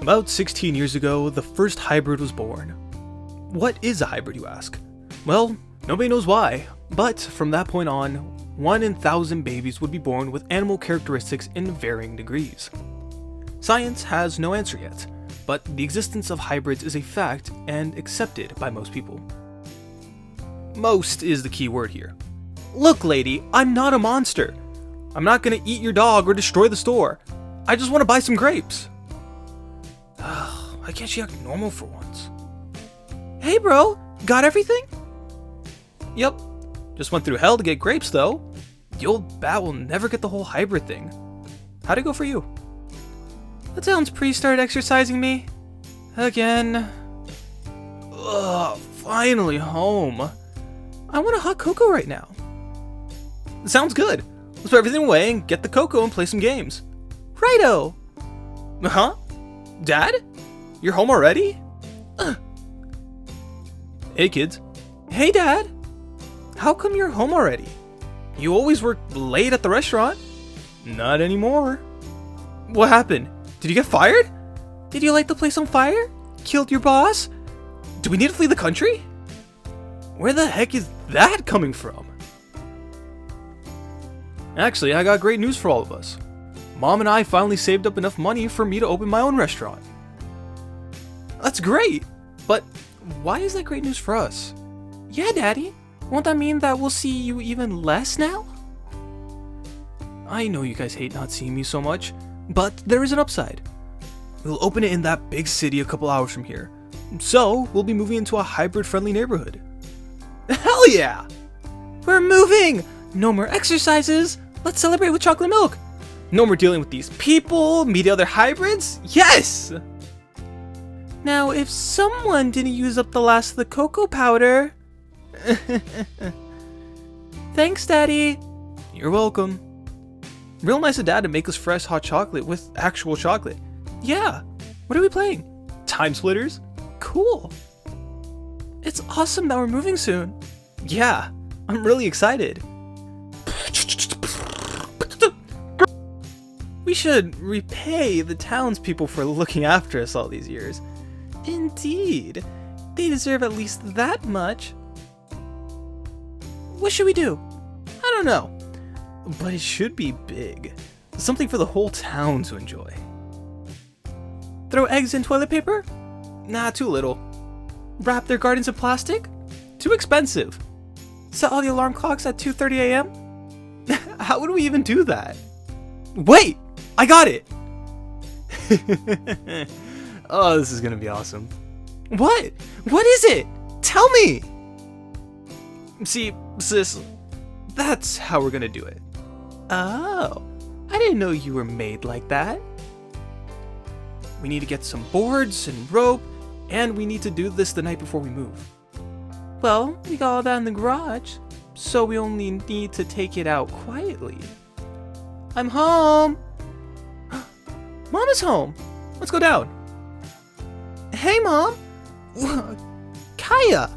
About 16 years ago, the first hybrid was born. What is a hybrid, you ask? Well, nobody knows why, but from that point on, 1 in 1,000 babies would be born with animal characteristics in varying degrees. Science has no answer yet, but the existence of hybrids is a fact and accepted by most people. Most is the key word here. Look, lady, I'm not a monster. I'm not gonna eat your dog or destroy the store. I just want to buy some grapes. Why can't she act normal for once? Hey bro, got everything? Yep, just went through hell to get grapes though. The old bat will never get the whole hybrid thing. How'd it go for you? The town's priest started exercising me. Again. Ugh, finally home. I want a hot cocoa right now. Sounds good. Let's put everything away and get the cocoa and play some games. Righto! Huh? Dad? You're home already? Hey kids. Hey Dad! How come you're home already? You always work late at the restaurant. Not anymore. What happened? Did you get fired? Did you light the place on fire? Killed your boss? Do we need to flee the country? Where the heck is that coming from? Actually, I got great news for all of us. Mom and I finally saved up enough money for me to open my own restaurant. That's great! But why is that great news for us? Yeah, Daddy. Won't that mean that we'll see you even less now? I know you guys hate not seeing me so much, but there is an upside. We'll open it in that big city a couple hours from here. So, we'll be moving into a hybrid-friendly neighborhood. Hell yeah! We're moving! No more exercises! Let's celebrate with chocolate milk! No more dealing with these people, meet other hybrids? Yes! Now, if someone didn't use up the last of the cocoa powder... Thanks, Daddy! You're welcome. Real nice of Dad to make us fresh hot chocolate with actual chocolate. Yeah! What are we playing? Time Splitters? Cool! It's awesome that we're moving soon. Yeah, I'm really excited. We should repay the townspeople for looking after us all these years. Indeed. They deserve at least that much. What should we do? I don't know. But it should be big. Something for the whole town to enjoy. Throw eggs in toilet paper? Nah, too little. Wrap their gardens in plastic? Too expensive. Set all the alarm clocks at 2:30 a.m.? How would we even do that? Wait! I got it! Oh, this is gonna be awesome. What? What is it? Tell me! See, sis, that's how we're gonna do it. Oh, I didn't know you were made like that. We need to get some boards and rope, and we need to do this the night before we move. Well, we got all that in the garage, so we only need to take it out quietly. I'm home! Mom is home! Let's go down. Hey, Mom! Kaya!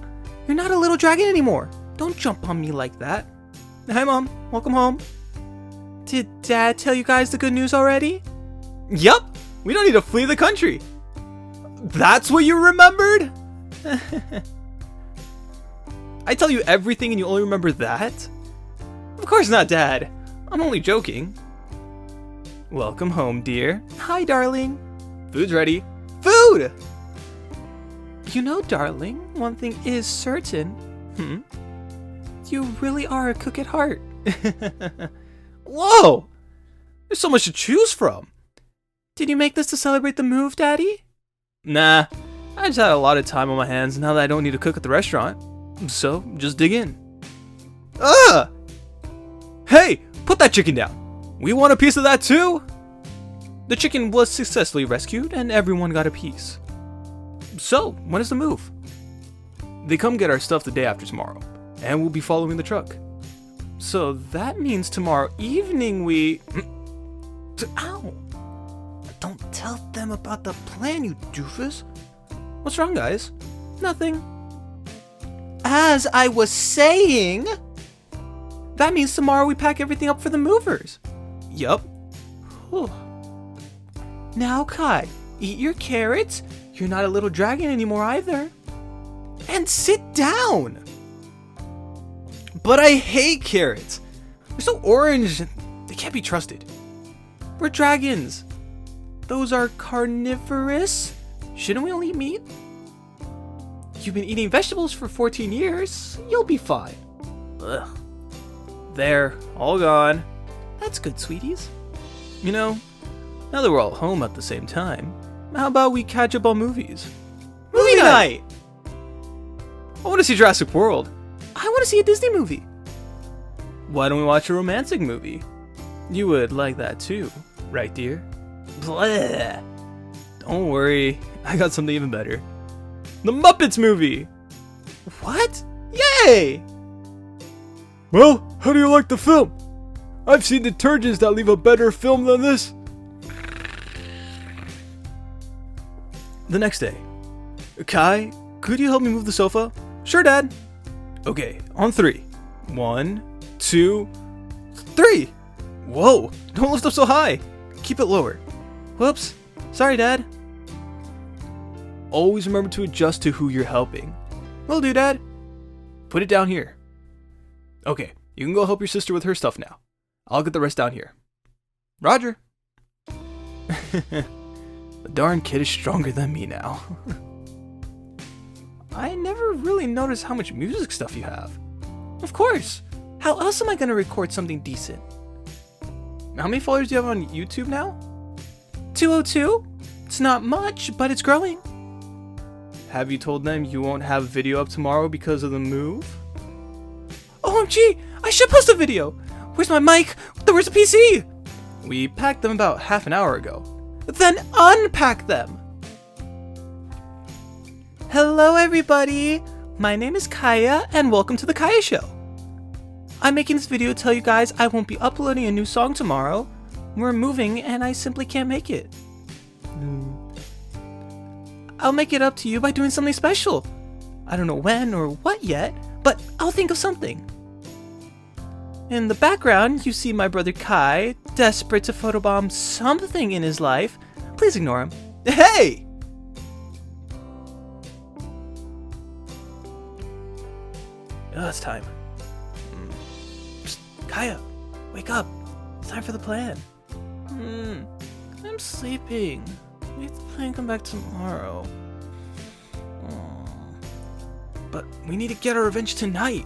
You're not a little dragon anymore. Don't jump on me like that. Hi, Mom. Welcome home. Did Dad tell you guys the good news already? Yup! We don't need to flee the country. That's what you remembered? I tell you everything and you only remember that? Of course not, Dad. I'm only joking. Welcome home, dear. Hi, darling. Food's ready. Food! You know, darling, one thing is certain. You really are a cook at heart. Whoa! There's so much to choose from. Did you make this to celebrate the move, Daddy? Nah, I just had a lot of time on my hands now that I don't need to cook at the restaurant. So, just dig in. Ugh! Hey, put that chicken down. We want a piece of that too? The chicken was successfully rescued and everyone got a piece. So, when is the move? They come get our stuff the day after tomorrow, and we'll be following the truck. So that means tomorrow evening we... Ow! Don't tell them about the plan, you doofus. What's wrong, guys? Nothing. As I was saying... That means tomorrow we pack everything up for the movers. Yup. Now, Kai, Eat your carrots. You're not a little dragon anymore either. And sit down. But I hate carrots. They're so orange. They can't be trusted. We're dragons. Those are carnivorous. Shouldn't we only eat meat? You've been eating vegetables for 14 years. You'll be fine. Ugh. There, all gone. That's good, sweeties. You know, now that we're all home at the same time, how about we catch up on movies? Movie night! I want to see Jurassic World. I want to see a Disney movie. Why don't we watch a romantic movie? You would like that too, right, dear? Blah. Don't worry, I got something even better. The Muppets movie! What? Yay! Well, how do you like the film? I've seen detergents that leave a better film than this. The next day. Kai, could you help me move the sofa? Sure, Dad. Okay, on 3. 1, 2, 3. Whoa, don't lift up so high. Keep it lower. Whoops. Sorry, Dad. Always remember to adjust to who you're helping. Will do, Dad. Put it down here. Okay, you can go help your sister with her stuff now. I'll get the rest down here. Roger. The darn kid is stronger than me now. I never really noticed how much music stuff you have. Of course. How else am I going to record something decent? How many followers do you have on YouTube now? 202? It's not much, but it's growing. Have you told them you won't have a video up tomorrow because of the move? OMG! I should post a video! Where's my mic? Where's the PC? We packed them about half an hour ago. Then unpack them! Hello everybody! My name is Kaya and welcome to the Kaya Show. I'm making this video to tell you guys I won't be uploading a new song tomorrow. We're moving and I simply can't make it. I'll make it up to you by doing something special. I don't know when or what yet, but I'll think of something. In the background, you see my brother Kai, desperate to photobomb something in his life. Please ignore him. Hey! Oh, it's time. Psst, Kaya, wake up. It's time for the plan. I'm sleeping. Make the plan come back tomorrow. But we need to get our revenge tonight.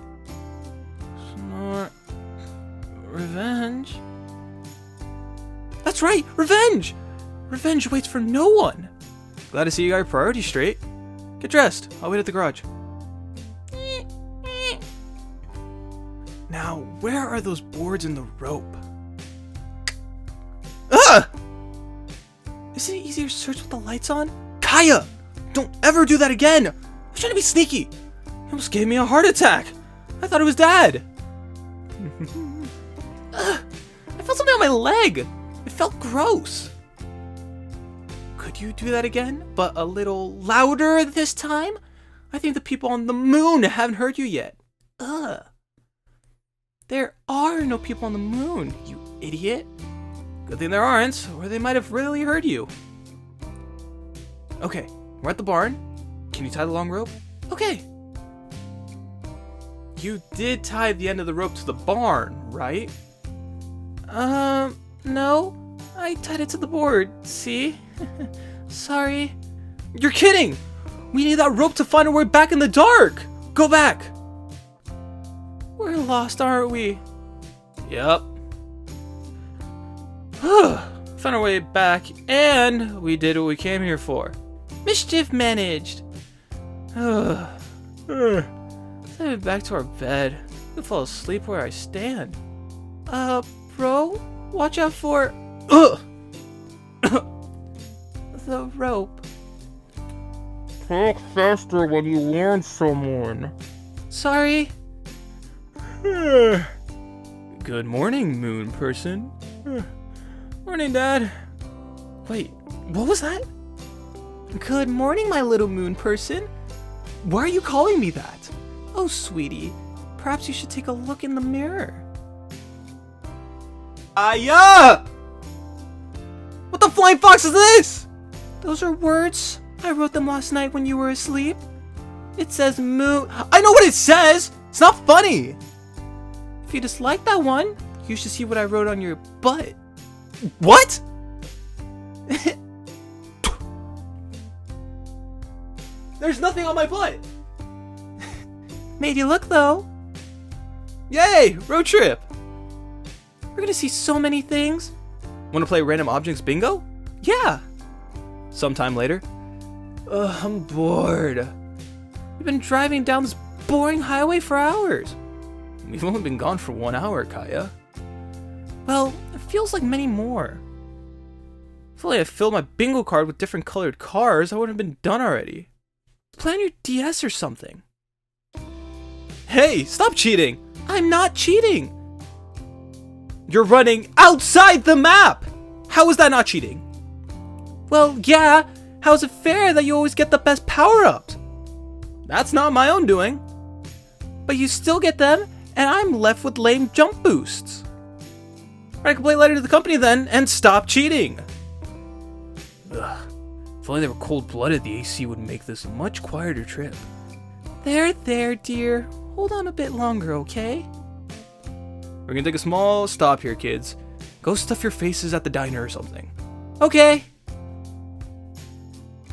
Smart. Revenge? That's right, revenge! Revenge waits for no one. Glad to see you got your priorities straight. Get dressed. I'll wait at the garage. Now, where are those boards and the rope? Ah! Isn't it easier to search with the lights on? Kaya! Don't ever do that again! I was trying to be sneaky! You almost gave me a heart attack! I thought it was Dad! I felt something on my leg! It felt gross! Could you do that again, but a little louder this time? I think the people on the moon haven't heard you yet. Ugh. There are no people on the moon, you idiot. Good thing there aren't, or they might have really heard you. Okay, we're at the barn. Can you tie the long rope? Okay. You did tie the end of the rope to the barn, right? No. I tied it to the board, see? Sorry. You're kidding! We need that rope to find our way back in the dark! Go back! We're lost, aren't we? Yep. Found our way back, and we did what we came here for. Mischief managed. Let's head back to our bed. I'll fall asleep where I stand. Bro, watch out for the rope. Talk faster when you warn someone. Sorry. Good morning, moon person. Morning, Dad. Wait, what was that? Good morning, my little moon person. Why are you calling me that? Oh, sweetie, perhaps you should take a look in the mirror. Aya! What the flying fox is this? Those are words. I wrote them last night when you were asleep. It says moon. I know what it says! It's not funny! If you dislike that one, you should see what I wrote on your butt. What? There's nothing on my butt! Made you look though. Yay! Road trip! We're gonna see so many things. Wanna play random objects bingo? Yeah! Sometime later. Ugh, I'm bored. We've been driving down this boring highway for hours. We've only been gone for 1 hour, Kaya. Well, it feels like many more. If only I filled my bingo card with different colored cars, I would have been done already. Play on your DS or something. Hey, stop cheating! I'm not cheating! You're running outside the map! How is that not cheating? Well, yeah, how is it fair that you always get the best power-ups? That's not my own doing. But you still get them, and I'm left with lame jump boosts. Write a complaint letter to the company then, and stop cheating. Ugh. If only they were cold-blooded, the AC would make this a much quieter trip. There, dear. Hold on a bit longer, okay? We're gonna take a small stop here, kids. Go stuff your faces at the diner or something. Okay.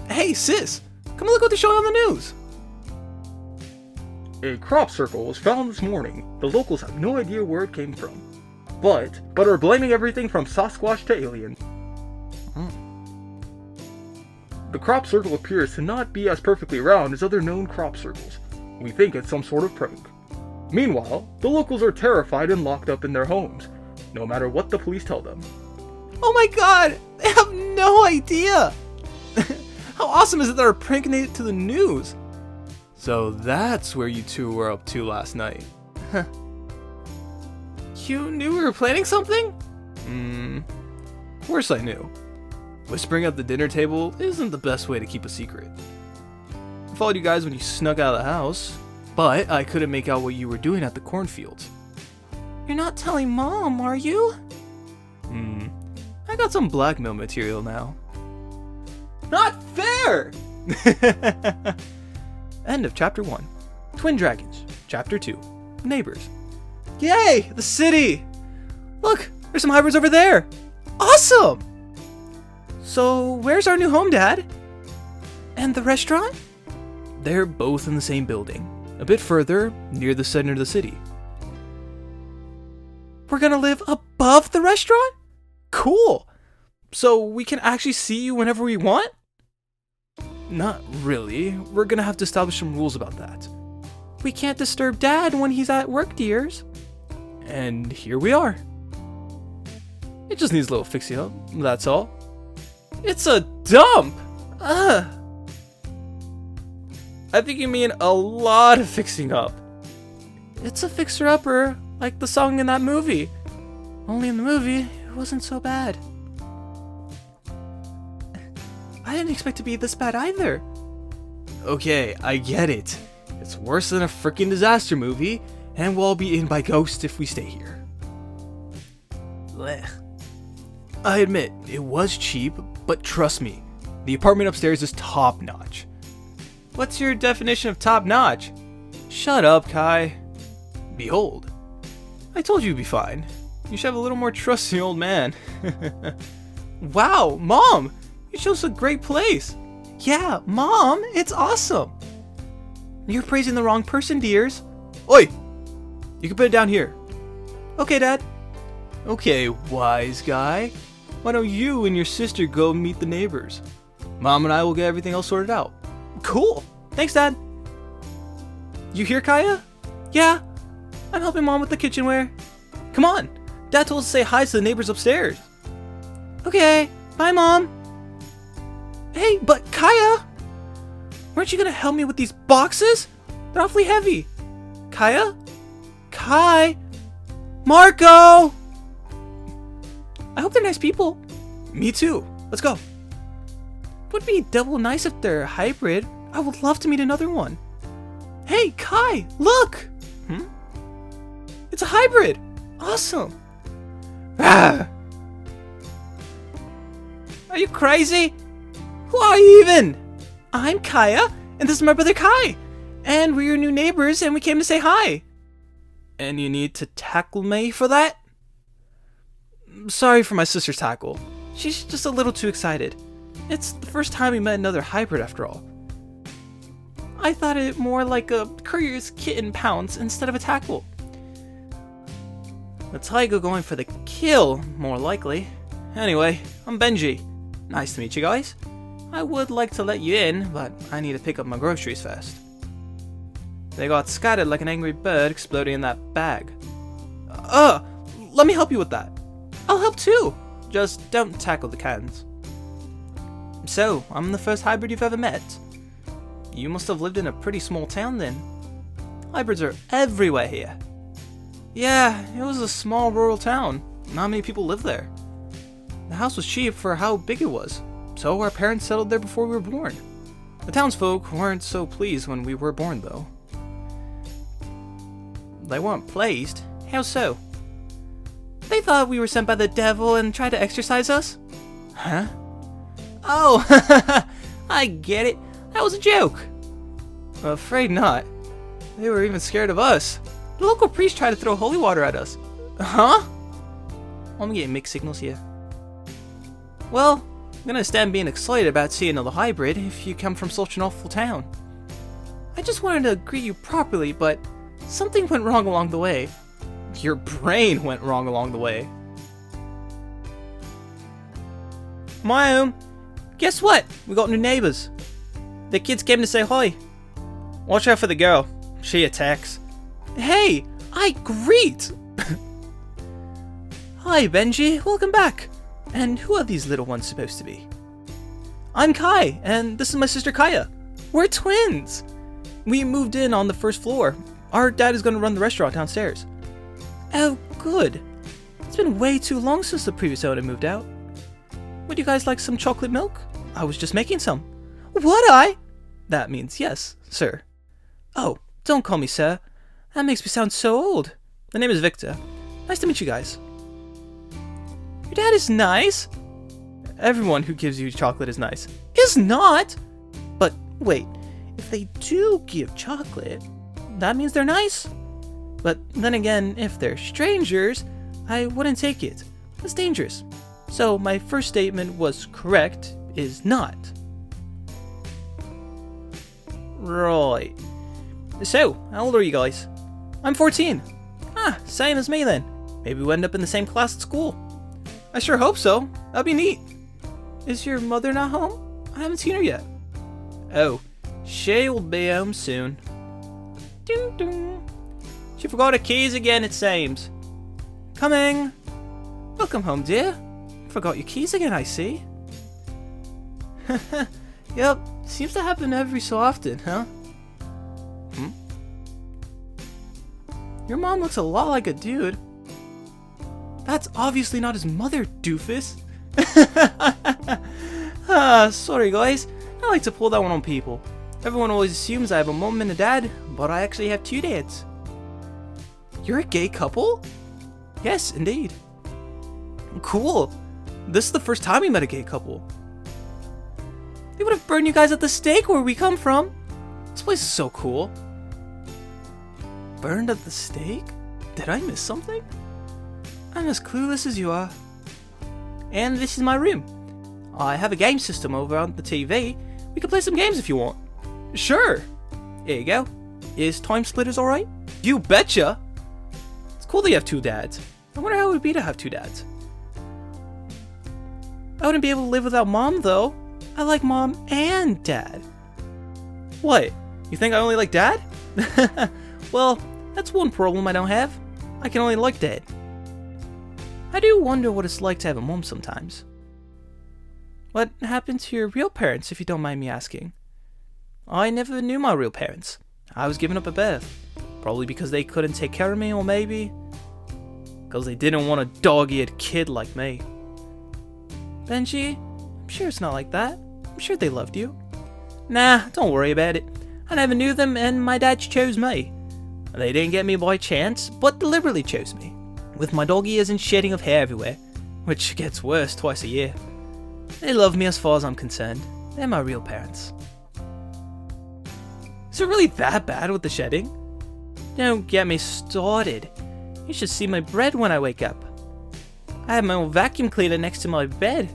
Hey, sis! Come look what they're showing on the news! A crop circle was found this morning. The locals have no idea where it came from. But are blaming everything from Sasquatch to aliens. The crop circle appears to not be as perfectly round as other known crop circles. We think it's some sort of prank. Meanwhile, the locals are terrified and locked up in their homes, no matter what the police tell them. Oh my god! They have no idea! How awesome is it that our prank made it to the news? So that's where you two were up to last night. You knew we were planning something? Of course I knew. Whispering at the dinner table isn't the best way to keep a secret. I followed you guys when you snuck out of the house, but I couldn't make out what you were doing at the cornfields. You're not telling Mom, are you? I got some blackmail material now. Not fair! End of Chapter 1. Twin Dragons. Chapter 2. Neighbors. Yay! The city! Look! There's some hybrids over there! Awesome! So, where's our new home, Dad? And the restaurant? They're both in the same building. A bit further, near the center of the city. We're gonna live above the restaurant? Cool! So we can actually see you whenever we want? Not really. We're gonna have to establish some rules about that. We can't disturb Dad when he's at work, dears. And here we are. It just needs a little fixing up, that's all. It's a dump! Ugh. I think you mean a lot of fixing up. It's a fixer-upper, like the song in that movie. Only in the movie, it wasn't so bad. I didn't expect to be this bad either. Okay, I get it. It's worse than a freaking disaster movie, and we'll all be eaten by ghosts if we stay here. Blech. I admit, it was cheap, but trust me, the apartment upstairs is top-notch. What's your definition of top-notch? Shut up, Kai. Behold. I told you you'd be fine. You should have a little more trust in the old man. Wow, Mom! You chose a great place. Yeah, Mom, it's awesome. You're praising the wrong person, dears. Oi! You can put it down here. Okay, Dad. Okay, wise guy. Why don't you and your sister go meet the neighbors? Mom and I will get everything else sorted out. Cool. Thanks, Dad. You here, Kaya? Yeah. I'm helping Mom with the kitchenware. Come on. Dad told us to say hi to the neighbors upstairs. Okay. Bye, Mom. Hey, but Kaya! Weren't you gonna help me with these boxes? They're awfully heavy. Kaya? Kai? Marco! I hope they're nice people. Me too. Let's go. It would be double nice if they're hybrid. I would love to meet another one. Hey, Kai, look! It's a hybrid! Awesome! Ah! Are you crazy? Who are you even? I'm Kaya, and this is my brother Kai. And we're your new neighbors, and we came to say hi. And you need to tackle me for that? Sorry for my sister's tackle. She's just a little too excited. It's the first time we met another hybrid after all. I thought it more like a courier's kitten pounce instead of a tackle. The tiger going for the kill, more likely. Anyway, I'm Benji. Nice to meet you guys. I would like to let you in, but I need to pick up my groceries first. They got scattered like an angry bird exploding in that bag. Let me help you with that. I'll help too. Just don't tackle the cans. So, I'm the first hybrid you've ever met. You must have lived in a pretty small town then. Hybrids are everywhere here. Yeah, it was a small rural town. Not many people live there. The house was cheap for how big it was, so our parents settled there before we were born. The townsfolk weren't so pleased when we were born though. They weren't pleased? How so? They thought we were sent by the devil and tried to exorcise us? Huh? Oh, I get it. That was a joke. Afraid not. They were even scared of us. The local priest tried to throw holy water at us. Huh? I'm getting mixed signals here. Well, I'm gonna stand being excited about seeing another hybrid if you come from such an awful town. I just wanted to greet you properly, but something went wrong along the way. Your brain went wrong along the way. My home. Guess what? We got new neighbors. The kids came to say hi. Watch out for the girl. She attacks. Hey, I greet. Hi, Benji. Welcome back. And who are these little ones supposed to be? I'm Kai, and this is my sister Kaya. We're twins. We moved in on the first floor. Our dad is going to run the restaurant downstairs. Oh, good. It's been way too long since the previous owner moved out. Would you guys like some chocolate milk? I was just making some. Would I? That means yes, sir. Oh, don't call me sir. That makes me sound so old. The name is Victor. Nice to meet you guys. Your dad is nice. Everyone who gives you chocolate is nice. Is not. But wait, if they do give chocolate, that means they're nice. But then again, if they're strangers, I wouldn't take it. That's dangerous. So my first statement was correct, is not. Right. So, how old are you guys? I'm 14. Ah, same as me then. Maybe we'll end up in the same class at school. I sure hope so. That'd be neat. Is your mother not home? I haven't seen her yet. Oh, she will be home soon. Ding ding. She forgot her keys again, it seems. Coming. Welcome home, dear. Forgot your keys again, I see. Yep, seems to happen every so often, huh? Your mom looks a lot like a dude. That's obviously not his mother, doofus. Sorry guys, I like to pull that one on people. Everyone always assumes I have a mom and a dad, but I actually have two dads. You're a gay couple? Yes, indeed. Cool. This is the first time we met a gay couple. They would have burned you guys at the stake where we come from. This place is so cool. Burned at the stake? Did I miss something? I'm as clueless as you are. And this is my room. I have a game system over on the TV. We can play some games if you want. Sure. Here you go. Is Time Splitters alright? You betcha! It's cool that you have two dads. I wonder how it would be to have two dads. I wouldn't be able to live without mom though. I like mom and dad. What? You think I only like dad? Well, that's one problem I don't have. I can only like dad. I do wonder what it's like to have a mom sometimes. What happened to your real parents, if you don't mind me asking? I never knew my real parents. I was given up at birth. Probably because they couldn't take care of me, or maybe because they didn't want a dog-eared kid like me. Benji, I'm sure it's not like that. I'm sure they loved you. Nah, don't worry about it. I never knew them, and my dad chose me. They didn't get me by chance, but deliberately chose me, with my dog ears and shedding of hair everywhere, which gets worse twice a year. They love me as far as I'm concerned, They're my real parents. Is it really that bad with the shedding? Don't get me started. You should see my bread when I wake up. I have my own vacuum cleaner next to my bed.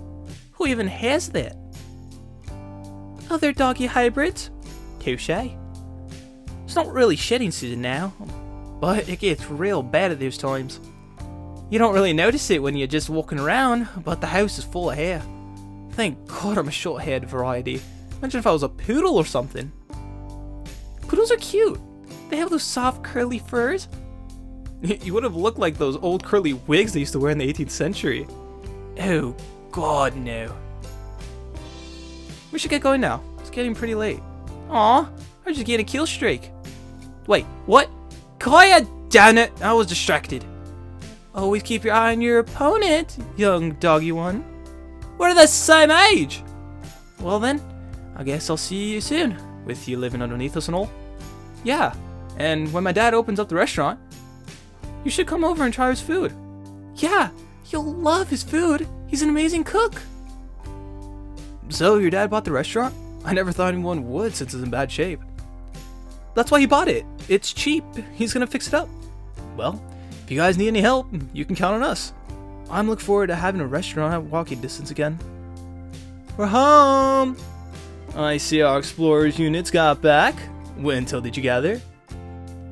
Who even has that? Other doggy hybrids? Touche. It's not really shedding season now, but it gets real bad at those times. You don't really notice it when you're just walking around, but the house is full of hair. Thank God I'm a short-haired variety. Imagine if I was a poodle or something. Poodles are cute. They have those soft curly furs. You would have looked like those old curly wigs they used to wear in the 18th century. Oh God, no. We should get going now. It's getting pretty late. Aw, I just getting a kill streak. Wait, what? Kaya, damn it, I was distracted. Always keep your eye on your opponent, young doggy one. We're the same age. Well then, I guess I'll see you soon, with you living underneath us and all. Yeah, and when my dad opens up the restaurant, you should come over and try his food. Yeah, you'll love his food. He's an amazing cook. So, your dad bought the restaurant? I never thought anyone would since it's in bad shape. That's why he bought it. It's cheap. He's gonna fix it up. Well, if you guys need any help, you can count on us. I'm looking forward to having a restaurant at walking distance again. We're home! I see our explorers units got back. When until did you gather?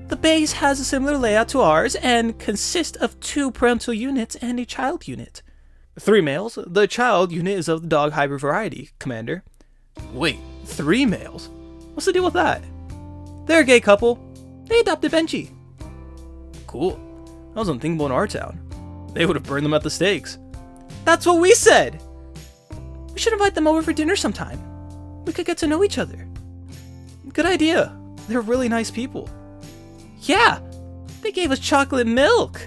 The base has a similar layout to ours and consists of 2 parental units and a child unit. 3 males. The child unit is of the dog hybrid variety, Commander. Wait, 3 males? What's the deal with that? They're a gay couple. They adopted Benji. Cool. That was unthinkable in our town. They would have burned them at the stakes. That's what we said! We should invite them over for dinner sometime. We could get to know each other. Good idea. They're really nice people. Yeah, they gave us chocolate milk.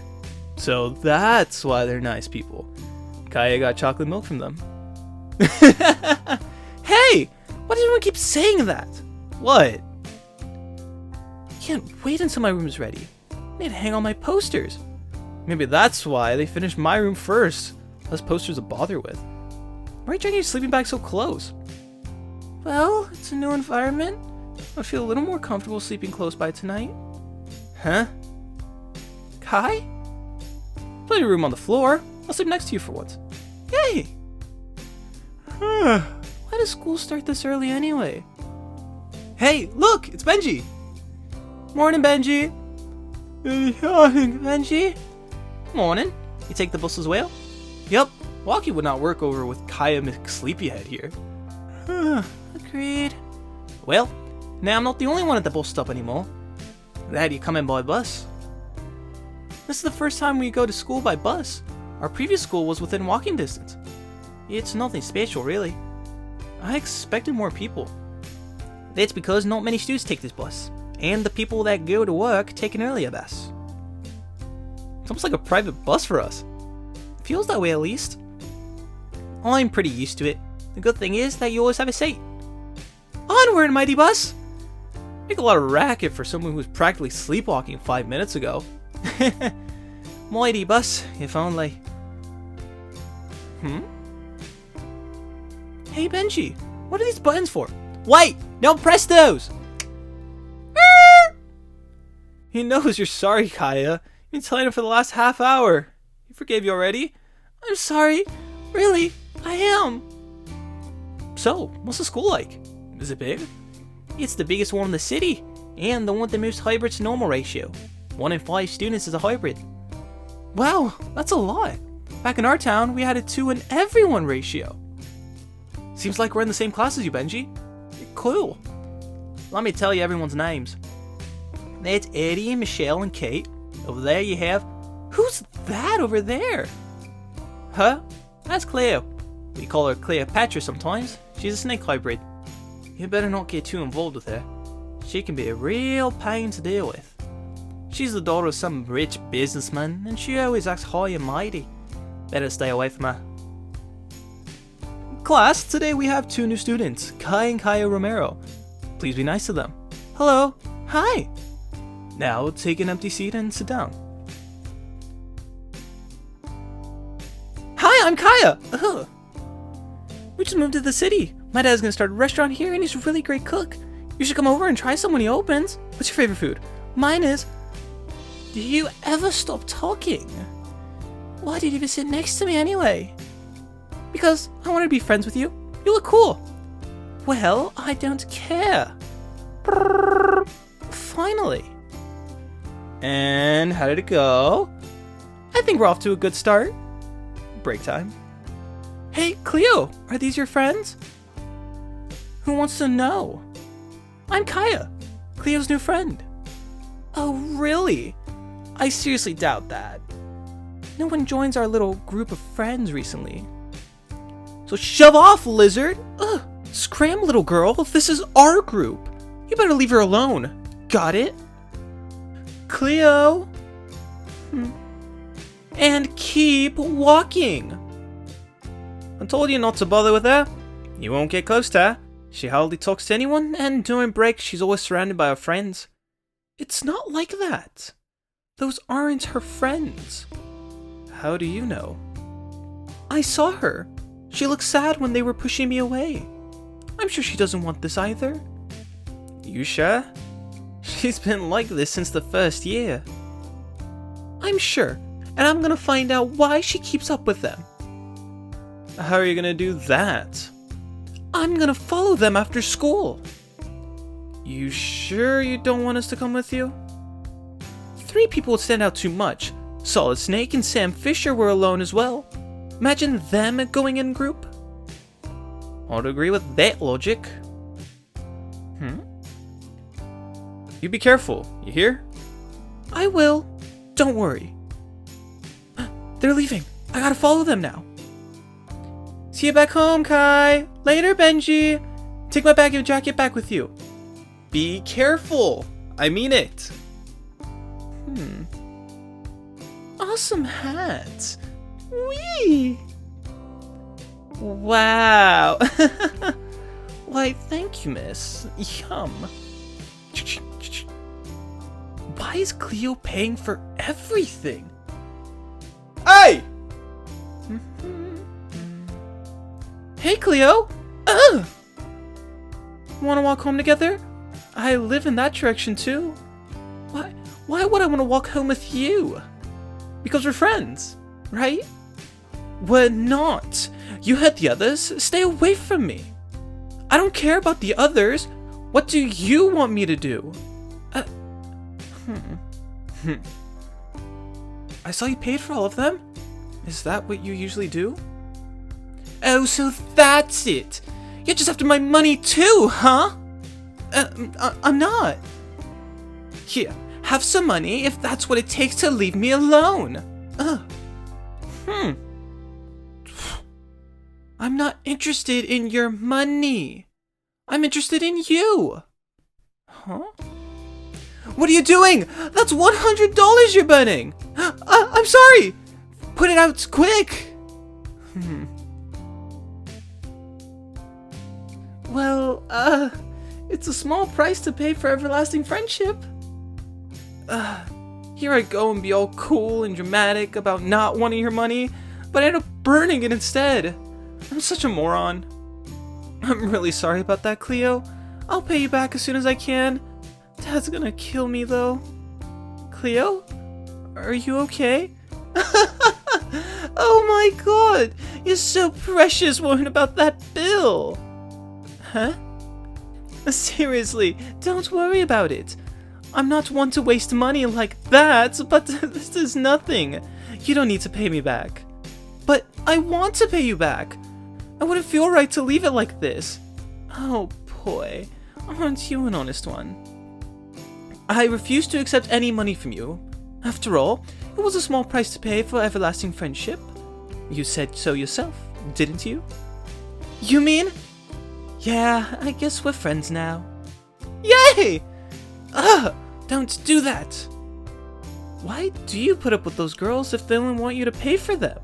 So that's why they're nice people. Kaya got chocolate milk from them. Hey! Why does everyone keep saying that? What? Can't wait until my room is ready. I need to hang all my posters. Maybe that's why they finished my room first. Less posters to bother with. Why are you dragging your sleeping bag so close? Well, it's a new environment. I feel a little more comfortable sleeping close by tonight. Huh? Kai? Plenty of room on the floor. I'll sleep next to you for once. Yay! Why does school start this early anyway? Hey, look! It's Benji! Morning, Benji! Morning, Benji! Morning. You take the bus as well? Yup. Walkie would not work over with Kaya McSleepyhead here. Agreed. Well, now I'm not the only one at the bus stop anymore. Glad you come in by bus. This is the first time we go to school by bus. Our previous school was within walking distance. It's nothing special, really. I expected more people. That's because not many students take this bus, and the people that go to work take an earlier bus. It's almost like a private bus for us. Feels that way, at least. I'm pretty used to it. The good thing is that you always have a seat. Onward, mighty bus! Make a lot of racket for someone who was practically sleepwalking 5 minutes ago. Mighty bus, if only. Hey Benji, what are these buttons for? Wait! Don't press those! He knows you're sorry, Kaya. You've been telling him for the last half hour. He forgave you already? I'm sorry. Really, I am. So, what's the school like? Is it big? It's the biggest one in the city, and the one with the most hybrid to normal ratio. 1 in 5 students is a hybrid. Wow, that's a lot. Back in our town, we had a 2 in everyone ratio. Seems like we're in the same class as you, Benji. Cool. Let me tell you everyone's names. That's Eddie, Michelle, and Kate. Over there you have... Who's that over there? Huh? That's Cleo. We call her Cleopatra sometimes. She's a snake hybrid. You better not get too involved with her. She can be a real pain to deal with. She's the daughter of some rich businessman, and she always acts high and mighty. Better stay away from her. Class, today we have 2 new students, Kai and Kaya Romero. Please be nice to them. Hello. Hi. Now take an empty seat and sit down. Hi, I'm Kaya. Ugh. We just moved to the city. My dad's gonna start a restaurant here and he's a really great cook. You should come over and try some when he opens. What's your favorite food? Mine is... Do you ever stop talking? Why did you even sit next to me anyway? Because I wanted to be friends with you. You look cool. Well, I don't care. Finally. And how did it go? I think we're off to a good start. Break time. Hey, Cleo, are these your friends? Who wants to know? I'm Kaya, Cleo's new friend. Oh, really? I seriously doubt that. No one joins our little group of friends recently. So shove off, lizard! Ugh, scram, little girl. This is our group. You better leave her alone. Got it? Cleo? And keep walking. I told you not to bother with her. You won't get close to her. She hardly talks to anyone, and during break she's always surrounded by her friends. It's not like that. Those aren't her friends. How do you know? I saw her. She looked sad when they were pushing me away. I'm sure she doesn't want this either. You sure? She's been like this since the first year. I'm sure, and I'm gonna find out why she keeps up with them. How are you gonna do that? I'm gonna follow them after school. You sure you don't want us to come with you? 3 people would stand out too much. Solid Snake and Sam Fisher were alone as well. Imagine them going in group. I'd agree with that logic. You be careful, you hear? I will. Don't worry. They're leaving. I gotta follow them now. See you back home, Kai. Later, Benji. Take my bag and jacket back with you. Be careful. I mean it. Awesome hat. Whee! Wow. Why, thank you, miss. Yum. Why is Cleo paying for everything? Hey! Hey, Cleo! Ugh! Wanna walk home together? I live in that direction too. Why would I want to walk home with you? Because we're friends, right? We're not. You had the others. Stay away from me. I don't care about the others. What do you want me to do? I saw you paid for all of them. Is that what you usually do? Oh, so that's it. You're just after my money too, huh? I'm not. Here, have some money if that's what it takes to leave me alone. I'm not interested in your money. I'm interested in you. Huh? What are you doing? That's $100 you're burning. I'm sorry. Put it out quick. Well, it's a small price to pay for everlasting friendship. Here I go and be all cool and dramatic about not wanting your money, but I end up burning it instead. I'm such a moron. I'm really sorry about that, Cleo. I'll pay you back as soon as I can. Dad's gonna kill me, though. Cleo? Are you okay? Oh my god! You're so precious worrying about that bill! Huh? Seriously, don't worry about it. I'm not one to waste money like that, but this is nothing. You don't need to pay me back. But I want to pay you back. I wouldn't feel right to leave it like this. Oh boy, aren't you an honest one? I refuse to accept any money from you. After all, it was a small price to pay for everlasting friendship. You said so yourself, didn't you? You mean? Yeah, I guess we're friends now. Yay! Ugh! Don't do that! Why do you put up with those girls if they only want you to pay for them?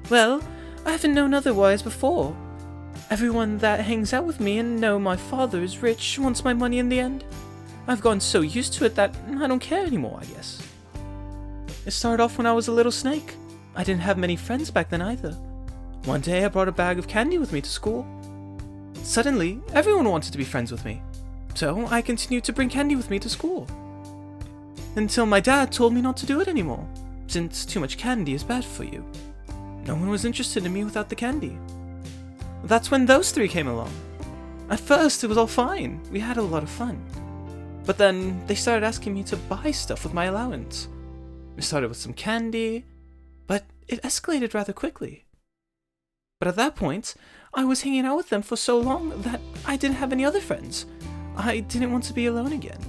Well, I haven't known otherwise before. Everyone that hangs out with me and know my father is rich wants my money in the end. I've gotten so used to it that I don't care anymore, I guess. It started off when I was a little snake. I didn't have many friends back then either. One day I brought a bag of candy with me to school. Suddenly, everyone wanted to be friends with me, so I continued to bring candy with me to school. Until my dad told me not to do it anymore, since too much candy is bad for you. No one was interested in me without the candy. That's when those three came along. At first, it was all fine. We had a lot of fun. But then, they started asking me to buy stuff with my allowance. We started with some candy, but it escalated rather quickly. But at that point, I was hanging out with them for so long that I didn't have any other friends. I didn't want to be alone again.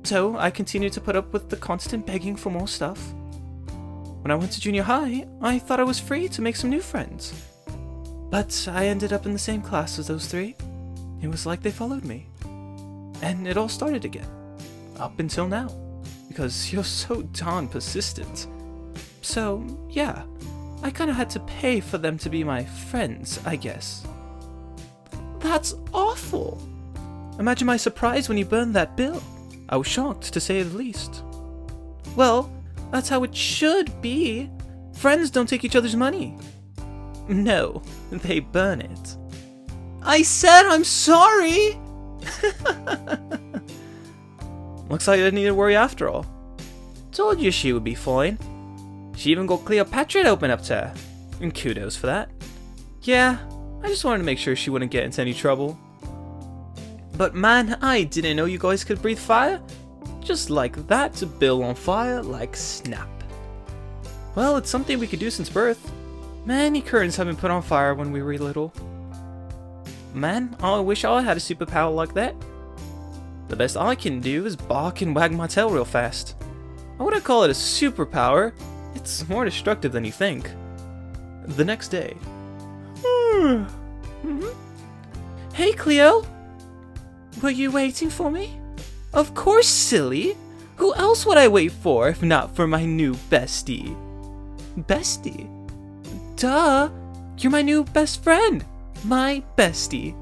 So I continued to put up with the constant begging for more stuff. When I went to junior high, I thought I was free to make some new friends. But I ended up in the same class as those three. It was like they followed me. And it all started again. Up until now. Because you're so darn persistent. So, yeah. I kinda had to pay for them to be my friends, I guess. That's awful! Imagine my surprise when you burned that bill. I was shocked, to say the least. Well, that's how it should be. Friends don't take each other's money. No, they burn it. I said I'm sorry! Looks like I didn't need to worry after all. Told you she would be fine. She even got Cleopatra to open up to her. And kudos for that. Yeah, I just wanted to make sure she wouldn't get into any trouble. But man, I didn't know you guys could breathe fire. Just like that, Bill on fire like snap. Well, it's something we could do since birth. Many curtains have been put on fire when we were little. Man, I wish I had a superpower like that. The best I can do is bark and wag my tail real fast. I wouldn't call it a superpower. It's more destructive than you think. The next day. Hey, Cleo. Were you waiting for me? Of course, silly. Who else would I wait for if not for my new bestie? Bestie? Duh. You're my new best friend. My bestie.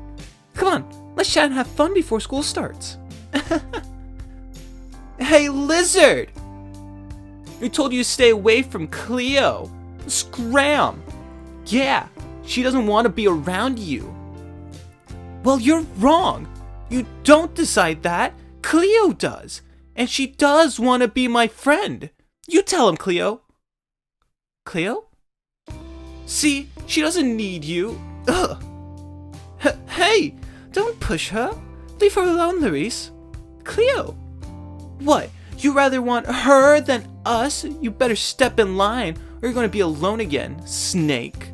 Come on, let's chat and have fun before school starts. Hey, Lizard! I told you to stay away from Cleo. Scram! Yeah, she doesn't want to be around you. Well, you're wrong. You don't decide that. Cleo does. And she does want to be my friend. You tell him, Cleo. Cleo? See, she doesn't need you. Ugh. Hey, don't push her. Leave her alone, Larice. Cleo. What? You rather want her than us? You better step in line or you're going to be alone again, Snake.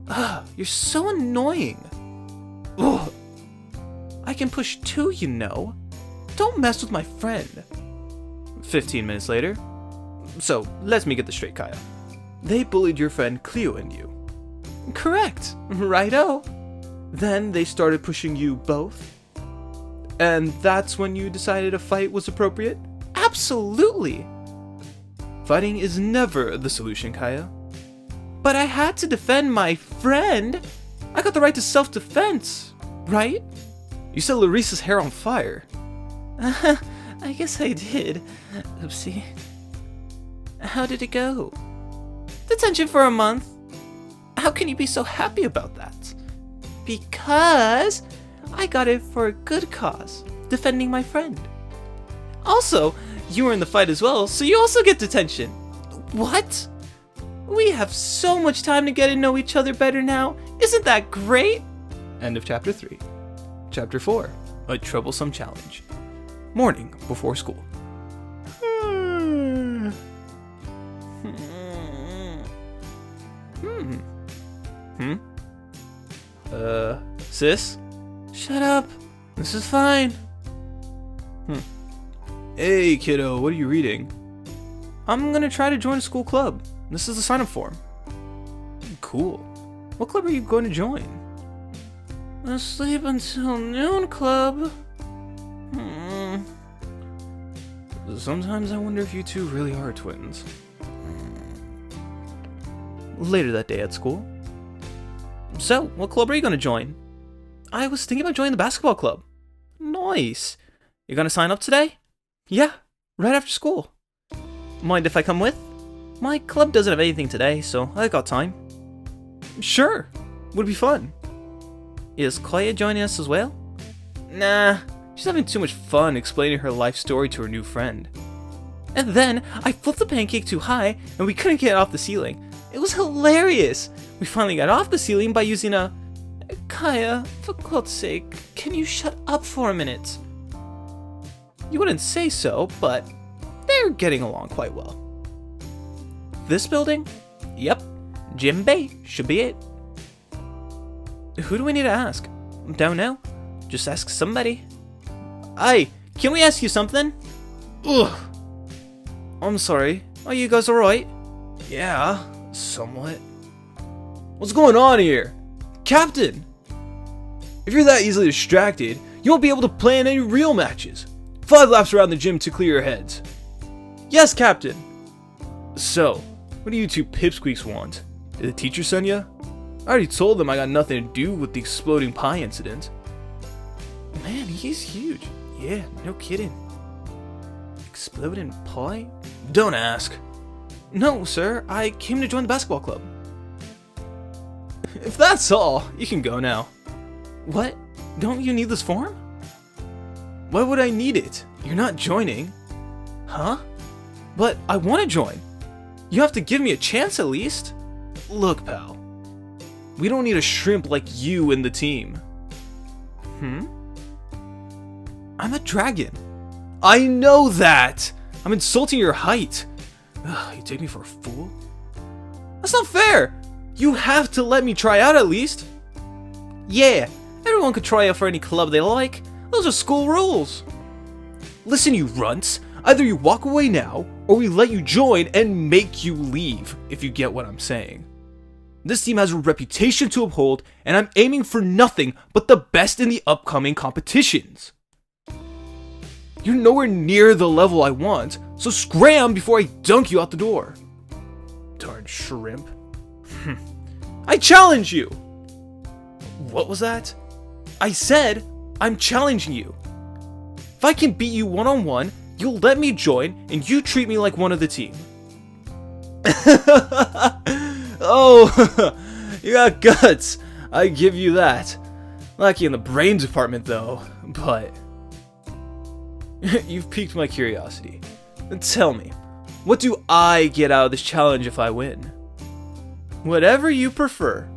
Ugh, you're so annoying. Ugh. I can push too, you know. Don't mess with my friend. 15 minutes later. So, let me get this straight, Kaya. They bullied your friend Cleo and you. Correct. Righto. Then they started pushing you both. And that's when you decided a fight was appropriate? Absolutely. Fighting is never the solution, Kaya. But I had to defend my friend. I got the right to self-defense, right? You set Larice's hair on fire. I guess I did. Oopsie. How did it go? Detention for a month. How can you be so happy about that? Because I got it for a good cause, defending my friend. Also, you were in the fight as well, so you also get detention. What? We have so much time to get to know each other better now. Isn't that great? End of chapter 3. Chapter 4. A troublesome challenge. Morning before school. Sis? Shut up. This is fine. Hey, kiddo, what are you reading? I'm gonna try to join a school club. This is the sign-up form. Cool. What club are you going to join? The Sleep Until Noon Club. Sometimes I wonder if you two really are twins. Later that day at school. So, what club are you going to join? I was thinking about joining the basketball club. Nice. You going to sign up today? Yeah, right after school. Mind if I come with? My club doesn't have anything today, so I got time. Sure, would be fun. Is Koya joining us as well? Nah, she's having too much fun explaining her life story to her new friend. And then I flipped the pancake too high and we couldn't get off the ceiling. It was hilarious! We finally got off the ceiling by using a... Kaya, for God's sake, can you shut up for a minute? You wouldn't say so, but they're getting along quite well. This building? Yep, Gym Bay should be it. Who do we need to ask? Don't know. Just ask somebody. Hey, can we ask you something? Ugh. I'm sorry. Are you guys alright? Yeah, somewhat. What's going on here? Captain! If you're that easily distracted, you won't be able to plan any real matches. 5 laps around the gym to clear your heads. Yes, Captain! So, what do you two pipsqueaks want? Did the teacher send ya? I already told them I got nothing to do with the exploding pie incident. Man, he's huge. Yeah, no kidding. Exploding pie? Don't ask. No, sir, I came to join the basketball club. If that's all, you can go now. What? Don't you need this form? Why would I need it? You're not joining. Huh? But I want to join. You have to give me a chance at least. Look, pal. We don't need a shrimp like you in the team. I'm a dragon. I know that! I'm insulting your height. Ugh, you take me for a fool? That's not fair! You have to let me try out at least. Yeah, everyone could try out for any club they like. Those are school rules. Listen, you runts. Either you walk away now, or we let you join and make you leave, if you get what I'm saying. This team has a reputation to uphold, and I'm aiming for nothing but the best in the upcoming competitions. You're nowhere near the level I want, so scram before I dunk you out the door. Darn shrimp. I challenge you! What was that? I said, I'm challenging you. If I can beat you one-on-one, you'll let me join, and you treat me like one of the team. Oh, you got guts. I give you that. Lacking in the brain department, though, but... You've piqued my curiosity. Tell me, what do I get out of this challenge if I win? Whatever you prefer.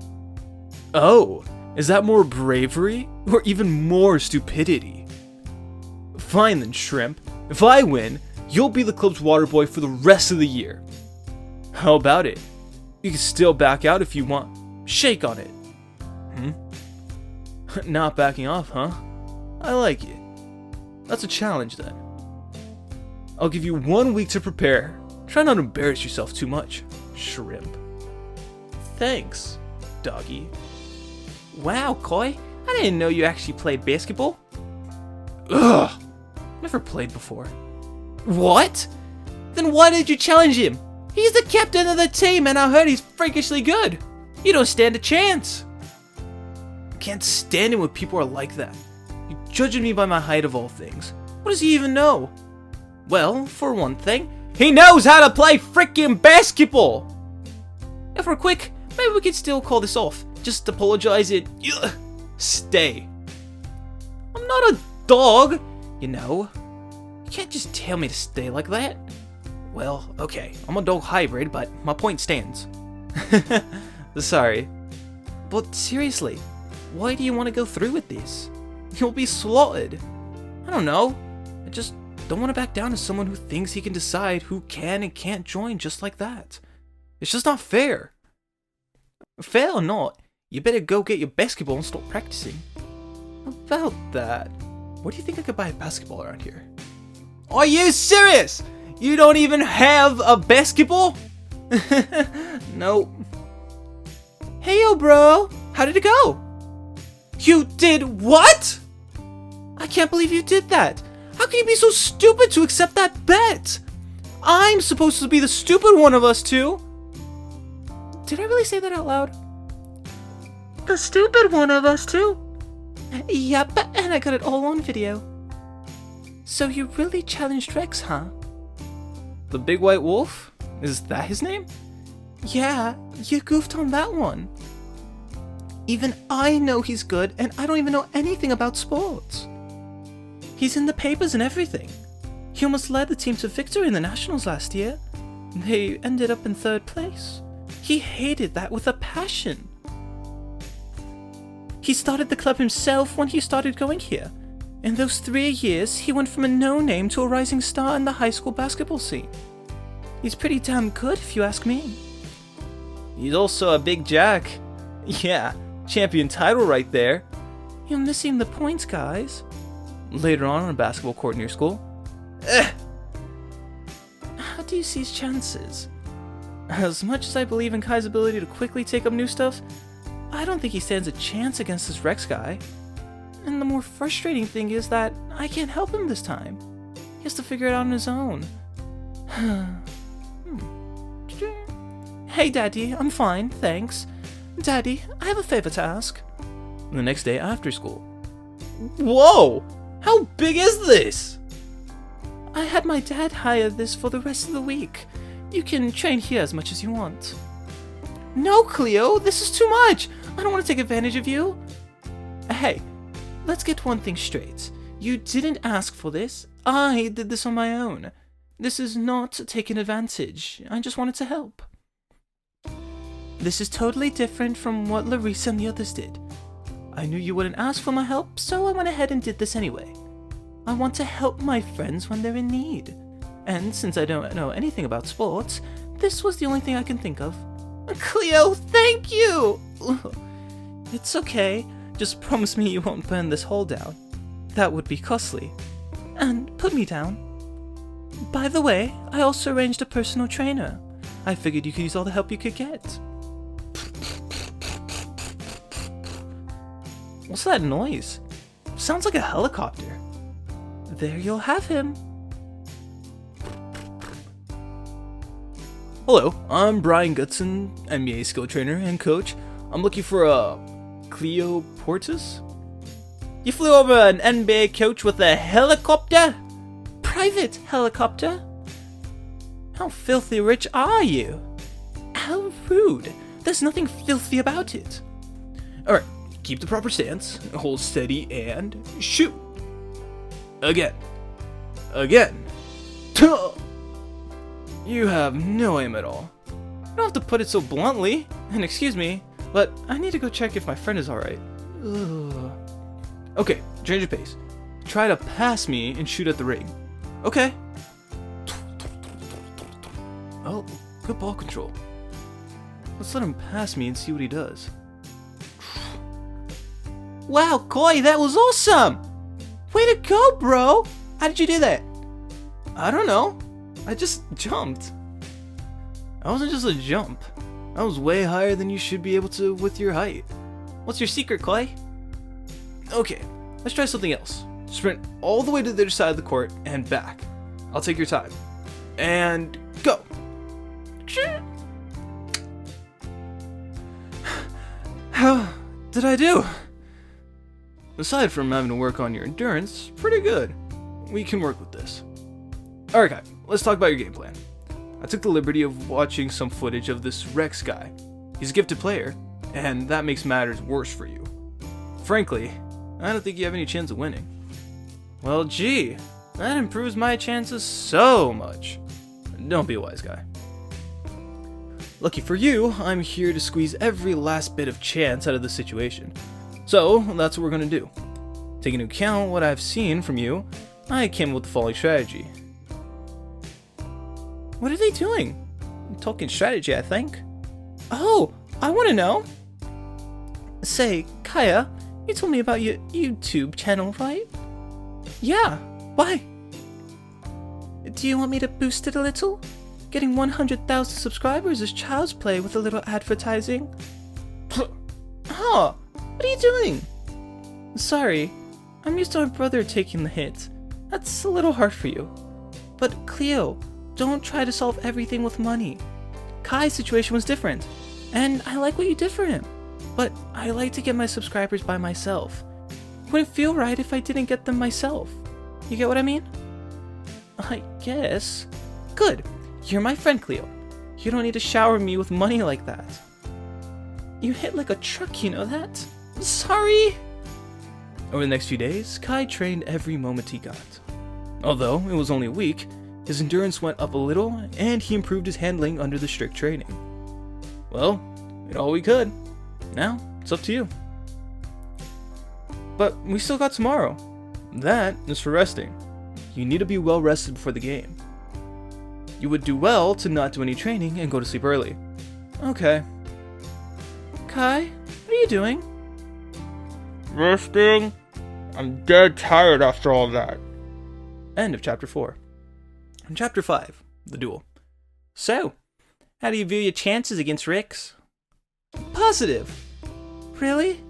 Oh, is that more bravery, or even more stupidity? Fine then, Shrimp. If I win, you'll be the club's water boy for the rest of the year. How about it? You can still back out if you want. Shake on it. Not backing off, huh? I like it. That's a challenge then. I'll give you 1 week to prepare. Try not to embarrass yourself too much, Shrimp. Thanks, doggy. Wow, Koi, I didn't know you actually played basketball. Ugh, never played before. What? Then why did you challenge him? He's the captain of the team and I heard he's freakishly good. You don't stand a chance. I can't stand it when people are like that. You're judging me by my height of all things. What does he even know? Well, for one thing, he knows how to play freaking basketball. If we're quick, maybe we could still call this off. Just apologize and stay. I'm not a dog, you know. You can't just tell me to stay like that. Well, okay, I'm a dog hybrid, but my point stands. Sorry. But seriously, why do you want to go through with this? You'll be slaughtered. I don't know. I just don't want to back down to someone who thinks he can decide who can and can't join just like that. It's just not fair. Fair or not, you better go get your basketball and start practicing. About that, where do you think I could buy a basketball around here? Are you serious? You don't even have a basketball? Nope. Hey yo bro, how did it go? You did what? I can't believe you did that. How can you be so stupid to accept that bet? I'm supposed to be the stupid one of us two. Did I really say that out loud? The stupid one of us two? Yep, and I got it all on video. So you really challenged Rex, huh? The big white wolf? Is that his name? Yeah, you goofed on that one. Even I know he's good, and I don't even know anything about sports. He's in the papers and everything. He almost led the team to victory in the Nationals last year. They ended up in 3rd place. He hated that with a passion. He started the club himself when he started going here. In those 3 years, he went from a no-name to a rising star in the high school basketball scene. He's pretty damn good, if you ask me. He's also a big jack. Yeah, champion title right there. You're missing the points, guys. Later on a basketball court in your school. How do you see his chances? As much as I believe in Kai's ability to quickly take up new stuff, I don't think he stands a chance against this Rex guy. And the more frustrating thing is that I can't help him this time. He has to figure it out on his own. Hey, Daddy, I'm fine, thanks. Daddy, I have a favor to ask. The next day after school. Whoa! How big is this? I had my dad hire this for the rest of the week. You can train here as much as you want. No, Cleo, this is too much. I don't want to take advantage of you. Hey, let's get one thing straight. You didn't ask for this. I did this on my own. This is not taking advantage. I just wanted to help. This is totally different from what Larissa and the others did. I knew you wouldn't ask for my help, so I went ahead and did this anyway. I want to help my friends when they're in need. And since I don't know anything about sports, this was the only thing I can think of. Cleo, thank you! It's okay. Just promise me you won't burn this hole down. That would be costly. And put me down. By the way, I also arranged a personal trainer. I figured you could use all the help you could get. What's that noise? Sounds like a helicopter. There you'll have him. Hello, I'm Brian Goodson, NBA skill trainer and coach. I'm looking for a Cleo Portis. You flew over an NBA coach with a helicopter? Private helicopter? How filthy rich are you? How rude. There's nothing filthy about it. Alright, keep the proper stance, hold steady, and shoot. Again. Again. Tuh! You have no aim at all. You don't have to put it so bluntly. And excuse me, but I need to go check if my friend is alright. Okay, change of pace. Try to pass me and shoot at the ring. Okay. Oh, good ball control. Let's let him pass me and see what he does. Wow, Koi, that was awesome! Way to go, bro! How did you do that? I don't know. I just jumped. That wasn't just a jump. That was way higher than you should be able to with your height. What's your secret, Clay? Okay, let's try something else. Sprint all the way to the other side of the court and back. I'll take your time. And go. How did I do? Aside from having to work on your endurance, pretty good. We can work with this. Alright guy, let's talk about your game plan. I took the liberty of watching some footage of this Rex guy. He's a gifted player, and that makes matters worse for you. Frankly, I don't think you have any chance of winning. Well gee, that improves my chances so much. Don't be a wise guy. Lucky for you, I'm here to squeeze every last bit of chance out of the situation. So, that's what we're gonna do. Taking into account what I've seen from you, I came up with the following strategy. What are they doing? Talking strategy, I think. Oh, I want to know. Say, Kaya, you told me about your YouTube channel, right? Yeah, why? Do you want me to boost it a little? Getting 100,000 subscribers is child's play with a little advertising. Huh, what are you doing? Sorry, I'm used to my brother taking the hit. That's a little hard for you. But Cleo, don't try to solve everything with money. Kai's situation was different, and I like what you did for him. But I like to get my subscribers by myself. It wouldn't feel right if I didn't get them myself. You get what I mean? I guess. Good. You're my friend, Cleo. You don't need to shower me with money like that. You hit like a truck, you know that? Sorry! Over the next few days, Kai trained every moment he got. Although it was only a week, his endurance went up a little, and he improved his handling under the strict training. Well, we did all we could. Now, it's up to you. But we still got tomorrow. That is for resting. You need to be well rested before the game. You would do well to not do any training and go to sleep early. Okay. Kai, what are you doing? Resting? I'm dead tired after all that. End of Chapter 4. And Chapter 5, the duel. So, how do you view your chances against Rix? Positive. Really?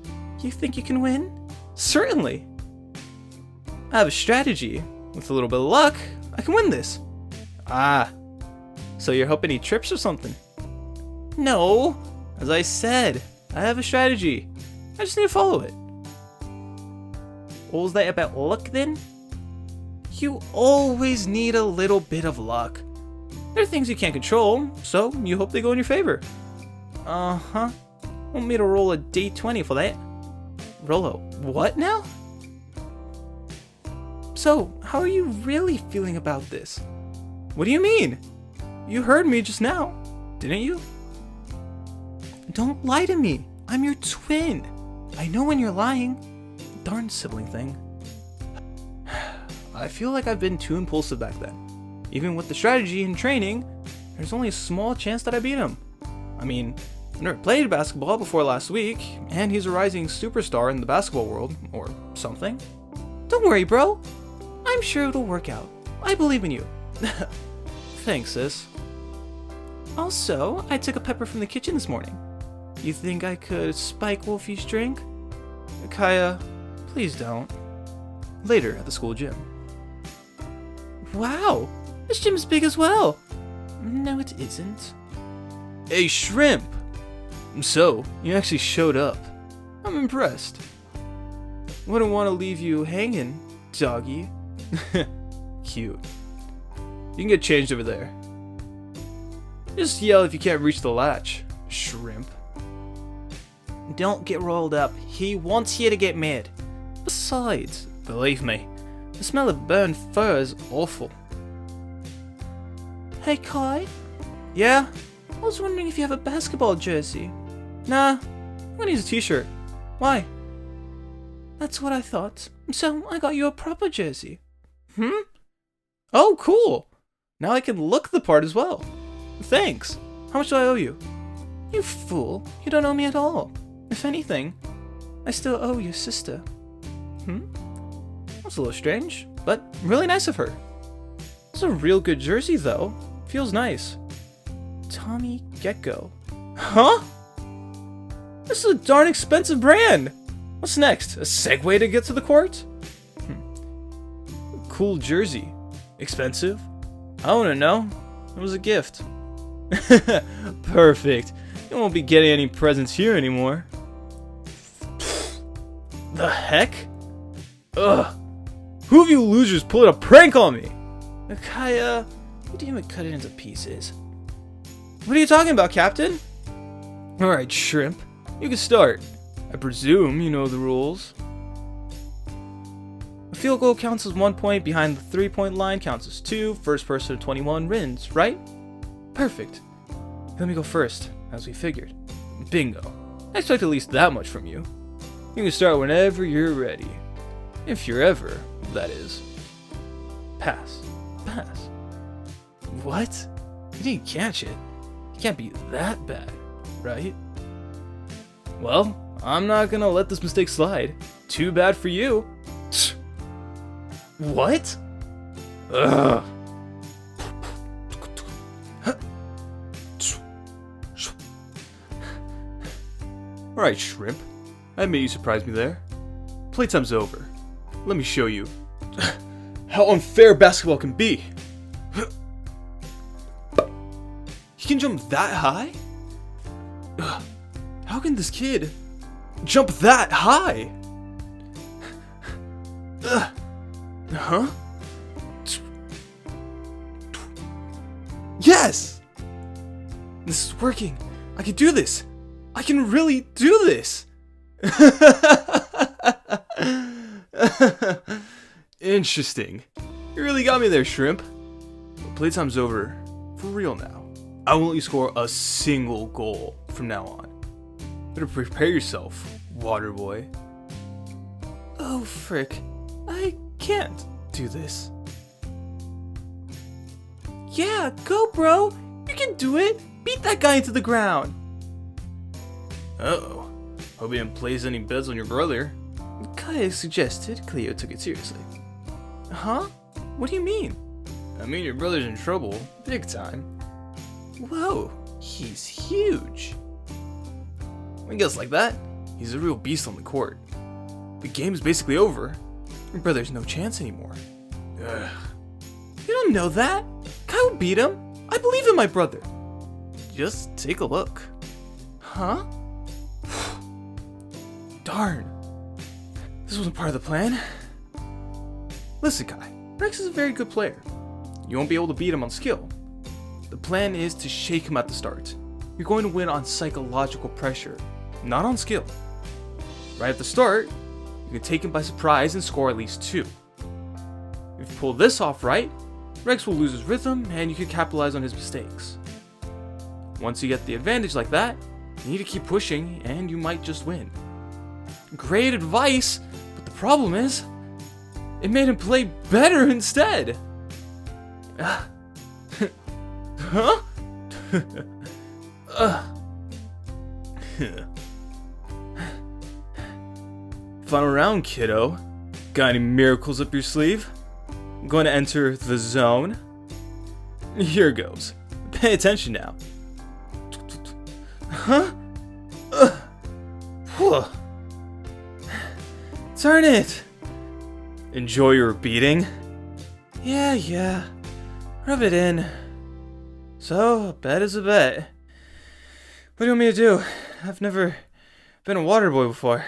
You think you can win? Certainly. I have a strategy. With a little bit of luck, I can win this. Ah. So you're hoping he trips or something? No. As I said, I have a strategy. I just need to follow it. What was that about luck then? You always need a little bit of luck. There are things you can't control, so you hope they go in your favor. Uh-huh. Want me to roll a D20 for that? Roll a what now? So, how are you really feeling about this? What do you mean? You heard me just now, didn't you? Don't lie to me. I'm your twin. I know when you're lying. Darn sibling thing. I feel like I've been too impulsive back then. Even with the strategy and training, there's only a small chance that I beat him. I mean, I never played basketball before last week, and he's a rising superstar in the basketball world, or something. Don't worry, bro. I'm sure it'll work out. I believe in you. Thanks, sis. Also, I took a pepper from the kitchen this morning. You think I could spike Wolfie's drink? Kaya, please don't. Later at the school gym. Wow, this gym's big as well. No, it isn't. Hey, Shrimp! So, you actually showed up. I'm impressed. Wouldn't want to leave you hanging, doggy. Cute. You can get changed over there. Just yell if you can't reach the latch, Shrimp. Don't get rolled up. He wants you to get mad. Besides, believe me, the smell of burned fur is awful. Hey, Kai? Yeah? I was wondering if you have a basketball jersey. Nah, I'm gonna use a t-shirt. Why? That's what I thought. So I got you a proper jersey. Oh, cool. Now I can look the part as well. Thanks. How much do I owe you? You fool. You don't owe me at all. If anything, I still owe your sister. That's a little strange, but really nice of her. It's a real good jersey, though. Feels nice. Tommy Gecko. Huh? This is a darn expensive brand. What's next? A Segway to get to the court? Cool jersey. Expensive? I don't know. It was a gift. Perfect. You won't be getting any presents here anymore. The heck? Ugh. Who of you losers pulled a prank on me? Kaya, you didn't even cut it into pieces. What are you talking about, Captain? Alright, Shrimp. You can start. I presume you know the rules. A field goal counts as 1 point, behind the 3-point line counts as 2, first person to 21 wins, right? Perfect. Let me go first, as we figured. Bingo. I expect at least that much from you. You can start whenever you're ready. If you're ever, that is. Pass. Pass. What? You didn't catch it. It can't be that bad, right? Well, I'm not gonna let this mistake slide. Too bad for you. What? Ugh. Alright, Shrimp. I admit you surprised me there. Playtime's over. Let me show you how unfair basketball can be. He can jump that high? How can this kid jump that high? Huh? Yes! This is working. I can do this. I can really do this! Interesting. You really got me there, Shrimp. But playtime's over. For real now. I won't let you score a single goal from now on. Better prepare yourself, water boy. Oh, frick. I can't do this. Yeah, go, bro. You can do it. Beat that guy into the ground. Uh-oh. Hope you didn't place any bets on your brother. Kaya suggested Cleo took it seriously. Huh? What do you mean? I mean your brother's in trouble. Big time. Whoa. He's huge. When he gets like that, he's a real beast on the court. The game's basically over. Your brother's no chance anymore. Ugh. You don't know that. Kyle beat him. I believe in my brother. Just take a look. Huh? Darn. This wasn't part of the plan. Listen, Kai. Rex is a very good player. You won't be able to beat him on skill. The plan is to shake him at the start. You're going to win on psychological pressure, not on skill. Right at the start, you can take him by surprise and score at least 2. If you pull this off right, Rex will lose his rhythm and you can capitalize on his mistakes. Once you get the advantage like that, you need to keep pushing and you might just win. Great advice, but the problem is, it made him play better instead. Huh? Final round, kiddo. Got any miracles up your sleeve? I'm going to enter the zone. Here goes. Pay attention now. Huh? Darn it! Enjoy your beating? Yeah. Rub it in. So, a bet is a bet. What do you want me to do? I've never been a water boy before.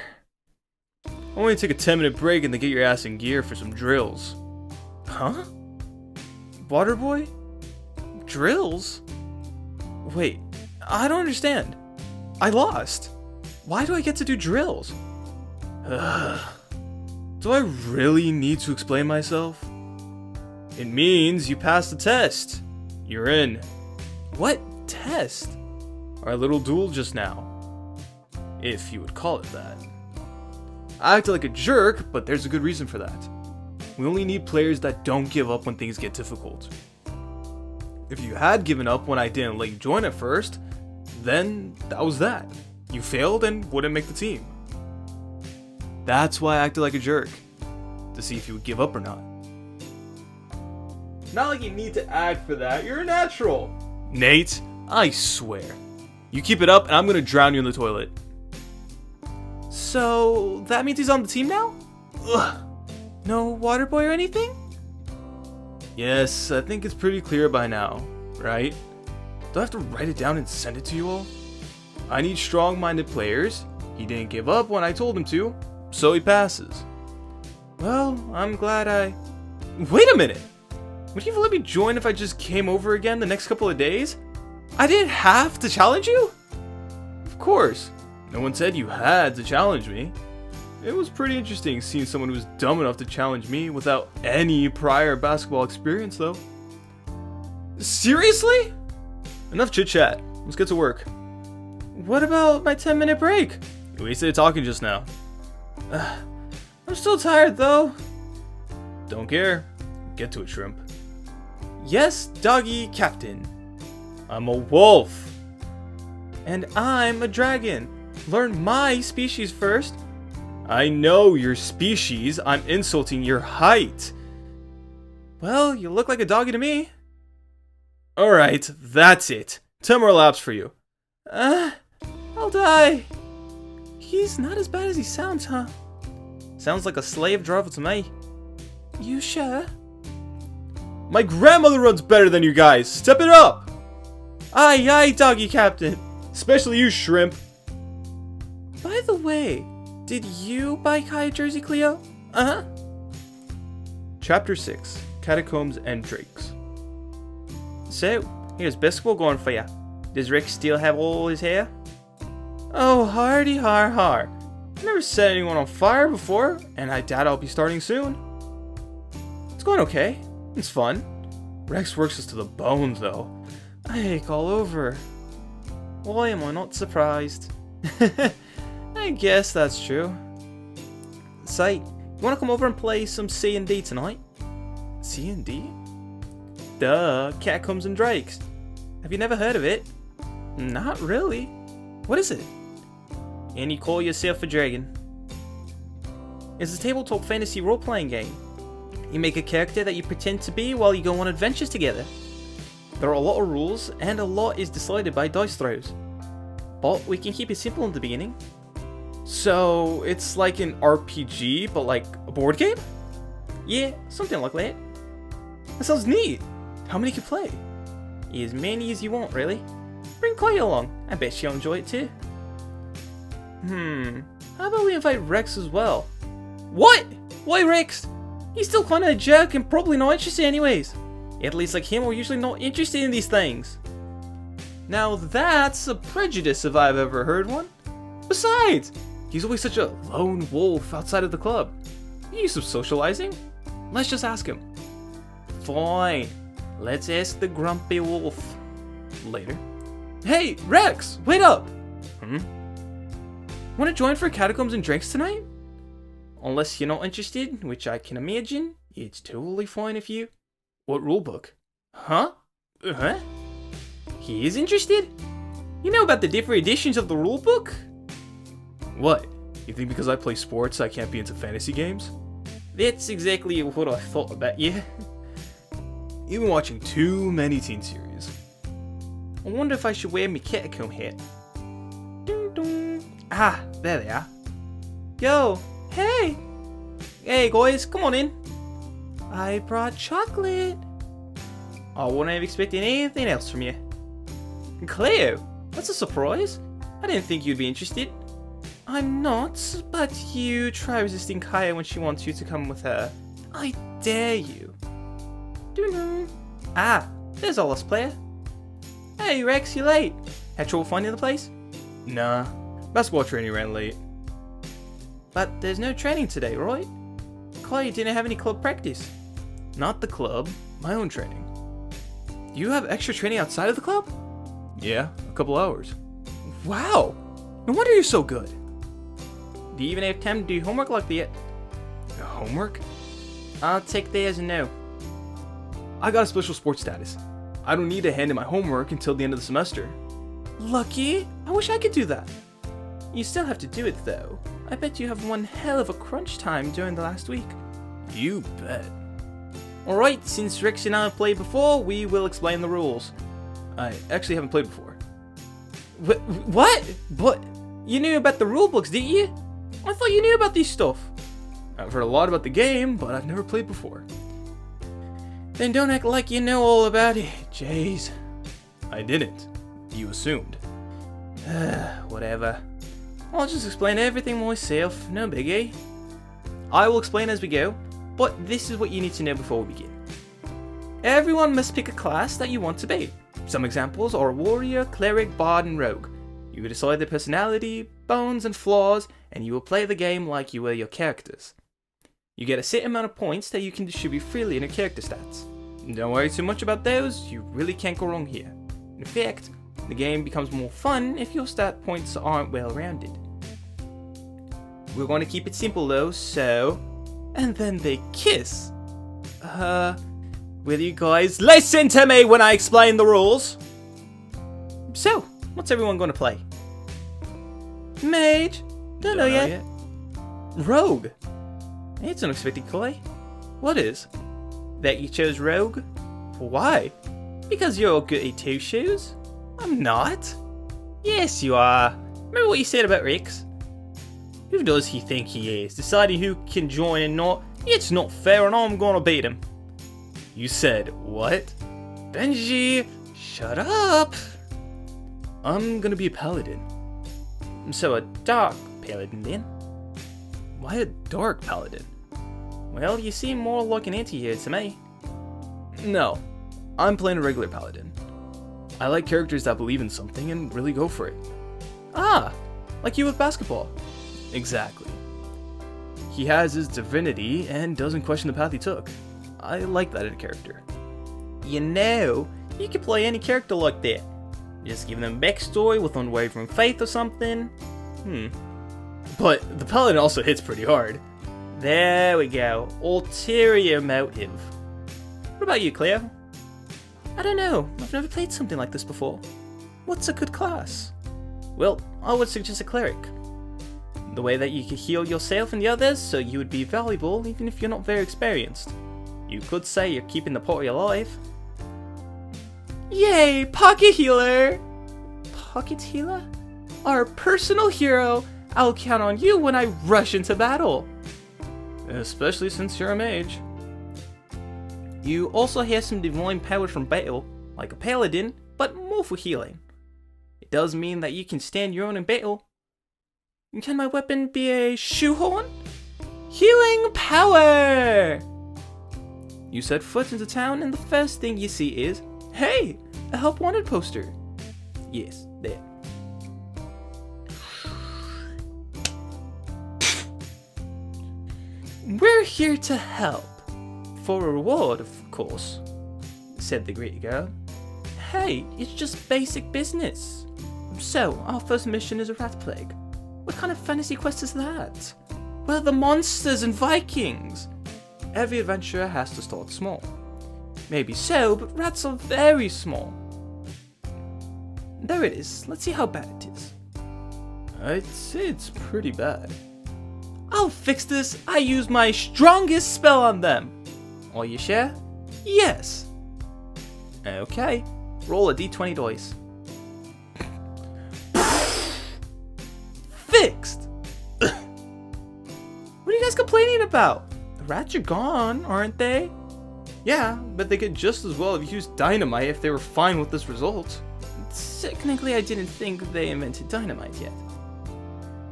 I want you to take a 10-minute break and then get your ass in gear for some drills. Huh? Water boy? Drills? Wait, I don't understand. I lost. Why do I get to do drills? Do I really need to explain myself? It means you passed the test. You're in. What test? Our little duel just now. If you would call it that. I acted like a jerk, but there's a good reason for that. We only need players that don't give up when things get difficult. If you had given up when I didn't let you join at first, then that was that. You failed and wouldn't make the team. That's why I acted like a jerk. To see if you would give up or not. Not like you need to act for that. You're a natural. Nate, I swear. You keep it up and I'm gonna drown you in the toilet. So, that means he's on the team now? Ugh. No water boy or anything? Yes, I think it's pretty clear by now, right? Do I have to write it down and send it to you all? I need strong-minded players. He didn't give up when I told him to, so he passes. Well, I'm glad I... Wait a minute! Would you even let me join if I just came over again the next couple of days? I didn't have to challenge you? Of course. No one said you had to challenge me. It was pretty interesting seeing someone who was dumb enough to challenge me without any prior basketball experience, though. Seriously? Enough chit-chat. Let's get to work. What about my 10-minute break? You wasted talking just now. I'm still tired, though. Don't care. Get to it, Shrimp. Yes, doggy captain. I'm a wolf. And I'm a dragon. Learn my species first. I know your species. I'm insulting your height. Well, you look like a doggy to me. Alright, that's it. 10 more laps for you. I'll die. He's not as bad as he sounds, huh? Sounds like a slave driver to me. You sure? My grandmother runs better than you guys. Step it up. Aye, aye, doggy captain. Especially you, Shrimp. By the way, did you buy Kai a jersey, Cleo? Uh-huh. Chapter 6, Catacombs and Drakes. So, here's basketball going for ya. Does Rick still have all his hair? Oh, hardy har har. I've never set anyone on fire before, and I doubt I'll be starting soon. It's going okay. It's fun. Rex works us to the bones, though. I ache all over. Why am I not surprised? I guess that's true. Say, you wanna come over and play some C&D tonight? C&D? Duh, Catacombs and Drakes. Have you never heard of it? Not really. What is it? And you call yourself a dragon. It's a tabletop fantasy role-playing game. You make a character that you pretend to be while you go on adventures together. There are a lot of rules, and a lot is decided by dice throws. But we can keep it simple in the beginning. So, it's like an RPG, but like a board game? Yeah, something like that. That sounds neat. How many can play? As many as you want, really. Bring Clay along. I bet she'll enjoy it too. How about we invite Rex as well? What? Why Rex? He's still kinda a jerk and probably not interested anyways. Athletes like him are usually not interested in these things. Now that's a prejudice if I've ever heard one. Besides, he's always such a lone wolf outside of the club. He needs some socializing. Let's just ask him. Fine. Let's ask the grumpy wolf. Later. Hey, Rex! Wait up! Wanna join for Catacombs and Drinks tonight? Unless you're not interested, which I can imagine, it's totally fine if you... What rulebook? Huh? Huh? He is interested? You know about the different editions of the rulebook? What? You think because I play sports I can't be into fantasy games? That's exactly what I thought about you. You've been watching too many teen series. I wonder if I should wear my catacomb hat. Ding dong. Ah, there they are. Yo, hey! Hey guys, come on in. I brought chocolate. I wouldn't have expected anything else from you. Cleo, that's a surprise. I didn't think you'd be interested. I'm not, but you try resisting Kaya when she wants you to come with her. I dare you. Doo-doo. Ah, there's our last player. Hey Rex, you late. Had trouble finding the place? Nah, basketball training ran late. But there's no training today, right? Chloe didn't have any club practice. Not the club, my own training. Do you have extra training outside of the club? Yeah, a couple hours. Wow, no wonder you're so good. Do you even have time to do homework like that? Homework? I'll take that as a no. I got a special sports status. I don't need to hand in my homework until the end of the semester. Lucky? I wish I could do that. You still have to do it though. I bet you have one hell of a crunch time during the last week. You bet. Alright, since Rex and I have played before, we will explain the rules. I actually haven't played before. What? But you knew about the rulebooks, didn't you? I thought you knew about these stuff. I've heard a lot about the game, but I've never played before. Then don't act like you know all about it, Jays. I didn't. You assumed. Whatever. I'll just explain everything myself, no biggie. I will explain as we go, but this is what you need to know before we begin. Everyone must pick a class that you want to be. Some examples are warrior, cleric, bard, and rogue. You will decide their personality, bones, and flaws, and you will play the game like you were your characters. You get a set amount of points that you can distribute freely in your character stats. Don't worry too much about those, you really can't go wrong here. In fact, the game becomes more fun if your stat points aren't well rounded. We're going to keep it simple though, so... And then they kiss. Will you guys listen to me when I explain the rules? So, what's everyone going to play? Mage? Don't know yet. Rogue? It's unexpected, Clay. What is? That you chose Rogue? Why? Because you're all good at two-shoes? I'm not. Yes, you are. Remember what you said about Rex? Who does he think he is? Deciding who can join and not? It's not fair and I'm gonna beat him. You said what? Benji, shut up. I'm gonna be a paladin. So a dark paladin then? Why a dark paladin? Well, you seem more like an anti-hero to me. No, I'm playing a regular paladin. I like characters that believe in something and really go for it. Ah, like you with basketball. Exactly. He has his divinity and doesn't question the path he took. I like that in a character. You know, you could play any character like that. Just give them a backstory with unwavering faith or something. But the paladin also hits pretty hard. There we go. Ulterior motive. What about you, Cleo? I don't know. I've never played something like this before. What's a good class? Well, I would suggest a cleric. The way that you could heal yourself and the others, so you would be valuable even if you're not very experienced. You could say you're keeping the party alive. Yay, pocket healer! Pocket healer? Our personal hero. I'll count on you when I rush into battle. Especially since you're a mage. You also have some divine powers from battle, like a paladin, but more for healing. It does mean that you can stand your own in battle. Can my weapon be a shoehorn? Healing power! You set foot into town and the first thing you see is, hey, a help wanted poster. Yes, there. We're here to help. For a reward, of course, said the greedy girl. Hey, it's just basic business. So, our first mission is a rat plague. What kind of fantasy quest is that? We're the monsters and Vikings. Every adventurer has to start small. Maybe so, but rats are very small. There it is. Let's see how bad it is. I'd say it's pretty bad. I'll fix this. I use my strongest spell on them. Are you sure? Yes. Okay. Roll a d20 dice. Fixed. What are you guys complaining about? The rats are gone, aren't they? Yeah, but they could just as well have used dynamite if they were fine with this result. Technically, I didn't think they invented dynamite yet.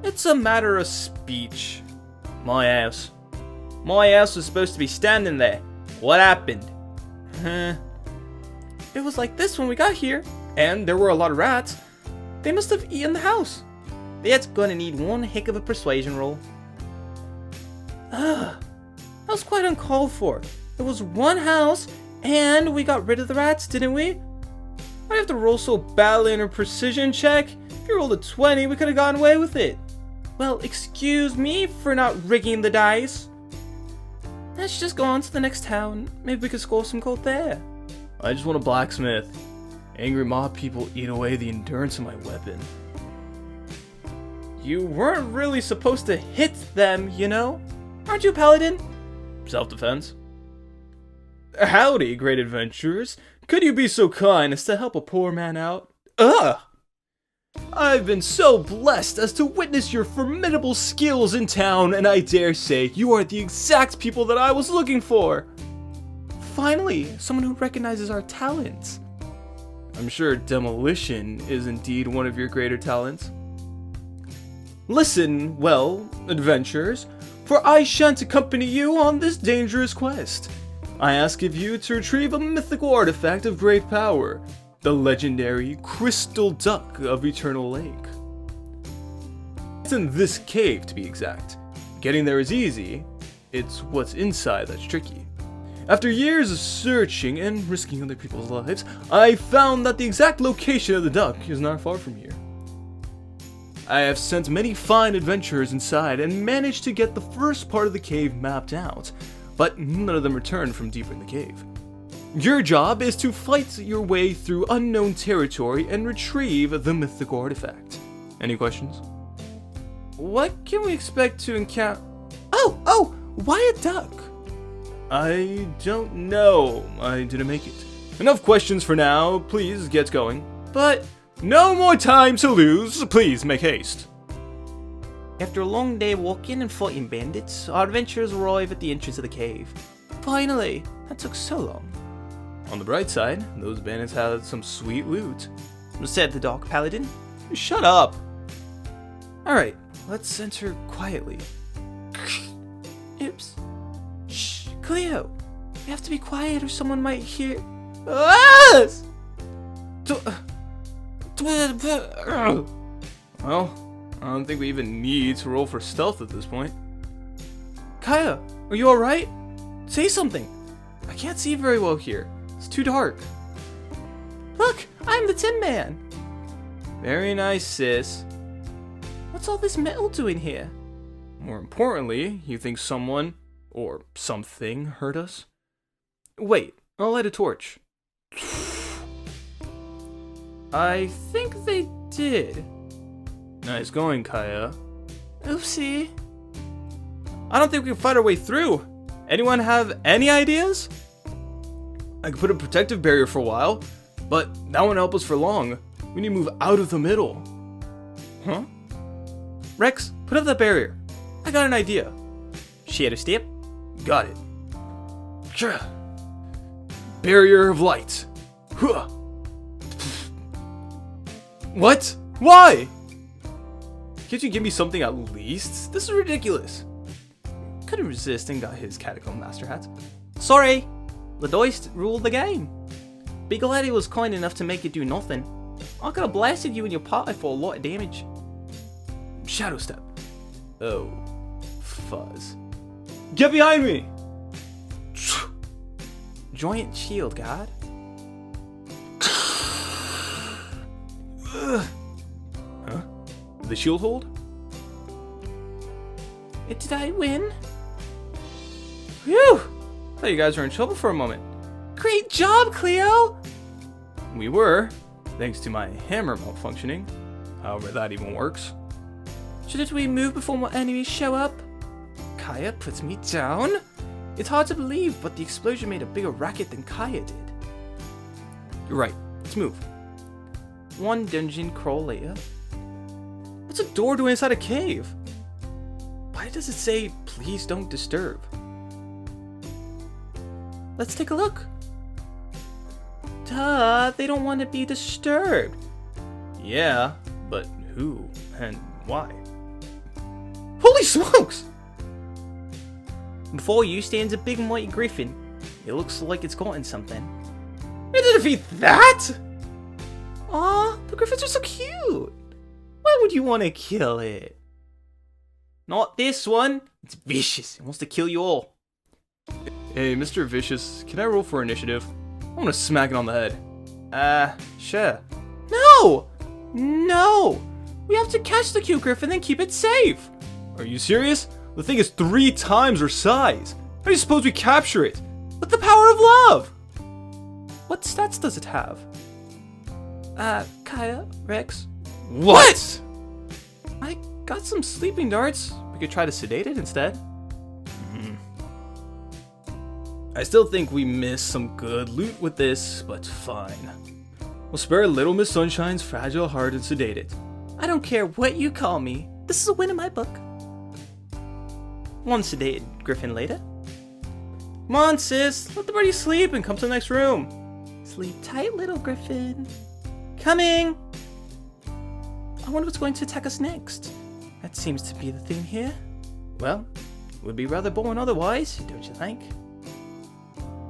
It's a matter of speech. My house. My house was supposed to be standing there. What happened? It was like this when we got here, and there were a lot of rats. They must have eaten the house. That's gonna need one heck of a persuasion roll. That was quite uncalled for. It was one house, and we got rid of the rats, didn't we? Why do you have to roll so badly in a precision check? If you rolled a 20, we could have gotten away with it. Well, excuse me for not rigging the dice. Let's just go on to the next town. Maybe we could score some gold there. I just want a blacksmith. Angry mob people eat away the endurance of my weapon. You weren't really supposed to hit them, you know? Aren't you, Paladin? Self-defense. Howdy, great adventurers. Could you be so kind as to help a poor man out? Ugh! I've been so blessed as to witness your formidable skills in town, and I dare say you are the exact people that I was looking for. Finally, someone who recognizes our talents. I'm sure demolition is indeed one of your greater talents. Listen, well, adventurers, for I shan't accompany you on this dangerous quest. I ask of you to retrieve a mythical artifact of great power, the legendary Crystal Duck of Eternal Lake. It's in this cave, to be exact. Getting there is easy, it's what's inside that's tricky. After years of searching and risking other people's lives, I found that the exact location of the duck is not far from here. I have sent many fine adventurers inside and managed to get the first part of the cave mapped out, but none of them returned from deeper in the cave. Your job is to fight your way through unknown territory and retrieve the mythical artifact. Any questions? What can we expect to encounter? Oh, why a duck? I don't know. I didn't make it. Enough questions for now. Please get going. But no more time to lose. Please make haste. After a long day walking and fighting bandits, our adventurers arrive at the entrance of the cave. Finally, that took so long. On the bright side, those bandits had some sweet loot, said the Dark Paladin. Shut up! Alright, let's enter quietly. Oops. Shh, Cleo! We have to be quiet or someone might hear us! Well, I don't think we even need to roll for stealth at this point. Kaya, are you alright? Say something. I can't see very well here. It's too dark. Look, I'm the Tin Man. Very nice, sis. What's all this metal doing here? More importantly, you think someone, or something, hurt us? Wait, I'll light a torch. I think they did. Nice going, Kaya. Oopsie. I don't think we can fight our way through. Anyone have any ideas? I could put a protective barrier for a while, but that won't help us for long. We need to move out of the middle. Huh? Rex, put up that barrier. I got an idea. Shadow step. Got it. Barrier of light. Huh. What? Why? Can't you give me something at least? This is ridiculous. Couldn't resist and got his catacomb master hat. Sorry, Ladoist ruled the game. Big Lady was kind enough to make you do nothing. I could have blasted you and your party for a lot of damage. Shadow step. Oh, fuzz. Get behind me! Giant shield guard. Huh? The shield hold? Did I win? Phew! Thought you guys were in trouble for a moment. Great job, Cleo! We were, thanks to my hammer malfunctioning. However that even works. Shouldn't we move before more enemies show up? Kaya puts me down? It's hard to believe, but the explosion made a bigger racket than Kaya did. You're right. Let's move. One dungeon crawl later. What's a door doing inside a cave? Why does it say, please don't disturb? Let's take a look. Duh, they don't want to be disturbed. Yeah, but who and why? Holy smokes! Before you stands a big mighty griffin. It looks like it's gotten something. We did defeat that? Aw, the griffins are so cute. Why would you want to kill it? Not this one. It's vicious. It wants to kill you all. Hey, Mr. Vicious, can I roll for initiative? I want to smack it on the head. Sure. No! No! We have to catch the cute griffin and keep it safe. Are you serious? The thing is 3 times our size. How do you suppose we capture it? With the power of love! What stats does it have? Kaya, Rex. What? I got some sleeping darts. We could try to sedate it instead. I still think we missed some good loot with this, but fine. We'll spare Little Miss Sunshine's fragile heart and sedate it. I don't care what you call me. This is a win in my book. One sedated griffin later. Come on, sis. Let the birdie sleep and come to the next room. Sleep tight, little griffin. Coming! I wonder what's going to attack us next. That seems to be the theme here. Well, it would be rather boring otherwise, don't you think?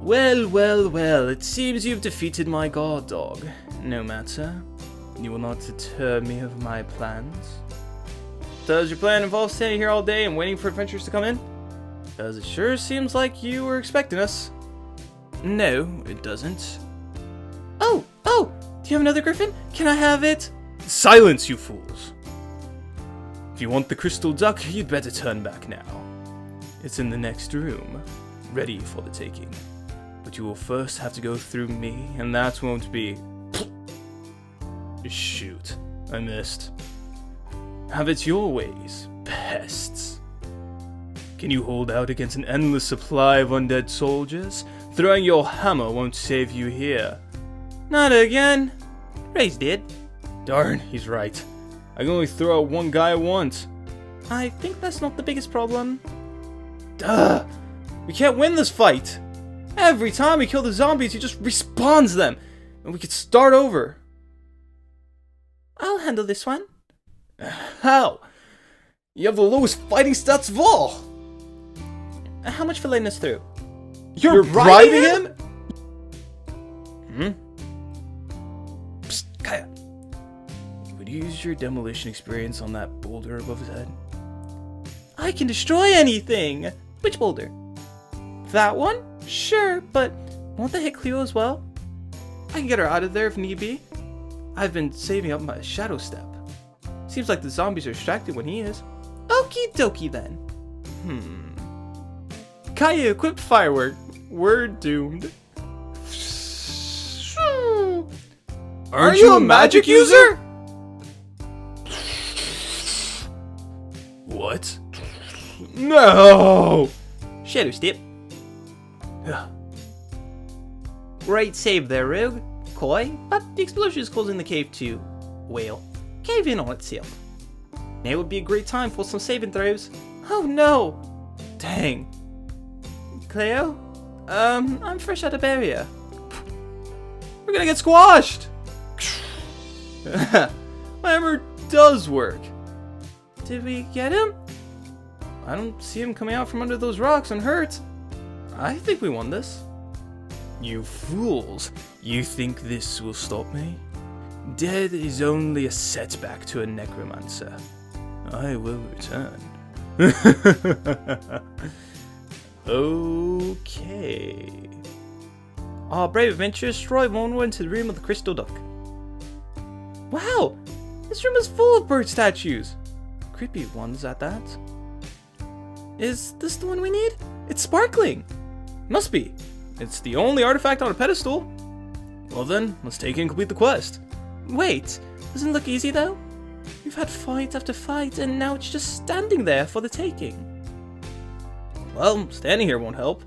Well, well, well, it seems you've defeated my guard dog. No matter. You will not deter me of my plans. Does your plan involve standing here all day and waiting for adventurers to come in? Because it sure seems like you were expecting us. No, it doesn't. Oh! Do you have another griffin? Can I have it? Silence, you fools! If you want the crystal duck, you'd better turn back now. It's in the next room, ready for the taking. But you will first have to go through me, and that won't be... Shoot, I missed. Have it your ways, pests. Can you hold out against an endless supply of undead soldiers? Throwing your hammer won't save you here. Not again. Ray's dead. Darn, he's right. I can only throw out one guy at once. I think that's not the biggest problem. Duh! We can't win this fight! Every time we kill the zombies, he just respawns them! And we could start over. I'll handle this one. How? You have the lowest fighting stats of all! How much for letting us through? You're bribing him? Psst, Kaya. You would use is your demolition experience on that boulder above his head? I can destroy anything! Which boulder? That one? Sure, but won't that hit Cleo as well? I can get her out of there if need be. I've been saving up my shadow step. Seems like the zombies are distracted when he is. Okie dokie then. Kaya equipped firework. We're doomed. Aren't you a magic user? What? No! Shadow step. Great save there, Rogue. Coy, but the explosion is causing the cave to, well, cave in on itself. Now would be a great time for some saving throws. Oh no! Dang. Cleo? I'm fresh out of barrier. We're gonna get squashed! My hammer does work. Did we get him? I don't see him coming out from under those rocks unhurt. I think we won this. You fools! You think this will stop me? Death is only a setback to a necromancer. I will return. Okay. Our brave adventurers stride onward into the room of the crystal duck. Wow! This room is full of bird statues! Creepy ones at that. Is this the one we need? It's sparkling! Must be. It's the only artifact on a pedestal. Well then, let's take it and complete the quest. Wait, doesn't it look easy though? We've had fight after fight and now it's just standing there for the taking. Well, standing here won't help.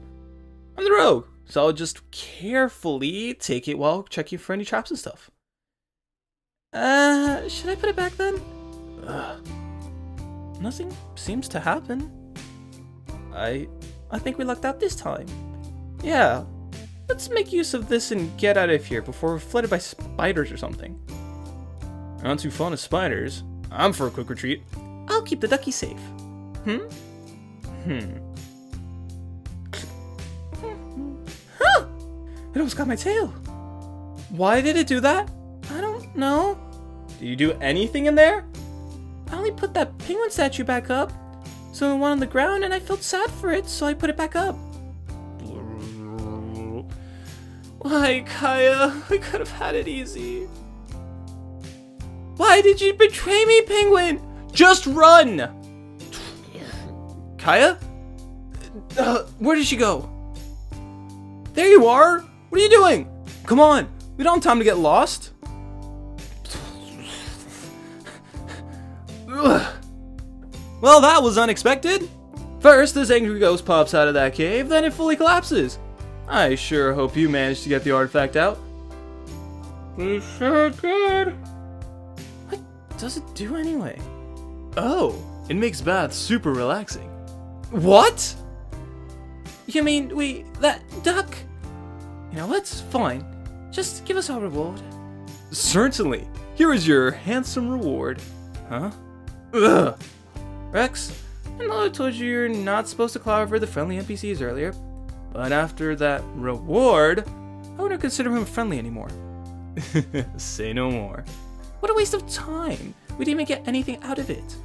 I'm the rogue, so I'll just carefully take it while checking for any traps and stuff. Should I put it back then? Nothing seems to happen. I think we lucked out this time. Yeah, let's make use of this and get out of here before we're flooded by spiders or something. Not too fond of spiders. I'm for a quick retreat. I'll keep the ducky safe. Huh! It almost got my tail. Why did it do that? I don't know. Did you do anything in there? I only put that penguin statue back up. So it went on the ground and I felt sad for it, so I put it back up. Why, Kaya? We could have had it easy. Why did you betray me, penguin? Just run! Kaya? Where did she go? There you are! What are you doing? Come on, we don't have time to get lost. Well, that was unexpected. First, this angry ghost pops out of that cave, then it fully collapses. I sure hope you managed to get the artifact out. We sure did. What does it do anyway? Oh, it makes baths super relaxing. What? You mean that duck? You know what? Fine. Just give us our reward. Certainly. Here is your handsome reward. Huh? Ugh. Rex, I know I told you you're not supposed to cloud over the friendly NPCs earlier, but after that reward, I wouldn't consider him friendly anymore. Say no more. What a waste of time. We didn't even get anything out of it.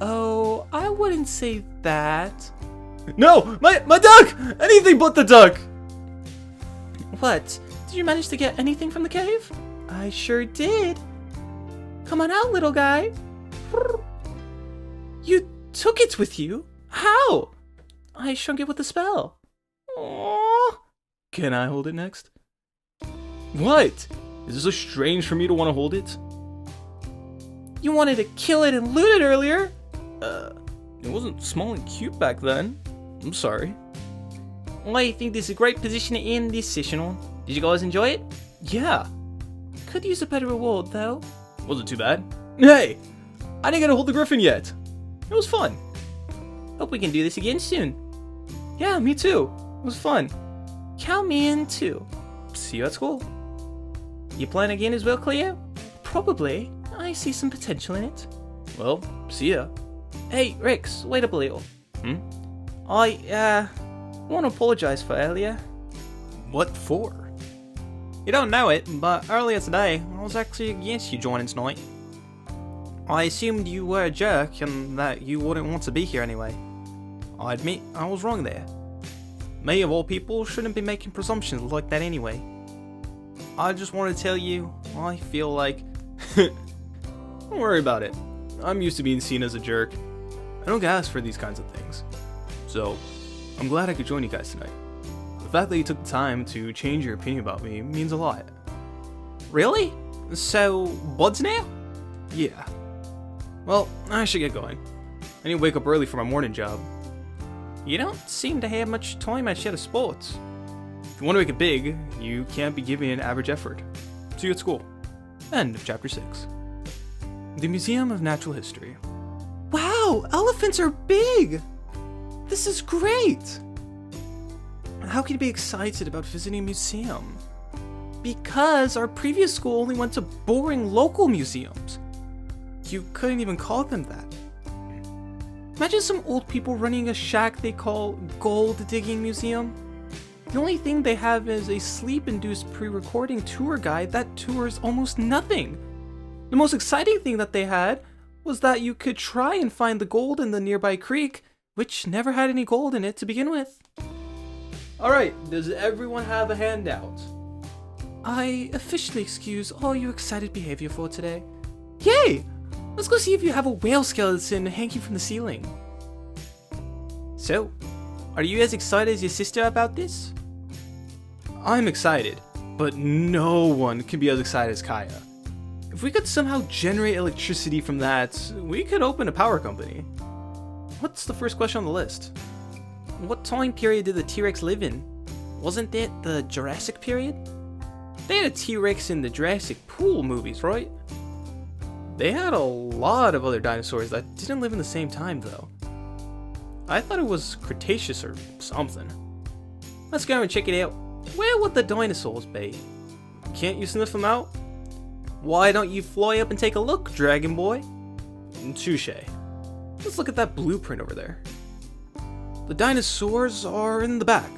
Oh, I wouldn't say that. No! My duck! Anything but the duck! What? Did you manage to get anything from the cave? I sure did. Come on out, little guy. You took it with you? How? I shrunk it with a spell. Aww. Can I hold it next? What? Is this so strange for me to want to hold it? You wanted to kill it and loot it earlier. It wasn't small and cute back then. I'm sorry. Well, I think this is a great position to end this session on. Did you guys enjoy it? Yeah. Could use a better reward, though. Wasn't too bad. Hey! I didn't get to hold the griffin yet. It was fun. Hope we can do this again soon. Yeah, me too. It was fun. Count me in, too. See you at school. You playing again as well, Cleo? Probably. I see some potential in it. Well, see ya. Hey, Rex, wait up a little. I want to apologize for earlier. What for? You don't know it, but earlier today, I was actually against you joining tonight. I assumed you were a jerk and that you wouldn't want to be here anyway. I admit I was wrong there. Me of all people shouldn't be making presumptions like that anyway. I just want to tell you, I feel like... Don't worry about it. I'm used to being seen as a jerk. I don't gas for these kinds of things. So, I'm glad I could join you guys tonight. The fact that you took the time to change your opinion about me means a lot. Really? So, buds now? Yeah. Well, I should get going. I need to wake up early for my morning job. You don't seem to have much time at Shadow Sports. If you want to make it big, you can't be giving an average effort. See you at school. End of chapter 6. The Museum of Natural History. Wow, elephants are big! This is great! How can you be excited about visiting a museum? Because our previous school only went to boring local museums. You couldn't even call them that. Imagine some old people running a shack they call Gold Digging Museum. The only thing they have is a sleep-induced pre-recording tour guide that tours almost nothing. The most exciting thing that they had was that you could try and find the gold in the nearby creek, which never had any gold in it to begin with. Alright, does everyone have a handout? I officially excuse all your excited behavior for today. Yay! Let's go see if you have a whale skeleton hanging from the ceiling. So, are you as excited as your sister about this? I'm excited, but no one can be as excited as Kaya. If we could somehow generate electricity from that, we could open a power company. What's the first question on the list? What time period did the T-Rex live in? Wasn't it the Jurassic period? They had a T-Rex in the Jurassic Pool movies, right? They had a lot of other dinosaurs that didn't live in the same time, though. I thought it was Cretaceous or something. Let's go and check it out. Where would the dinosaurs be? Can't you sniff them out? Why don't you fly up and take a look, Dragon Boy? Touche. Let's look at that blueprint over there. The dinosaurs are in the back.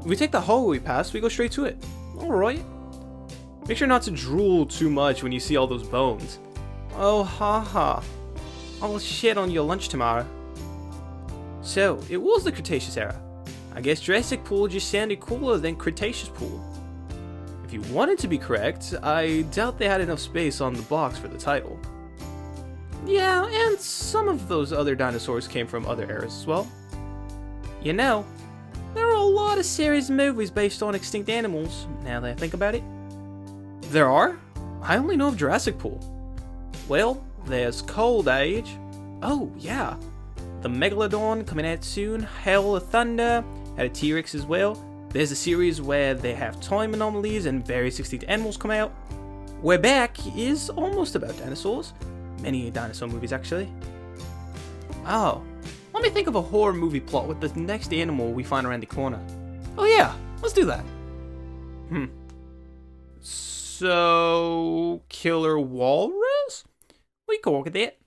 If we take the hallway pass, we go straight to it. Alright. Make sure not to drool too much when you see all those bones. Oh, haha. I'll shit on your lunch tomorrow. So, it was the Cretaceous era. I guess Jurassic Pool just sounded cooler than Cretaceous Pool. If you wanted to be correct, I doubt they had enough space on the box for the title. Yeah, and some of those other dinosaurs came from other eras as well. You know, there are a lot of serious movies based on extinct animals, now that I think about it. There are? I only know of Jurassic Pool. Well, there's Cold Age. Oh, yeah. The Megalodon coming out soon. Hail of Thunder. Had a T-Rex as well. There's a series where they have time anomalies and various extinct animals come out. We're Back is almost about dinosaurs. Many dinosaur movies, actually. Oh, let me think of a horror movie plot with the next animal we find around the corner. Oh yeah, let's do that. So, Killer Walrus? We can work with that.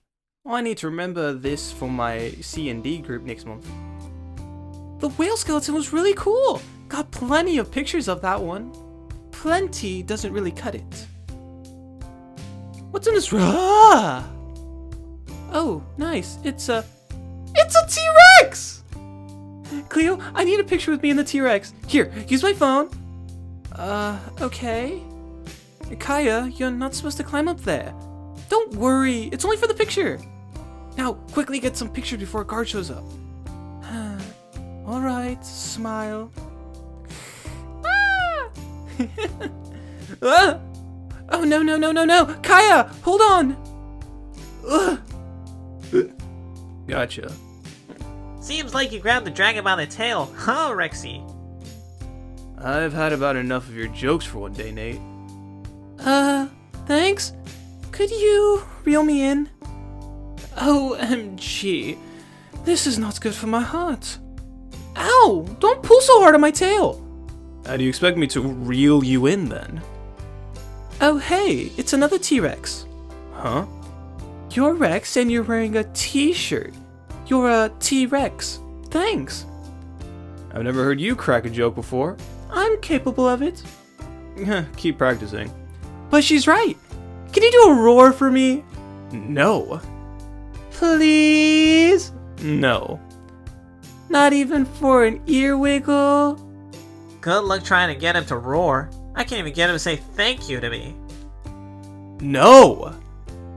I need to remember this for my C&D group next month. The whale skeleton was really cool. Got plenty of pictures of that one. Plenty doesn't really cut it. What's in this room? Ah! Oh, nice. It's a T-Rex! Cleo, I need a picture with me and the T-Rex. Here, use my phone. Okay. Kaya, you're not supposed to climb up there. Don't worry, it's only for the picture. Now, quickly get some pictures before a guard shows up. Alright, smile. Ah! Ah! Oh, no. Kaya, hold on. Ugh. Gotcha. Seems like you grabbed the dragon by the tail, huh, Rexy? I've had about enough of your jokes for one day, Nate. Thanks. Could you reel me in? OMG. This is not good for my heart. Ow! Don't pull so hard on my tail. How do you expect me to reel you in, then? Oh, hey, it's another T-Rex. Huh? You're Rex and you're wearing a T-shirt. You're a T-Rex. Thanks. I've never heard you crack a joke before. I'm capable of it. Keep practicing. But she's right. Can you do a roar for me? No. Please? No. Not even for an ear wiggle? Good luck trying to get him to roar. I can't even get him to say thank you to me. No!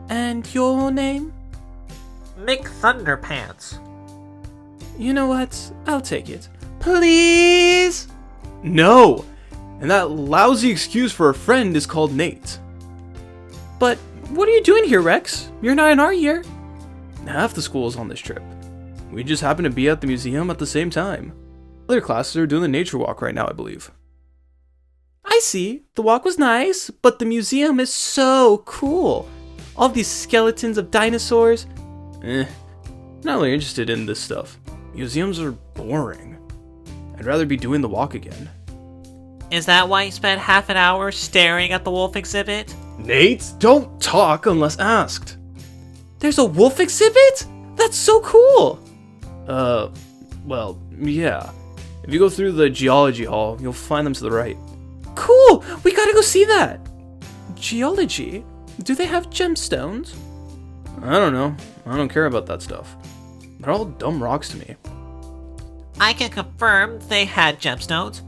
And your name? Mick Thunderpants. You know what? I'll take it. Please? No! And that lousy excuse for a friend is called Nate. But what are you doing here, Rex? You're not in our year. Half the school is on this trip. We just happen to be at the museum at the same time. Other classes are doing the nature walk right now, I believe. I see. The walk was nice, but the museum is so cool. All these skeletons of dinosaurs. Not really interested in this stuff. Museums are boring. I'd rather be doing the walk again. Is that why you spent half an hour staring at the wolf exhibit? Nate, don't talk unless asked. There's a wolf exhibit? That's so cool. Well, yeah. If you go through the geology hall, you'll find them to the right. Cool! We gotta go see that! Geology? Do they have gemstones? I don't know. I don't care about that stuff. They're all dumb rocks to me. I can confirm they had gemstones.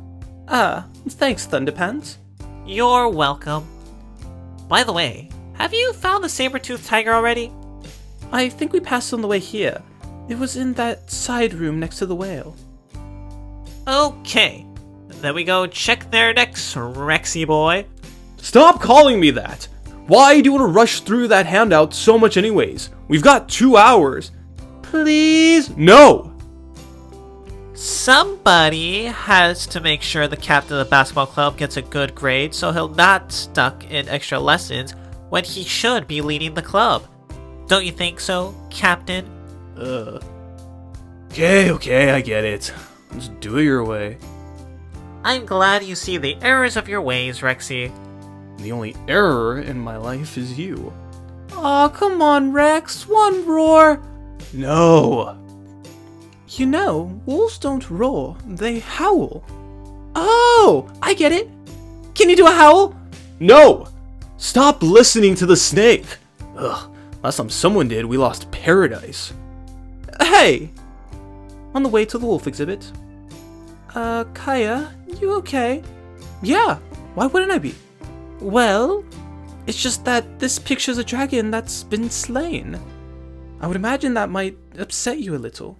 Thanks, Thunderpants. You're welcome. By the way, have you found the saber-toothed tiger already? I think we passed on the way here. It was in that side room next to the whale. Okay. Then we go check their necks, Rexy boy. Stop calling me that! Why do you want to rush through that handout so much anyways? We've got 2 hours. Please? No! Somebody has to make sure the captain of the basketball club gets a good grade so he'll not stuck in extra lessons when he should be leading the club. Don't you think so, Captain? Okay, I get it. Just do it your way. I'm glad you see the errors of your ways, Rexy. The only error in my life is you. Aw, come on, Rex. One roar. No! You know, wolves don't roar, they howl. Oh, I get it. Can you do a howl? No! Stop listening to the snake! Ugh, last time someone did, we lost paradise. Hey! On the way to the wolf exhibit. Kaya, you okay? Yeah, why wouldn't I be? Well, it's just that this picture's a dragon that's been slain. I would imagine that might upset you a little.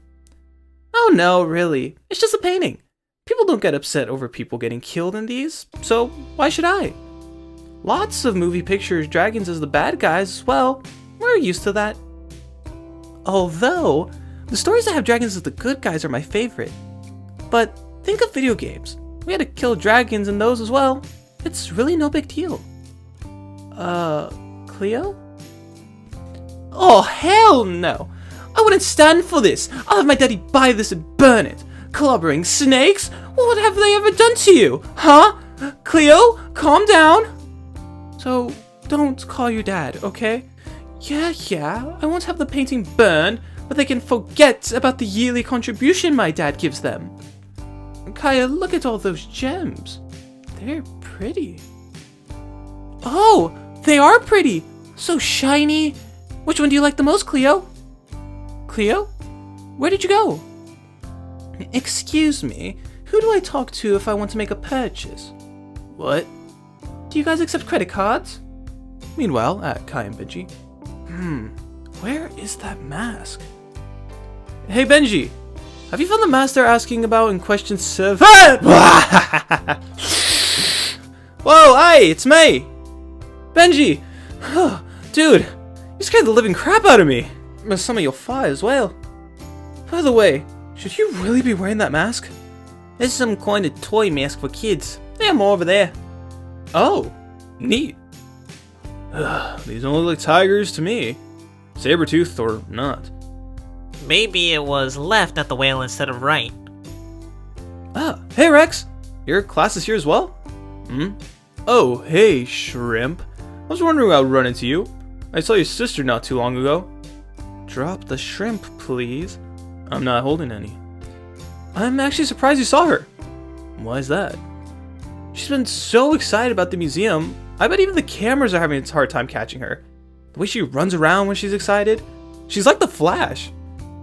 Oh no, really. It's just a painting. People don't get upset over people getting killed in these, so why should I? Lots of movie pictures dragons as the bad guys as well. We're used to that. Although, the stories that have dragons as the good guys are my favorite. But think of video games. We had to kill dragons in those as well. It's really no big deal. Cleo? Oh, hell no! I wouldn't stand for this! I'll have my daddy buy this and burn it! Clobbering snakes? What have they ever done to you? Huh? Cleo, calm down! So, don't call your dad, okay? Yeah, I won't have the painting burned, but they can forget about the yearly contribution my dad gives them. Kaya, look at all those gems. They're pretty. Oh, they are pretty! So shiny! Which one do you like the most, Cleo? Cleo? Where did you go? Excuse me, who do I talk to if I want to make a purchase? What? Do you guys accept credit cards? Meanwhile, at Kai and Benji. Where is that mask? Hey Benji, have you found the mask they're asking about in question 7? Whoa, hey, it's me! Benji! Dude, you scared the living crap out of me! Some of your fire as well. By the way, should you really be wearing that mask? This is some kind of toy mask for kids. They're more over there. Oh, neat. These don't look like tigers to me. Saber-toothed or not. Maybe it was left at the whale instead of right. Ah, hey Rex! Your class is here as well? Oh, hey Shrimp. I was wondering I'd run into you. I saw your sister not too long ago. Drop the shrimp, please. I'm not holding any. I'm actually surprised you saw her. Why is that? She's been so excited about the museum, I bet even the cameras are having a hard time catching her. The way she runs around when she's excited. She's like the Flash.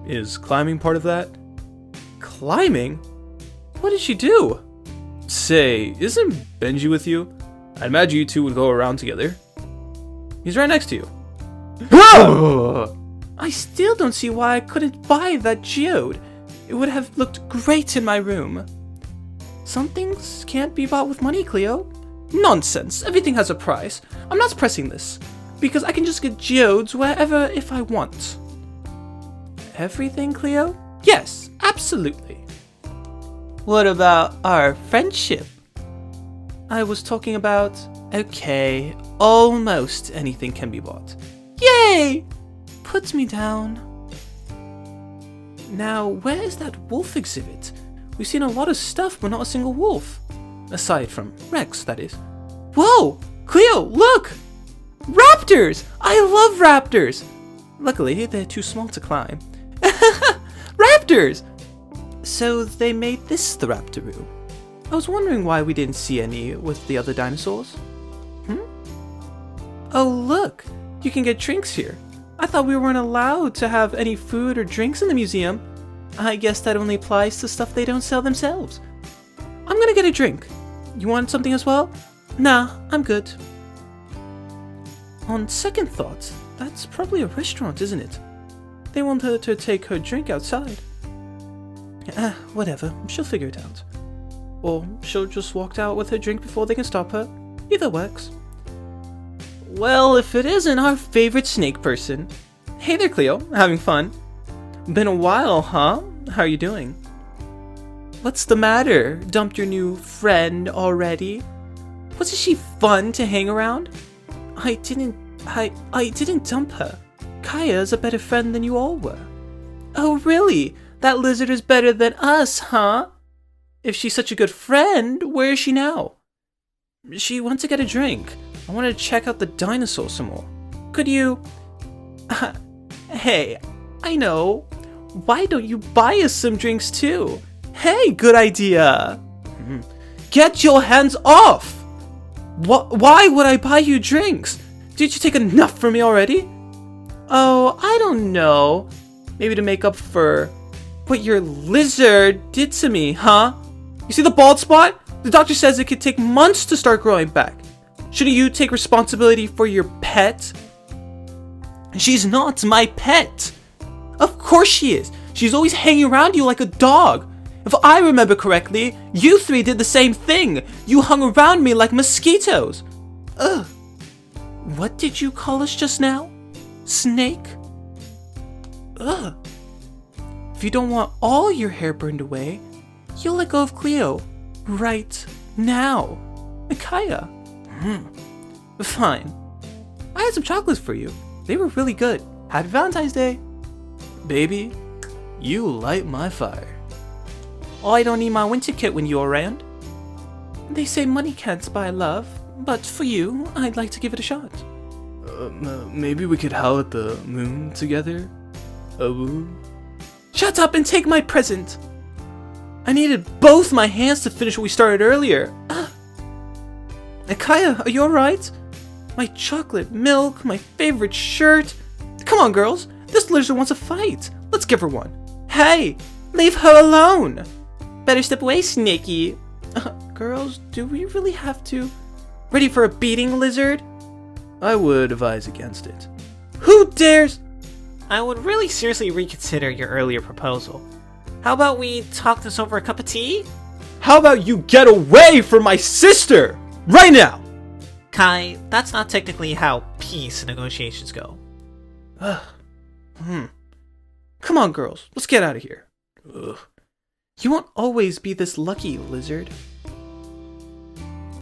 Is climbing part of that? Climbing? What did she do? Say, isn't Benji with you? I'd imagine you two would go around together. He's right next to you. I still don't see why I couldn't buy that geode. It would have looked great in my room. Some things can't be bought with money, Cleo. Nonsense. Everything has a price. I'm not pressing this, because I can just get geodes wherever if I want. Everything, Cleo? Yes, absolutely. What about our friendship? I was talking about... Okay, almost anything can be bought. Yay! Puts me down. Now, where is that wolf exhibit? We've seen a lot of stuff, but not a single wolf. Aside from Rex, that is. Whoa! Cleo, look! Raptors! I love raptors! Luckily, they're too small to climb. Raptors! So they made this the raptor room. I was wondering why we didn't see any with the other dinosaurs. Oh look! You can get drinks here. I thought we weren't allowed to have any food or drinks in the museum. I guess that only applies to stuff they don't sell themselves. I'm gonna get a drink. You want something as well? Nah, I'm good. On second thought, that's probably a restaurant, isn't it? They want her to take her drink outside. Whatever, she'll figure it out. Or she'll just walk out with her drink before they can stop her. Either works. Well, if it isn't our favorite snake person. Hey there, Cleo. Having fun? Been a while, huh? How are you doing? What's the matter? Dumped your new friend already? Wasn't she fun to hang around? I didn't dump her. Kaya's a better friend than you all were. Oh, really? That lizard is better than us, huh? If she's such a good friend, where is she now? She went to get a drink. I wanted to check out the dinosaur some more. Could you... Hey, I know. Why don't you buy us some drinks too? Hey, good idea. Get your hands off! Why would I buy you drinks? Did you take enough from me already? Oh, I don't know. Maybe to make up for what your lizard did to me, huh? You see the bald spot? The doctor says it could take months to start growing back. Shouldn't you take responsibility for your pet? She's not my pet. Of course she is. She's always hanging around you like a dog. If I remember correctly, you three did the same thing. You hung around me like mosquitoes. Ugh. What did you call us just now? Snake? Ugh. If you don't want all your hair burned away, you'll let go of Cleo. Right now. Micaiah. Fine. I had some chocolates for you. They were really good. Happy Valentine's Day. Baby, you light my fire. Oh, I don't need my winter kit when you're around. They say money can't buy love, but for you, I'd like to give it a shot. Maybe we could howl at the moon together? Shut up and take my present! I needed both my hands to finish what we started earlier. Akaya, are you alright? My chocolate milk, my favorite shirt. Come on, girls. This lizard wants a fight. Let's give her one. Hey, leave her alone. Better step away, Snaky. Girls, do we really have to? Ready for a beating, lizard? I would advise against it. Who dares? I would really seriously reconsider your earlier proposal. How about we talk this over a cup of tea? How about you get away from my sister? Right now! Kai, that's not technically how peace negotiations go. Come on, girls. Let's get out of here. Ugh. You won't always be this lucky, lizard.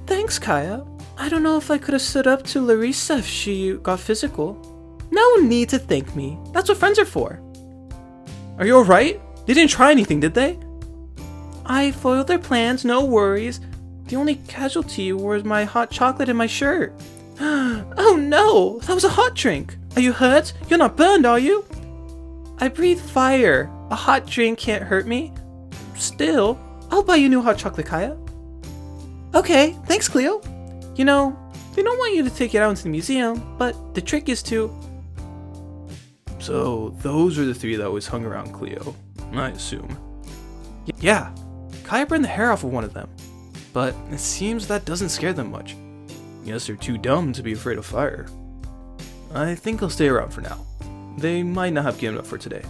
Thanks, Kaya. I don't know if I could have stood up to Larissa if she got physical. No need to thank me. That's what friends are for. Are you alright? They didn't try anything, did they? I foiled their plans, no worries. The only casualty was my hot chocolate in my shirt. Oh no, that was a hot drink. Are you hurt? You're not burned, are you? I breathe fire. A hot drink can't hurt me. Still, I'll buy you new hot chocolate, Kaya. Okay, thanks, Cleo. You know, They don't want you to take it out into the museum, but the trick is to... So, those are the three that always hung around Cleo, I assume. Yeah, Kaya burned the hair off of one of them, but it seems that doesn't scare them much. Guess they're too dumb to be afraid of fire. I think I'll stay around for now. They might not have given up for today.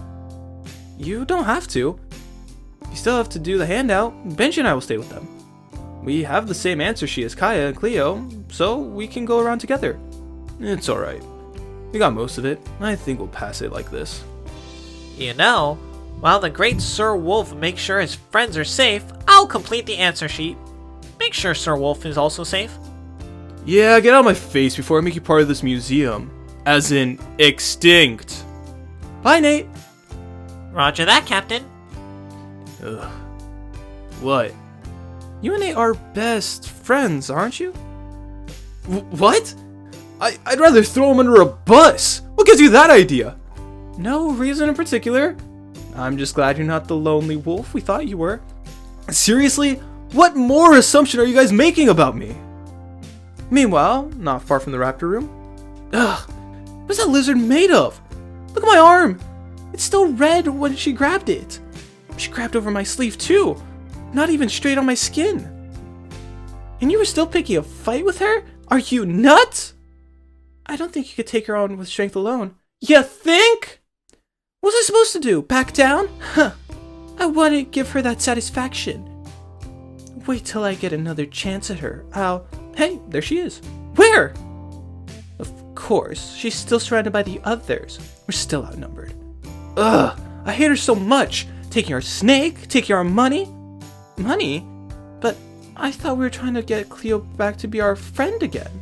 You don't have to. You still have to do the handout. Benji and I will stay with them. We have the same answer sheet as Kaya and Cleo, so we can go around together. It's alright. We got most of it. I think we'll pass it like this. You know, while the great Sir Wolf makes sure his friends are safe, I'll complete the answer sheet. Make sure Sir Wolf is also safe. Yeah, get out of my face before I make you part of this museum. As in, extinct. Bye, Nate. Roger that, Captain. Ugh. What? You and Nate are best friends, aren't you? What? I'd rather throw him under a bus. What gives you that idea? No reason in particular. I'm just glad you're not the lonely wolf we thought you were. Seriously? What more assumption are you guys making about me? Meanwhile, not far from the raptor room. Ugh. What's that lizard made of? Look at my arm. It's still red when she grabbed it. She grabbed over my sleeve too. Not even straight on my skin. And you were still picking a fight with her? Are you nuts? I don't think you could take her on with strength alone. You think? What was I supposed to do? Back down? Huh. I wouldn't give her that satisfaction. Wait till I get another chance at her. Hey, there she is. Where? Of course, she's still surrounded by the others. We're still outnumbered. Ugh, I hate her so much. Taking our snake, taking our money. Money? But I thought we were trying to get Cleo back to be our friend again.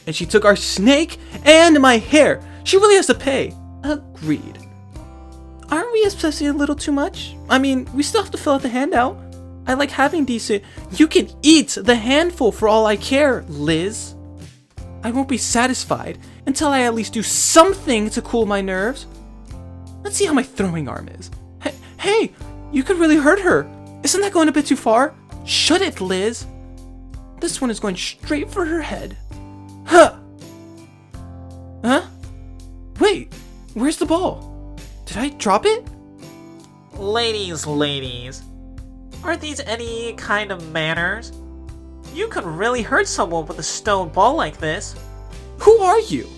And she took our snake and my hair. She really has to pay. Agreed. Aren't we obsessing a little too much? I mean, we still have to fill out the handout. I like having decent... You can eat the handful for all I care, Liz. I won't be satisfied until I at least do something to cool my nerves. Let's see how my throwing arm is. Hey, you could really hurt her. Isn't that going a bit too far? Shut it, Liz. This one is going straight for her head. Huh? Wait, where's the ball? Did I drop it? Ladies, aren't these any kind of manners? You could really hurt someone with a stone ball like this. Who are you?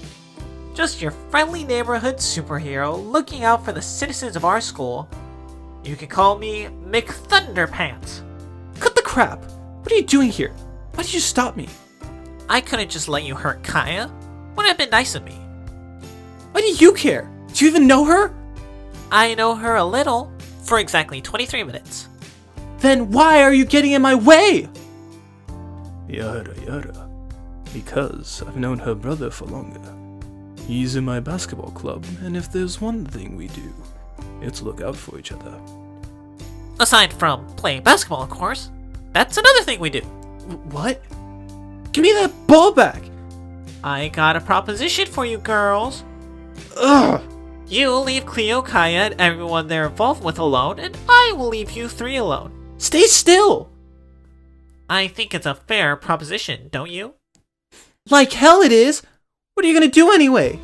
Just your friendly neighborhood superhero looking out for the citizens of our school. You can call me McThunderpants. Cut the crap. What are you doing here? Why did you stop me? I couldn't just let you hurt Kaya. Wouldn't have been nice of me. Why do you care? Do you even know her? I know her a little, for exactly 23 minutes. Then why are you getting in my way? Yada. Because I've known her brother for longer. He's in my basketball club, and if there's one thing we do, it's look out for each other. Aside from playing basketball, of course. That's another thing we do. What? Give me that ball back! I got a proposition for you girls. Ugh! You leave Cleo, Kaya, and everyone they're involved with alone, and I will leave you three alone. Stay still! I think it's a fair proposition, don't you? Like hell it is! What are you gonna do anyway?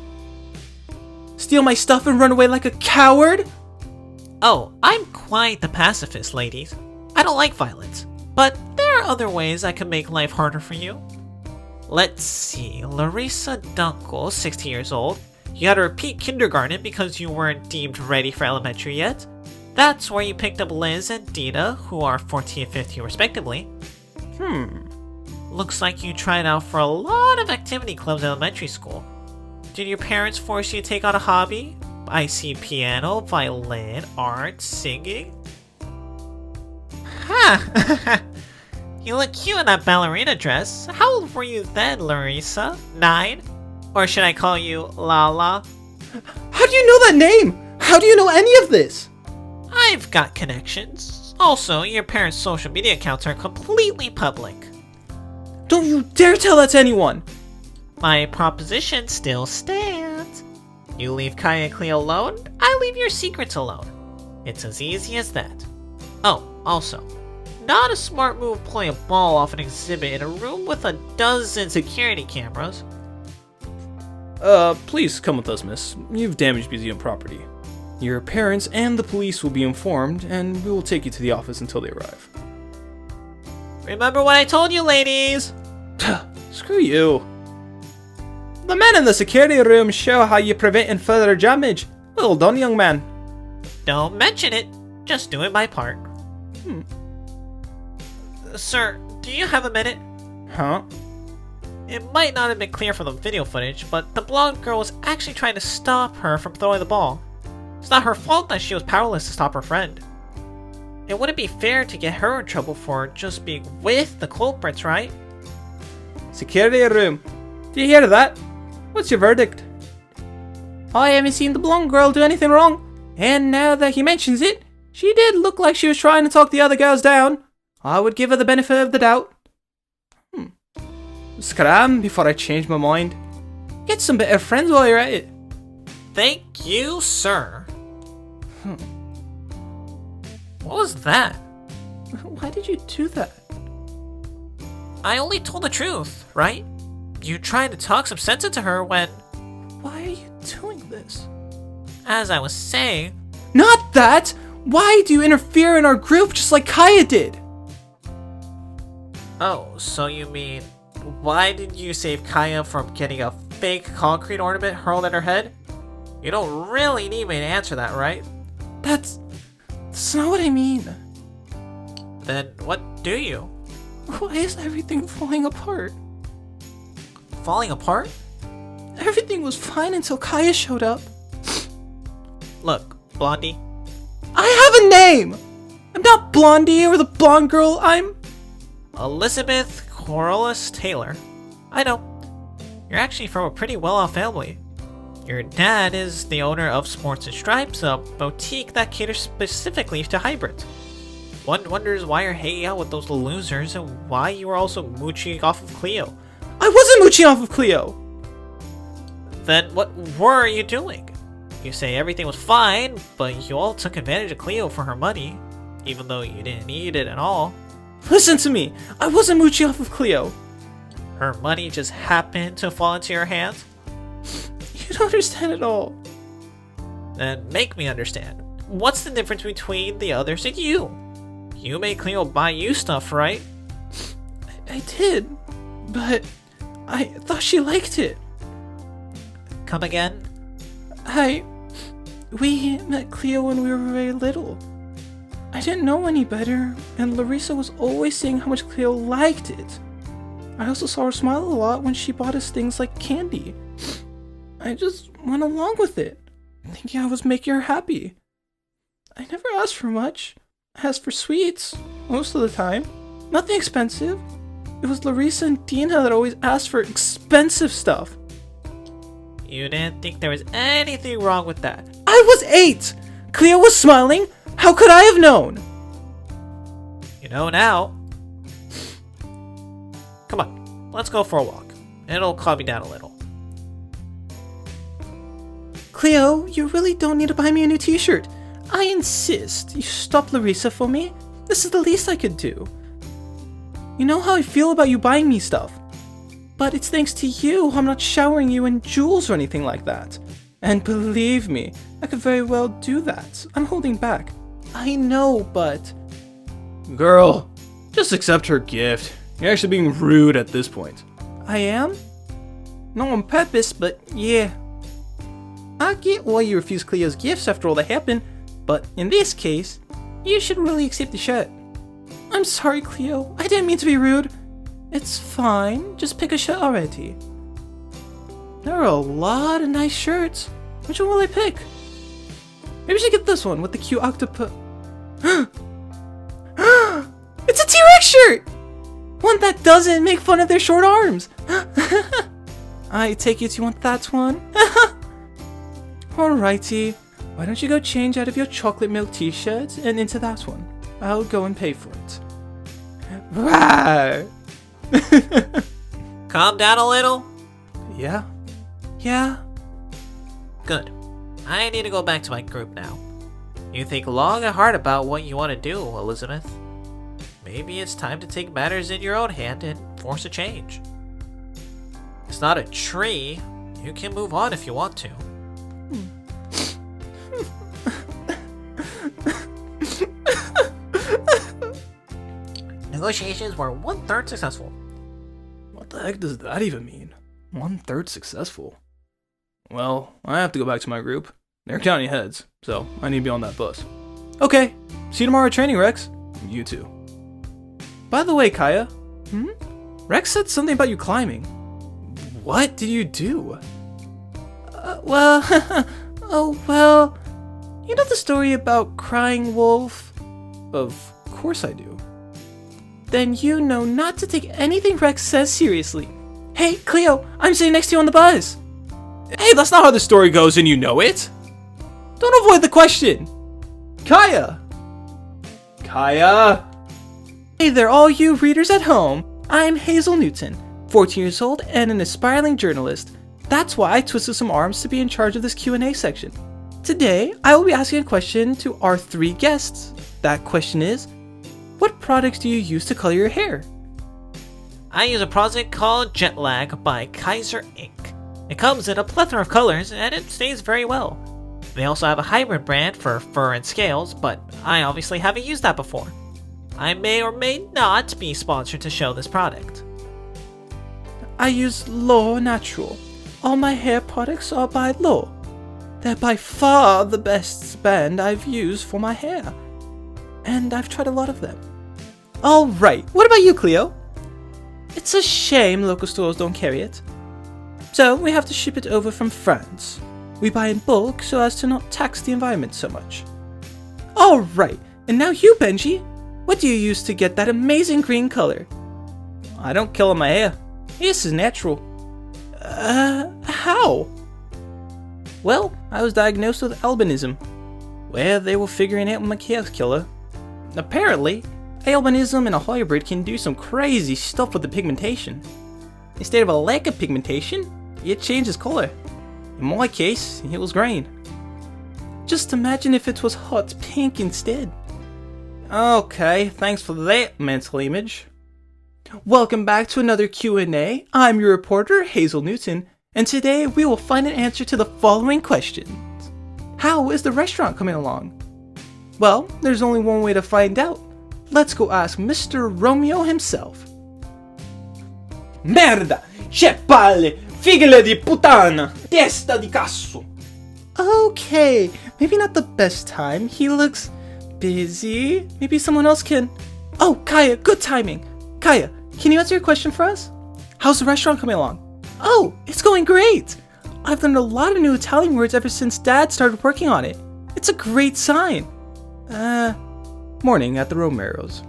Steal my stuff and run away like a coward? Oh, I'm quite the pacifist, ladies. I don't like violence, but there are other ways I could make life harder for you. Let's see, Larissa Dunkel, 16 years old. You had to repeat kindergarten because you weren't deemed ready for elementary yet. That's where you picked up Liz and Dina, who are 14 and 15 respectively. Looks like you tried out for a lot of activity clubs in elementary school. Did your parents force you to take on a hobby? I see piano, violin, art, singing. Ha! You look cute in that ballerina dress. How old were you then, Larissa? 9? Or should I call you Lala? How do you know that name? How do you know any of this? I've got connections. Also, your parents' social media accounts are completely public. Don't you dare tell that to anyone! My proposition still stands. You leave Kaya and Cleo alone, I leave your secrets alone. It's as easy as that. Oh, also, not a smart move playing ball off an exhibit in a room with a dozen security cameras. Please come with us, miss. You've damaged museum property. Your parents and the police will be informed, and we will take you to the office until they arrive. Remember what I told you, ladies! Screw you. The men in the security room show how you prevent further damage. Well done, young man. Don't mention it, just doing my part. Sir, do you have a minute? Huh? It might not have been clear from the video footage, but the blonde girl was actually trying to stop her from throwing the ball. It's not her fault that she was powerless to stop her friend. It wouldn't be fair to get her in trouble for just being with the culprits, right? Security room. Do you hear that? What's your verdict? I haven't seen the blonde girl do anything wrong. And now that he mentions it, she did look like she was trying to talk the other girls down. I would give her the benefit of the doubt. Scram before I change my mind. Get some better friends while you're at it. Thank you, sir. What was that? Why did you do that? I only told the truth, right? You tried to talk some sense into her when, Why are you doing this? as I was saying, Not that! Why do you interfere in our group just like Kaya did? oh, so you mean, why did you save Kaya from getting a fake concrete ornament hurled at her head? You don't really need me to answer that, right? That's not what I mean. Then what do you? Why is everything falling apart? Falling apart? Everything was fine until Kaya showed up. Look, Blondie, I have a name! I'm not Blondie or the blonde girl, I'm... Elizabeth Corliss Taylor. I know. You're actually from a pretty well-off family. Your dad is the owner of Sports and Stripes, a boutique that caters specifically to hybrids. One wonders why you're hanging out with those losers and why you were also mooching off of Cleo. I wasn't mooching off of Cleo! Then what were you doing? You say everything was fine, but you all took advantage of Cleo for her money, even though you didn't need it at all. Listen to me! I wasn't mooching off of Cleo! Her money just happened to fall into your hands? You don't understand at all. Then make me understand. What's the difference between the others and you? You made Cleo buy you stuff, right? I did, but I thought she liked it. Come again? We met Cleo when we were very little. I didn't know any better, and Larissa was always saying how much Cleo liked it. I also saw her smile a lot when she bought us things like candy. I just went along with it, thinking I was making her happy. I never asked for much. I asked for sweets, most of the time. Nothing expensive. It was Larissa and Dina that always asked for expensive stuff. You didn't think there was anything wrong with that. I was 8! Cleo was smiling. How could I have known? You know now. Come on, let's go for a walk. It'll calm me down a little. Cleo, you really don't need to buy me a new t-shirt. I insist you stop Larissa for me. This is the least I could do. You know how I feel about you buying me stuff. But it's thanks to you I'm not showering you in jewels or anything like that. And believe me, I could very well do that. I'm holding back. I know, but... Girl, just accept her gift. You're actually being rude at this point. I am? Not on purpose, but yeah. I get why you refuse Cleo's gifts after all that happened, but in this case, you should really accept the shirt. I'm sorry, Cleo. I didn't mean to be rude. It's fine. Just pick a shirt already. There are a lot of nice shirts. Which one will I pick? Maybe we should get this one with the cute octopus. It's a T-Rex shirt! One that doesn't make fun of their short arms. I take it you want that one? Alrighty. Why don't you go change out of your chocolate milk t-shirt and into that one? I'll go and pay for it. Wow. Calm down a little. Yeah. Yeah. Good. I need to go back to my group now. You think long and hard about what you want to do, Elizabeth. maybe it's time to take matters in your own hand and force a change. It's not a tree. You can move on if you want to. Negotiations were 1/3 successful. What the heck does that even mean? 1/3 successful. Well, I have to go back to my group. They're counting heads, so I need to be on that bus. Okay, see you tomorrow at training, Rex. You too. By the way, Kaya, Rex said something about you climbing. What did you do? Well, oh well, you know the story about crying wolf? Of course I do. Then you know not to take anything Rex says seriously. Hey, Cleo, I'm sitting next to you on the bus. Hey, that's not how the story goes and you know it. Don't avoid the question. Kaya! Kaya! Hey there, all you readers at home. I'm Hazel Newton, 14 years old and an aspiring journalist. That's why I twisted some arms to be in charge of this Q&A section. Today, I will be asking a question to our 3 guests. That question is, what products do you use to color your hair? I use a product called Jet Lag by Kaiser Ink. It comes in a plethora of colors and it stays very well. They also have a hybrid brand for fur and scales, but I obviously haven't used that before. I may or may not be sponsored to show this product. I use Law Natural. All my hair products are by Law. They're by far the best brand I've used for my hair. And I've tried a lot of them. Alright, what about you, Cleo? It's a shame local stores don't carry it. So we have to ship it over from France. We buy in bulk so as to not tax the environment so much. Alright, and now you, Benji. What do you use to get that amazing green color? I don't color my hair. This is natural. How? Well, I was diagnosed with albinism, where they were figuring out my hair color. Apparently, albinism and a hybrid can do some crazy stuff with the pigmentation. Instead of a lack of pigmentation, it changes color. In my case, it was green. Just imagine if it was hot pink instead. Okay, thanks for that mental image. Welcome back to another Q&A. I'm your reporter, Hazel Newton, and today we will find an answer to the following questions. How is the restaurant coming along? Well, there's only one way to find out. Let's go ask Mr. Romeo himself. Merda! C'è palle! Figlia di puttana! Testa di cazzo! Okay, maybe not the best time. He looks busy. Maybe someone else can... Oh, Kaya, good timing. Kaya, can you answer your question for us? How's the restaurant coming along? Oh, it's going great. I've learned a lot of new Italian words ever since Dad started working on it. It's a great sign. Morning at the Romero's.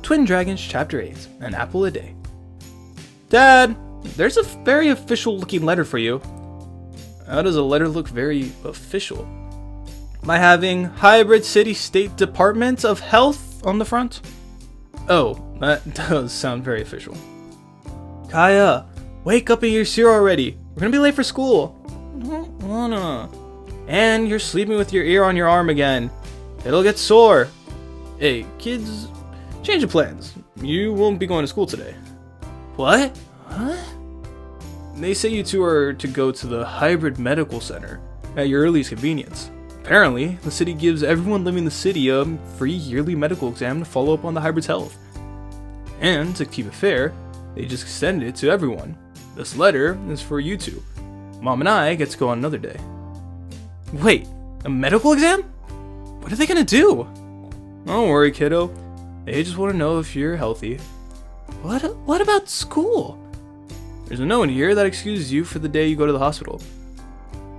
Twin Dragons Chapter 8, An Apple a Day. Dad, there's a very official looking letter for you. How does a letter look very official? By having Hybrid City State Department of Health on the front? Oh, that does sound very official. Kaya, wake up and eat your cereal already. We're gonna be late for school. No. And you're sleeping with your ear on your arm again. It'll get sore. Hey, kids, change of plans. You won't be going to school today. What? Huh? They say you two are to go to the Hybrid Medical Center at your earliest convenience. Apparently, the city gives everyone living in the city a free yearly medical exam to follow up on the hybrid's health. And to keep it fair, they just extended it to everyone. This letter is for you two. Mom and I get to go on another day. Wait, a medical exam? What are they gonna do? Don't worry, kiddo. They just want to know if you're healthy. What about school? There's a note here that excuses you for the day you go to the hospital.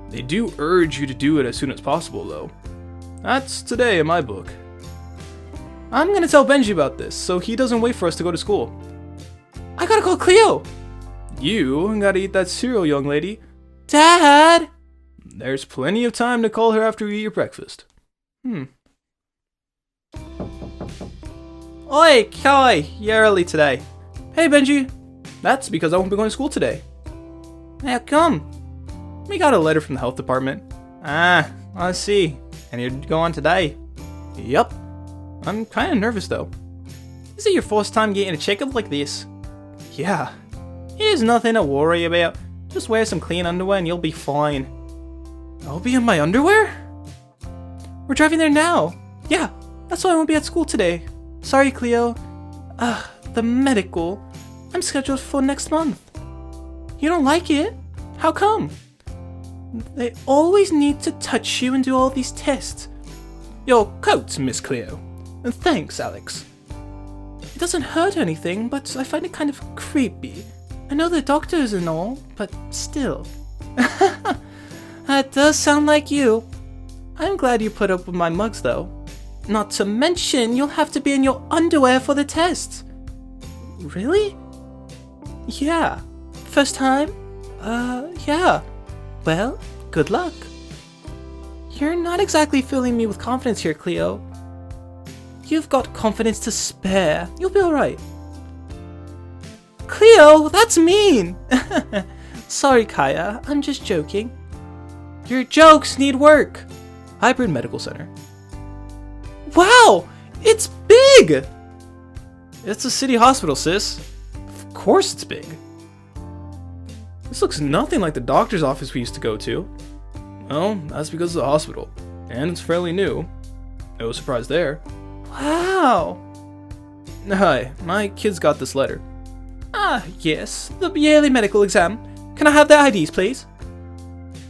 They do urge you to do it as soon as possible, though. That's today in my book. I'm gonna tell Benji about this, so he doesn't wait for us to go to school. I gotta call Cleo! You gotta eat that cereal, young lady. Dad! There's plenty of time to call her after you eat your breakfast. Oi, Kai! You're early today. Hey, Benji. That's because I won't be going to school today. How come? We got a letter from the health department. Ah, I see. And you'd go on today? Yup. I'm kinda nervous though. Is it your first time getting a checkup like this? Yeah. Here's nothing to worry about. Just wear some clean underwear and you'll be fine. I'll be in my underwear? We're driving there now. Yeah, that's why I won't be at school today. Sorry, Cleo. The medical. I'm scheduled for next month. You don't like it? How come? They always need to touch you and do all these tests. Your coat, Miss Cleo. And thanks, Alex. It doesn't hurt anything, but I find it kind of creepy. I know they're doctors and all, but still. That does sound like you. I'm glad you put up with my mugs, though. Not to mention, you'll have to be in your underwear for the test. Really? Yeah. First time? Yeah. Well, good luck. You're not exactly filling me with confidence here, Cleo. You've got confidence to spare. You'll be alright. Cleo, that's mean! Sorry, Kaya. I'm just joking. Your jokes need work. Hybrid Medical Center. Wow! It's big! It's a city hospital, sis. Of course it's big. This looks nothing like the doctor's office we used to go to. Well, that's because of the hospital. And it's fairly new. No surprise there. Wow! Hi, my kids got this letter. Ah, yes, the yearly medical exam. Can I have their IDs, please?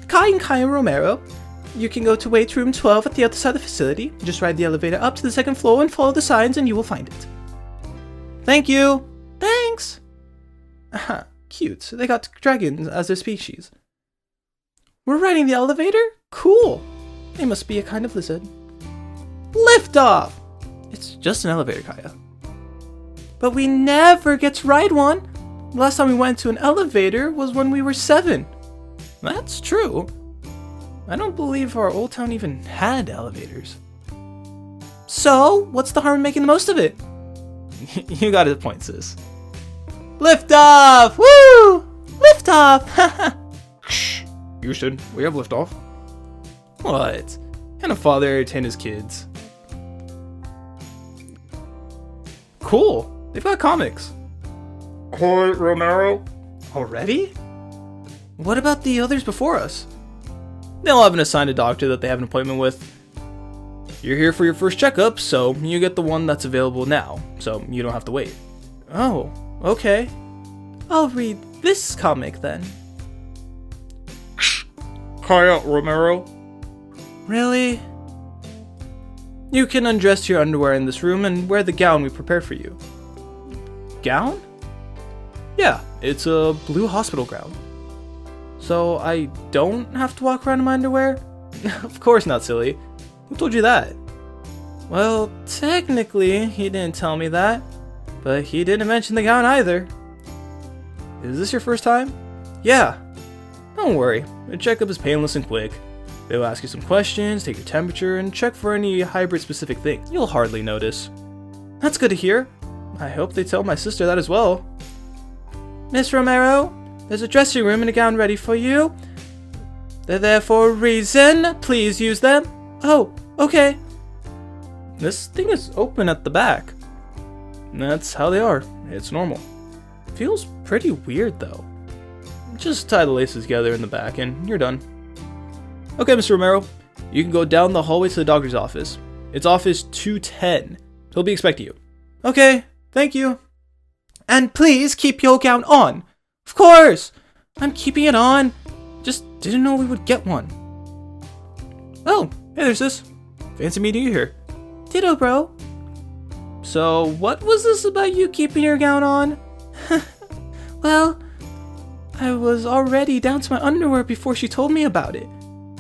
Kai and Kaya Romero. You can go to wait room 12 at the other side of the facility. Just ride the elevator up to the second floor and follow the signs and you will find it. Thank you! Thanks! Aha, cute. They got dragons as their species. We're riding the elevator? Cool! They must be a kind of lizard. Lift off! It's just an elevator, Kaya. But we never get to ride one. The last time we went to an elevator was when we were 7. That's true. I don't believe our old town even had elevators. So, what's the harm in making the most of it? You got a point, sis. Lift off! Woo! Lift off! Shh. Houston, we have liftoff. What? Can a father entertain his kids? Cool. They've got comics. Coy Romero? Already? What about the others before us? They'll have an assigned doctor that they have an appointment with. You're here for your first checkup, so you get the one that's available now, so you don't have to wait. Oh, okay. I'll read this comic then. Kaya Romero? Really? You can undress your underwear in this room and wear the gown we prepared for you. Gown? Yeah, it's a blue hospital gown. So I don't have to walk around in my underwear? Of course not, silly. Who told you that? Well, technically, he didn't tell me that. But he didn't mention the gown either. Is this your first time? Yeah. Don't worry, the checkup is painless and quick. They'll ask you some questions, take your temperature, and check for any hybrid-specific things. You'll hardly notice. That's good to hear. I hope they tell my sister that as well. Miss Romero, there's a dressing room and a gown ready for you. They're there for a reason. Please use them. Oh, okay. This thing is open at the back. That's how they are. It's normal. Feels pretty weird though. Just tie the laces together in the back and you're done. Okay, Mr. Romero, you can go down the hallway to the doctor's office. It's office 210. He'll be expecting you. Okay, thank you. And please keep your gown on. Of course! I'm keeping it on. Just didn't know we would get one. Oh, hey there, sis. Fancy meeting you here. Ditto, bro. So, what was this about you keeping your gown on? Well, I was already down to my underwear before she told me about it.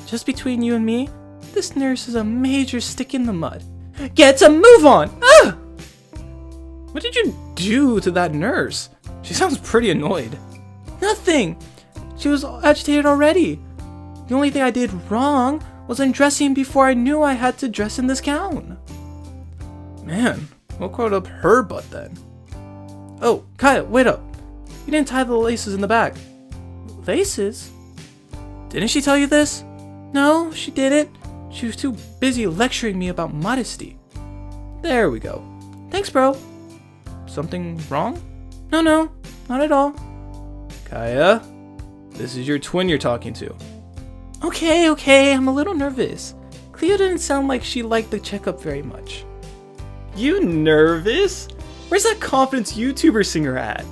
Just between you and me, this nurse is a major stick in the mud. Get a move on! Ah! What did you do to that nurse? She sounds pretty annoyed. Nothing! She was agitated already. The only thing I did wrong was undressing before I knew I had to dress in this gown. Man, what caught up her butt then? Oh, Kaya, wait up. You didn't tie the laces in the back. Laces? Didn't she tell you this? No, she didn't. She was too busy lecturing me about modesty. There we go. Thanks, bro. Something wrong? No, not at all. Kaya, this is your twin you're talking to. Okay, I'm a little nervous. Cleo didn't sound like she liked the checkup very much. You nervous? Where's that confidence YouTuber singer at?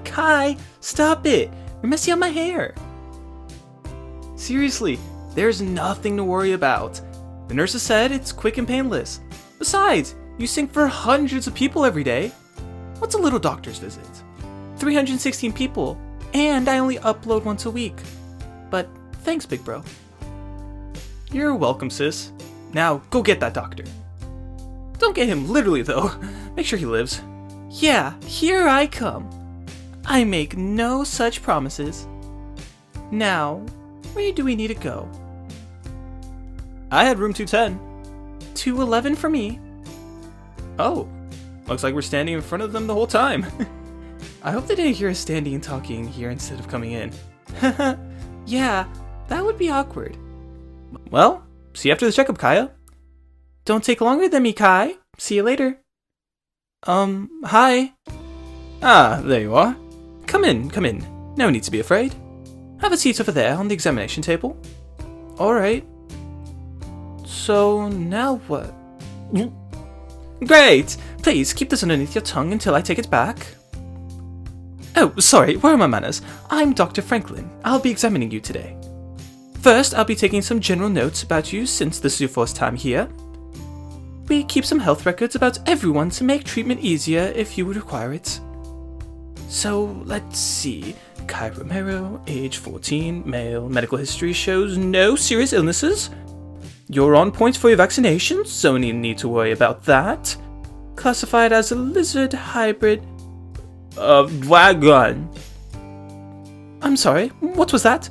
Kai, stop it. You're messing up my hair. Seriously, there's nothing to worry about. The nurses said it's quick and painless. Besides, you sing for hundreds of people every day. What's a little doctor's visit? 316 people, and I only upload once a week. But thanks, big bro. You're welcome, sis. Now, go get that doctor. Don't get him literally, though. Make sure he lives. Yeah, here I come. I make no such promises. Now, where do we need to go? I had room 210. 211 for me. Oh, looks like we're standing in front of them the whole time. I hope they didn't hear us standing and talking here instead of coming in. Yeah, that would be awkward. Well, see you after the checkup, Kaya. Don't take longer than me, Kai. See you later. Hi. Ah, there you are. Come in. No need to be afraid. Have a seat over there on the examination table. Alright. So, now what? Great! Please, keep this underneath your tongue until I take it back. Oh, sorry, where are my manners? I'm Dr. Franklin. I'll be examining you today. First, I'll be taking some general notes about you since this is your first time here. We keep some health records about everyone to make treatment easier if you would require it. So, let's see. Kai Romero, age 14, male, medical history shows no serious illnesses. You're on point for your vaccinations, so no need to worry about that. Classified as a lizard hybrid of dragon. I'm sorry, what was that?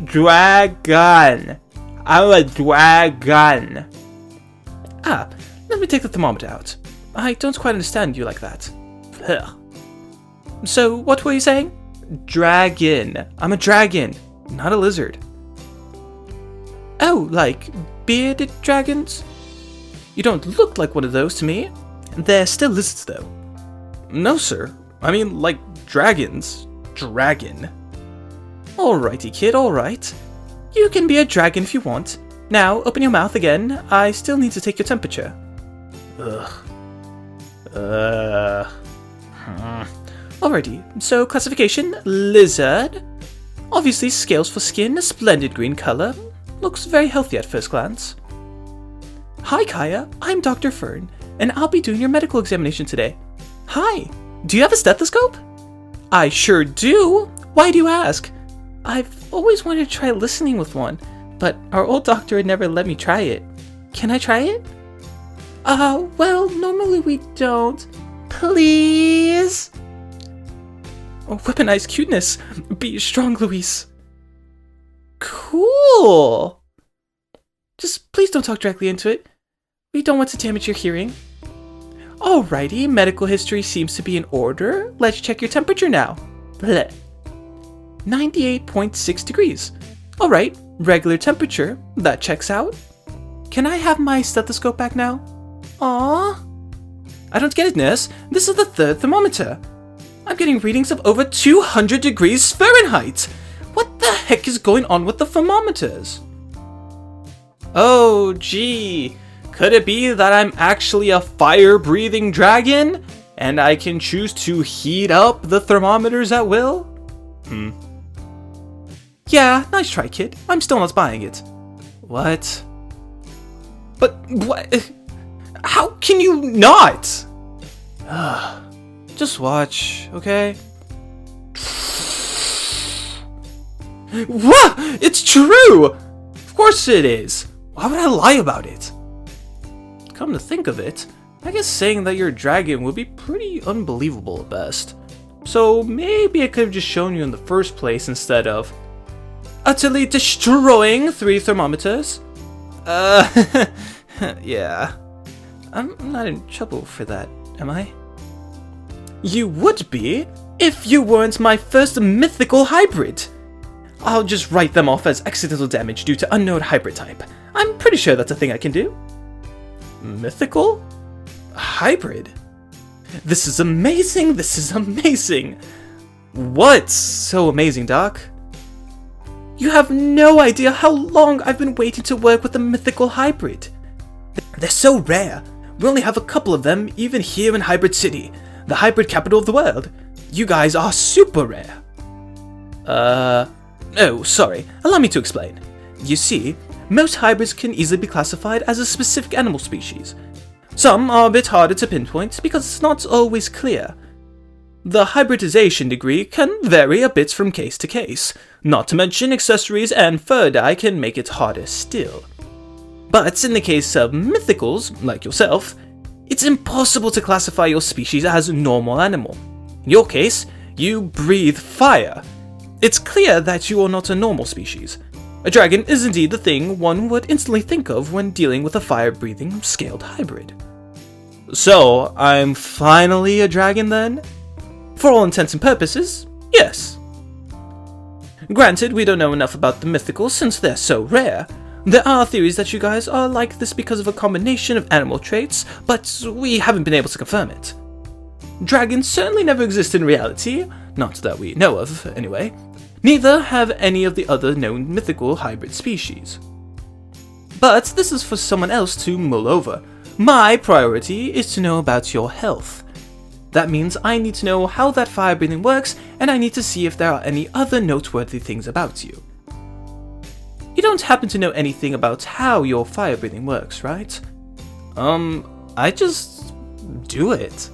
Dragon. I'm a dragon. Ah, let me take the thermometer out. I don't quite understand you like that. Ugh. So, what were you saying? Dragon. I'm a dragon, not a lizard. Oh, like bearded dragons? You don't look like one of those to me. They're still lizards, though. No, sir. I mean, like dragons. Dragon. Alrighty, kid, alright. You can be a dragon if you want. Now, open your mouth again. I still need to take your temperature. Alrighty, so classification, lizard. Obviously scales for skin, a splendid green color. Looks very healthy at first glance. Hi Kaya, I'm Dr. Fern, and I'll be doing your medical examination today. Hi, do you have a stethoscope? I sure do. Why do you ask? I've always wanted to try listening with one, but our old doctor had never let me try it. Can I try it? Well, normally we don't. Please? Oh, weaponized cuteness. Be strong, Luis. Cool. Just please don't talk directly into it. We don't want to damage your hearing. Alrighty, medical history seems to be in order. Let's check your temperature now. Blech. 98.6 degrees. Alright, regular temperature. That checks out. Can I have my stethoscope back now? Aww. I don't get it, nurse. This is the third thermometer. I'm getting readings of over 200 degrees Fahrenheit. What the heck is going on with the thermometers? Oh, gee. Could it be that I'm actually a fire-breathing dragon? And I can choose to heat up the thermometers at will? Yeah, nice try, kid. I'm still not buying it. What? But what? How can you not? Just watch, okay? What? It's true! Of course it is. Why would I lie about it? Come to think of it, I guess saying that you're a dragon would be pretty unbelievable at best. So maybe I could have just shown you in the first place instead of utterly destroying 3 thermometers. Yeah. I'm not in trouble for that, am I? You would be if you weren't my first mythical hybrid. I'll just write them off as accidental damage due to unknown hybrid type. I'm pretty sure that's a thing I can do. Mythical? Hybrid? This is amazing, this is amazing! What's so amazing, Doc? You have no idea how long I've been waiting to work with a mythical hybrid. They're so rare. We only have a couple of them even here in Hybrid City, the hybrid capital of the world. You guys are super rare. Oh, sorry. Allow me to explain. You see, most hybrids can easily be classified as a specific animal species. Some are a bit harder to pinpoint because it's not always clear. The hybridization degree can vary a bit from case to case, not to mention accessories and fur dye can make it harder still. But in the case of mythicals, like yourself, it's impossible to classify your species as a normal animal. In your case, you breathe fire. It's clear that you are not a normal species. A dragon is indeed the thing one would instantly think of when dealing with a fire-breathing, scaled hybrid. So, I'm finally a dragon then? For all intents and purposes, yes. Granted, we don't know enough about the mythicals since they're so rare. There are theories that you guys are like this because of a combination of animal traits, but we haven't been able to confirm it. Dragons certainly never exist in reality, not that we know of, anyway. Neither have any of the other known mythical hybrid species. But this is for someone else to mull over. My priority is to know about your health. That means I need to know how that fire breathing works, and I need to see if there are any other noteworthy things about you. You don't happen to know anything about how your fire breathing works, right? I just do it.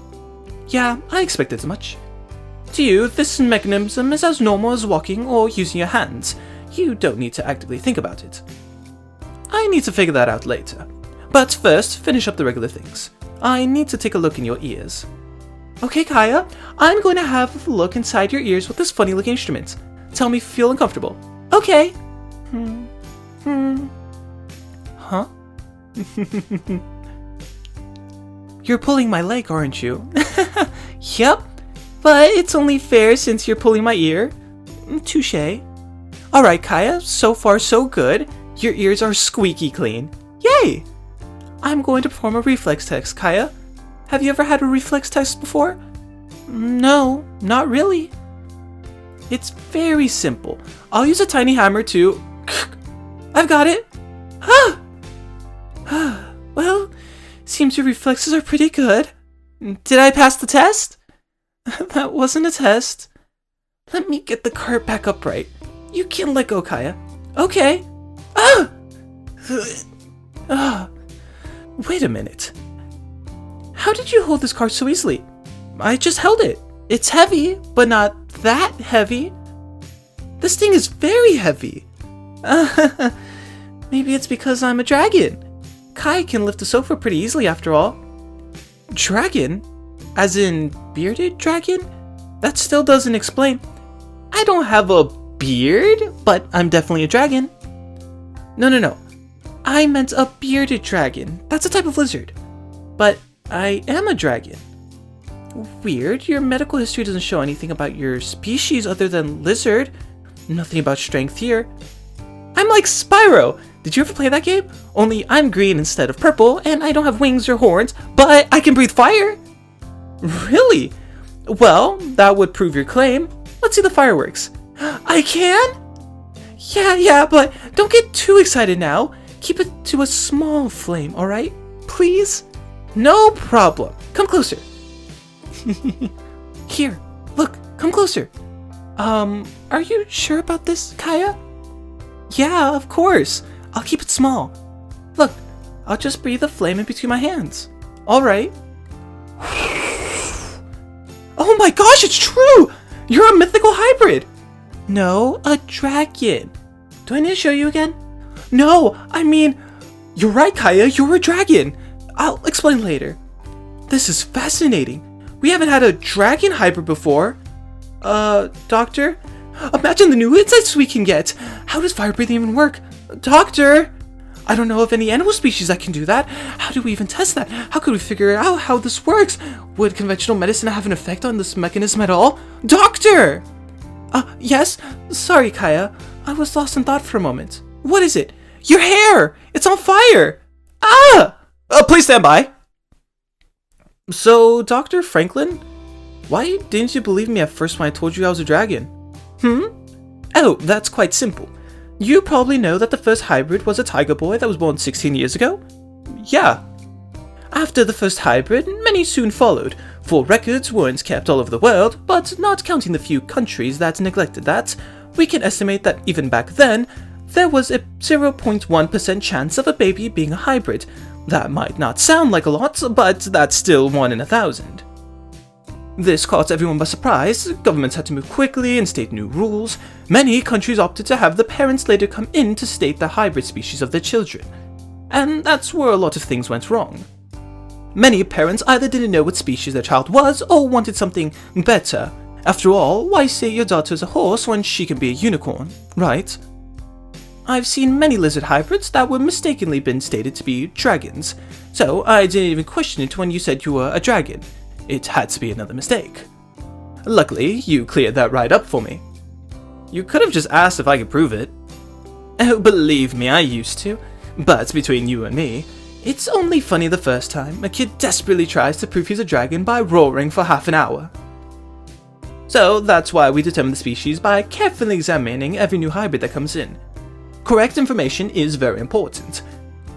Yeah, I expected as much. To you, this mechanism is as normal as walking or using your hands. You don't need to actively think about it. I need to figure that out later. But first, finish up the regular things. I need to take a look in your ears. Okay, Kaya, I'm going to have a look inside your ears with this funny looking instrument. Tell me if you feel uncomfortable. Okay. Huh? You're pulling my leg, aren't you? Yep, but it's only fair since you're pulling my ear. Touché. Alright, Kaya, so far so good. Your ears are squeaky clean. Yay! I'm going to perform a reflex test, Kaya. Have you ever had a reflex test before? No, not really. It's very simple. I'll use a tiny hammer to... I've got it! Well, seems your reflexes are pretty good. Did I pass the test? That wasn't a test. Let me get the cart back upright. You can let go, Kaya. Okay. Wait a minute. How did you hold this cart so easily? I just held it. It's heavy, but not that heavy. This thing is very heavy. Maybe it's because I'm a dragon. Kai can lift a sofa pretty easily after all. Dragon? As in bearded dragon? That still doesn't explain. I don't have a beard, but I'm definitely a dragon. No. I meant a bearded dragon. That's a type of lizard. But I am a dragon. Weird, your medical history doesn't show anything about your species other than lizard. Nothing about strength here. I'm like Spyro! Did you ever play that game? Only I'm green instead of purple, and I don't have wings or horns, but I can breathe fire! Really? Well, that would prove your claim. Let's see the fireworks. I can? Yeah, but don't get too excited now. Keep it to a small flame, alright? Please? No problem. Come closer. Here, look, come closer. Are you sure about this, Kaya? Yeah, of course. I'll keep it small. Look, I'll just breathe a flame in between my hands. Alright. Oh my gosh, it's true! You're a mythical hybrid! No, a dragon. Do I need to show you again? No, I mean, you're right, Kaya, you're a dragon. I'll explain later. This is fascinating. We haven't had a dragon hybrid before. Doctor? Imagine the new insights we can get. How does fire breathing even work? Doctor? I don't know of any animal species that can do that. How do we even test that? How could we figure out how this works? Would conventional medicine have an effect on this mechanism at all? Doctor! Yes? Sorry, Kaya. I was lost in thought for a moment. What is it? Your hair! It's on fire! Ah! Please stand by. So, Dr. Franklin, why didn't you believe me at first when I told you I was a dragon? Oh, that's quite simple. You probably know that the first hybrid was a tiger boy that was born 16 years ago? Yeah. After the first hybrid, many soon followed, for records weren't kept all over the world, but not counting the few countries that neglected that, we can estimate that even back then, there was a 0.1% chance of a baby being a hybrid. That might not sound like a lot, but that's still 1 in 1,000. This caught everyone by surprise. Governments had to move quickly and state new rules. Many countries opted to have the parents later come in to state the hybrid species of their children. And that's where a lot of things went wrong. Many parents either didn't know what species their child was or wanted something better. After all, why say your daughter is a horse when she can be a unicorn, right? I've seen many lizard hybrids that were mistakenly been stated to be dragons, so I didn't even question it when you said you were a dragon. It had to be another mistake. Luckily, you cleared that right up for me. You could have just asked if I could prove it. Oh, believe me, I used to. But between you and me, it's only funny the first time a kid desperately tries to prove he's a dragon by roaring for half an hour. So that's why we determine the species by carefully examining every new hybrid that comes in. Correct information is very important.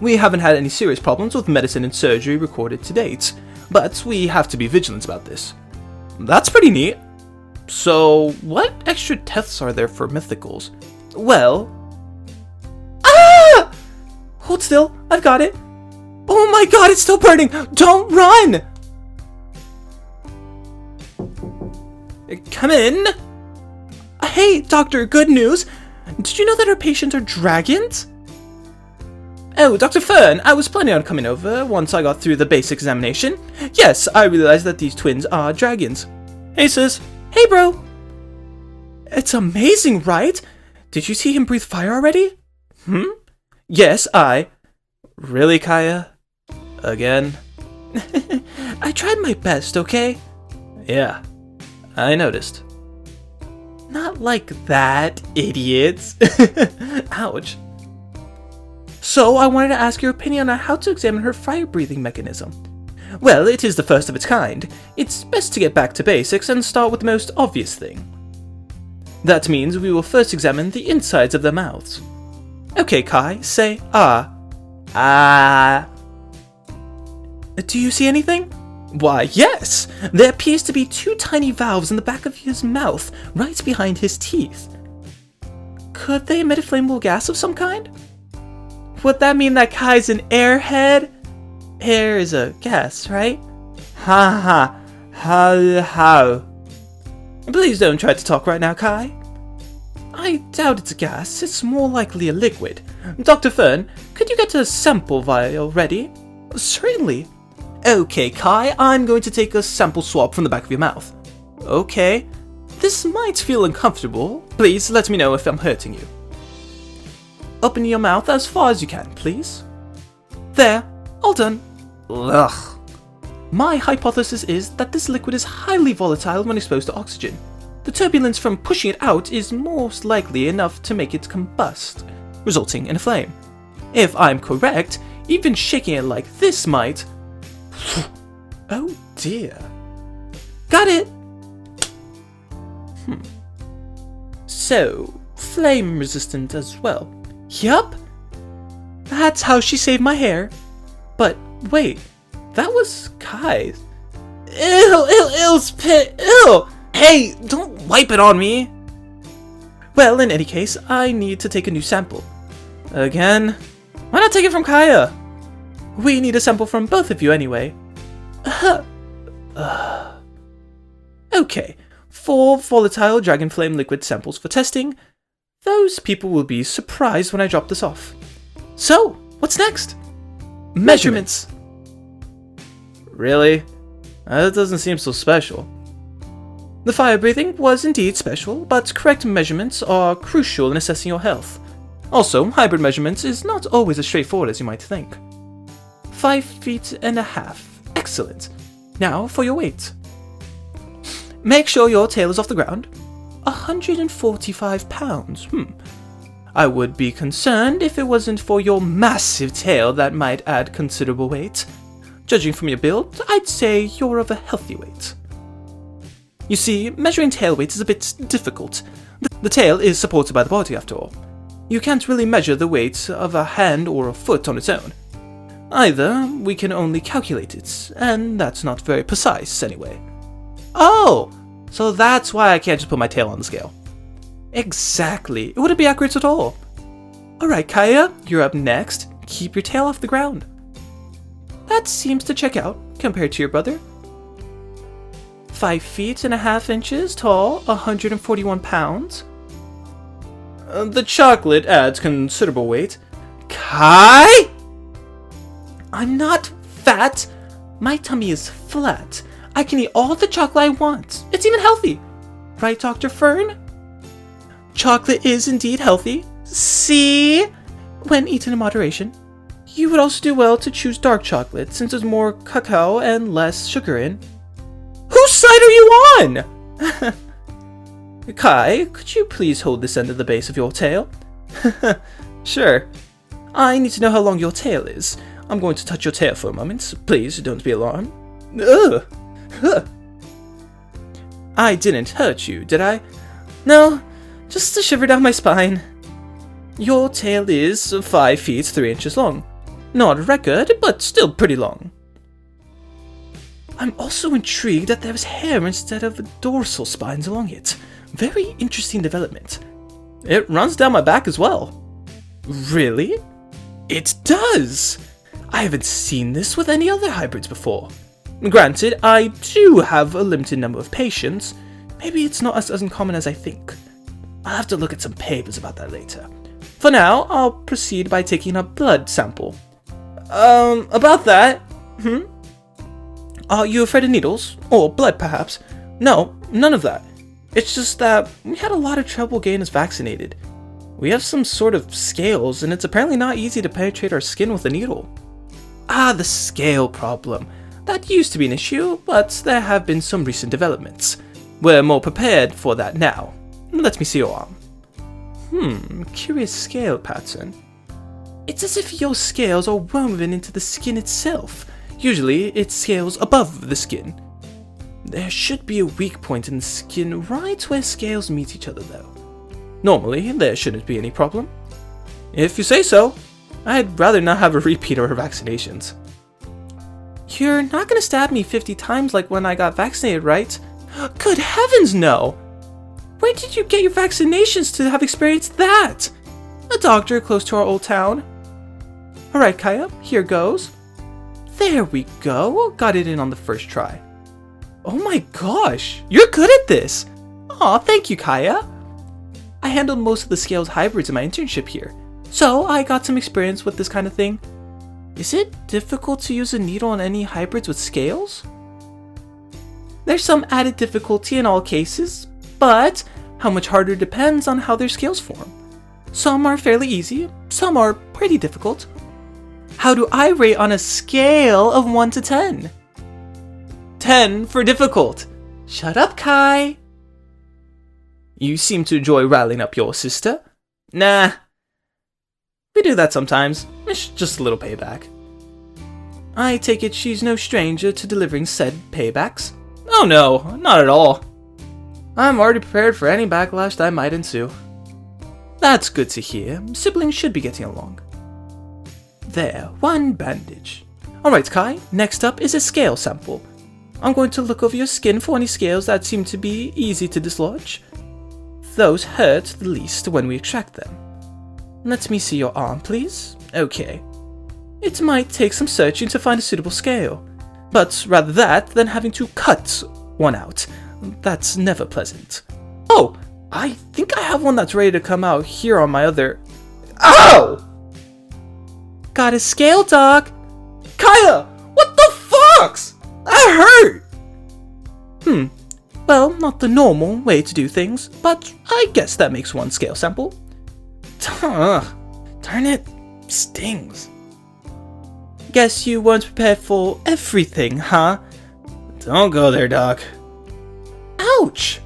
We haven't had any serious problems with medicine and surgery recorded to date, but we have to be vigilant about this. That's pretty neat. So, what extra deaths are there for mythicals? Well... Ah! Hold still, I've got it. Oh my god, it's still burning! Don't run! Come in. Hey, doctor, good news. Did you know that our patients are dragons? Oh, Dr. Fern, I was planning on coming over once I got through the basic examination. Yes, I realized that these twins are dragons. Hey, sis. Hey, bro. It's amazing, right? Did you see him breathe fire already? Yes, Really, Kaya? Again? I tried my best, okay? Yeah, I noticed. Not like that, idiots. Ouch. So, I wanted to ask your opinion on how to examine her fire-breathing mechanism. Well, it is the first of its kind. It's best to get back to basics and start with the most obvious thing. That means we will first examine the insides of their mouths. Okay, Kai, say ah. Ah. Do you see anything? Why, yes! There appears to be 2 tiny valves in the back of his mouth, right behind his teeth. Could they emit a flammable gas of some kind? Would that mean that Kai's an airhead? Air is a gas, right? Ha ha. How? Please don't try to talk right now, Kai. I doubt it's a gas, it's more likely a liquid. Dr. Fern, could you get a sample vial ready? Certainly. Okay, Kai, I'm going to take a sample swab from the back of your mouth. Okay. This might feel uncomfortable. Please let me know if I'm hurting you. Open your mouth as far as you can, please. There. All done. Ugh. My hypothesis is that this liquid is highly volatile when exposed to oxygen. The turbulence from pushing it out is most likely enough to make it combust, resulting in a flame. If I'm correct, even shaking it like this might... Oh dear. Got it! So, flame resistant as well. Yup! That's how she saved my hair. But wait, that was Kai's. Ew, spit, ew! Hey, don't wipe it on me! Well, in any case, I need to take a new sample. Again? Why not take it from Kaya? We need a sample from both of you anyway. Okay, 4 volatile dragon flame liquid samples for testing. Those people will be surprised when I drop this off. So, what's next? Measurements. Really? That doesn't seem so special. The fire breathing was indeed special, but correct measurements are crucial in assessing your health. Also, hybrid measurements is not always as straightforward as you might think. 5 feet and a half. Excellent. Now for your weight. Make sure your tail is off the ground. 145 pounds. I would be concerned if it wasn't for your massive tail that might add considerable weight. Judging from your build, I'd say you're of a healthy weight. You see, measuring tail weight is a bit difficult. The tail is supported by the body after all. You can't really measure the weight of a hand or a foot on its own. Either, we can only calculate it, and that's not very precise anyway. Oh, so that's why I can't just put my tail on the scale. Exactly, it wouldn't be accurate at all. Alright, Kaya, you're up next. Keep your tail off the ground. That seems to check out, compared to your brother. 5 feet and a half inches tall, 141 pounds. The chocolate adds considerable weight. Kai? I'm not fat. My tummy is flat. I can eat all the chocolate I want. It's even healthy. Right, Dr. Fern? Chocolate is indeed healthy. See? When eaten in moderation. You would also do well to choose dark chocolate, since there's more cacao and less sugar in. Whose side are you on? Kai, could you please hold this end of the base of your tail? Sure. I need to know how long your tail is. I'm going to touch your tail for a moment. Please don't be alarmed. Ugh. Huh. I didn't hurt you, did I? No, just a shiver down my spine. Your tail is 5 feet 3 inches long. Not a record, but still pretty long. I'm also intrigued that there's hair instead of dorsal spines along it. Very interesting development. It runs down my back as well. Really? It does! I haven't seen this with any other hybrids before. Granted, I do have a limited number of patients. Maybe it's not as uncommon as I think. I'll have to look at some papers about that later. For now, I'll proceed by taking a blood sample. About that? Are you afraid of needles? Or blood, perhaps? No, none of that. It's just that we had a lot of trouble getting us vaccinated. We have some sort of scales, and it's apparently not easy to penetrate our skin with a needle. Ah, the scale problem. That used to be an issue, but there have been some recent developments. We're more prepared for that now. Let me see your arm. Curious scale pattern. It's as if your scales are woven into the skin itself. Usually, it scales above the skin. There should be a weak point in the skin right where scales meet each other though. Normally, there shouldn't be any problem. If you say so. I'd rather not have a repeat of our vaccinations. You're not gonna stab me 50 times like when I got vaccinated, right? Good heavens, no! Where did you get your vaccinations to have experienced that? A doctor close to our old town. Alright, Kaya, here goes. There we go, got it in on the first try. Oh my gosh, you're good at this! Aw, thank you, Kaya. I handled most of the scales hybrids in my internship here, so I got some experience with this kind of thing. Is it difficult to use a needle on any hybrids with scales? There's some added difficulty in all cases, but how much harder depends on how their scales form. Some are fairly easy, some are pretty difficult. How do I rate on a scale of 1 to 10? 10 for difficult. Shut up, Kai. You seem to enjoy riling up your sister. Nah. We do that sometimes. It's just a little payback. I take it she's no stranger to delivering said paybacks. Oh no, not at all. I'm already prepared for any backlash that might ensue. That's good to hear. Siblings should be getting along. There, one bandage. Alright, Kai, next up is a scale sample. I'm going to look over your skin for any scales that seem to be easy to dislodge. Those hurt the least when we extract them. Let me see your arm, please. Okay. It might take some searching to find a suitable scale, but rather that than having to cut one out. That's never pleasant. Oh, I think I have one that's ready to come out here on my other... Ow! Got a scale, Doc. Kaya, what the fucks? That hurt! Well, not the normal way to do things, but I guess that makes one scale sample. Darn it, stings. Guess you weren't prepared for everything, huh? Don't go there, Doc. Ouch!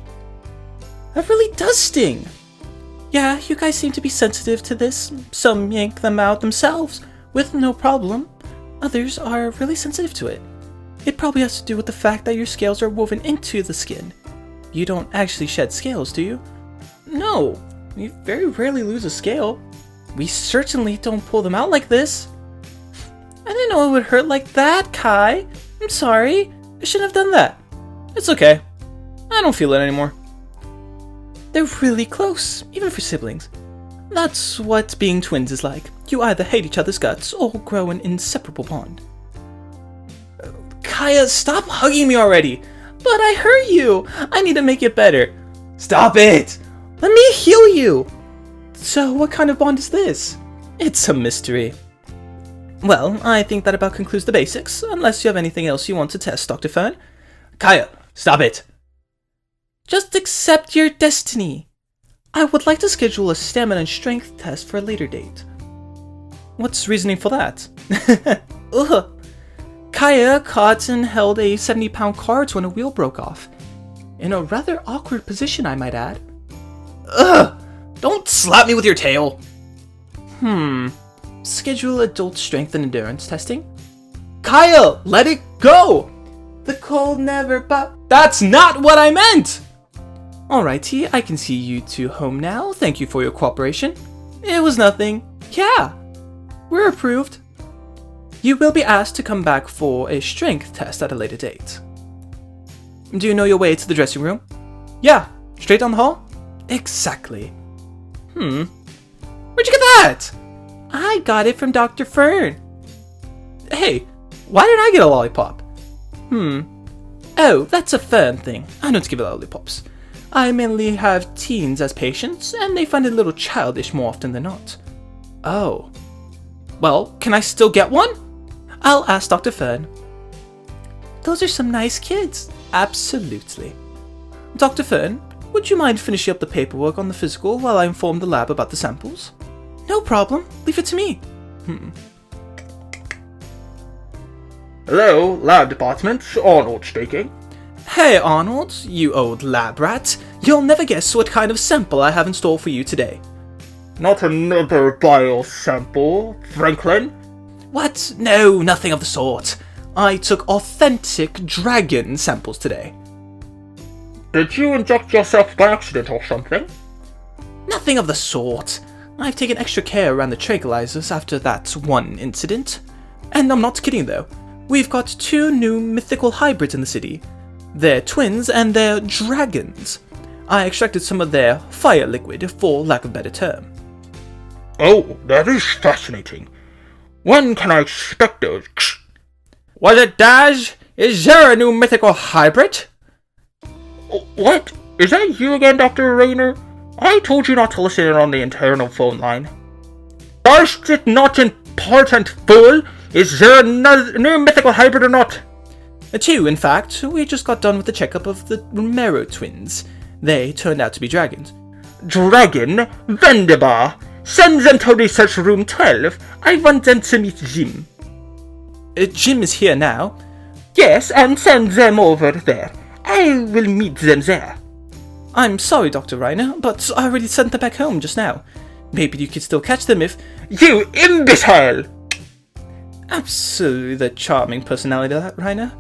That really does sting. Yeah, you guys seem to be sensitive to this. Some yank them out themselves with no problem. Others are really sensitive to it. It probably has to do with the fact that your scales are woven into the skin. You don't actually shed scales, do you? No, we very rarely lose a scale. We certainly don't pull them out like this. I didn't know it would hurt like that, Kai. I'm sorry. I shouldn't have done that. It's okay. I don't feel it anymore. They're really close, even for siblings. That's what being twins is like. You either hate each other's guts or grow an inseparable bond. Kaya, stop hugging me already! But I hurt you! I need to make it better. Stop it! Let me heal you! So what kind of bond is this? It's a mystery. Well, I think that about concludes the basics, unless you have anything else you want to test, Dr. Fern. Kaya, stop it! Just accept your destiny. I would like to schedule a stamina and strength test for a later date. What's reasoning for that? Ugh. Kaya caught and held a 70-pound cart when a wheel broke off. In a rather awkward position, I might add. Ugh! Don't slap me with your tail! Schedule adult strength and endurance testing? Kaya, let it go! The cold never That's not what I meant! Alrighty, I can see you two home now. Thank you for your cooperation. It was nothing. Yeah, we're approved. You will be asked to come back for a strength test at a later date. Do you know your way to the dressing room? Yeah, straight down the hall? Exactly. Where'd you get that? I got it from Dr. Fern. Hey, why did I get a lollipop? Oh, that's a Fern thing. I don't give lollipops. I mainly have teens as patients, and they find it a little childish more often than not. Oh. Well, can I still get one? I'll ask Dr. Fern. Those are some nice kids. Absolutely. Dr. Fern, would you mind finishing up the paperwork on the physical while I inform the lab about the samples? No problem. Leave it to me. Hello, lab department. Arnold speaking. Hey Arnold, you old lab rat. You'll never guess what kind of sample I have in store for you today. Not another bio sample, Franklin. What? No, nothing of the sort. I took authentic dragon samples today. Did you inject yourself by accident or something? Nothing of the sort. I've taken extra care around the tranquilizers after that one incident. And I'm not kidding though. We've got 2 new mythical hybrids in the city. They're twins and they're dragons. I extracted some of their fire liquid, for lack of a better term. Oh, that is fascinating. When can I expect those? Was it Daj? Is there a new mythical hybrid? What? Is that you again, Dr. Rayner? I told you not to listen in on the internal phone line. Is it not important, fool? Is there another new mythical hybrid or not? 2, in fact. We just got done with the checkup of the Romero twins. They turned out to be dragons. Dragon? Wunderbar. Send them to research room 12. I want them to meet Jim. Jim is here now. Yes, and send them over there. I will meet them there. I'm sorry, Dr. Reiner, but I already sent them back home just now. Maybe you could still catch them if... You imbecile! Absolutely the charming personality of that, Reiner.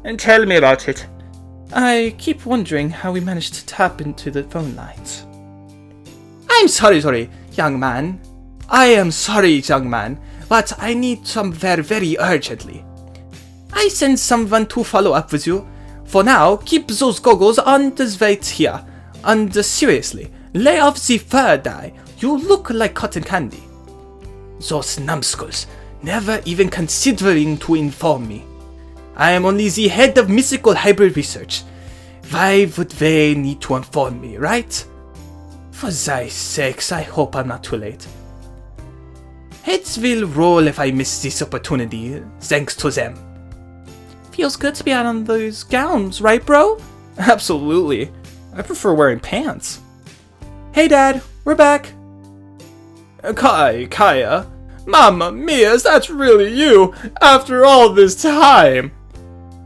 And tell me about it. I keep wondering how we managed to tap into the phone lines. I'm sorry, young man. I am sorry, young man, but I need some very urgently. I send someone to follow up with you. For now, keep those goggles on the right here. And seriously, lay off the fur dye. You look like cotton candy. Those numbskulls, never even considering to inform me. I am only the head of mythical hybrid research. Why would they need to inform me, right? For thy sakes, I hope I'm not too late. Heads will roll if I miss this opportunity, thanks to them. Feels good to be out on those gowns, right, bro? Absolutely. I prefer wearing pants. Hey, Dad, we're back. Kaya. Mamma mia, that's really you, after all this time.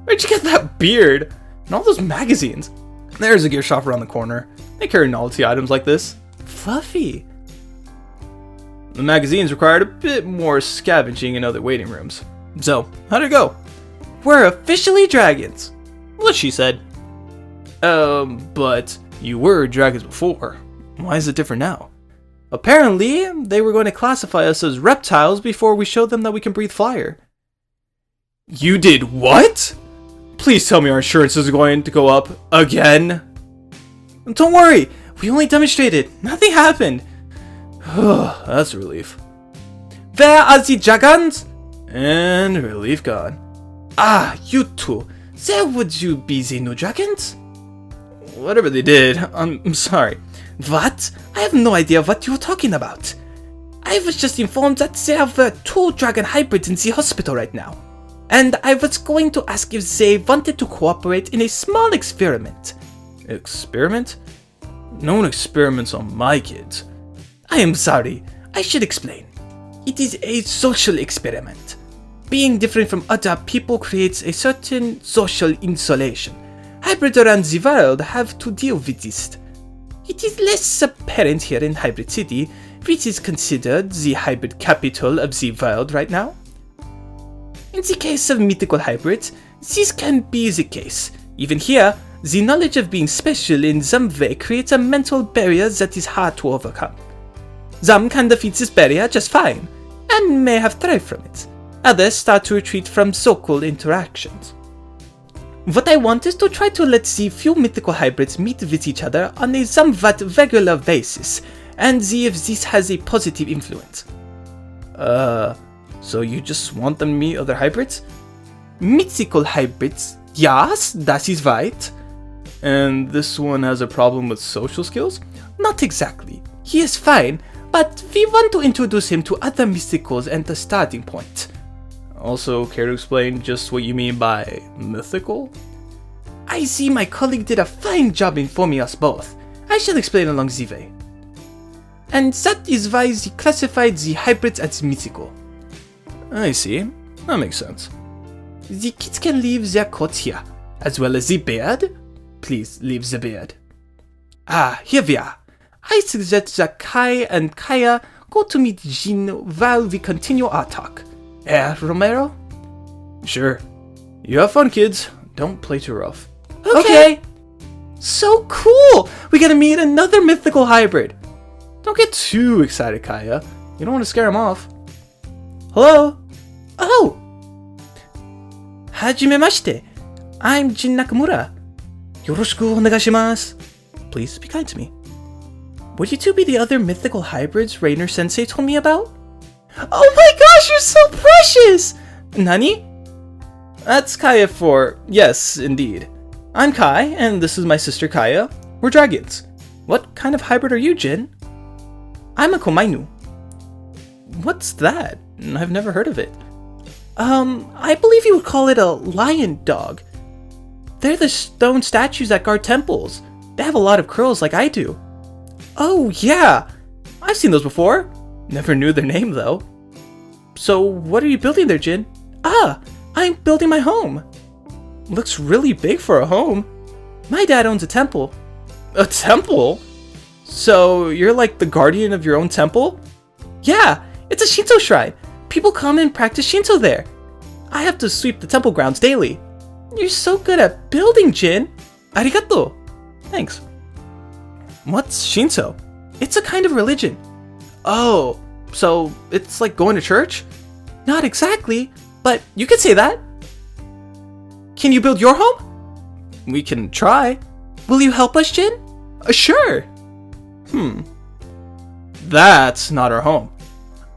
Where'd you get that beard? And all those magazines? There's a gear shop around the corner. They carry novelty items like this. Fluffy. The magazines required a bit more scavenging in other waiting rooms. So, how'd it go? We're officially dragons. What she said. But you were dragons before. Why is it different now? Apparently, they were going to classify us as reptiles before we showed them that we can breathe fire. You did what? Please tell me our insurance is going to go up again. Don't worry, we only demonstrated. Nothing happened. That's a relief. Where are the dragons? And relief gone. Ah, you two. There would you be the new dragons? Whatever they did, I'm sorry. What? I have no idea what you're talking about. I was just informed that there were 2 dragon hybrids in the hospital right now. And I was going to ask if they wanted to cooperate in a small experiment. Experiment? No one experiments on my kids. I am sorry. I should explain. It is a social experiment. Being different from other people creates a certain social insulation. Hybrids around the world have to deal with this. It is less apparent here in Hybrid City, which is considered the hybrid capital of the world right now. In the case of mythical hybrids, this can be the case. Even here, the knowledge of being special in some way creates a mental barrier that is hard to overcome. Some can defeat this barrier just fine, and may have thrived from it. Others start to retreat from so-called interactions. What I want is to try to let the few mythical hybrids meet with each other on a somewhat regular basis, and see if this has a positive influence. So you just want them to meet other hybrids? Mythical hybrids, yes, that is right. And this one has a problem with social skills? Not exactly. He is fine, but we want to introduce him to other mysticals at the starting point. Also, care to explain just what you mean by mythical? I see my colleague did a fine job informing us both. I shall explain along the way. And that is why they classified the hybrids as mythical. I see. That makes sense. The kids can leave their coats here, as well as the beard. Please leave the beard. Ah, here we are. I suggest that Kai and Kaya go to meet Jean while we continue our talk. Romero? Sure. You have fun, kids. Don't play too rough. Okay. So cool! We get to meet another mythical hybrid. Don't get too excited, Kaya. You don't want to scare him off. Hello? Oh! Hajimemashite. I'm Jin Nakamura. Yoroshiku onegaishimasu. Please be kind to me. Would you two be the other mythical hybrids Rainer Sensei told me about? Oh my gosh, you're so precious! Nani? That's Kaya for... Yes, indeed. I'm Kai, and this is my sister Kaya. We're dragons. What kind of hybrid are you, Jin? I'm a Komainu. What's that? I've never heard of it. I believe you would call it a lion dog. They're the stone statues that guard temples. They have a lot of curls like I do. Oh yeah, I've seen those before. Never knew their name though. So what are you building there, Jin? Ah, I'm building my home. Looks really big for a home. My dad owns a temple. A temple? So you're like the guardian of your own temple? Yeah, it's a Shinto shrine. People come and practice Shinto there. I have to sweep the temple grounds daily. You're so good at building, Jin. Arigato. Thanks. What's Shinto? It's a kind of religion. Oh, so it's like going to church? Not exactly, but you could say that. Can you build your home? We can try. Will you help us, Jin? Sure. That's not our home.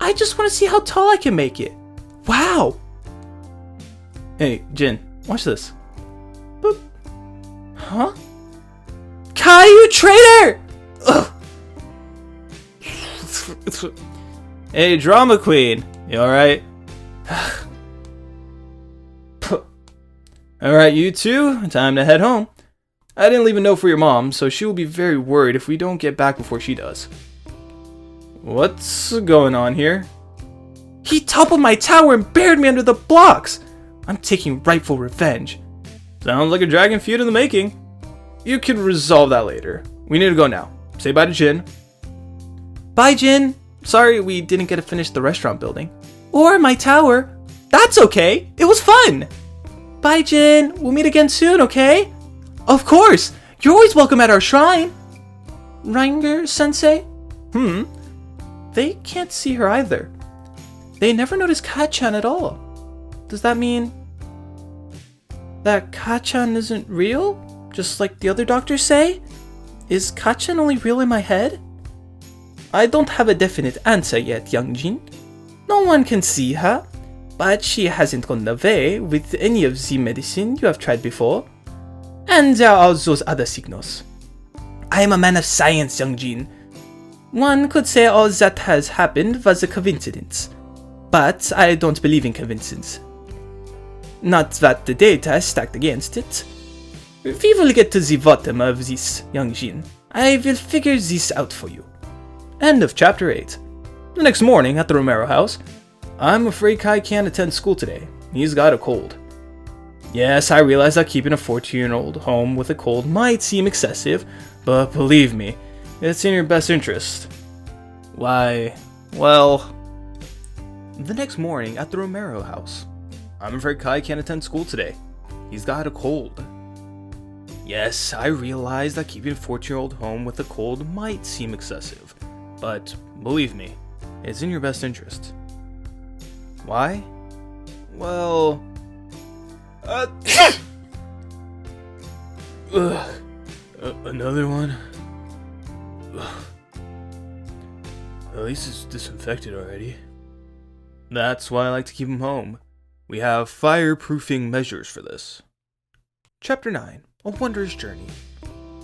I just want to see how tall I can make it. Wow. Hey, Jin, watch this. Boop. Huh? Kai, you traitor! Ugh. Hey, drama queen. You alright? Alright, you two, time to head home. I didn't leave a note for your mom, so she will be very worried if we don't get back before she does. What's going on here? He toppled my tower and buried me under the blocks. I'm taking rightful revenge. Sounds like a dragon feud in the making. You can resolve that later. We need to go now. Say bye to Jin. Bye, Jin. Sorry we didn't get to finish the restaurant building. Or my tower. That's okay. It was fun. Bye, Jin. We'll meet again soon, okay? Of course. You're always welcome at our shrine. Ranger-sensei? They can't see her either. They never noticed Kachan at all. Does that mean that Kachan isn't real? Just like the other doctors say? Is Kachan only real in my head? I don't have a definite answer yet, young Jin. No one can see her, but she hasn't gone away with any of the medicine you have tried before. And there are those other signals. I am a man of science, young Jin. One could say all that has happened was a coincidence, but I don't believe in coincidence. Not that the data is stacked against it. We will get to the bottom of this, young Jin. I will figure this out for you. End of chapter 8. The next morning at the Romero house, I'm afraid Kai can't attend school today. He's got a cold. Yes, I realize that keeping a 14-year-old home with a cold might seem excessive, but believe me, it's in your best interest. Why, well... The next morning at the Romero house, I'm afraid Kai can't attend school today. He's got a cold. Yes, I realize that keeping a 14-year-old home with a cold might seem excessive, but believe me, it's in your best interest. Why? Well... Another one? Ugh. At least it's disinfected already. That's why I like to keep him home. We have fireproofing measures for this. Chapter 9. A Wondrous Journey.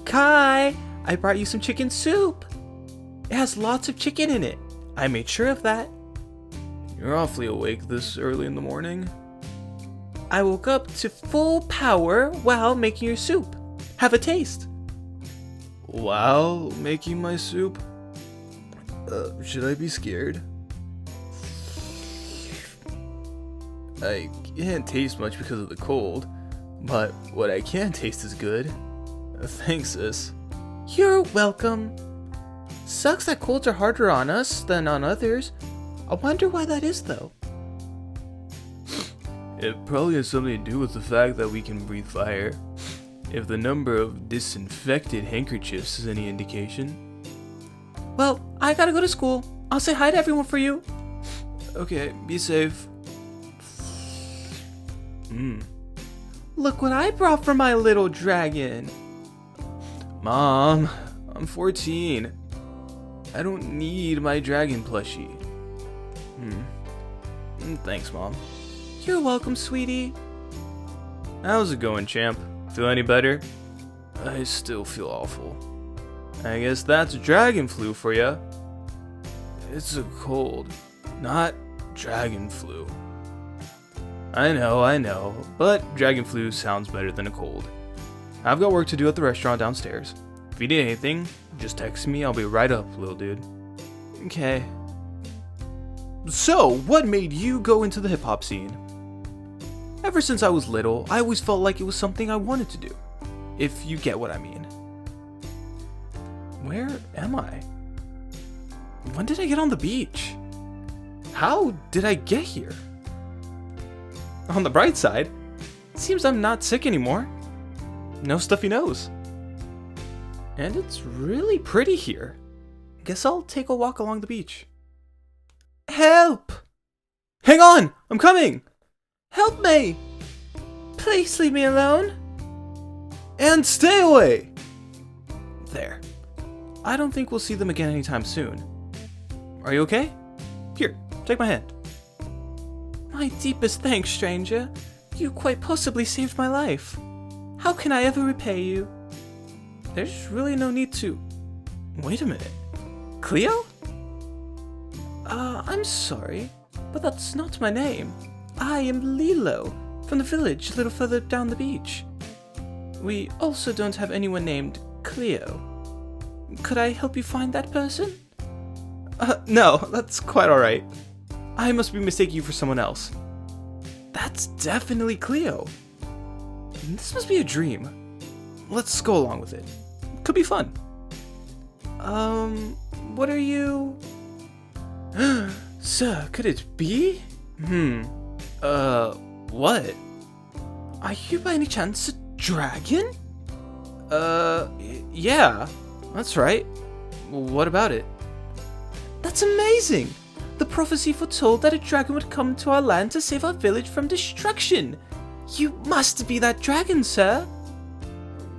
Kai, I brought you some chicken soup. It has lots of chicken in it. I made sure of that. You're awfully awake this early in the morning. I woke up to full power while making your soup. Have a taste. While making my soup? Should I be scared? I can't taste much because of the cold, but what I can taste is good. Thanks, sis. You're welcome. Sucks that colds are harder on us than on others. I wonder why that is, though. It probably has something to do with the fact that we can breathe fire. If the number of disinfected handkerchiefs is any indication. Well, I gotta go to school. I'll say hi to everyone for you. Okay, be safe. Look what I brought for my little dragon. Mom, I'm 14. I don't need my dragon plushie. Thanks, Mom. You're welcome, sweetie. How's it going, champ? Feel any better? I still feel awful. I guess that's dragon flu for ya. It's a cold, not dragon flu. I know, but dragon flu sounds better than a cold. I've got work to do at the restaurant downstairs. If you need anything, just text me, I'll be right up, little dude. Okay. So, what made you go into the hip-hop scene? Ever since I was little, I always felt like it was something I wanted to do. If you get what I mean. Where am I? When did I get on the beach? How did I get here? On the bright side, it seems I'm not sick anymore. No stuffy nose. And it's really pretty here. Guess I'll take a walk along the beach. Help! Hang on! I'm coming! Help me! Please leave me alone. And stay away! There. I don't think we'll see them again anytime soon. Are you okay? Here, take my hand. My deepest thanks, stranger. You quite possibly saved my life. How can I ever repay you? There's really no need to... Wait a minute. Cleo? I'm sorry, but that's not my name. I am Lilo, from the village a little further down the beach. We also don't have anyone named Cleo. Could I help you find that person? No, that's quite alright. I must be mistaking you for someone else. That's definitely Cleo. This must be a dream. Let's go along with it. Could be fun. What are you? Sir, could it be? What? Are you by any chance a dragon? Yeah, that's right. What about it? That's amazing! The prophecy foretold that a dragon would come to our land to save our village from destruction. You must be that dragon, sir.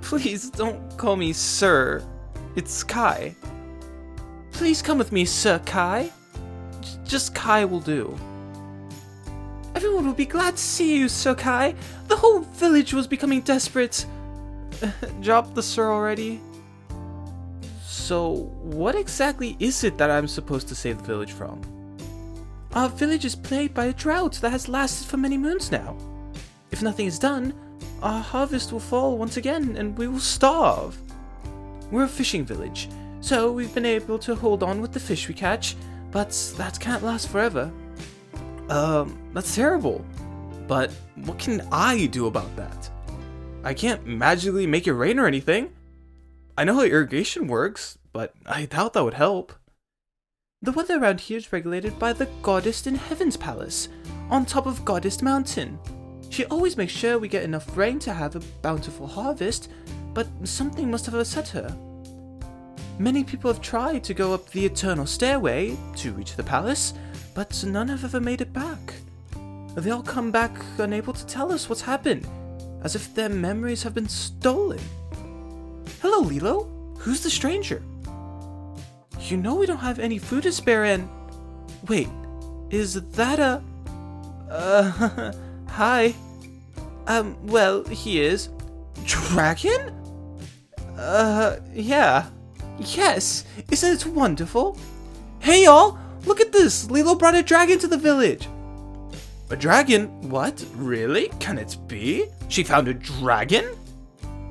Please don't call me sir. It's Kai. Please come with me, Sir Kai. Just Kai will do. Everyone will be glad to see you, Sir Kai. The whole village was becoming desperate. Drop the sir already. So, what exactly is it that I'm supposed to save the village from? Our village is plagued by a drought that has lasted for many moons now. If nothing is done, our harvest will fall once again and we will starve. We're a fishing village, so we've been able to hold on with the fish we catch, but that can't last forever. That's terrible. But what can I do about that? I can't magically make it rain or anything. I know how irrigation works, but I doubt that would help. The weather around here is regulated by the goddess in Heaven's Palace, on top of Goddess Mountain. She always makes sure we get enough rain to have a bountiful harvest, but something must have upset her. Many people have tried to go up the eternal stairway to reach the palace, but none have ever made it back. They all come back unable to tell us what's happened, as if their memories have been stolen. Hello, Lilo. Who's the stranger? You know we don't have any food to spare and... Wait, is that a... hi. Well, he is. Dragon? Yeah. Yes, isn't it wonderful? Hey y'all, look at this! Lilo brought a dragon to the village! A dragon? What? Really? Can it be? She found a dragon?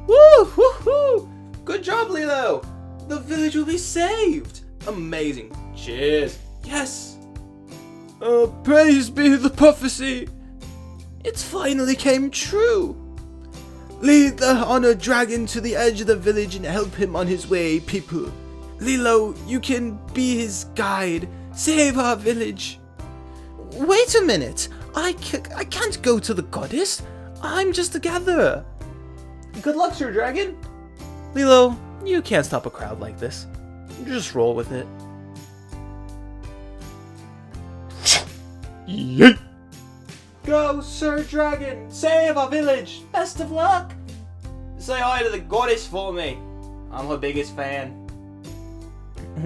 Woo! Woohoo! Good job, Lilo! The village will be saved! Amazing! Cheers! Yes! Praise be the prophecy! It's finally came true! Lead the honored dragon to the edge of the village and help him on his way, people. Lilo, you can be his guide. Save our village. Wait a minute! I can't go to the goddess. I'm just a gatherer. Good luck, Sir Dragon. Lilo, you can't stop a crowd like this. Just roll with it. Yeet! Go, Sir Dragon! Save our village! Best of luck! Say hi to the goddess for me. I'm her biggest fan.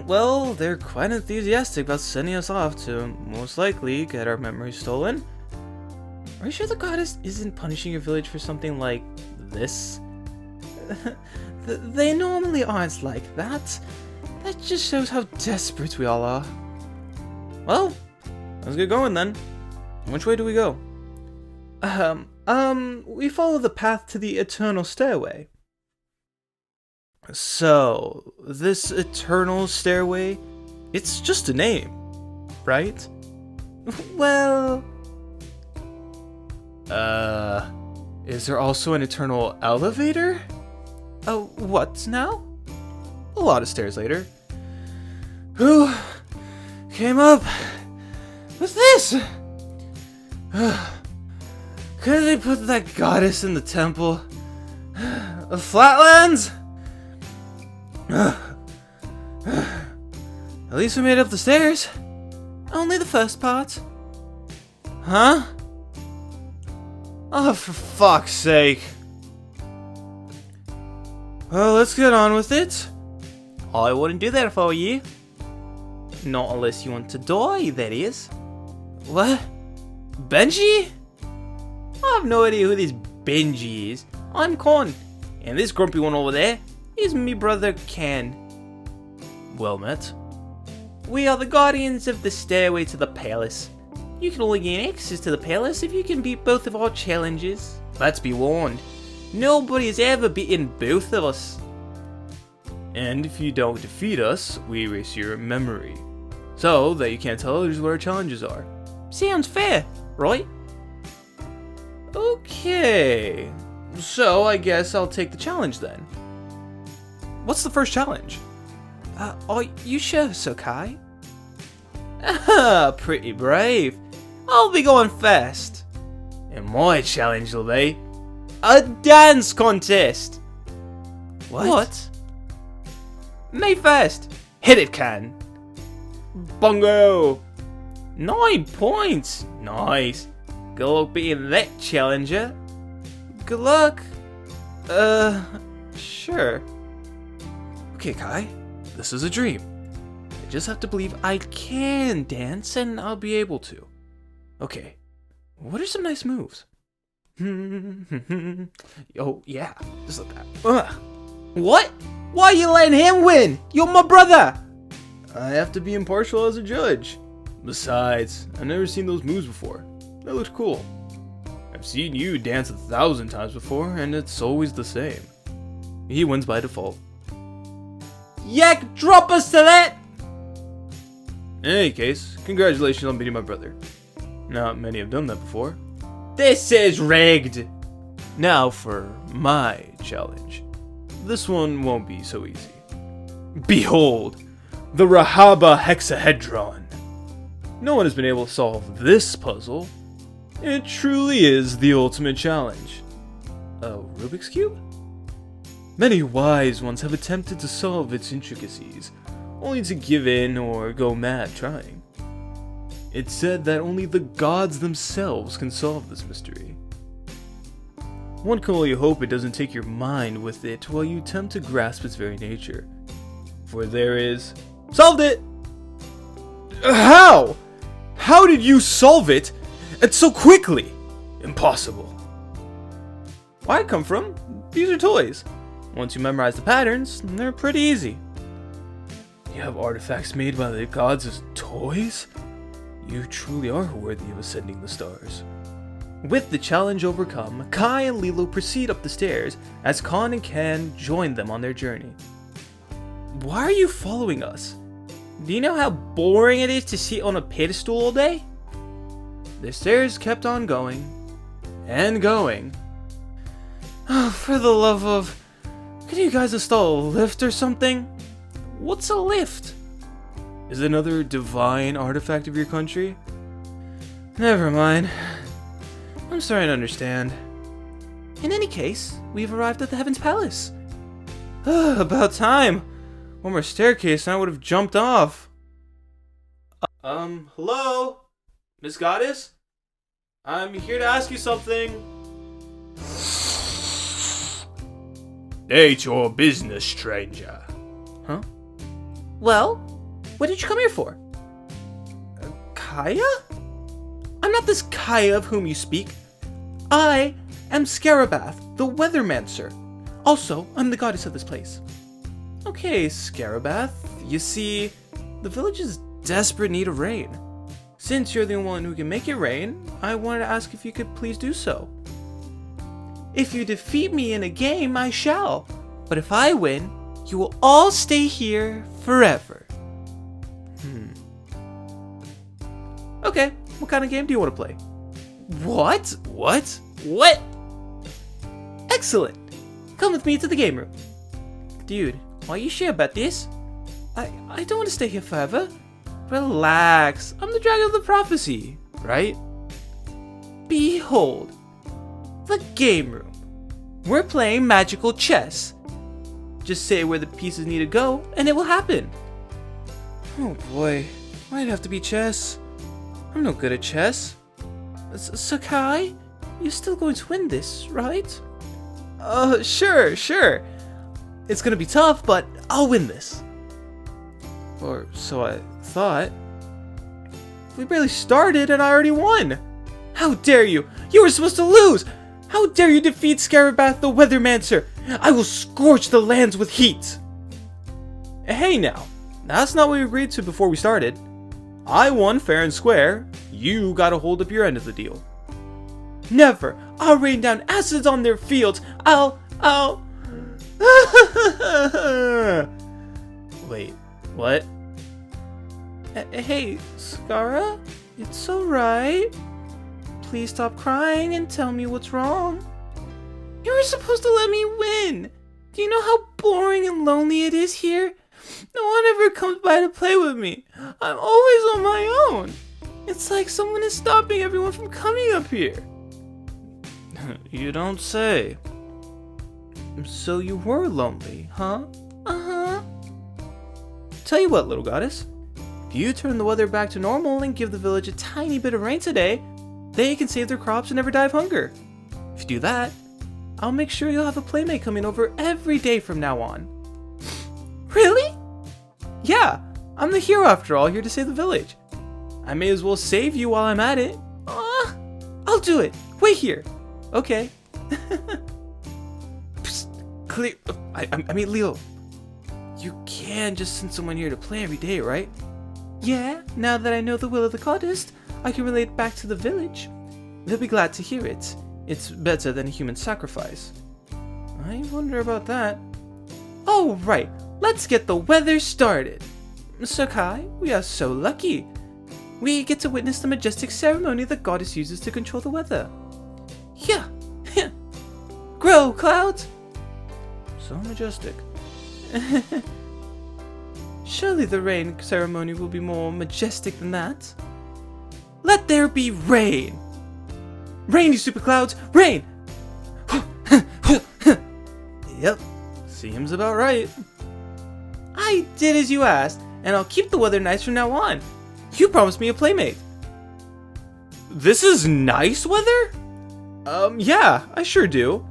Well, they're quite enthusiastic about sending us off to, most likely, get our memories stolen. Are you sure the goddess isn't punishing your village for something like this? They normally aren't like that. That just shows how desperate we all are. Well, let's get going then. Which way do we go? We follow the path to the eternal stairway. So, this eternal stairway, it's just a name, right? Well... is there also an eternal elevator? What now? A lot of stairs later. Who came up with this? Couldn't they put that goddess in the temple? The Flatlands? At least we made it up the stairs. Only the first part. Huh? Oh, for fuck's sake. Well, let's get on with it. I wouldn't do that for you. Not unless you want to die, that is. What? Benji? I have no idea who this Benji is. I'm Con, and this grumpy one over there is me brother Ken. Well met. We are the guardians of the stairway to the palace. You can only gain access to the palace if you can beat both of our challenges. Let's be warned, nobody has ever beaten both of us. And if you don't defeat us, we erase your memory. So that you can't tell others what our challenges are. Sounds fair, right? Okay. So I guess I'll take the challenge then. What's the first challenge? Are you sure, Sakai? Pretty brave. I'll be going first. And my challenge will be a dance contest. What? Me first. Hit it, Can. Bongo. 9 points. Nice. Good luck being that challenger. Good luck. Sure. Okay, Kai, this is a dream. I just have to believe I can dance and I'll be able to. Okay, what are some nice moves? Oh, yeah, just like that. What? Why are you letting him win? You're my brother. I have to be impartial as a judge. Besides, I've never seen those moves before. They looked cool. I've seen you dance 1,000 times before, and it's always the same. He wins by default. Yak, drop us to that. In any case, congratulations on beating my brother. Not many have done that before. This is rigged. Now for my challenge. This one won't be so easy. Behold, the Rahaba hexahedron. No one has been able to solve this puzzle. It truly is the ultimate challenge. A Rubik's Cube? Many wise ones have attempted to solve its intricacies, only to give in or go mad trying. It's said that only the gods themselves can solve this mystery. One can only hope it doesn't take your mind with it while you attempt to grasp its very nature. For there is... Solved it! How? How did you solve it? And so quickly? Impossible. Where I come from, these are toys. Once you memorize the patterns, they're pretty easy. You have artifacts made by the gods as toys? You truly are worthy of ascending the stars. With the challenge overcome, Kai and Lilo proceed up the stairs as Khan and Kan join them on their journey. Why are you following us? Do you know how boring it is to sit on a pedestal all day? The stairs kept on going and going. Oh, for the love of... Could you guys install a lift or something? What's a lift? Is it another divine artifact of your country? Never mind. I'm starting to understand. In any case, we've arrived at the Heaven's Palace. About time. One more staircase and I would have jumped off. Hello? Miss Goddess? I'm here to ask you something. State your business, stranger. Huh? Well, what did you come here for? Kaya? I'm not this Kaya of whom you speak. I am Scarabath, the Weathermancer. Also, I'm the goddess of this place. Okay, Scarabath. You see, the village is desperate need of rain. Since you're the one who can make it rain, I wanted to ask if you could please do so. If you defeat me in a game, I shall. But if I win, you will all stay here forever. Okay, what kind of game do you want to play? What? What? What? Excellent. Come with me to the game room. Dude, are you sure about this? I don't want to stay here forever. Relax. I'm the dragon of the prophecy, right? Behold, the game room. We're playing magical chess. Just say where the pieces need to go, and it will happen. Oh boy, why'd it have to be chess? I'm no good at chess. Sakai, you're still going to win this, right? Sure. It's gonna be tough, but I'll win this. Or so I thought. We barely started and I already won. How dare you! You were supposed to lose! How dare you defeat Scarabath the Weathermancer! I will scorch the lands with heat! Hey now, that's not what we agreed to before we started. I won fair and square. You gotta hold up your end of the deal. Never! I'll rain down acids on their fields! I'll... Wait, what? Hey, Scara? It's alright. Please stop crying and tell me what's wrong. You were supposed to let me win! Do you know how boring and lonely it is here? No one ever comes by to play with me. I'm always on my own. It's like someone is stopping everyone from coming up here. You don't say. So you were lonely, huh? Uh-huh. Tell you what, little goddess. If you turn the weather back to normal and give the village a tiny bit of rain today, they can save their crops and never die of hunger. If you do that, I'll make sure you'll have a playmate coming over every day from now on. Really? Yeah, I'm the hero after all, here to save the village. I may as well save you while I'm at it. I'll do it. Wait here. Okay. Psst, clear. I mean, Leo. You can just send someone here to play every day, right? Yeah, now that I know the will of the goddess, I can relate back to the village. They'll be glad to hear it. It's better than a human sacrifice. I wonder about that. Oh, right. Let's get the weather started. Sir Kai, we are so lucky. We get to witness the majestic ceremony the goddess uses to control the weather. Yeah. Grow, clouds. So majestic. Surely the rain ceremony will be more majestic than that. Let there be rain. Rain, you stupid clouds. Rain. Yep. Seems about right. I did as you asked, and I'll keep the weather nice from now on. You promised me a playmate. This is nice weather? Yeah, I sure do.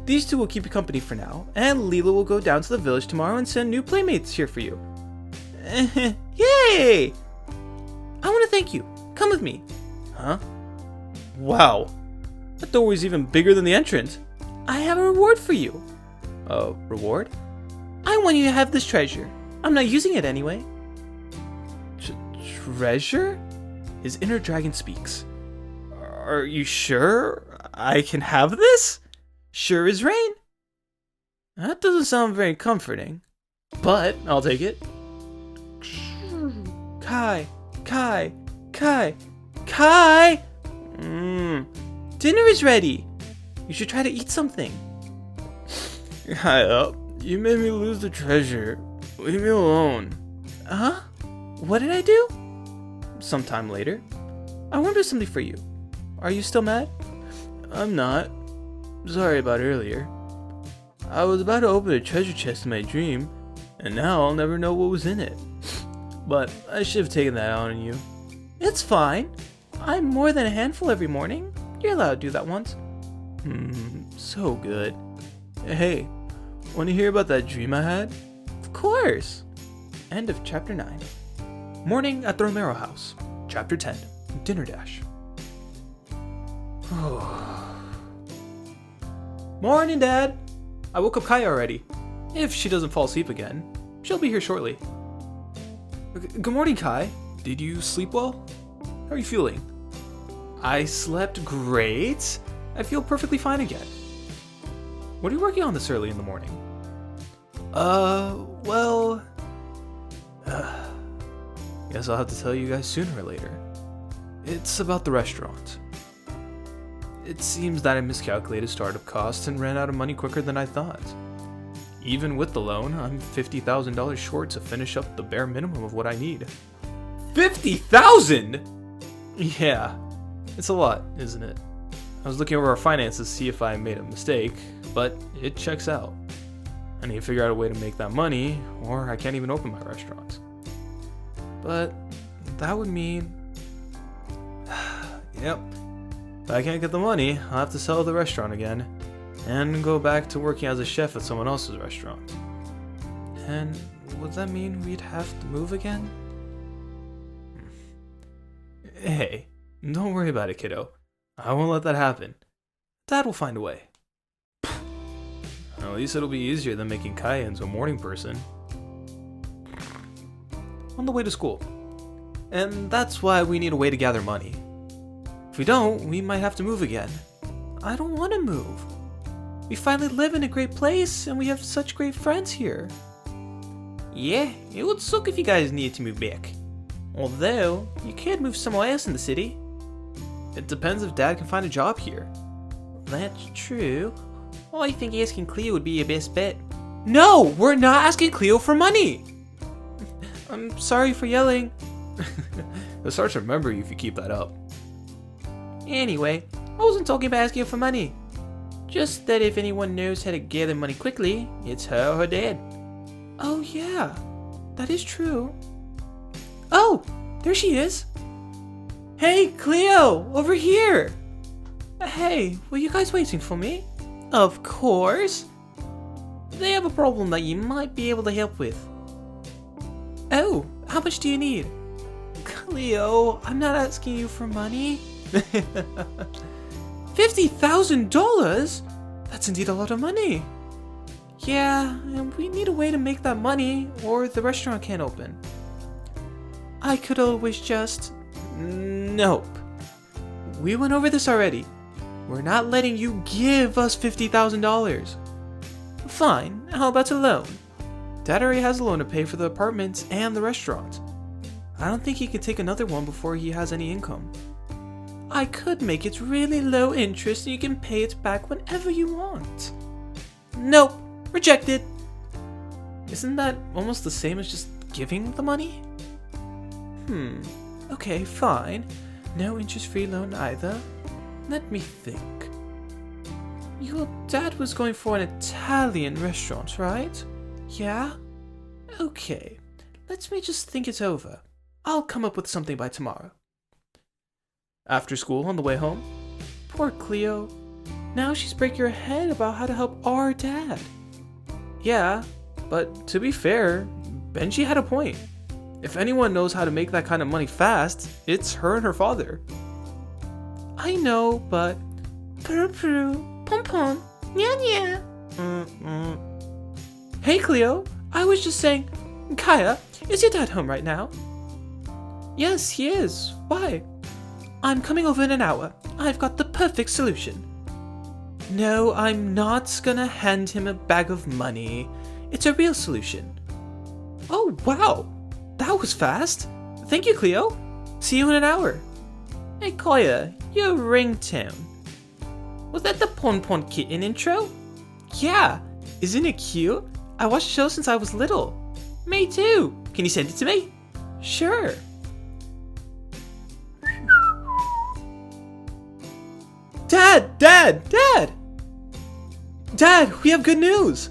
These two will keep you company for now, and Leela will go down to the village tomorrow and send new playmates here for you. Yay! I want to thank you. Come with me. Huh? Wow. That door was even bigger than the entrance. I have a reward for you. A reward? I want you to have this treasure. I'm not using it anyway. Treasure? His inner dragon speaks. Are you sure I can have this? Sure as rain. That doesn't sound very comforting, but I'll take it. Kai. Dinner is ready. You should try to eat something. Hi up. You made me lose the treasure. Leave me alone. Huh? What did I do? Sometime later. I wonder something for you. Are you still mad? I'm not. Sorry about earlier. I was about to open a treasure chest in my dream, and now I'll never know what was in it. But I should have taken that out on you. It's fine. I'm more than a handful every morning. You're allowed to do that once. So good. Hey, want to hear about that dream I had? Of course. End of chapter 9. Morning at the Romero house. Chapter 10. Dinner dash. Morning, Dad. I woke up Kaya already. If she doesn't fall asleep again, she'll be here shortly. Good morning, Kai. Did you sleep well? How are you feeling? I slept great. I feel perfectly fine again. What are you working on this early in the morning? Guess I'll have to tell you guys sooner or later. It's about the restaurant. It seems that I miscalculated startup costs and ran out of money quicker than I thought. Even with the loan, I'm $50,000 short to finish up the bare minimum of what I need. 50,000? Yeah, it's a lot, isn't it? I was looking over our finances to see if I made a mistake, but it checks out. I need to figure out a way to make that money, or I can't even open my restaurant. But that would mean... Yep. If I can't get the money, I'll have to sell the restaurant again, and go back to working as a chef at someone else's restaurant. And would that mean we'd have to move again? Hey, don't worry about it, kiddo. I won't let that happen. Dad will find a way. At least it'll be easier than making Kaya into a morning person. On the way to school. And that's why we need a way to gather money. If we don't, we might have to move again. I don't want to move. We finally live in a great place, and we have such great friends here. Yeah, it would suck if you guys needed to move back. Although, you could move somewhere else in the city. It depends if Dad can find a job here. That's true. I think asking Cleo would be your best bet. No, we're not asking Cleo for money. I'm sorry for yelling. They'll start to remember you if you keep that up. Anyway, I wasn't talking about asking for money. Just that if anyone knows how to gather money quickly, it's her or her dad. Oh yeah, that is true. Oh, there she is. Hey, Cleo, over here. Hey, were you guys waiting for me? Of course. They have a problem that you might be able to help with. Oh, how much do you need? Cleo, I'm not asking you for money. $50,000? That's indeed a lot of money. Yeah, and we need a way to make that money or the restaurant can't open. I could always just... Nope. We went over this already. We're not letting you give us $50,000. Fine, how about a loan? Dad already has a loan to pay for the apartments and the restaurant. I don't think he could take another one before he has any income. I could make it really low interest and you can pay it back whenever you want. Nope, rejected. Isn't that almost the same as just giving the money? Okay, fine. No interest-free loan either. Let me think. Your dad was going for an Italian restaurant, right? Yeah? Okay. Let me just think it over. I'll come up with something by tomorrow. After school, on the way home. Poor Cleo. Now she's breaking her head about how to help our dad. Yeah, but to be fair, Benji had a point. If anyone knows how to make that kind of money fast, it's her and her father. I know, but... Pru-pru, pom-pom, nya-nya. Hey Cleo, I was just saying... Kaya, is your dad home right now? Yes, he is. Why? I'm coming over in an hour. I've got the perfect solution. No, I'm not gonna hand him a bag of money. It's a real solution. Oh, wow. That was fast. Thank you, Cleo. See you in an hour. Hey, Kaya, your ringtone. Was that the Pon Pon Kitten intro? Yeah. Isn't it cute? I watched the show since I was little. Me too. Can you send it to me? Sure. Dad! Dad! Dad! Dad, we have good news!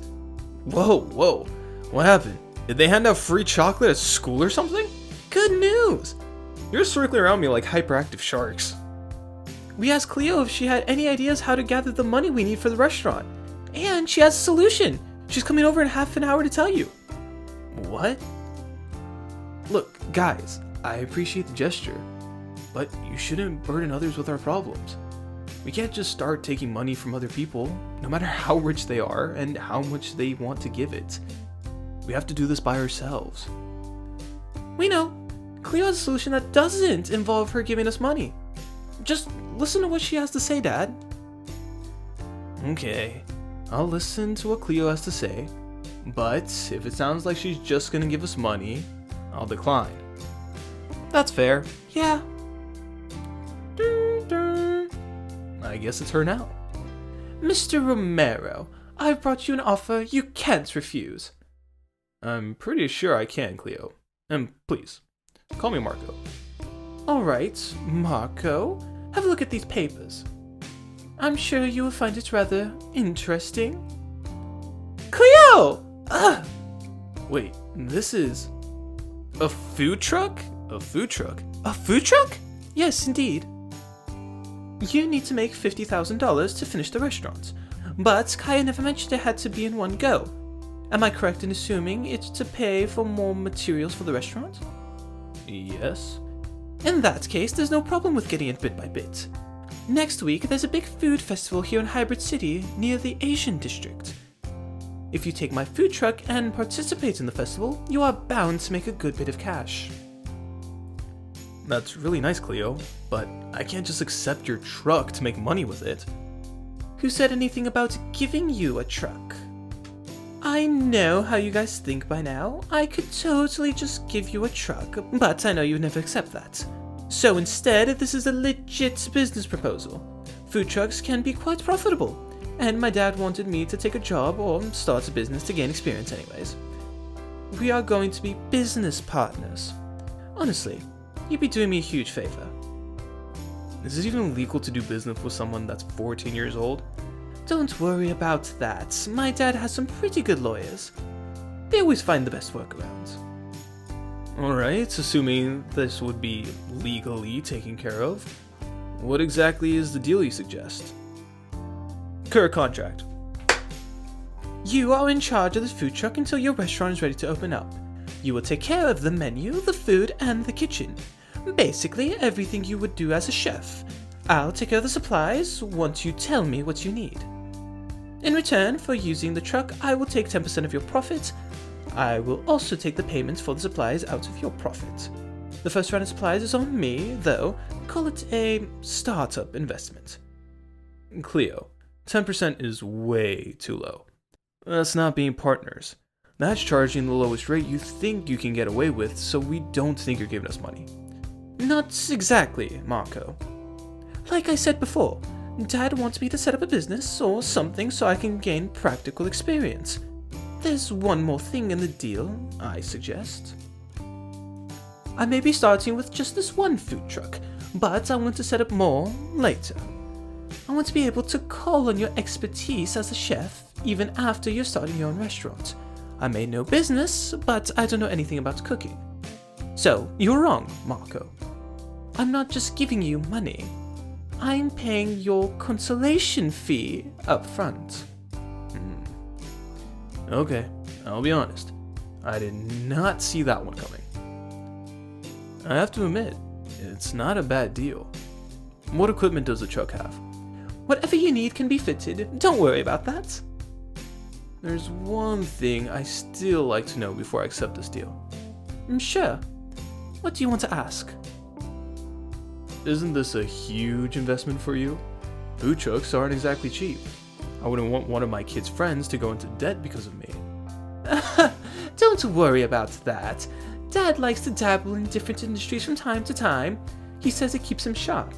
Whoa. What happened? Did they hand out free chocolate at school or something? Good news! You're circling around me like hyperactive sharks. We asked Cleo if she had any ideas how to gather the money we need for the restaurant. And she has a solution! She's coming over in half an hour to tell you. What? Look, guys, I appreciate the gesture, but you shouldn't burden others with our problems. We can't just start taking money from other people, no matter how rich they are and how much they want to give it. We have to do this by ourselves. We know. Cleo has a solution that doesn't involve her giving us money. Just listen to what she has to say, Dad. Okay, I'll listen to what Cleo has to say, but if it sounds like she's just gonna give us money, I'll decline. That's fair. Yeah. I guess it's her now. Mr. Romero, I've brought you an offer you can't refuse. I'm pretty sure I can, Cleo. And please, call me Marco. Alright, Marco, have a look at these papers. I'm sure you will find it rather interesting. Cleo! Ugh! Wait, this is... a food truck? A food truck? A food truck? Yes, indeed. You need to make $50,000 to finish the restaurant, but Kaya never mentioned it had to be in one go. Am I correct in assuming it's to pay for more materials for the restaurant? Yes. In that case, there's no problem with getting it bit by bit. Next week, there's a big food festival here in Hybrid City near the Asian district. If you take my food truck and participate in the festival, you are bound to make a good bit of cash. That's really nice, Cleo, but I can't just accept your truck to make money with it. Who said anything about giving you a truck? I know how you guys think by now. I could totally just give you a truck, but I know you'd never accept that. So instead, this is a legit business proposal. Food trucks can be quite profitable, and my dad wanted me to take a job or start a business to gain experience anyways. We are going to be business partners. Honestly, you'd be doing me a huge favor. Is it even legal to do business with someone that's 14 years old? Don't worry about that. My dad has some pretty good lawyers. They always find the best workarounds. Alright, assuming this would be legally taken care of, what exactly is the deal you suggest? Current contract. You are in charge of the food truck until your restaurant is ready to open up. You will take care of the menu, the food, and the kitchen. Basically, everything you would do as a chef. I'll take care of the supplies once you tell me what you need. In return for using the truck, I will take 10% of your profit. I will also take the payments for the supplies out of your profit. The first round of supplies is on me, though. Call it a startup investment. Cleo, 10% is way too low. That's not being partners. That's charging the lowest rate you think you can get away with, so we don't think you're giving us money. Not exactly, Marco. Like I said before, Dad wants me to set up a business or something so I can gain practical experience. There's one more thing in the deal, I suggest. I may be starting with just this one food truck, but I want to set up more later. I want to be able to call on your expertise as a chef even after you're starting your own restaurant. I may know business, but I don't know anything about cooking. So, you're wrong, Marco. I'm not just giving you money. I'm paying your consolation fee up front. Okay, I'll be honest. I did not see that one coming. I have to admit, it's not a bad deal. What equipment does the truck have? Whatever you need can be fitted. Don't worry about that. There's one thing I still like to know before I accept this deal. Sure. What do you want to ask? Isn't this a huge investment for you? Food trucks aren't exactly cheap. I wouldn't want one of my kids' friends to go into debt because of me. Don't worry about that. Dad likes to dabble in different industries from time to time. He says it keeps him sharp.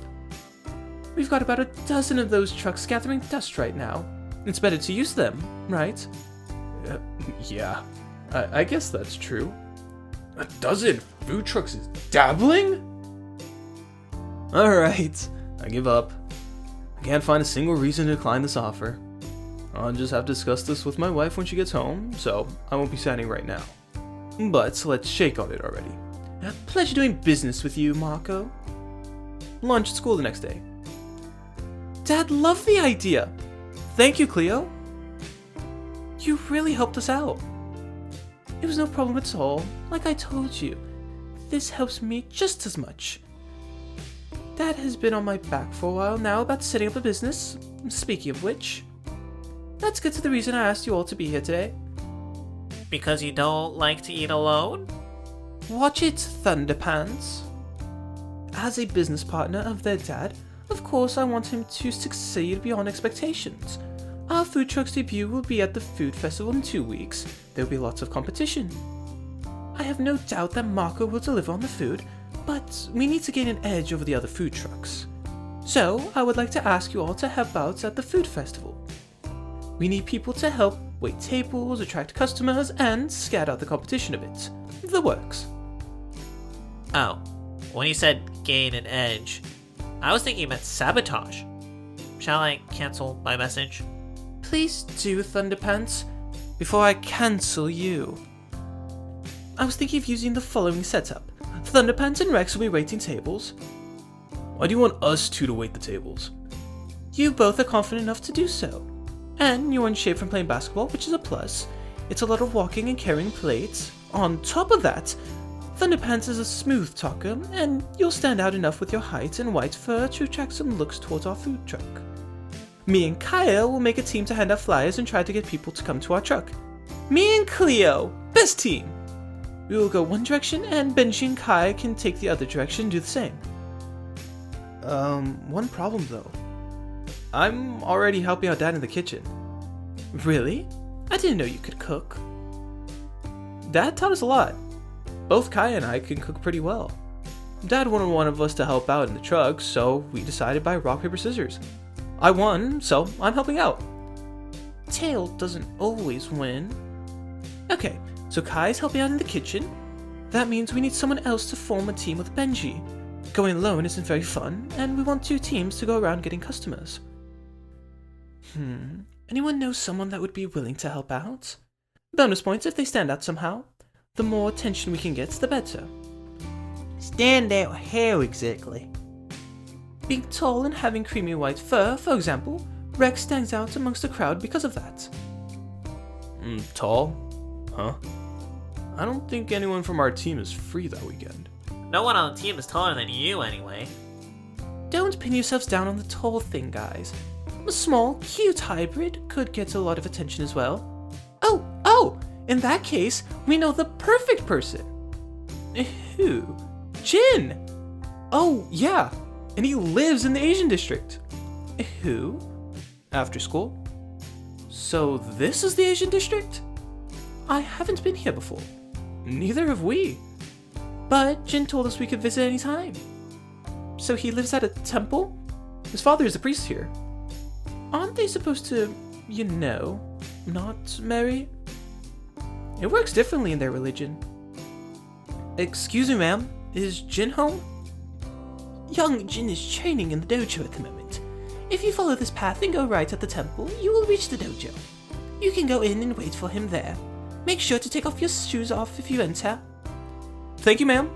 We've got about a dozen of those trucks gathering dust right now. It's better to use them, right? Yeah, I guess that's true. A dozen food trucks is dabbling? Alright, I give up. I can't find a single reason to decline this offer. I'll just have to discuss this with my wife when she gets home, so I won't be signing right now. But let's shake on it already. Pleasure doing business with you, Marco. Lunch at school the next day. Dad loved the idea. Thank you, Cleo. You really helped us out. It was no problem at all. Like I told you, this helps me just as much. Dad has been on my back for a while now about setting up a business. Speaking of which, let's get to the reason I asked you all to be here today. Because you don't like to eat alone? Watch it, Thunderpants. As a business partner of their dad, of course I want him to succeed beyond expectations. Our food truck's debut will be at the food festival in 2 weeks. There will be lots of competition. I have no doubt that Marco will deliver on the food, but we need to gain an edge over the other food trucks. So I would like to ask you all to help out at the food festival. We need people to help wait tables, attract customers, and scat out the competition a bit. The works. Oh, when you said gain an edge, I was thinking about sabotage. Shall I cancel my message? Please do, Thunderpants, before I cancel you. I was thinking of using the following setup. Thunderpants and Rex will be waiting tables. Why do you want us two to wait the tables? You both are confident enough to do so. And you're in shape from playing basketball, which is a plus. It's a lot of walking and carrying plates. On top of that, Thunderpants is a smooth talker, and you'll stand out enough with your height and white fur to attract some looks towards our food truck. Me and Kaya will make a team to hand out flyers and try to get people to come to our truck. Me and Cleo, best team! We will go one direction, and Benji and Kai can take the other direction and do the same. One problem though. I'm already helping out Dad in the kitchen. Really? I didn't know you could cook. Dad taught us a lot. Both Kai and I can cook pretty well. Dad wanted one of us to help out in the truck, so we decided by rock, paper, scissors. I won, so I'm helping out. Tail doesn't always win. Okay, So Kai's helping out in the kitchen. That means we need someone else to form a team with Benji. Going alone isn't very fun, and we want 2 teams to go around getting customers. Anyone know someone that would be willing to help out? Bonus points if they stand out somehow. The more attention we can get, the better. Stand out how exactly? Being tall and having creamy white fur, for example, Rex stands out amongst the crowd because of that. Tall? Huh? I don't think anyone from our team is free that weekend. No one on the team is taller than you anyway. Don't pin yourselves down on the tall thing, guys. A small, cute hybrid could get a lot of attention as well. Oh! In that case, we know the perfect person. Who? Jin! Oh, yeah. And he lives in the Asian district. Who? After school? So this is the Asian district? I haven't been here before. Neither have we. But Jin told us we could visit any time. So he lives at a temple? His father is a priest here. Aren't they supposed to, not marry? It works differently in their religion. Excuse me, ma'am. Is Jin home? Young Jin is training in the dojo at the moment. If you follow this path and go right at the temple, you will reach the dojo. You can go in and wait for him there. Make sure to take off your shoes if you enter. Thank you, ma'am.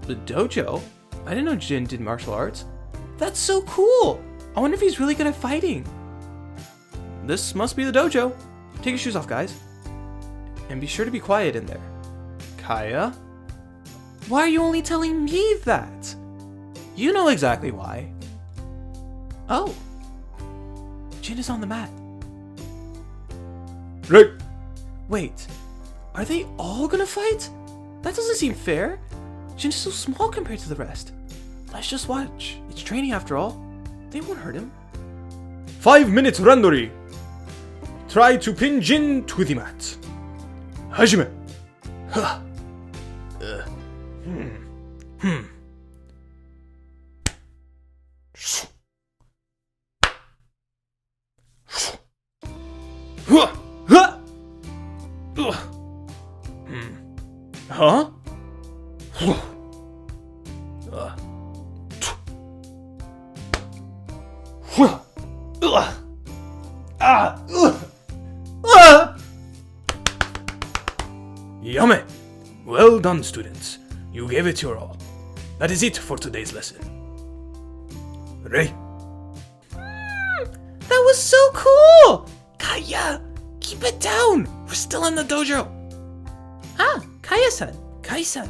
The dojo? I didn't know Jin did martial arts. That's so cool! I wonder if he's really good at fighting. This must be the dojo. Take your shoes off, guys. And be sure to be quiet in there. Kaya? Why are you only telling me that? You know exactly why. Oh. Jin is on the mat. Right. Wait. Are they all gonna fight? That doesn't seem fair. Jin is so small compared to the rest. Let's just watch. It's training after all. They won't hurt him. 5 minutes randori. Try to pin Jin to the mat. Hajime. Huh. Huh? Yame! Well done, students. You gave it your all. That is it for today's lesson. Rei. That was so cool! Kaya, keep it down. We're still in the dojo. Ah, Kaya-san. Kai-san.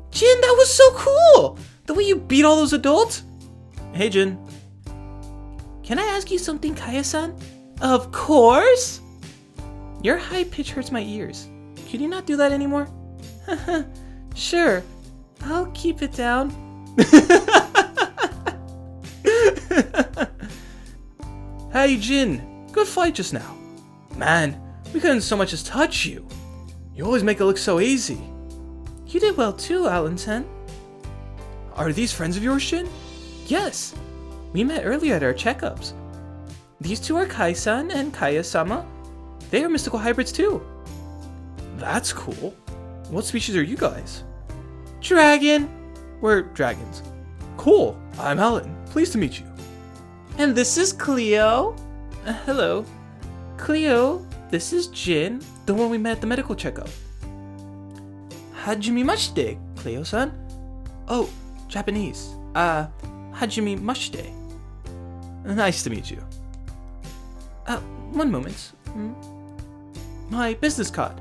Jin, that was so cool! The way you beat all those adults. Hey, Jin. Can I ask you something, Kaya-san? Of course! Your high pitch hurts my ears. Can you not do that anymore? Sure. I'll keep it down. Hey, Jin. Good fight just now. Man, we couldn't so much as touch you. You always make it look so easy. You did well too, Alan-san. Are these friends of yours, Jin? Yes. We met earlier at our checkups. These two are Kai-san and Kaya-sama. They are mystical hybrids too. That's cool. What species are you guys? Dragon. We're dragons. Cool. I'm Alan. Pleased to meet you. And this is Cleo. Hello. Cleo, this is Jin, the one we met at the medical checkup. Hajimemashite, Cleo-san. Oh, Japanese. Hajimemashite. Nice to meet you. One moment. My business card.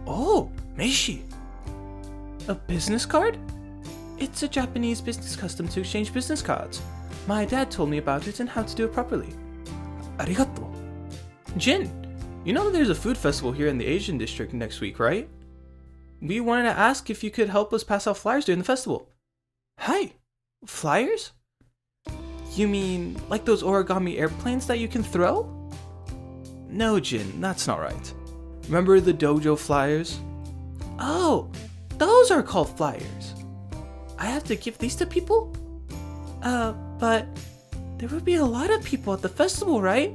Oh, Meishi. A business card? It's a Japanese business custom to exchange business cards. My dad told me about it and how to do it properly. Arigato. Jin, you know there's a food festival here in the Asian district next week, right? We wanted to ask if you could help us pass out flyers during the festival. Hi, flyers? You mean like those origami airplanes that you can throw? No, Jin, that's not right. Remember the dojo flyers? Oh, those are called flyers. I have to give these to people? But there would be a lot of people at the festival, right?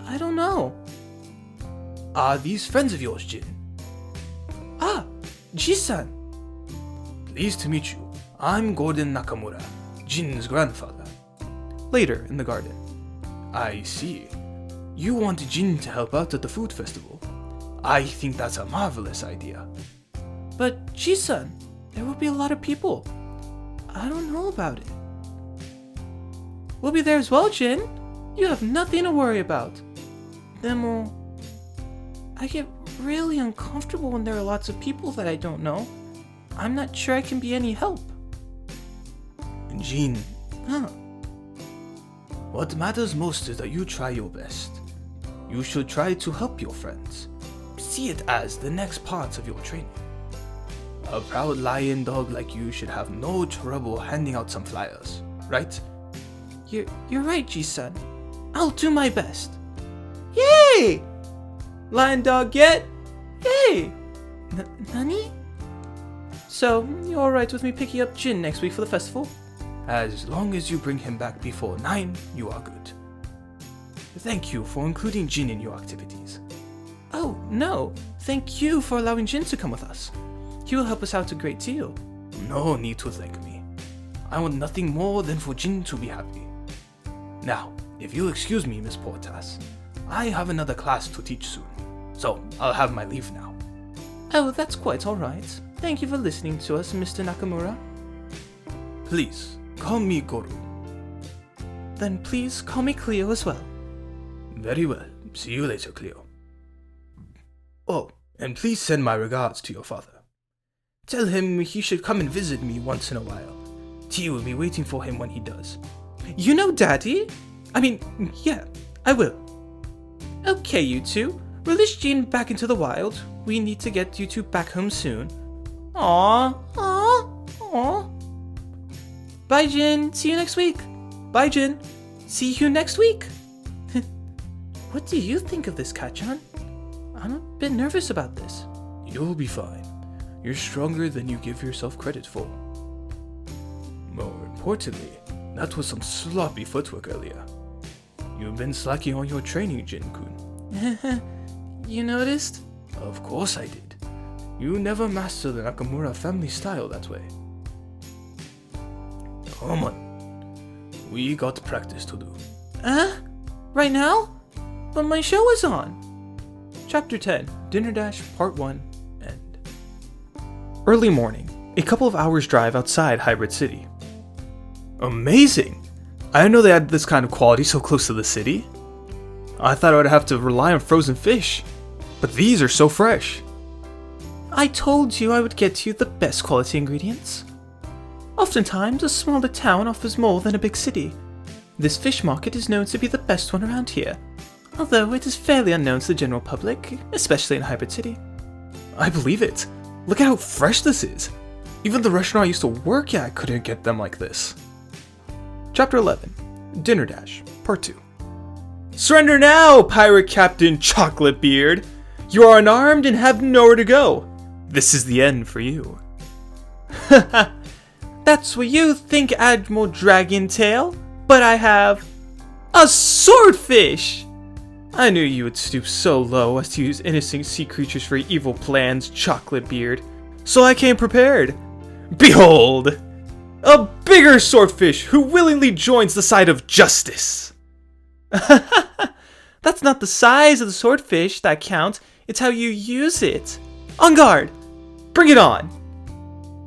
I don't know. Are these friends of yours, Jin? Ah, Ji-san. Pleased to meet you. I'm Gordon Nakamura, Jin's grandfather. Later, in the garden. I see. You want Jin to help out at the food festival. I think that's a marvelous idea. But Ji-san, there will be a lot of people. I don't know about it. We'll be there as well, Jin. You have nothing to worry about. Then I get really uncomfortable when there are lots of people that I don't know. I'm not sure I can be any help. Jin, Huh. what matters most is that you try your best. You should try to help your friends. See it as the next part of your training. A proud lion dog like you should have no trouble handing out some flyers, right? You're right, Ji-san. I'll do my best. Yay! Lion dog get? Yay! Nani? So, you're alright with me picking up Jin next week for the festival? As long as you bring him back before 9, you are good. Thank you for including Jin in your activities. Oh, no. Thank you for allowing Jin to come with us. He will help us out a great deal. No need to thank me. I want nothing more than for Jin to be happy. Now, if you'll excuse me, Miss Portas, I have another class to teach soon, so I'll have my leave now. Oh, that's quite alright. Thank you for listening to us, Mr. Nakamura. Please, call me Goru. Then please call me Cleo as well. Very well. See you later, Cleo. Oh, and please send my regards to your father. Tell him he should come and visit me once in a while. Tea will be waiting for him when he does. You know, Daddy? Yeah, I will. Okay, you two. Release Jin back into the wild. We need to get you two back home soon. Aww. Bye, Jin. See you next week. Bye, Jin. See you next week. What do you think of this, Kachan? I'm a bit nervous about this. You'll be fine. You're stronger than you give yourself credit for. More importantly, that was some sloppy footwork earlier. You've been slacking on your training, Jin-kun. You noticed? Of course I did. You never mastered the Nakamura family style that way. Come on. We got practice to do. Right now? But my show is on. Chapter 10, Dinner Dash, Part 1, End. Early morning, a couple of hours drive outside Hybrid City. Amazing! I didn't know they had this kind of quality so close to the city. I thought I would have to rely on frozen fish, but these are so fresh. I told you I would get you the best quality ingredients. Oftentimes, a smaller town offers more than a big city. This fish market is known to be the best one around here, although it is fairly unknown to the general public, especially in Hybrid City. I believe it. Look at how fresh this is. Even the restaurant I used to work at couldn't get them like this. Chapter 11, Dinner Dash, Part 2. Surrender now, Pirate Captain Chocolate Beard! You are unarmed and have nowhere to go. This is the end for you. That's what you think, Admiral Dragontail, but I have a swordfish! I knew you would stoop so low as to use innocent sea creatures for your evil plans, Chocolate Beard. So I came prepared. Behold! A bigger swordfish who willingly joins the side of justice. That's not the size of the swordfish that counts, it's how you use it. On guard! Bring it on!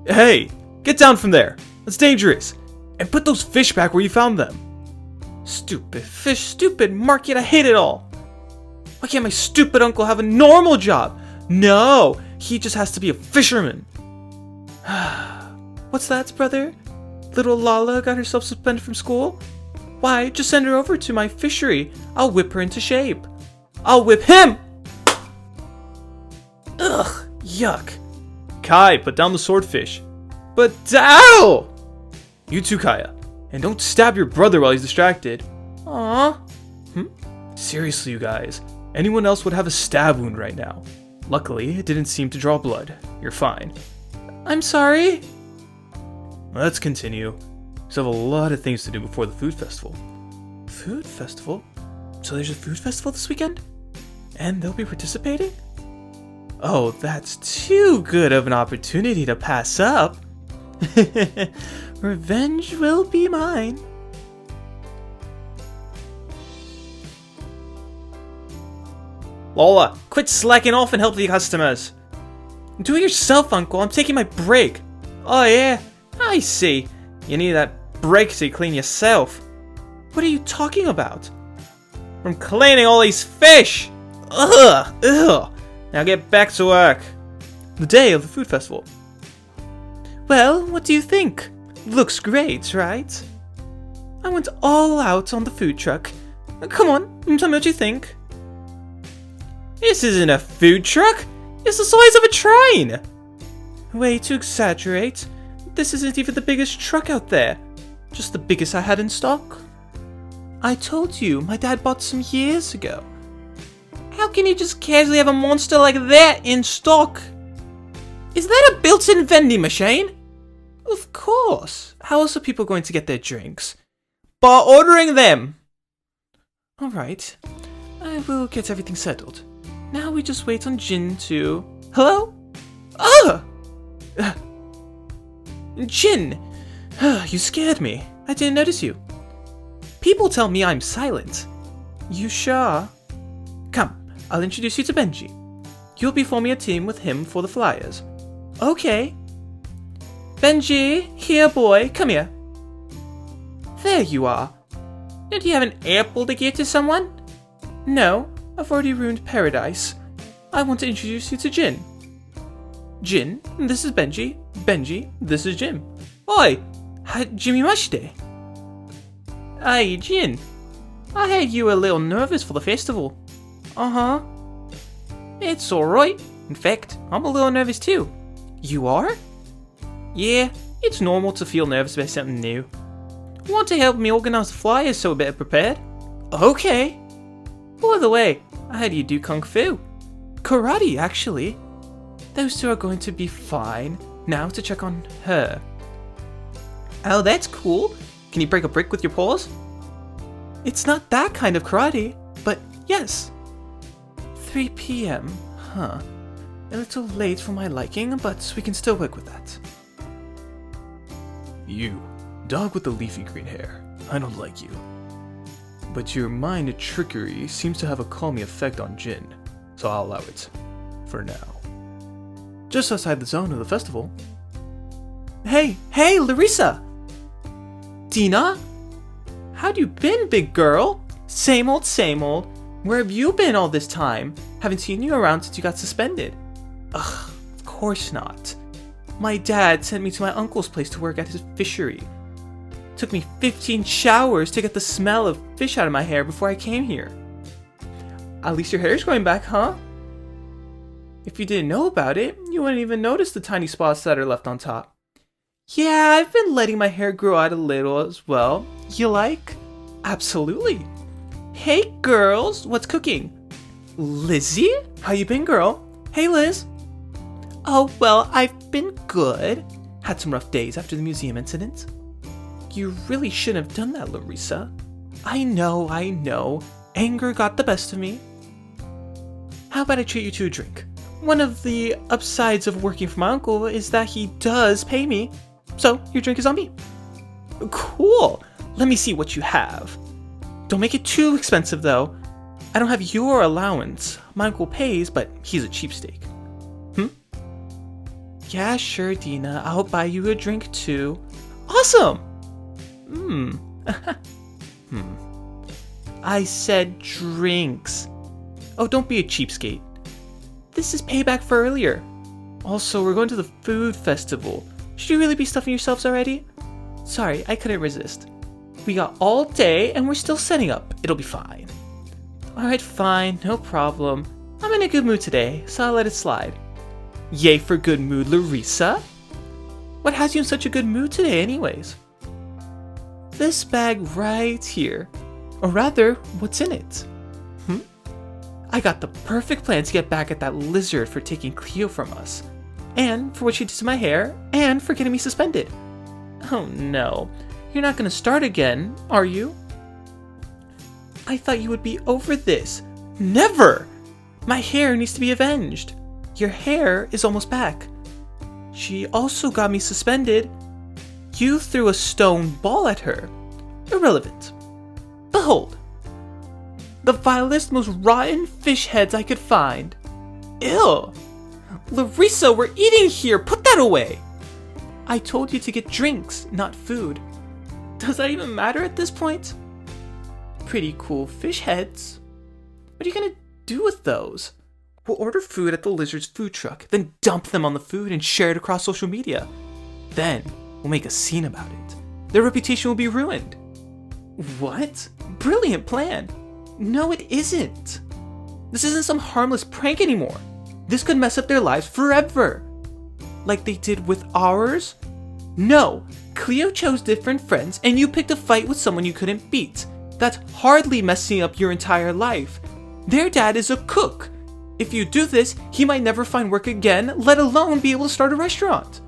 Hey, get down from there. That's dangerous. And put those fish back where you found them. Stupid fish, stupid market, I hate it all. Why can't my stupid uncle have a normal job? No, he just has to be a fisherman. What's that, brother? Little Lala got herself suspended from school? Why, just send her over to my fishery. I'll whip her into shape. I'll whip him! Ugh, yuck. Kai, put down the swordfish. But ow! You too, Kaya. And don't stab your brother while he's distracted. Aww. Seriously, you guys. Anyone else would have a stab wound right now. Luckily, it didn't seem to draw blood. You're fine. I'm sorry. Let's continue. We still have a lot of things to do before the food festival. Food festival? So there's a food festival this weekend? And they'll be participating? Oh, that's too good of an opportunity to pass up. Revenge will be mine. Lola, quit slacking off and help the customers. Do it yourself, Uncle. I'm taking my break. Oh yeah, I see. You need that break to clean yourself. What are you talking about? From cleaning all these fish! Ugh! Ugh! Now get back to work. The day of the food festival. Well, what do you think? Looks great, right? I went all out on the food truck. Come on, tell me what you think. This isn't a food truck! It's the size of a train! Way to exaggerate. This isn't even the biggest truck out there. Just the biggest I had in stock. I told you, my dad bought some years ago. How can you just casually have a monster like that in stock? Is that a built-in vending machine? Of course. How else are people going to get their drinks? By ordering them! Alright. I will get everything settled. Now we just wait on Jin to... Hello? Ugh! Jin! You scared me. I didn't notice you. People tell me I'm silent. You sure? Come, I'll introduce you to Benji. You'll be forming a team with him for the Flyers. Okay. Benji, here boy, come here. There you are. Did you have an apple to give to someone? No, I've already ruined paradise. I want to introduce you to Jin. Jin, this is Benji. Benji, this is Jim. Oi! Hajimimashite. Hey, Jin. I heard you were a little nervous for the festival. Uh-huh. It's alright. In fact, I'm a little nervous too. You are? Yeah, it's normal to feel nervous about something new. Want to help me organize the flyers so we're better prepared? Okay. By the way, I heard you do Kung Fu. Karate, actually. Those two are going to be fine. Now to check on her. Oh, that's cool. Can you break a brick with your paws? It's not that kind of karate, but yes. 3 p.m. Huh. A little late for my liking, but we can still work with that. You, dog with the leafy green hair. I don't like you. But your mind trickery seems to have a calming effect on Jin, so I'll allow it. For now. Just outside the zone of the festival. Hey, Larissa! Dina? How'd you been, big girl? Same old, same old. Where have you been all this time? Haven't seen you around since you got suspended. Ugh, of course not. My dad sent me to my uncle's place to work at his fishery. Took me 15 showers to get the smell of fish out of my hair before I came here. At least your hair's growing back, huh? If you didn't know about it, you wouldn't even notice the tiny spots that are left on top. Yeah, I've been letting my hair grow out a little as well. You like? Absolutely. Hey girls, what's cooking? Lizzie? How you been, girl? Hey Liz. Oh, well, I've been good. Had some rough days after the museum incident. You really shouldn't have done that, Larissa. I know. Anger got the best of me. How about I treat you to a drink? One of the upsides of working for my uncle is that he does pay me. So, your drink is on me. Cool. Let me see what you have. Don't make it too expensive, though. I don't have your allowance. My uncle pays, but he's a cheapskate. Yeah, sure, Dina. I'll buy you a drink, too. Awesome! I said drinks. Oh, don't be a cheapskate. This is payback for earlier. Also, we're going to the food festival. Should you really be stuffing yourselves already? Sorry, I couldn't resist. We got all day and we're still setting up. It'll be fine. Alright, fine, no problem. I'm in a good mood today, so I'll let it slide. Yay for good mood, Larissa. What has you in such a good mood today anyways? This bag right here. Or rather, what's in it? I got the perfect plan to get back at that lizard for taking Cleo from us. And for what she did to my hair, and for getting me suspended. Oh no, you're not gonna start again, are you? I thought you would be over this. Never! My hair needs to be avenged. Your hair is almost back. She also got me suspended. You threw a stone ball at her. Irrelevant. Behold. The vilest, most rotten fish heads I could find. Ew. Larissa, we're eating here. Put that away. I told you to get drinks, not food. Does that even matter at this point? Pretty cool fish heads. What are you gonna do with those? We'll order food at the lizard's food truck, then dump them on the food and share it across social media. Then we'll make a scene about it. Their reputation will be ruined. What? Brilliant plan. No, it isn't. This isn't some harmless prank anymore. This could mess up their lives forever. Like they did with ours? No, Cleo chose different friends and you picked a fight with someone you couldn't beat. That's hardly messing up your entire life. Their dad is a cook. If you do this, he might never find work again, let alone be able to start a restaurant.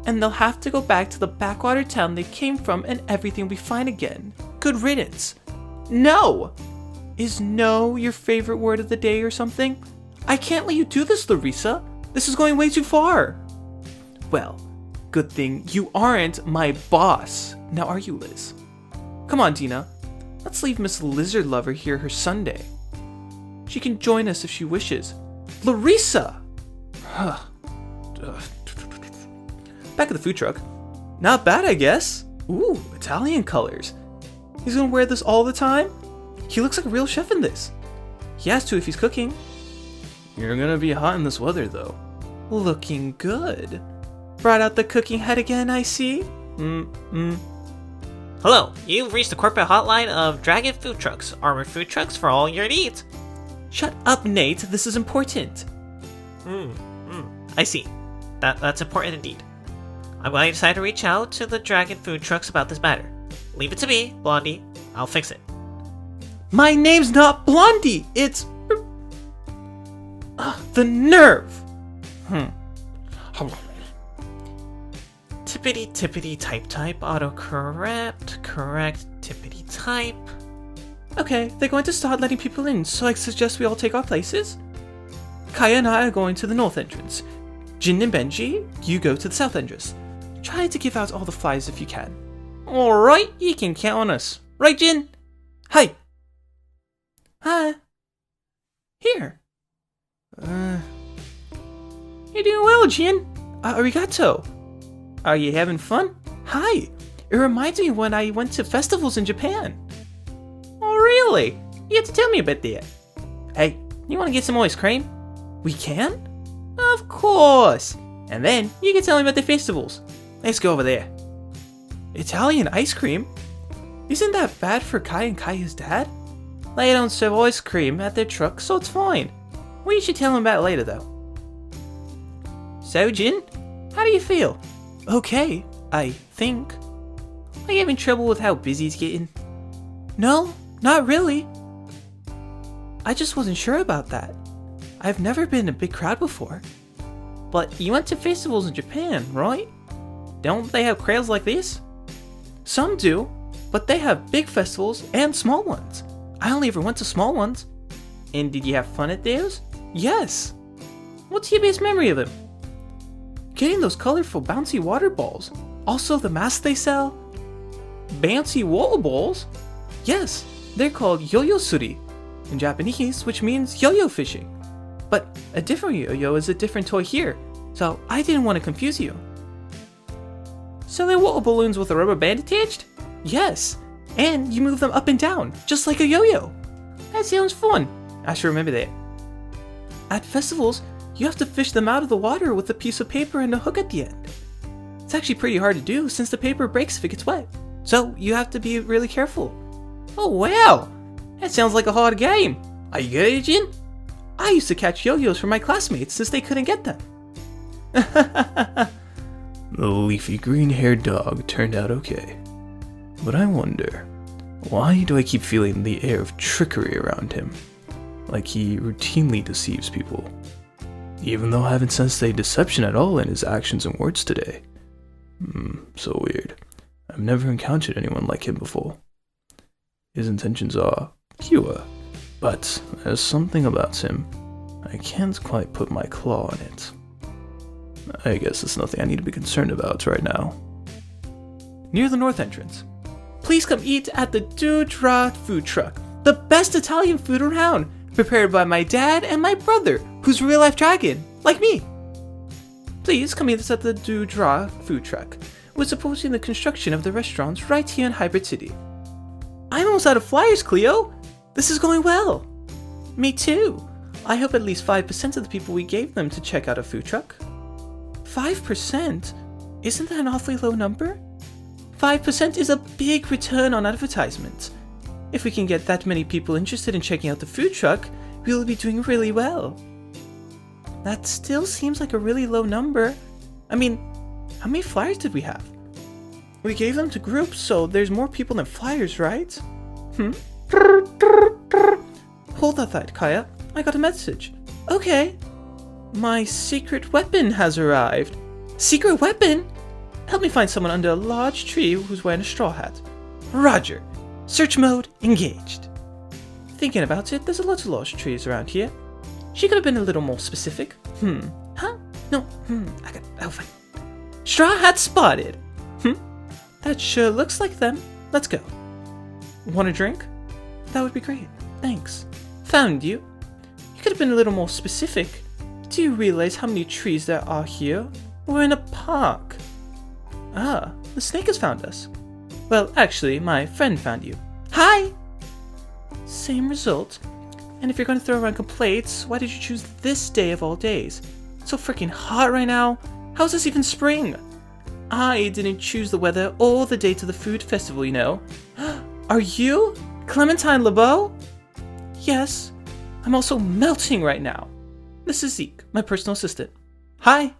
And they'll have to go back to the backwater town they came from and everything will be fine again. Good riddance. No! Is no your favorite word of the day or something? I can't let you do this, Larissa. This is going way too far. Well, good thing you aren't my boss. Now are you, Liz? Come on, Dina. Let's leave Miss Lizard Lover here her Sunday. She can join us if she wishes. Larissa! Back at the food truck. Not bad, I guess. Ooh, Italian colors. He's gonna wear this all the time? He looks like a real chef in this. He has to if he's cooking. You're gonna be hot in this weather, though. Looking good. Brought out the cooking head again, I see. Hello, you've reached the corporate hotline of Dragon Food Trucks, armored food trucks for all your needs. Shut up, Nate. This is important. I see. That's important indeed. I'm going to decide to reach out to the Dragon Food Trucks about this matter. Leave it to me, Blondie. I'll fix it. My name's not Blondie. It's... the nerve. Tippity type autocorrect, correct tippity type. Okay, they're going to start letting people in, so I suggest we all take our places. Kaya and I are going to the north entrance. Jin and Benji, you go to the south entrance. Try to give out all the flyers if you can. Alright, you can count on us. Right, Jin? Hi. Hi. Here. You're doing well, Jin. Arigato. Are you having fun? Hi. It reminds me when I went to festivals in Japan. Oh, really? You have to tell me about that. Hey, you want to get some ice cream? We can? Of course. And then you can tell me about the festivals. Let's go over there. Italian ice cream? Isn't that bad for Kai and Kaya's dad? They don't serve ice cream at their truck, so it's fine. We should tell him about it later, though. So, Jin, how do you feel? Okay, I think. Are you having trouble with how busy it's getting? No, not really. I just wasn't sure about that. I've never been in a big crowd before. But you went to festivals in Japan, right? Don't they have crowds like this? Some do, but they have big festivals and small ones. I only ever went to small ones. And did you have fun at those? Yes. What's your best memory of them? Getting those colorful bouncy water balls. Also the masks they sell. Bouncy water balls? Yes, they're called yo-yo suri in Japanese, which means yo-yo fishing. But a different yo-yo is a different toy here, so I didn't want to confuse you. So they're water balloons with a rubber band attached? Yes, and you move them up and down, just like a yo-yo. That sounds fun. I should remember that. At festivals, you have to fish them out of the water with a piece of paper and a hook at the end. It's actually pretty hard to do since the paper breaks if it gets wet, so you have to be really careful. Oh wow, that sounds like a hard game. Are you good, Jin? I used to catch yo-yos for my classmates since they couldn't get them. The leafy green-haired dog turned out okay. But I wonder, why do I keep feeling the air of trickery around him? Like he routinely deceives people. Even though I haven't sensed any deception at all in his actions and words today. So weird. I've never encountered anyone like him before. His intentions are pure, But there's something about him. I can't quite put my claw on it. I guess it's nothing I need to be concerned about right now. Near the north entrance. Please come eat at the Dudra food truck. The best Italian food around. Prepared by my dad and my brother, who's a real-life dragon, like me. Please come meet us at the Dudra food truck. We're supporting the construction of the restaurants right here in Hybrid City. I'm almost out of flyers, Cleo. This is going well. Me too. I hope at least 5% of the people we gave them to check out a food truck. 5%? Isn't that an awfully low number? 5% is a big return on advertisement. If we can get that many people interested in checking out the food truck, we'll be doing really well. That still seems like a really low number. I mean, how many flyers did we have? We gave them to groups, so there's more people than flyers, right? Hold that thought, Kaya. I got a message. Okay. My secret weapon has arrived. Secret weapon? Help me find someone under a large tree who's wearing a straw hat. Roger. Search mode engaged. Thinking about it, there's a lot of large trees around here. She could have been a little more specific. Huh? No. Oh, fine. Straw hat spotted. That sure looks like them. Let's go. Want a drink? That would be great. Thanks. Found you. You could have been a little more specific. Do you realize how many trees there are here? We're in a park. Ah, the snake has found us. Well, actually, my friend found you. Hi! Same result. And if you're going to throw around complaints, why did you choose this day of all days? It's so freaking hot right now. How's this even spring? I didn't choose the weather or the date of the food festival, you know. Are you? Clementine LeBeau? Yes. I'm also melting right now. This is Zeke, my personal assistant. Hi.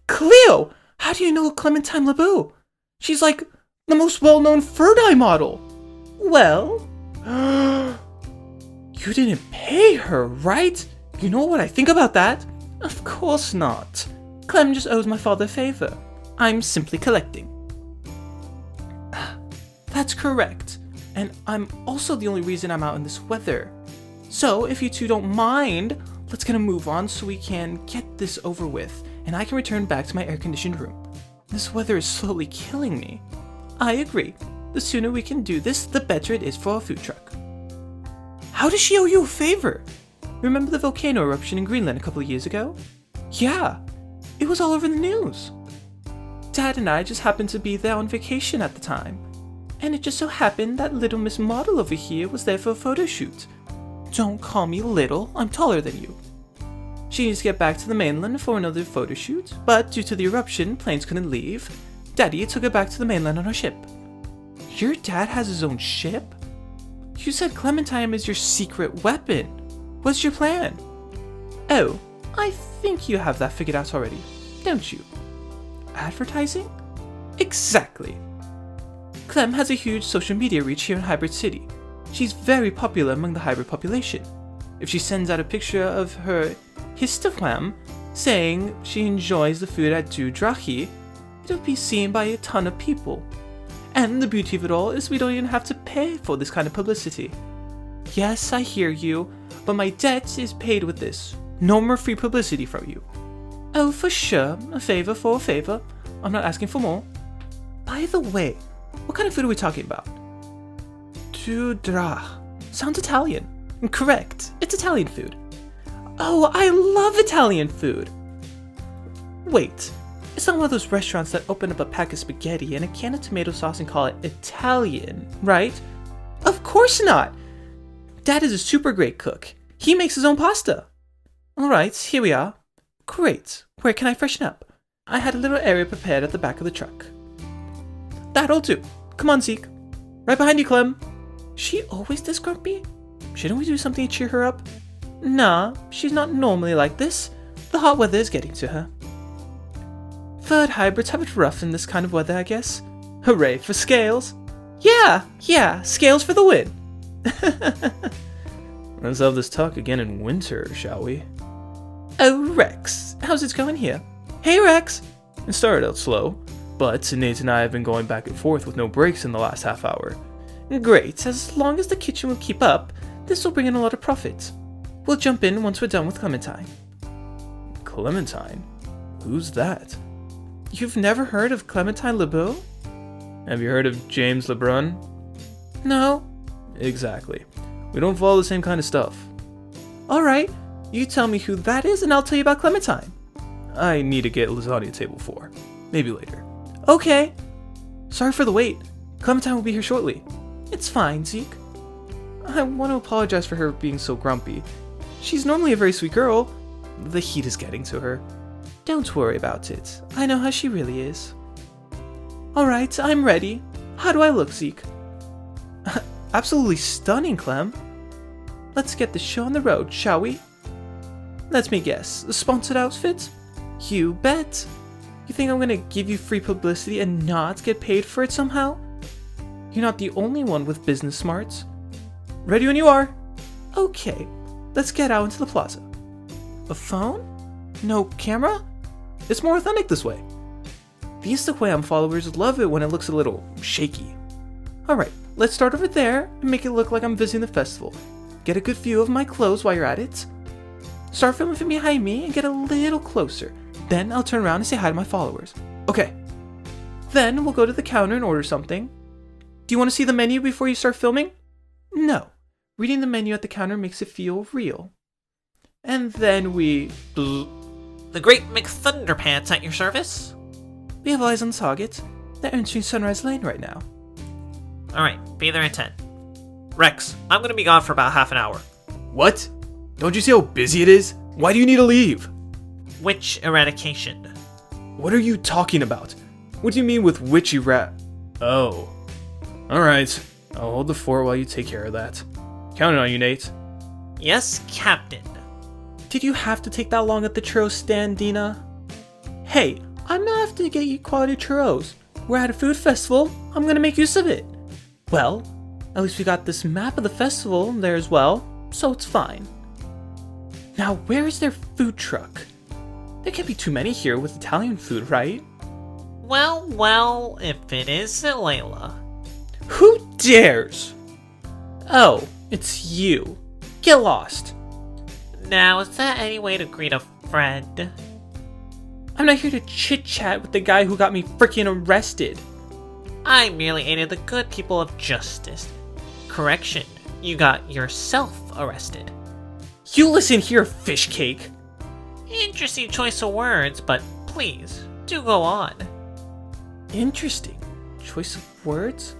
Cleo! How do you know Clementine LeBeau? She's like the most well-known fur dye model. Well... You didn't pay her, right? You know what I think about that? Of course not. Clem just owes my father a favor. I'm simply collecting. That's correct. And I'm also the only reason I'm out in this weather. So, if you two don't mind, let's get a move on so we can get this over with, and I can return back to my air-conditioned room. This weather is slowly killing me. I agree. The sooner we can do this, the better it is for our food truck. How does she owe you a favor? Remember the volcano eruption in Greenland a couple of years ago? Yeah, it was all over the news. Dad and I just happened to be there on vacation at the time. And it just so happened that little Miss Model over here was there for a photo shoot. Don't call me little, I'm taller than you. She needs to get back to the mainland for another photo shoot, but due to the eruption, planes couldn't leave. Daddy took her back to the mainland on her ship. Your dad has his own ship? You said Clementine is your secret weapon. What's your plan? Oh, I think you have that figured out already, don't you? Advertising? Exactly. Clem has a huge social media reach here in Hybrid City. She's very popular among the hybrid population. If she sends out a picture of her histogram saying she enjoys the food at Dudrahi, it'll be seen by a ton of people. And the beauty of it all is we don't even have to pay for this kind of publicity. Yes, I hear you, but my debt is paid with this. No more free publicity from you. Oh, for sure. A favor for a favor. I'm not asking for more. By the way, what kind of food are we talking about? Dudra. Sounds Italian. Correct. It's Italian food. Oh, I love Italian food. Wait. It's not one of those restaurants that open up a pack of spaghetti and a can of tomato sauce and call it Italian, right? Of course not! Dad is a super great cook. He makes his own pasta. Alright, here we are. Great. Where can I freshen up? I had a little area prepared at the back of the truck. That'll do. Come on, Zeke. Right behind you, Clem. She always this grumpy? Shouldn't we do something to cheer her up? Nah, she's not normally like this. The hot weather is getting to her. Third hybrids have it rough in this kind of weather, I guess. Hooray for scales. Yeah, scales for the win. Let's have this talk again in winter, shall we? Oh, Rex, how's it going here? Hey, Rex. It started out slow, but Nate and I have been going back and forth with no breaks in the last half hour. Great, as long as the kitchen will keep up, This will bring in a lot of profits. We'll jump in once we're done with Clementine. Clementine? Who's that? You've never heard of Clementine LeBeau? Have you heard of James LeBrun? No. Exactly. We don't follow the same kind of stuff. Alright, you tell me who that is and I'll tell you about Clementine. I need to get lasagna table 4. Maybe later. Okay. Sorry for the wait. Clementine will be here shortly. It's fine, Zeke. I want to apologize for her being so grumpy. She's normally a very sweet girl. The heat is getting to her. Don't worry about it. I know how she really is. Alright, I'm ready. How do I look, Zeke? Absolutely stunning, Clem. Let's get the show on the road, shall we? Let me guess, a sponsored outfit? You bet. You think I'm gonna give you free publicity and not get paid for it somehow? You're not the only one with business smarts. Ready when you are. Okay, let's get out into the plaza. A phone? No camera? It's more authentic this way. The Instagram followers love it when it looks a little shaky. Alright, let's start over there and make it look like I'm visiting the festival. Get a good view of my clothes while you're at it. Start filming from behind me and get a little closer. Then I'll turn around and say hi to my followers. Okay. Then we'll go to the counter and order something. Do you want to see the menu before you start filming? No. Reading the menu at the counter makes it feel real. And then we... The Great McThunderpants at your service? We have eyes on the target. They're entering Sunrise Lane right now. Alright, be there in 10. Rex, I'm gonna be gone for about half an hour. What? Don't you see how busy it is? Why do you need to leave? Witch eradication. What are you talking about? What do you mean with witchy rat? Oh. Alright. I'll hold the fort while you take care of that. Counting on you, Nate. Yes, Captain. Did you have to take that long at the churro stand, Dina? Hey, I'm not after to get you quality churros. We're at a food festival. I'm gonna make use of it. Well, at least we got this map of the festival there as well, so it's fine. Now, where is their food truck? There can't be too many here with Italian food, right? Well, if it isn't Layla. Who dares? Oh, it's you. Get lost. Now, is that any way to greet a friend? I'm not here to chit-chat with the guy who got me freaking arrested. I merely aided the good people of justice. Correction, you got yourself arrested. You listen here, fish cake. Interesting choice of words, but please, do go on. Interesting choice of words?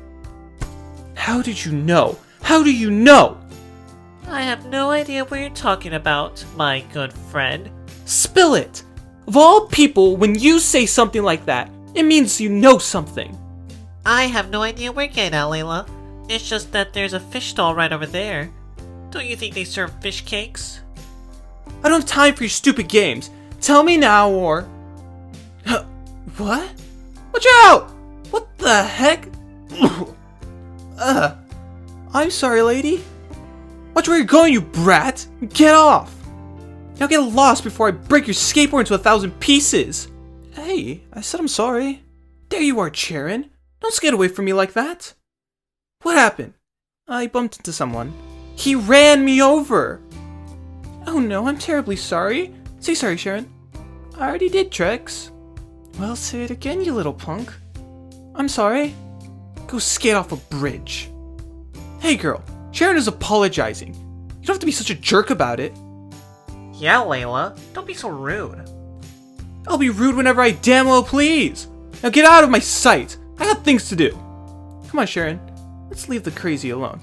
How did you know? How do you know? I have no idea what you're talking about, my good friend. Spill it! Of all people, when you say something like that, it means you know something. I have no idea where you're getting at, Layla. It's just that there's a fish stall right over there. Don't you think they serve fish cakes? I don't have time for your stupid games. Tell me now or... What? Watch out! What the heck? I'm sorry, lady. Watch where you're going, you brat! Get off! Now get lost before I break your skateboard into 1,000 pieces! Hey, I said I'm sorry. There you are, Charon. Don't skate away from me like that. What happened? I bumped into someone. He ran me over! Oh no, I'm terribly sorry. Say sorry, Sharon. I already did, Trex. Well, say it again, you little punk. I'm sorry. Go skate off a bridge. Hey girl, Sharon is apologizing. You don't have to be such a jerk about it. Yeah, Layla. Don't be so rude. I'll be rude whenever I damn well please. Now get out of my sight. I got things to do. Come on, Sharon. Let's leave the crazy alone.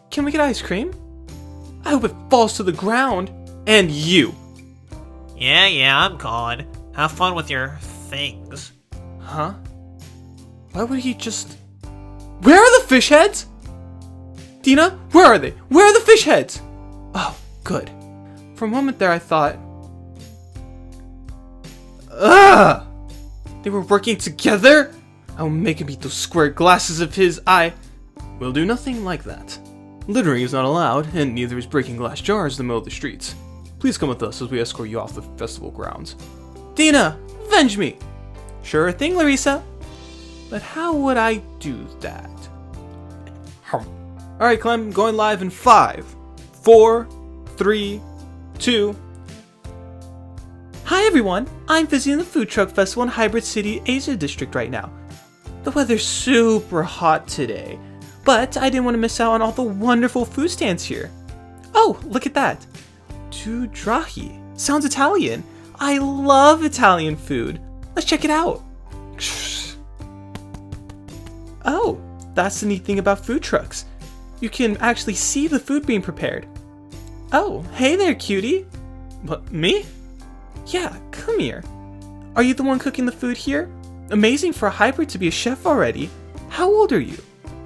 Can we get ice cream? I hope it falls to the ground. And you. Yeah, I'm gone. Have fun with your things. Huh? Why would he just... Where are the fish heads? Dina, where are they? Where are the fish heads? Oh, good. For a moment there I thought... Ugh! They were working together? I'll make him eat those square glasses of his. We'll do nothing like that. Littering is not allowed, and neither is breaking glass jars in the middle of the streets. Please come with us as we escort you off the festival grounds. Dina, avenge me! Sure thing, Larissa. But how would I do that? Alright, Clem, going live in 5, 4, 3, 2. Hi everyone, I'm visiting the Food Truck Festival in Hybrid City, Asia District right now. The weather's super hot today, but I didn't want to miss out on all the wonderful food stands here. Oh, look at that. Tu drahi. Sounds Italian. I love Italian food. Let's check it out. Oh, that's the neat thing about food trucks. You can actually see the food being prepared. Oh, hey there, cutie. What, me? Yeah, come here. Are you the one cooking the food here? Amazing for a hybrid to be a chef already. How old are you?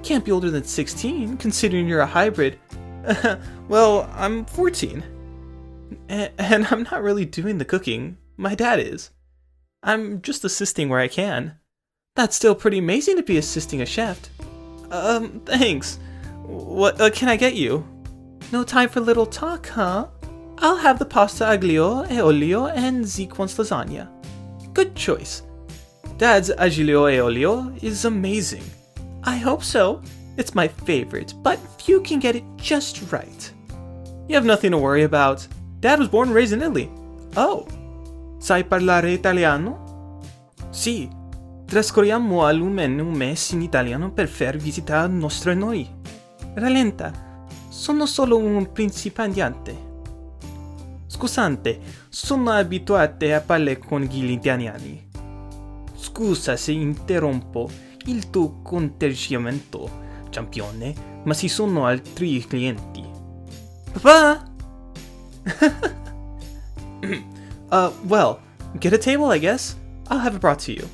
Can't be older than 16, considering you're a hybrid. Well, I'm 14. And I'm not really doing the cooking. My dad is. I'm just assisting where I can. That's still pretty amazing to be assisting a chef. Thanks. What can I get you? No time for little talk, huh? I'll have the pasta aglio e olio and Zeke wants lasagna. Good choice. Dad's aglio e olio is amazing. I hope so. It's my favorite, but few can get it just right. You have nothing to worry about. Dad was born and raised in Italy. Oh. Sai parlare italiano? Sì. Trascorriamo almeno un mese in italiano per far visita nostra noi. Rallenta. Sono solo un principiante. Scusante, sono abituate a parlare con gli italiani. Scusa se interrompo il tuo conteggiamento, campione, ma ci sono altri clienti. Papà! Well, get a table, I guess. I'll have it brought to you.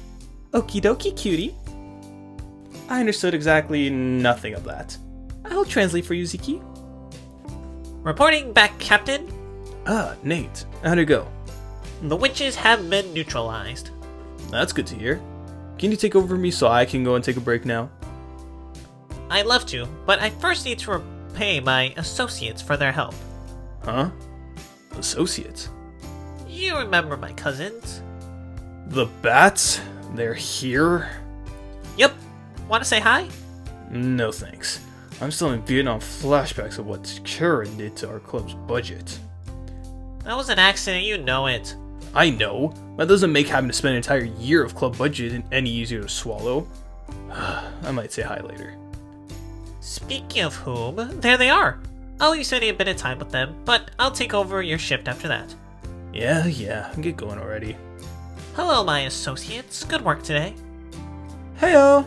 Okie dokie, cutie. I understood exactly nothing of that. I'll translate for you, Ziki. Reporting back, Captain. Ah, Nate. How'd it go? The witches have been neutralized. That's good to hear. Can you take over for me so I can go and take a break now? I'd love to, but I first need to repay my associates for their help. Huh? Associates? You remember my cousins? The bats? They're here? Yep. Want to say hi? No thanks. I'm still in Vietnam flashbacks of what Karen did to our club's budget. That was an accident, you know it. I know. That doesn't make having to spend an entire year of club budget any easier to swallow. I might say hi later. Speaking of whom, there they are. I'll be spending a bit of time with them, but I'll take over your shift after that. Yeah, get going already. Hello, my associates. Good work today. Heyo!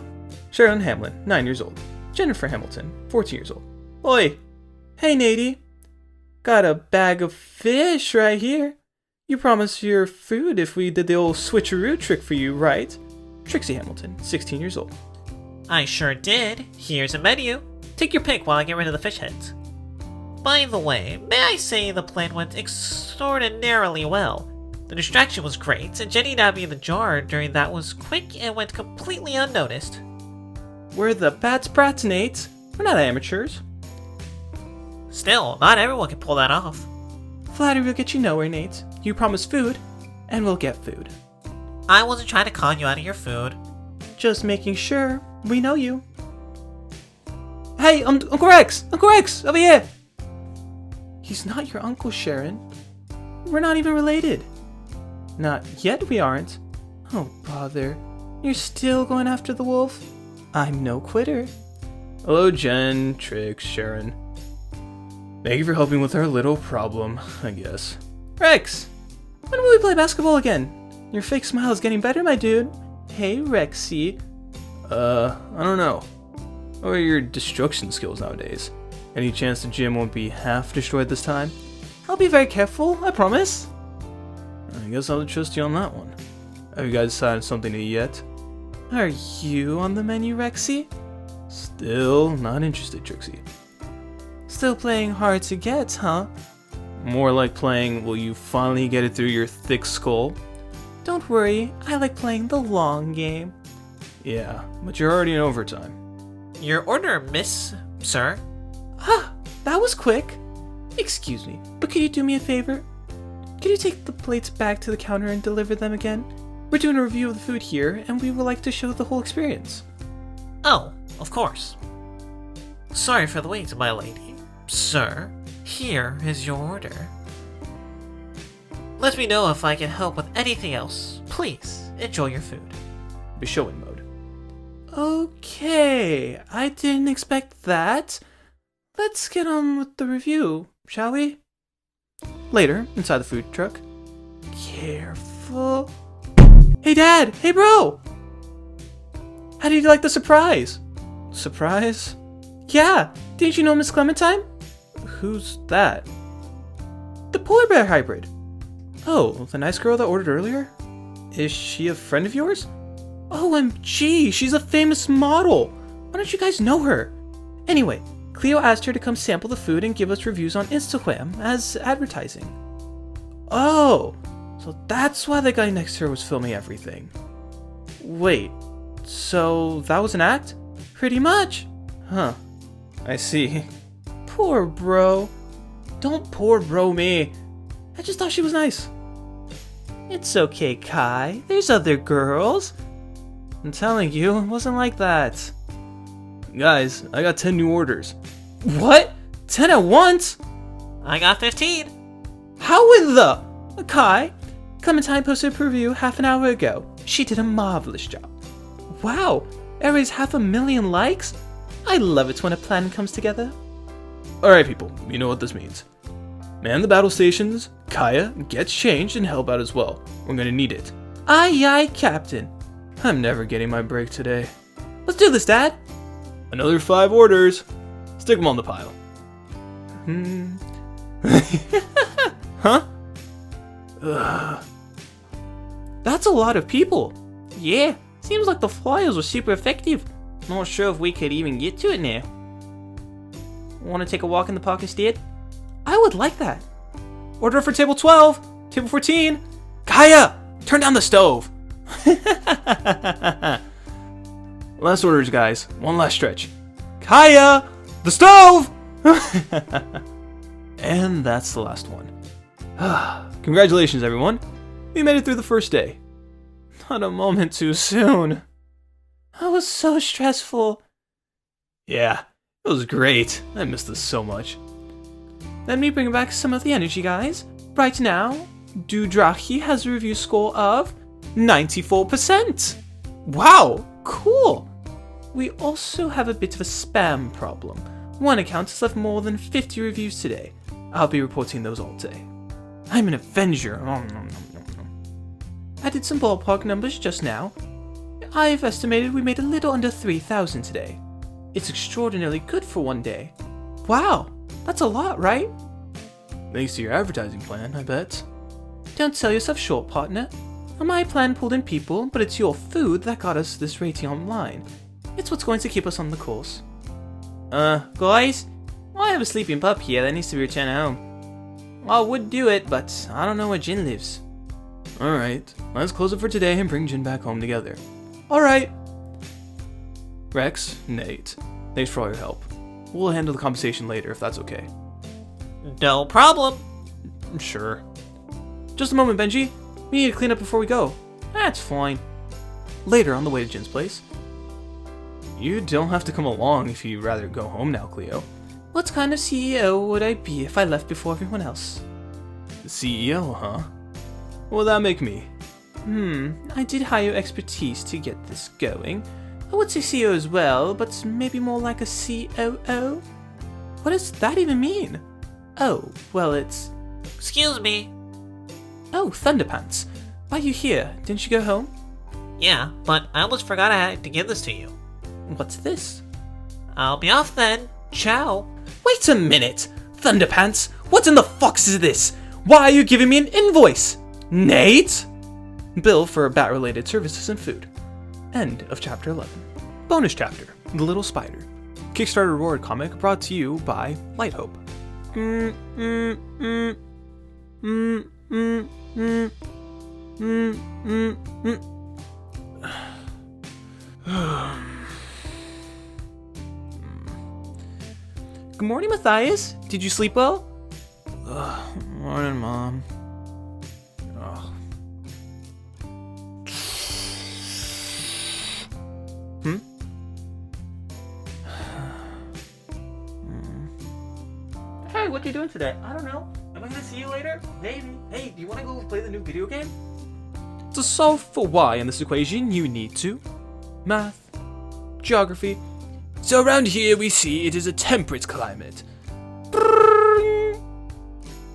Sharon Hamlin, 9 years old. Jennifer Hamilton, 14 years old. Oi! Hey, Natey. Got a bag of fish right here. You promised your food if we did the old switcheroo trick for you, right? Trixie Hamilton, 16 years old. I sure did. Here's a menu. Take your pick while I get rid of the fish heads. By the way, may I say the plan went extraordinarily well. The distraction was great, and Jenny nabbing in the jar during that was quick and went completely unnoticed. We're the Bats Brats, Nate. We're not amateurs. Still, not everyone can pull that off. Flattery will get you nowhere, Nate. You promised food, and we'll get food. I wasn't trying to con you out of your food. Just making sure we know you. Hey, Uncle Rex! Uncle Rex! Over here! He's not your uncle, Sharon. We're not even related. Not yet we aren't. Oh, bother. You're still going after the wolf? I'm no quitter. Hello, Jen, Trix, Sharon. Thank you for helping with our little problem, I guess. Rex! When will we play basketball again? Your fake smile is getting better, my dude. Hey, Rexy. I don't know. What are your destruction skills nowadays? Any chance the gym won't be half destroyed this time? I'll be very careful, I promise. I guess I'll trust you on that one. Have you guys decided something to eat yet? Are you on the menu, Rexy? Still not interested, Trixie. Still playing hard to get, huh? More like playing, will you finally get it through your thick skull? Don't worry, I like playing the long game. Yeah, but you're already in overtime. Your order, miss, sir. Ah, that was quick. Excuse me, but could you do me a favor? Could you take the plates back to the counter and deliver them again? We're doing a review of the food here, and we would like to show the whole experience. Oh, of course. Sorry for the wait, my lady. Sir, here is your order. Let me know if I can help with anything else. Please, enjoy your food. Be showing mode. Okay, I didn't expect that. Let's get on with the review, shall we? Later, inside the food truck. Careful. Hey Dad! Hey bro! How did you like the surprise? Surprise? Yeah, didn't you know Miss Clementine? Who's that? The polar bear hybrid. Oh, the nice girl that ordered earlier? Is she a friend of yours? OMG, she's a famous model. Why don't you guys know her? Anyway, Cleo asked her to come sample the food and give us reviews on Instagram as advertising. Oh, so that's why the guy next to her was filming everything. Wait, so that was an act? Pretty much. Huh. I see. Poor bro. Don't poor bro me. I just thought she was nice. It's okay, Kai. There's other girls. I'm telling you, it wasn't like that. Guys, I got 10 new orders. What? 10 at once? I got 15. How in the... Kai, Clementine posted a review half an hour ago. She did a marvelous job. Wow, everybody's 500,000 likes? I love it when a plan comes together. Alright people, you know what this means. Man the battle stations, Kaya gets changed and help out as well. We're gonna need it. Aye aye, Captain. I'm never getting my break today. Let's do this, Dad. Another 5 orders. Stick them on the pile. Huh? That's a lot of people. Yeah, seems like the flyers were super effective. Not sure if we could even get to it now. Want to take a walk in the park instead? I would like that. Order for table 12, table 14. Kaya, turn down the stove. Last orders, guys. One last stretch. Kaya, the stove! And that's the last one. Congratulations, everyone. We made it through the first day. Not a moment too soon. That was so stressful. Yeah, it was great. I missed this so much. Let me bring back some of the energy, guys. Right now, Dudrachi has a review score of 94%. Wow, cool. We also have a bit of a spam problem. One account has left more than 50 reviews today. I'll be reporting those all day. I'm an Avenger. I did some ballpark numbers just now. I've estimated we made a little under 3,000 today. It's extraordinarily good for one day. Wow, that's a lot, right? Thanks to your advertising plan, I bet. Don't sell yourself short, partner. My plan pulled in people, but it's your food that got us this rating online. It's what's going to keep us on the course. Guys? I have a sleeping pup here that needs to be returned home. I would do it, but I don't know where Jin lives. Alright, let's close it for today and bring Jin back home together. Alright. Rex, Nate, thanks for all your help. We'll handle the compensation later if that's okay. No problem. Sure. Just a moment, Benji. We need to clean up before we go. That's fine. Later on the way to Jin's place. You don't have to come along if you'd rather go home now, Cleo. What kind of CEO would I be if I left before everyone else? The CEO, huh? What would that make me? I did hire expertise to get this going. I would say CEO as well, but maybe more like a COO? What does that even mean? Oh, well it's... Excuse me. Oh, Thunderpants. Why are you here? Didn't you go home? Yeah, but I almost forgot I had to give this to you. What's this? I'll be off then. Ciao. Wait a minute! Thunderpants, what in the fox is this? Why are you giving me an invoice? Nate? Bill for bat-related services and food. End of chapter 11. Bonus chapter, The Little Spider. Kickstarter reward comic brought to you by Light Hope. Good morning, Matthias. Did you sleep well? Morning, Mom. what you're doing today. I don't know. Am I gonna see you later? Maybe. Hey, do you wanna go play the new video game? To solve for y in this equation, you need to math, geography. So around here we see it is a temperate climate.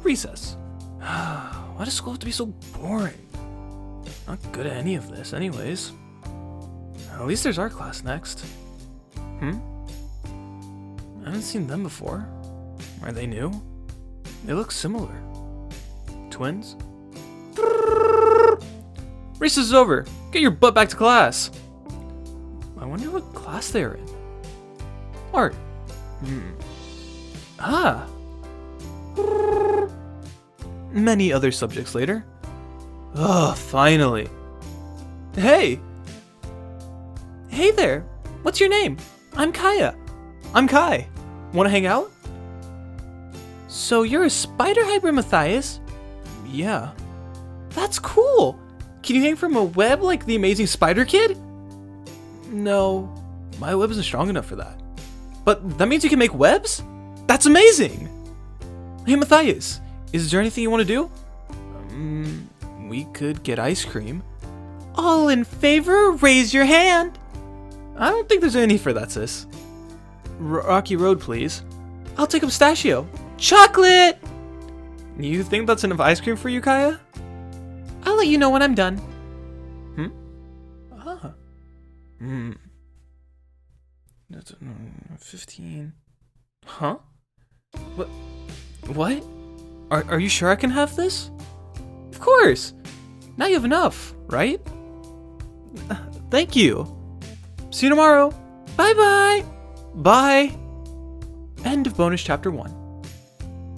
Recess. Why does school have to be so boring? Not good at any of this anyways. At least there's art class next. I haven't seen them before. Are they new? They look similar. Twins? Recess is over. Get your butt back to class. I wonder what class they're in. Art. Ah. Many other subjects later. Ugh, finally. Hey! Hey there! What's your name? I'm Kaya. I'm Kai. Wanna hang out? So you're a spider hybrid, Matthias? Yeah. That's cool! Can you hang from a web like the amazing Spider Kid? No, my web isn't strong enough for that. But that means you can make webs? That's amazing! Hey Matthias, is there anything you want to do? We could get ice cream. All in favor, raise your hand. I don't think there's any for that, sis. Rocky Road, please. I'll take a pistachio. Chocolate! You think that's enough ice cream for you, Kaya? I'll let you know when I'm done. 15. Huh? What? Are you sure I can have this? Of course! Now you have enough, right? Thank you. See you tomorrow. Bye-bye. Bye. End of bonus chapter 1.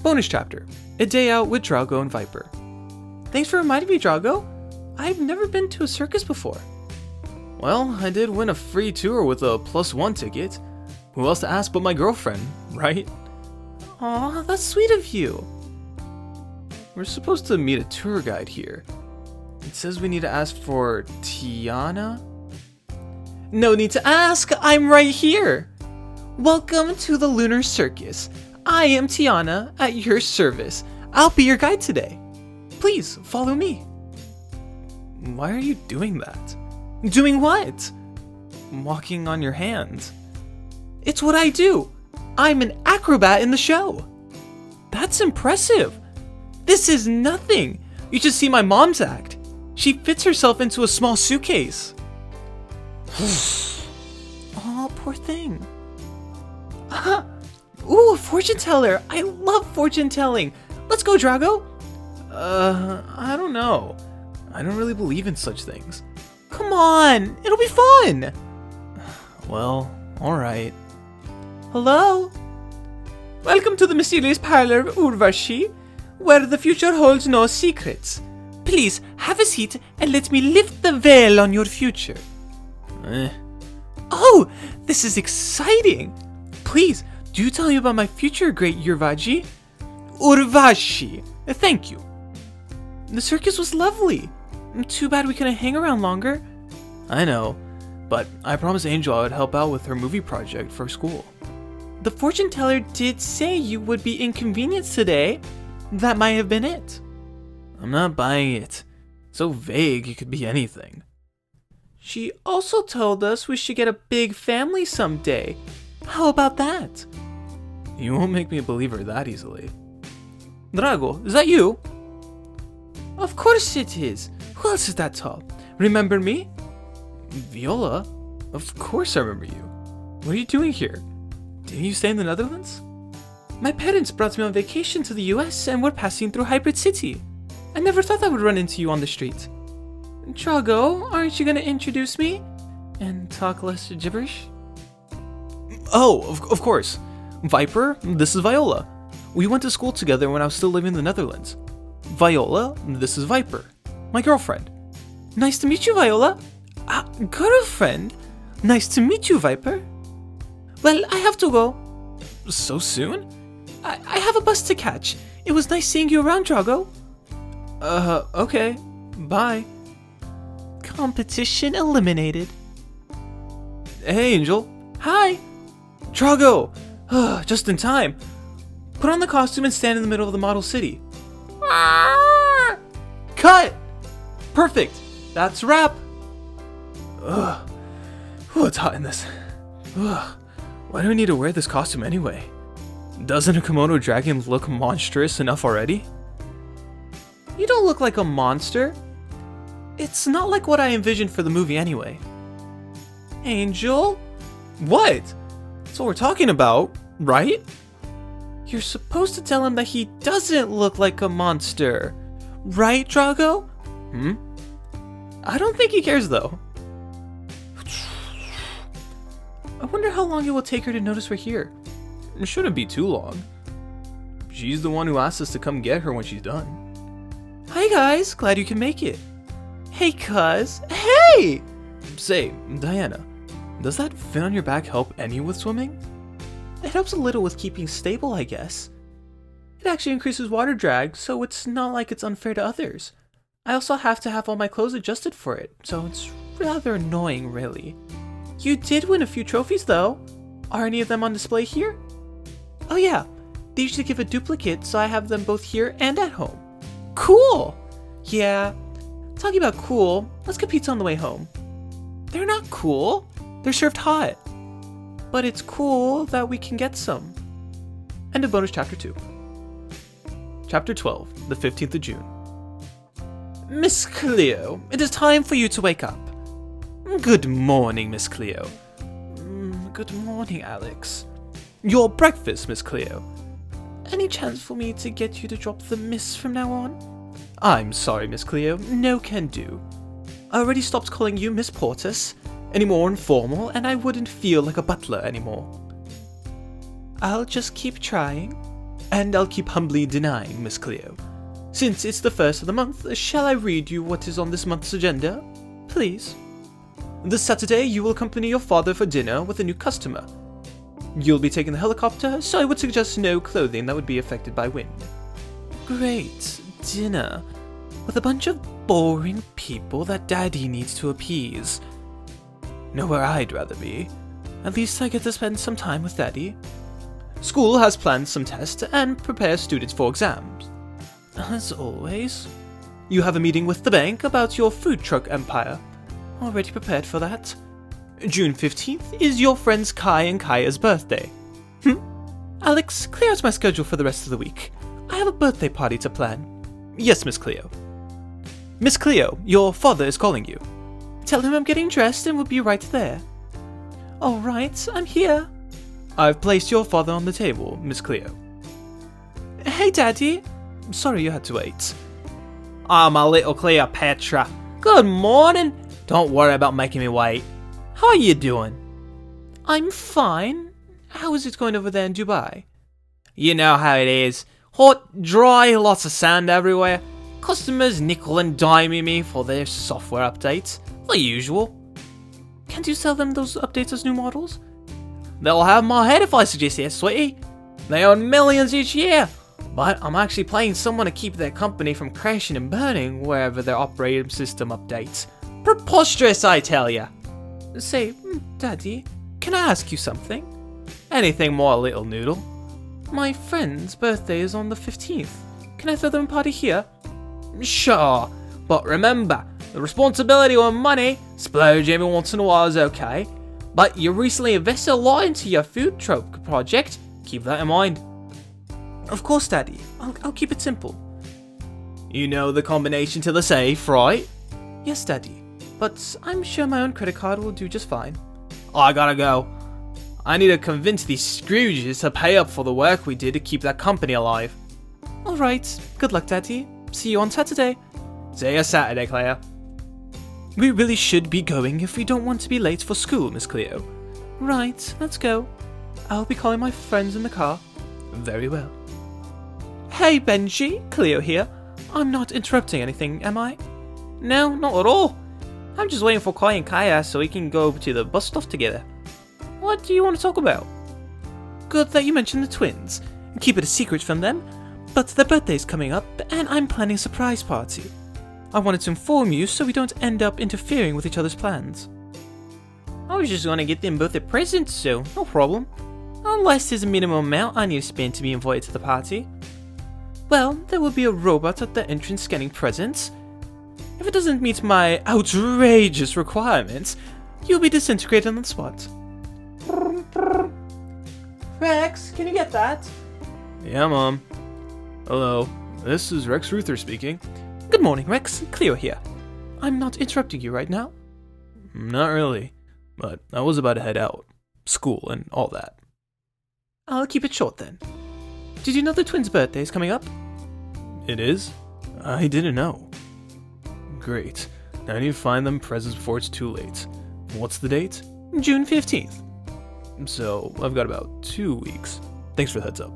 Bonus chapter. A day out with Drago and Viper. Thanks for reminding me, Drago. I've never been to a circus before. Well, I did win a free tour with a +1 ticket. Who else to ask but my girlfriend, right? Aw, that's sweet of you. We're supposed to meet a tour guide here. It says we need to ask for Tiana? No need to ask, I'm right here. Welcome to the Lunar Circus. I am Tiana, at your service. I'll be your guide today. Please, follow me. Why are you doing that? Doing what? Walking on your hands. It's what I do. I'm an acrobat in the show. That's impressive. This is nothing. You should see my mom's act. She fits herself into a small suitcase. Oh, poor thing. Ooh, a fortune teller. I love fortune telling. Let's go, Drago. I don't know. I don't really believe in such things. Come on, it'll be fun. Well, alright. Hello? Welcome to the mysterious parlor of Urvashi, where the future holds no secrets. Please, have a seat and let me lift the veil on your future. Oh, this is exciting. Please, do tell me about my future, great Urvashi. Urvashi, thank you. The circus was lovely. Too bad we couldn't hang around longer. I know, but I promised Angel I would help out with her movie project for school. The fortune teller did say you would be inconvenienced today. That might have been it. I'm not buying it. So vague, it could be anything. She also told us we should get a big family someday. How about that? You won't make me a believer that easily. Drago, is that you? Of course it is. Who else is that tall? Remember me? Viola? Of course I remember you. What are you doing here? Didn't you stay in the Netherlands? My parents brought me on vacation to the US and we're passing through Hybrid City. I never thought I would run into you on the street. Drago, aren't you gonna introduce me? And talk less gibberish? Oh, of course. Viper, this is Viola. We went to school together when I was still living in the Netherlands. Viola, this is Viper, my girlfriend. Nice to meet you, Viola. Girlfriend? Nice to meet you, Viper. Well, I have to go. So soon? I have a bus to catch. It was nice seeing you around, Drago. Okay. Bye. Competition eliminated. Hey, Angel. Hi. Drago. Just in time. Put on the costume and stand in the middle of the model city. Cut! Perfect! That's a wrap! Ugh. Ooh, it's hot in this. Ugh. Why do I need to wear this costume anyway? Doesn't a kimono dragon look monstrous enough already? You don't look like a monster. It's not like what I envisioned for the movie anyway. Angel? What? That's what we're talking about, right? You're supposed to tell him that he doesn't look like a monster. Right, Drago? I don't think he cares though. I wonder how long it will take her to notice we're here. It shouldn't be too long. She's the one who asked us to come get her when she's done. Hi guys, glad you can make it. Hey cuz, hey! Say, Diana, does that fin on your back help any with swimming? It helps a little with keeping stable, I guess. It actually increases water drag, so it's not like it's unfair to others. I also have to have all my clothes adjusted for it, so it's rather annoying, really. You did win a few trophies, though. Are any of them on display here? Oh yeah, they usually give a duplicate, so I have them both here and at home. Cool! Yeah, talking about cool, let's get pizza on the way home. They're not cool, they're served hot. But it's cool that we can get some. End of bonus chapter 2. Chapter 12, the 15th of June. Miss Cleo, it is time for you to wake up. Good morning, Miss Cleo. Good morning, Alex. Your breakfast, Miss Cleo. Any chance for me to get you to drop the miss from now on? I'm sorry, Miss Cleo, no can do. I already stopped calling you Miss Portis, any more informal, and I wouldn't feel like a butler anymore. I'll just keep trying, and I'll keep humbly denying, Miss Cleo. Since it's the first of the month, shall I read you what is on this month's agenda? Please. This Saturday, you will accompany your father for dinner with a new customer. You'll be taking the helicopter, so I would suggest no clothing that would be affected by wind. Great. Dinner. With a bunch of boring people that Daddy needs to appease. Know where I'd rather be. At least I get to spend some time with Daddy. School has planned some tests and prepare students for exams. As always. You have a meeting with the bank about your food truck empire. Already prepared for that. June 15th is your friends Kai and Kaya's birthday. Alex, clear out my schedule for the rest of the week. I have a birthday party to plan. Yes, Miss Cleo. Miss Cleo, your father is calling you. Tell him I'm getting dressed and will be right there. Alright, I'm here. I've placed your father on the table, Miss Cleo. Hey, Daddy. Sorry you had to wait. Ah, my little Cleopatra. Good morning. Don't worry about making me wait. How are you doing? I'm fine. How is it going over there in Dubai? You know how it is. Hot, dry, lots of sand everywhere. Customers nickel and diming me for their software updates. The usual. Can't you sell them those updates as new models? They'll have my head if I suggest it, sweetie. They earn millions each year. But I'm actually paying someone to keep their company from crashing and burning wherever their operating system updates. Preposterous, I tell ya. Say, Daddy, can I ask you something? Anything more, little noodle? My friend's birthday is on the 15th. Can I throw them a party here? Sure, but remember, the responsibility on money, splurge every once in a while is okay. But you recently invested a lot into your food truck project. Keep that in mind. Of course, Daddy. I'll keep it simple. You know the combination to the safe, right? Yes, Daddy. But I'm sure my own credit card will do just fine. I gotta go. I need to convince these Scrooges to pay up for the work we did to keep that company alive. Alright, good luck, Daddy. See you on Saturday. See you Saturday, Cleo. We really should be going if we don't want to be late for school, Miss Cleo. Right, let's go. I'll be calling my friends in the car. Very well. Hey, Benji, Cleo here. I'm not interrupting anything, am I? No, not at all. I'm just waiting for Kai and Kaya so we can go to the bus stop together. What do you want to talk about? Good that you mentioned the twins. Keep it a secret from them, but their birthday's coming up and I'm planning a surprise party. I wanted to inform you so we don't end up interfering with each other's plans. I was just going to get them both a present, so no problem. Unless there's a minimum amount I need to spend to be invited to the party. Well, there will be a robot at the entrance scanning presents. If it doesn't meet my outrageous requirements, you'll be disintegrated on the spot. Rex, can you get that? Yeah, Mom. Hello, this is Rex Ruther speaking. Good morning, Rex. Cleo here. I'm not interrupting you right now. Not really, but I was about to head out. School and all that. I'll keep it short then. Did you know the twins' birthday is coming up? It is? I didn't know. Great. Now I need to find them presents before it's too late. What's the date? June 15th. So, I've got about 2 weeks. Thanks for the heads up.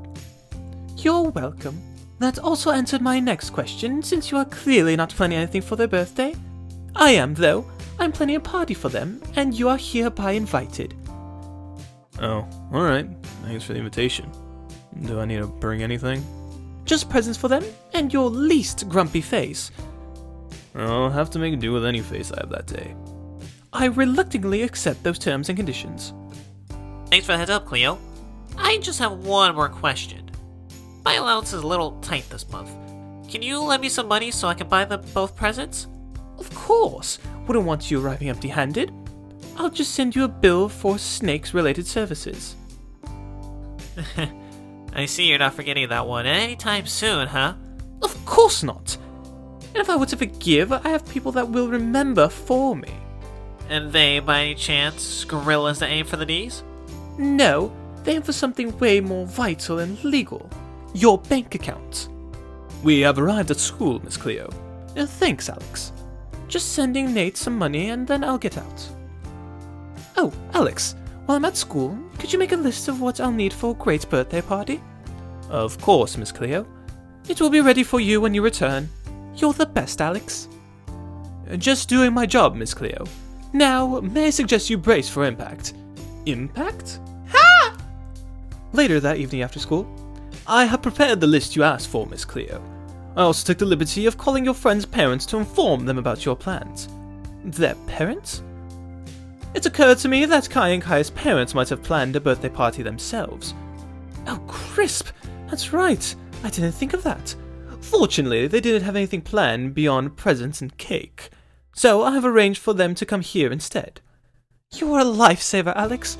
You're welcome. That also answered my next question, since you are clearly not planning anything for their birthday. I am, though. I'm planning a party for them, and you are hereby invited. Oh, alright. Thanks for the invitation. Do I need to bring anything? Just presents for them, and your least grumpy face. I'll have to make do with any face I have that day. I reluctantly accept those terms and conditions. Thanks for the heads up, Cleo. I just have one more question. My allowance is a little tight this month. Can you lend me some money so I can buy them both presents? Of course. Wouldn't want you arriving empty-handed. I'll just send you a bill for snakes-related services. I see you're not forgetting that one anytime soon, huh? Of course not. And if I were to forgive, I have people that will remember for me. And they, by any chance, gorillas that aim for the knees? No, they aim for something way more vital and legal. Your bank account. We have arrived at school, Miss Cleo. Thanks, Alex. Just sending Nate some money and then I'll get out. Oh, Alex, while I'm at school, could you make a list of what I'll need for a great birthday party? Of course, Miss Cleo. It will be ready for you when you return. You're the best, Alex. Just doing my job, Miss Cleo. Now, may I suggest you brace for impact? Impact? Ha! Later that evening after school, I have prepared the list you asked for, Miss Cleo. I also took the liberty of calling your friends' parents to inform them about your plans. Their parents? It occurred to me that Kai and Kai's parents might have planned a birthday party themselves. Oh, crisp! That's right. I didn't think of that. Fortunately, they didn't have anything planned beyond presents and cake. So I have arranged for them to come here instead. You're a lifesaver, Alex.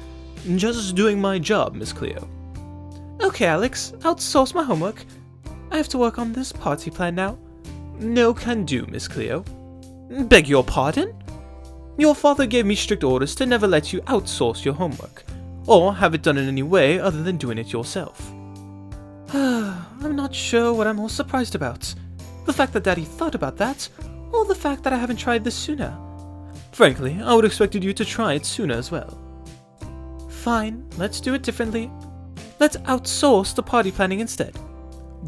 Just doing my job, Miss Cleo. Okay, Alex, outsource my homework. I have to work on this party plan now. No can do, Miss Cleo. Beg your pardon? Your father gave me strict orders to never let you outsource your homework, or have it done in any way other than doing it yourself. I'm not sure what I'm most surprised about. The fact that Daddy thought about that, or the fact that I haven't tried this sooner. Frankly, I would have expected you to try it sooner as well. Fine, let's do it differently. Let's outsource the party planning instead.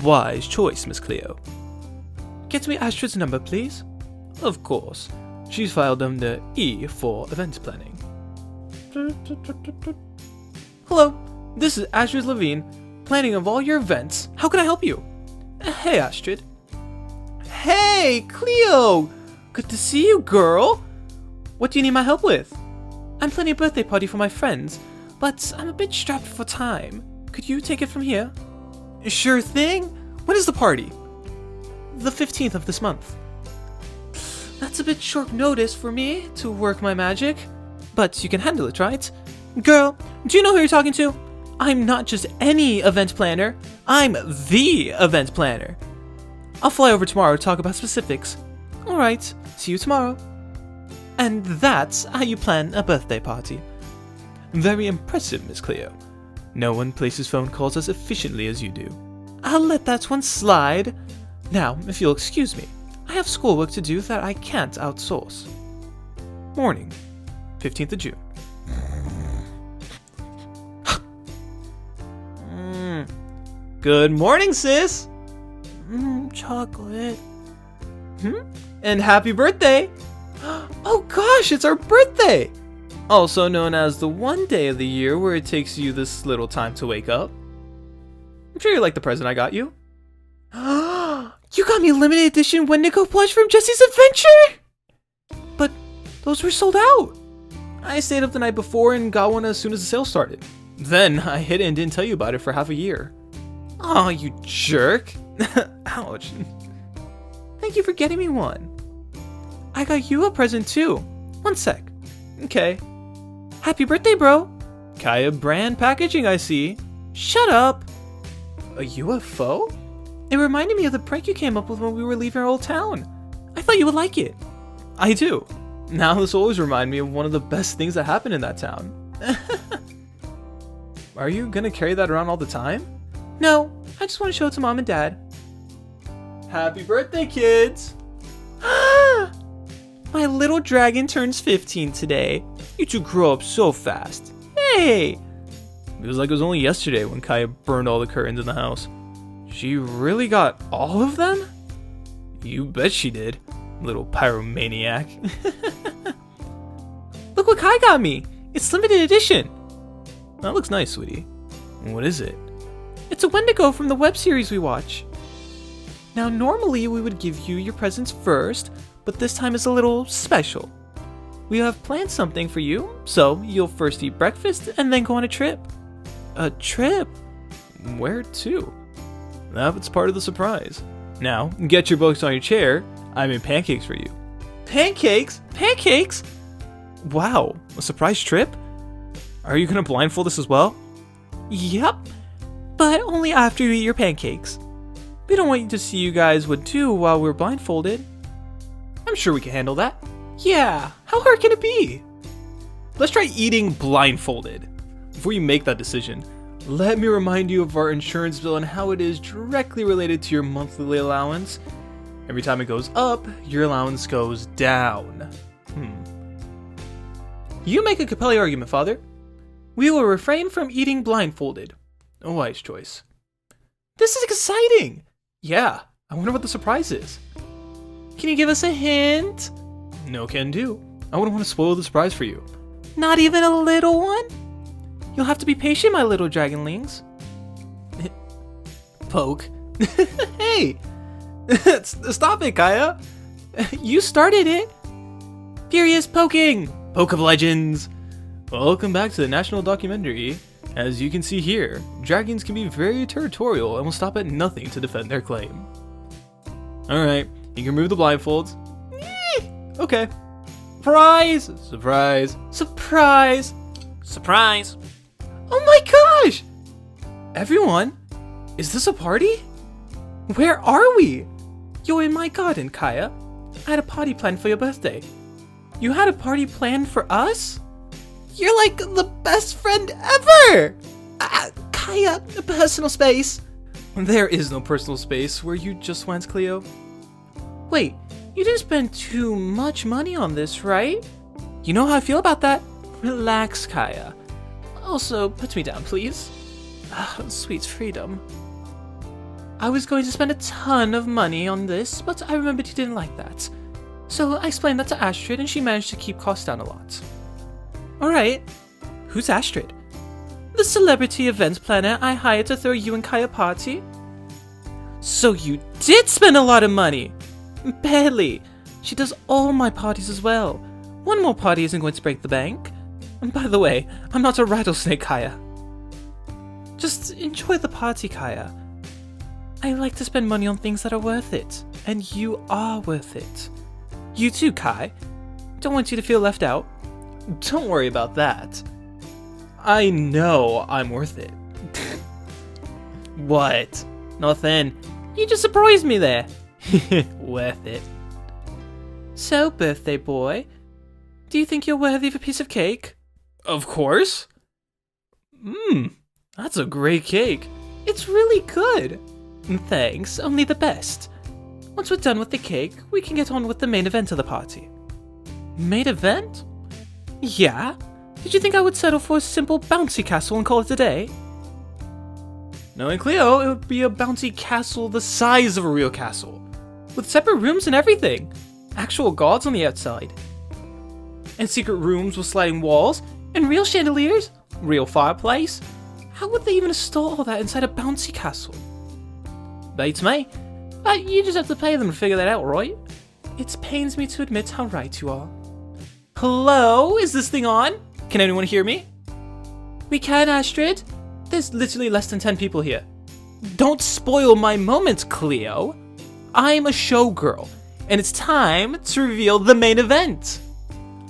Wise choice, Miss Cleo. Get me Astrid's number, please. Of course. She's filed under E for event planning. Hello, this is Astrid Levine, planning of all your events. How can I help you? Hey, Astrid. Hey, Cleo! Good to see you, girl. What do you need my help with? I'm planning a birthday party for my friends, but I'm a bit strapped for time. Could you take it from here? Sure thing. When is the party? The 15th of this month. That's a bit short notice for me to work my magic, but you can handle it, right? Girl, do you know who you're talking to? I'm not just any event planner. I'm the event planner. I'll fly over tomorrow to talk about specifics. Alright, see you tomorrow. And that's how you plan a birthday party. Very impressive, Miss Cleo. No one places phone calls as efficiently as you do. I'll let that one slide. Now, if you'll excuse me, I have schoolwork to do that I can't outsource. Morning, 15th of June. Good morning, sis. Chocolate. And happy birthday. Oh gosh, it's our birthday. Also known as the one day of the year where it takes you this little time to wake up. I'm sure you like the present I got you. You got me a limited edition Wendigo plush from Jesse's Adventure! But those were sold out. I stayed up the night before and got one as soon as the sale started. Then I hid it and didn't tell you about it for half a year. Oh, you jerk. Ouch. Thank you for getting me one. I got you a present too. One sec. Okay. Happy birthday, bro. Kaya brand packaging, I see. Shut up. A UFO? It reminded me of the prank you came up with when we were leaving our old town. I thought you would like it. I do. Now this will always remind me of one of the best things that happened in that town. Are you gonna carry that around all the time? No, I just want to show it to mom and dad. Happy birthday, kids! My little dragon turns 15 today. You two grow up so fast. Hey! It was like it was only yesterday when Kaya burned all the curtains in the house. She really got all of them? You bet she did, little pyromaniac. Look what Kai got me! It's limited edition! That looks nice, sweetie. What is it? It's a Wendigo from the web series we watch. Now normally we would give you your presents first, but this time is a little special. We have planned something for you, so you'll first eat breakfast and then go on a trip. A trip? Where to? That's part of the surprise. Now, get your books on your chair. I made pancakes for you. Pancakes? Pancakes? Wow, a surprise trip? Are you gonna blindfold us as well? Yep, but only after you eat your pancakes. We don't want you to see you guys would do while we're blindfolded. I'm sure we can handle that. Yeah, how hard can it be? Let's try eating blindfolded. Before you make that decision, let me remind you of our insurance bill and how it is directly related to your monthly allowance. Every time it goes up, your allowance goes down. You make a compelling argument, Father. We will refrain from eating blindfolded. A wise choice. This is exciting! Yeah, I wonder what the surprise is. Can you give us a hint? No can do. I wouldn't want to spoil the surprise for you. Not even a little one? You'll have to be patient, my little dragonlings. Poke. Hey! Stop it, Kaya! You started it! Furious poking! Poke of Legends! Welcome back to the National Documentary. As you can see here, dragons can be very territorial and will stop at nothing to defend their claim. Alright, you can remove the blindfolds. Okay. Surprise! Surprise! Surprise! Surprise! Oh my gosh! Everyone, is this a party? Where are we? You're in my garden, Kaya. I had a party planned for your birthday. You had a party planned for us? You're like the best friend ever! Kaya, personal space. There is no personal space where you just went, Cleo. Wait, you didn't spend too much money on this, right? You know how I feel about that. Relax, Kaya. Also, put me down, please. Sweet freedom. I was going to spend a ton of money on this, but I remembered you didn't like that. So I explained that to Astrid, and she managed to keep costs down a lot. Alright, who's Astrid? The celebrity events planner I hired to throw you and Kaya a party? So you did spend a lot of money! Barely! She does all my parties as well. One more party isn't going to break the bank. And by the way, I'm not a rattlesnake, Kaya. Just enjoy the party, Kaya. I like to spend money on things that are worth it, and you are worth it. You too, Kai. Don't want you to feel left out. Don't worry about that. I know I'm worth it. What? Nothing. You just surprised me there. Worth it. So, birthday boy, do you think you're worthy of a piece of cake? Of course. That's a great cake. It's really good. Thanks, only the best. Once we're done with the cake, we can get on with the main event of the party. Main event? Yeah? Did you think I would settle for a simple bouncy castle and call it a day? Knowing Cleo, it would be a bouncy castle the size of a real castle, with separate rooms and everything. Actual guards on the outside. And secret rooms with sliding walls, and real chandeliers, real fireplace. How would they even install all that inside a bouncy castle? Beats me. But you just have to pay them to figure that out, right? It pains me to admit how right you are. Hello? Is this thing on? Can anyone hear me? We can, Astrid. There's literally less than 10 people here. Don't spoil my moment, Cleo. I'm a showgirl, and it's time to reveal the main event.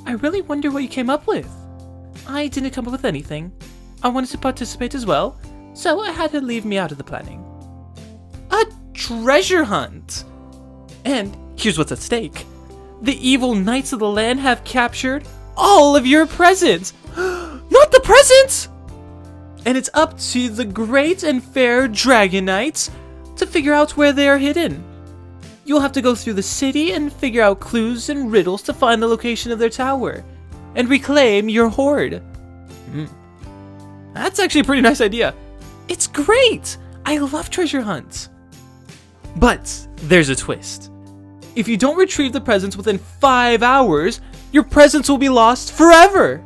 I really wonder what you came up with. I didn't come up with anything. I wanted to participate as well, so I had to leave me out of the planning. A treasure hunt! And here's what's at stake. The evil knights of the land have captured all of your presents! Not the presents! And it's up to the great and fair dragon knights to figure out where they are hidden. You'll have to go through the city and figure out clues and riddles to find the location of their tower and reclaim your hoard. That's actually a pretty nice idea. It's great! I love treasure hunts. But there's a twist. If you don't retrieve the presents within 5 hours, your presents will be lost forever.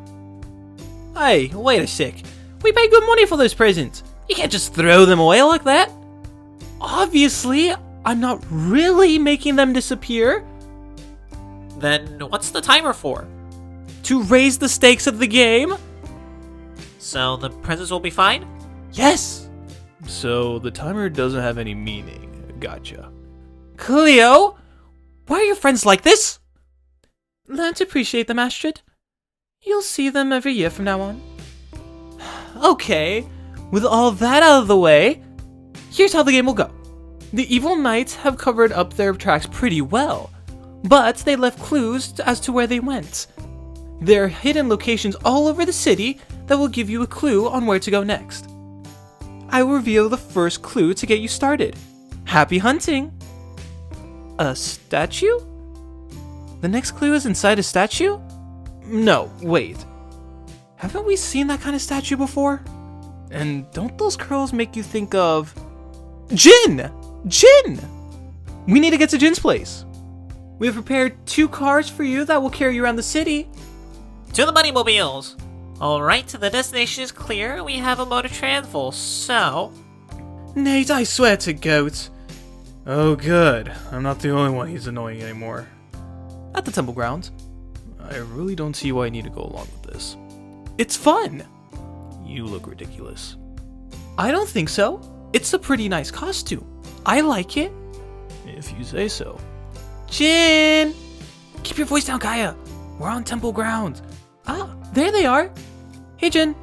Hey, wait a sec. We paid good money for those presents. You can't just throw them away like that. Obviously, I'm not really making them disappear. Then what's the timer for? To raise the stakes of the game? So the presents will be fine? Yes! So the timer doesn't have any meaning. Gotcha. Cleo! Why are your friends like this? Learn to appreciate them, Astrid. You'll see them every year from now on. Okay, with all that out of the way, here's how the game will go. The evil knights have covered up their tracks pretty well, but they left clues as to where they went. There are hidden locations all over the city that will give you a clue on where to go next. I will reveal the first clue to get you started. Happy hunting! A statue? The next clue is inside a statue? No, wait. Haven't we seen that kind of statue before? And don't those curls make you think of... Jin! Jin! We need to get to Jin's place. We have prepared 2 cars for you that will carry you around the city. To the Moneymobiles! Alright, the destination is clear. We have a mode of travel, so... Nate, I swear to goat. Oh good, I'm not the only one he's annoying anymore. At the temple grounds. I really don't see why I need to go along with this. It's fun! You look ridiculous. I don't think so. It's a pretty nice costume. I like it. If you say so. Jin! Keep your voice down, Kaya. We're on temple grounds. Ah, there they are. Hey, Jin.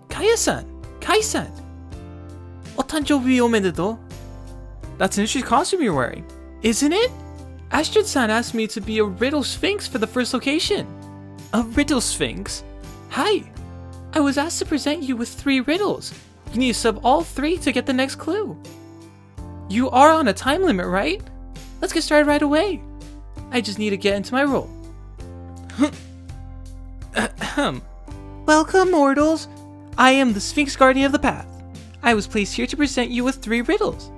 Kaya-san. Kai-san. Otanjobi omedetou. That's an interesting costume you're wearing, isn't it? Astrid-san asked me to be a riddle sphinx for the first location. A riddle sphinx? Hi. I was asked to present you with 3 riddles. You need to sub all 3 to get the next clue. You are on a time limit, right? Let's get started right away. I just need to get into my role. Welcome, mortals. I am the Sphinx Guardian of the Path. I was placed here to present you with 3 riddles.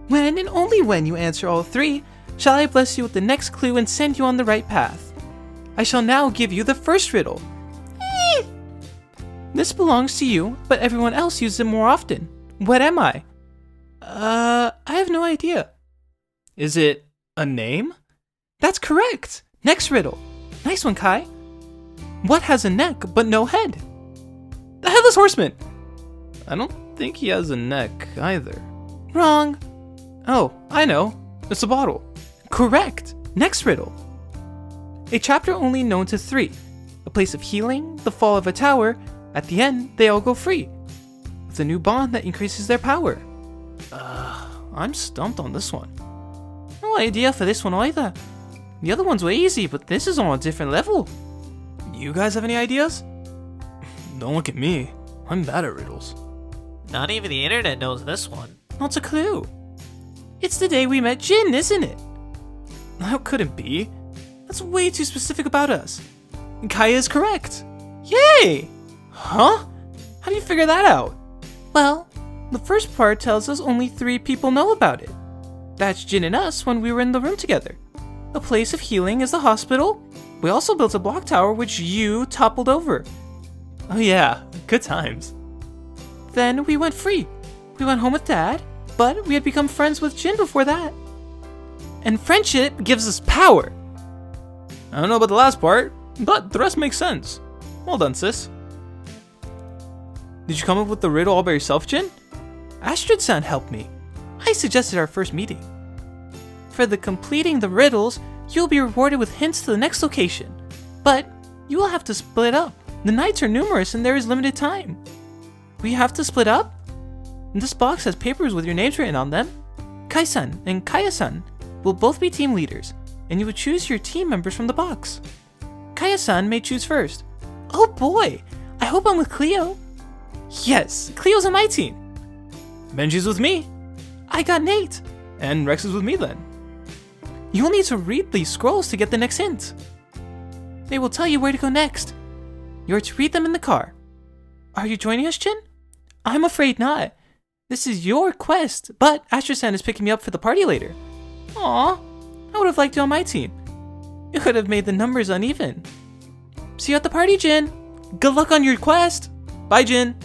When and only when you answer all 3, shall I bless you with the next clue and send you on the right path. I shall now give you the first riddle. This belongs to you, but everyone else uses it more often. What am I? I have no idea. Is it a name? That's correct. Next riddle. Nice one, Kai. What has a neck but no head? The Headless Horseman. I don't think he has a neck either. Wrong. Oh, I know. It's a bottle. Correct. Next riddle. A chapter only known to 3. A place of healing, the fall of a tower. At the end, they all go free. With a new bond that increases their power. I'm stumped on this one. No idea for this one either. The other ones were easy, but this is on a different level. You guys have any ideas? Don't look at me. I'm bad at riddles. Not even the internet knows this one. Not a clue. It's the day we met Jin, isn't it? That couldn't be. That's way too specific about us. Kaya is correct. Yay! Huh? How do you figure that out? Well, the first part tells us only 3 people know about it. That's Jin and us when we were in the room together. A place of healing is the hospital. We also built a block tower which you toppled over. Oh yeah, good times. Then we went free. We went home with Dad, but we had become friends with Jin before that. And friendship gives us power. I don't know about the last part, but the rest makes sense. Well done, sis. Did you come up with the riddle all by yourself, Jin? Astrid-san helped me. I suggested our first meeting. For the completing the riddles, you'll be rewarded with hints to the next location. But you will have to split up. The nights are numerous and there is limited time. We have to split up? This box has papers with your names written on them. Kai-san and Kaya-san will both be team leaders, and you will choose your team members from the box. Kaya-san may choose first. Oh boy, I hope I'm with Cleo. Yes, Cleo's on my team. Benji's with me. I got Nate. And Rex is with me then. You'll need to read these scrolls to get the next hint. They will tell you where to go next. You're to read them in the car. Are you joining us, Jin? I'm afraid not. This is your quest, but Astrid-san is picking me up for the party later. Aw, I would have liked you on my team. You could have made the numbers uneven. See you at the party, Jin. Good luck on your quest. Bye, Jin.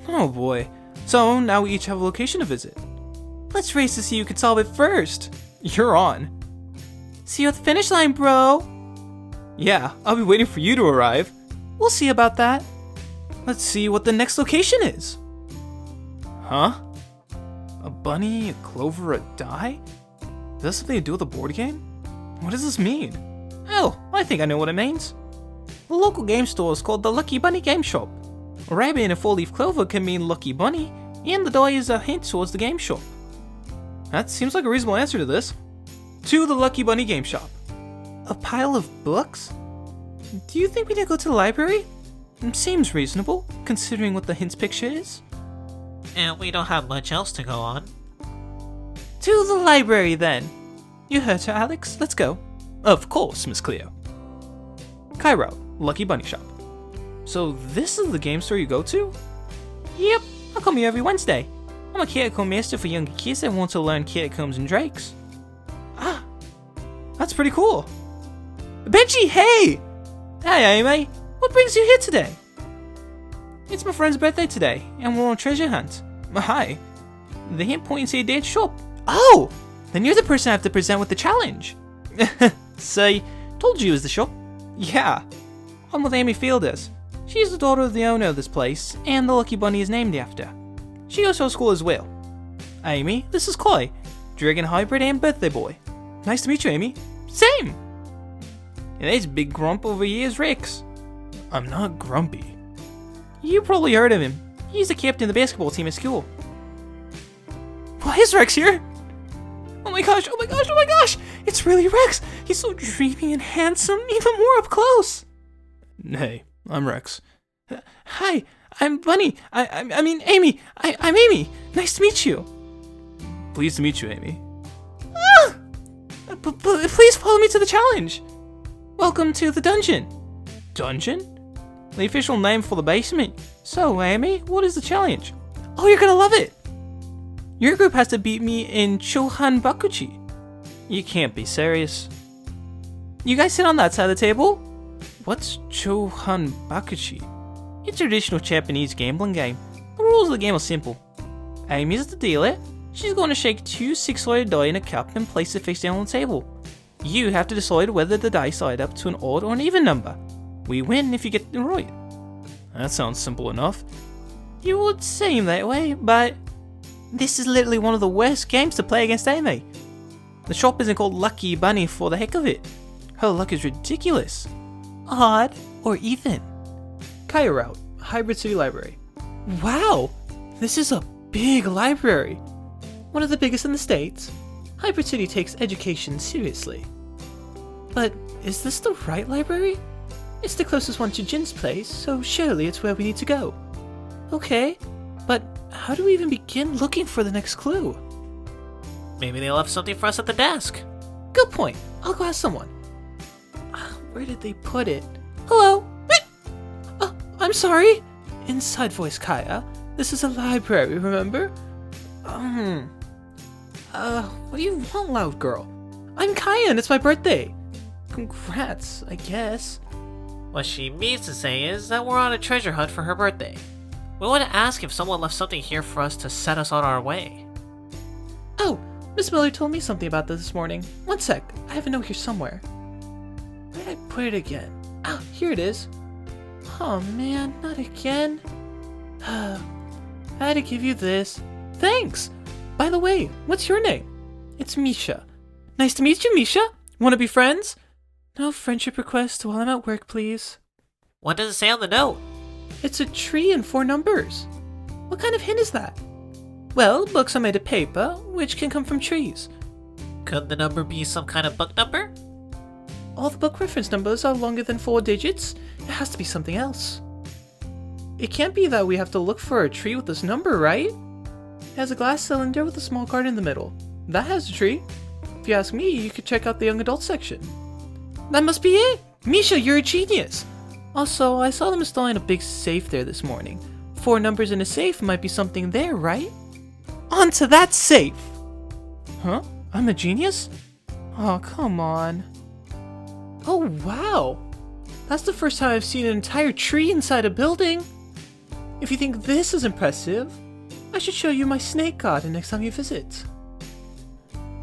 Oh boy. So now we each have a location to visit. Let's race to see who can solve it first. You're on. See you at the finish line, bro. Yeah, I'll be waiting for you to arrive. We'll see about that. Let's see what the next location is. Huh? A bunny, a clover, a die? Does that something to do with a board game? What does this mean? Oh, I think I know what it means. The local game store is called the Lucky Bunny Game Shop. A rabbit and a four-leaf clover can mean Lucky Bunny, and the die is a hint towards the game shop. That seems like a reasonable answer to this. To the Lucky Bunny Game Shop. A pile of books? Do you think we need to go to the library? Seems reasonable, considering what the hints picture is. And we don't have much else to go on. To the library, then. You heard her, Alex. Let's go. Of course, Miss Cleo. Cairo, Lucky Bunny Shop. So this is the game store you go to? Yep, I come here every Wednesday. I'm a catacomb master for younger kids that want to learn catacombs and drakes. Ah, that's pretty cool. Benji, hey! Hey, Amy. What brings you here today? It's my friend's birthday today, and we're on a treasure hunt. Hi. The hint points to your dad's shop. Oh! Then you're the person I have to present with the challenge. Say, told you it was the shop. Yeah. I'm with Amy Fielders. She's the daughter of the owner of this place, and the Lucky Bunny is named after. She goes to our school as well. Amy, this is Koi, Dragon Hybrid and Birthday Boy. Nice to meet you, Amy. Same! And this big grump over here is Rex. I'm not grumpy. You probably heard of him. He's the captain of the basketball team at school. Why is Rex here? Oh my gosh, oh my gosh, oh my gosh! It's really Rex! He's so dreamy and handsome, even more up close! Hey, I'm Rex. Hi, I'm Bunny. I mean Amy. I'm Amy. Nice to meet you. Pleased to meet you, Amy. Ah! Please follow me to the challenge. Welcome to the dungeon. Dungeon? The official name for the basement. So, Amy, what is the challenge? Oh, you're gonna love it. Your group has to beat me in Chohan Bakuchi. You can't be serious. You guys sit on that side of the table? What's Chohan Bakuchi? It's a traditional Japanese gambling game. The rules of the game are simple. Amy is the dealer. She's going to shake two 6-sided die in a cup and place it face down on the table. You have to decide whether the dice add up to an odd or an even number. We win if you get it right. That sounds simple enough. You would seem that way, but this is literally one of the worst games to play against Amy. The shop isn't called Lucky Bunny for the heck of it. Her luck is ridiculous. Odd or even. Kaya Route, Hybrid City Library. Wow, this is a big library. One of the biggest in the States. Hybrid City takes education seriously. But is this the right library? It's the closest one to Jin's place, so surely it's where we need to go. Okay, but how do we even begin looking for the next clue? Maybe they left something for us at the desk. Good point. I'll go ask someone. Where did they put it? Hello? I'm sorry. Inside voice Kaya. This is a library, remember? What do you want, loud girl? I'm Kaya and it's my birthday. Congrats, I guess. What she means to say is that we're on a treasure hunt for her birthday. We want to ask if someone left something here for us to set us on our way. Oh, Miss Miller told me something about this morning. One sec, I have a note here somewhere. Where did I put it again? Ah, here it is. Oh man, not again. I had to give you this. Thanks. By the way, what's your name? It's Misha. Nice to meet you, Misha. Want to be friends? No friendship requests while I'm at work, please. What does it say on the note? It's a tree and 4 numbers. What kind of hint is that? Well, books are made of paper, which can come from trees. Could the number be some kind of book number? All the book reference numbers are longer than 4 digits. It has to be something else. It can't be that we have to look for a tree with this number, right? It has a glass cylinder with a small garden in the middle. That has a tree. If you ask me, you could check out the young adult section. That must be it! Misha, you're a genius! Also, I saw them installing a big safe there this morning. 4 numbers in a safe might be something there, right? Onto that safe! Huh? I'm a genius? Oh, come on. Oh, wow! That's the first time I've seen an entire tree inside a building! If you think this is impressive, I should show you my snake garden next time you visit.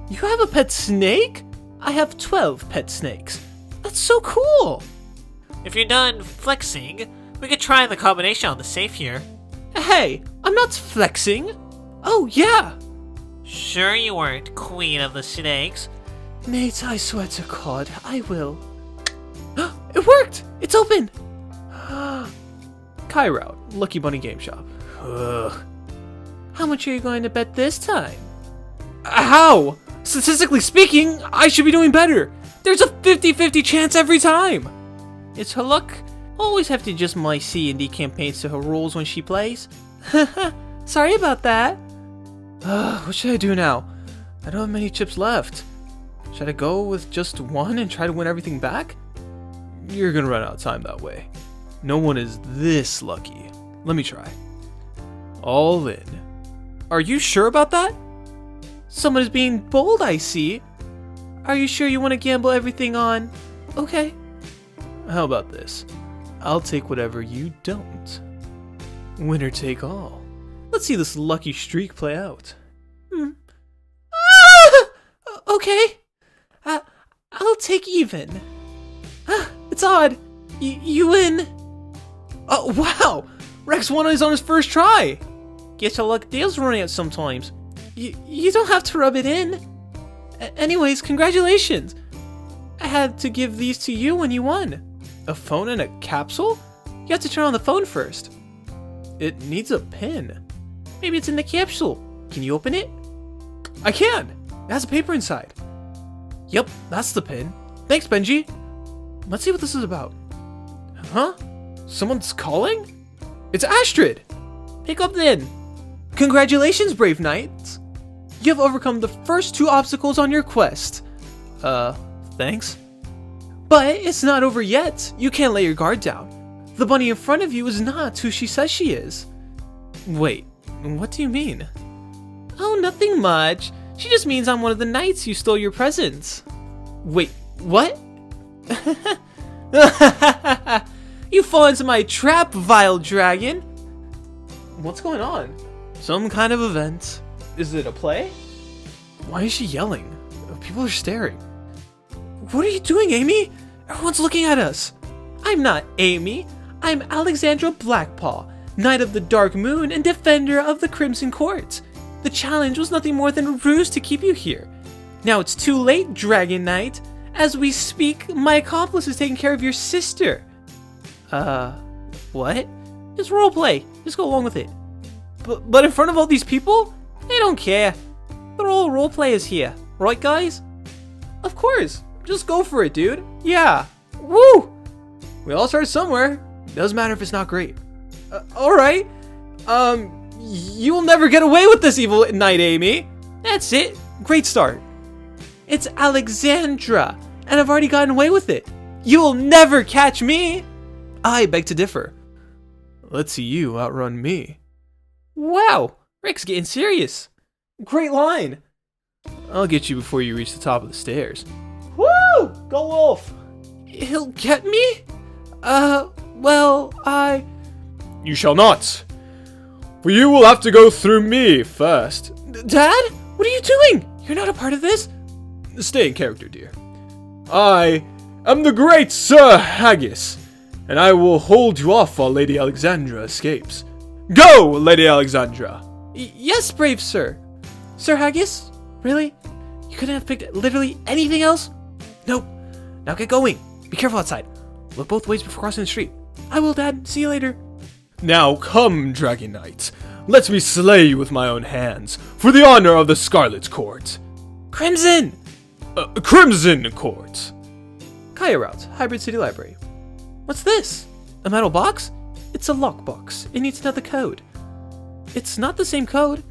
You have a pet snake? I have 12 pet snakes. That's so cool! If you're done flexing, we could try the combination on the safe here. Hey, I'm not flexing! Oh, yeah! Sure you weren't, Queen of the Snakes. Nate, I swear to God, I will. It worked! It's open! Kai Route, Lucky Bunny Game Shop. Ugh. How much are you going to bet this time? How? Statistically speaking, I should be doing better. There's a 50-50 chance every time. It's her luck. Always have to adjust my C&D campaigns to her rules when she plays. Sorry about that. What should I do now? I don't have many chips left. Should I go with just one and try to win everything back? You're gonna run out of time that way. No one is this lucky. Let me try. All in. Are you sure about that? Someone is being bold, I see. Are you sure you want to gamble everything on? Okay. How about this? I'll take whatever you don't. Winner take all. Let's see this lucky streak play out. Okay. I'll take even. It's odd. You win. Oh, wow. Rex won on his first try. Guess your luck deal's running out sometimes. You don't have to rub it in. Anyways, congratulations. I had to give these to you when you won. A phone and a capsule? You have to turn on the phone first. It needs a pin. Maybe it's in the capsule. Can you open it? I can. It has a paper inside. Yep, that's the pin. Thanks, Benji. Let's see what this is about. Huh? Someone's calling? It's Astrid. Pick up then. Congratulations, brave knights. You have overcome the first 2 obstacles on your quest. Thanks. But it's not over yet. You can't let your guard down. The bunny in front of you is not who she says she is. Wait, what do you mean? Oh, nothing much. She just means I'm one of the knights who stole your presents. Wait, what? You fall into my trap, vile dragon. What's going on? Some kind of event. Is it a play? Why is she yelling? People are staring. What are you doing, Amy? Everyone's looking at us. I'm not Amy. I'm Alexandra Blackpaw, Knight of the Dark Moon and Defender of the Crimson Court. The challenge was nothing more than a ruse to keep you here. Now it's too late, Dragon Knight. As we speak, my accomplice is taking care of your sister. What? Just roleplay. Just go along with it. But in front of all these people? They don't care. They're all role players here. Right, guys? Of course. Just go for it, dude. Yeah. Woo! We all start somewhere. Doesn't matter if it's not great. Alright. You'll never get away with this, evil knight, Amy. That's it. Great start. It's Alexandra, and I've already gotten away with it. You'll never catch me. I beg to differ. Let's see you outrun me. Wow, Rick's getting serious. Great line. I'll get you before you reach the top of the stairs. Woo! Go Wolf! He'll get me? Well, You shall not. For you will have to go through me first. Dad? What are you doing? You're not a part of this? Stay in character, dear. I am the great Sir Haggis, and I will hold you off while Lady Alexandra escapes. Go, Lady Alexandra! Yes, brave sir. Sir Haggis? Really? You couldn't have picked literally anything else? Nope. Now get going. Be careful outside. Look both ways before crossing the street. I will, Dad. See you later. Now come, Dragon Knight. Let me slay you with my own hands, for the honor of the Scarlet Court. Crimson! Crimson Court. Kaya Route, Hybrid City Library. What's this? A metal box? It's a lockbox. It needs another code. It's not the same code.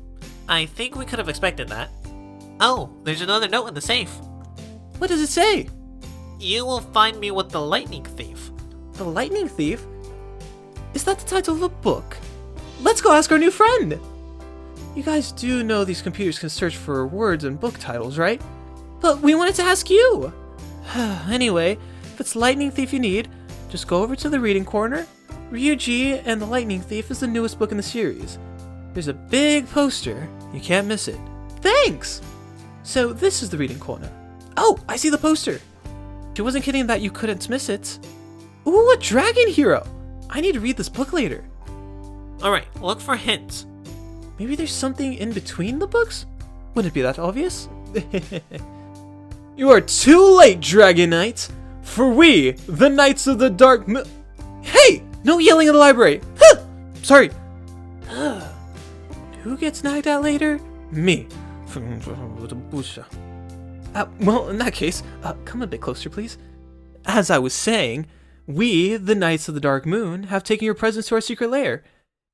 I think we could have expected that. Oh, there's another note in the safe. What does it say? You will find me with the lightning thief. The Lightning Thief? Is that the title of a book? Let's go ask our new friend! You guys do know these computers can search for words and book titles, right? But we wanted to ask you! Anyway, if it's Lightning Thief you need, just go over to the reading corner. Ryuji and the Lightning Thief is the newest book in the series. There's a big poster. You can't miss it. Thanks! So this is the reading corner. Oh, I see the poster. She wasn't kidding that you couldn't miss it. Ooh, a dragon hero! I need to read this book later. Alright, look for hints. Maybe there's something in between the books? Wouldn't it be that obvious? You are too late, Dragon Knight! For we, the Knights of the Dark Hey! No yelling in the library! Huh! Sorry. Who gets nagged at later? Me. Well, in that case, come a bit closer, please. As I was saying, we, the Knights of the Dark Moon, have taken your presence to our secret lair,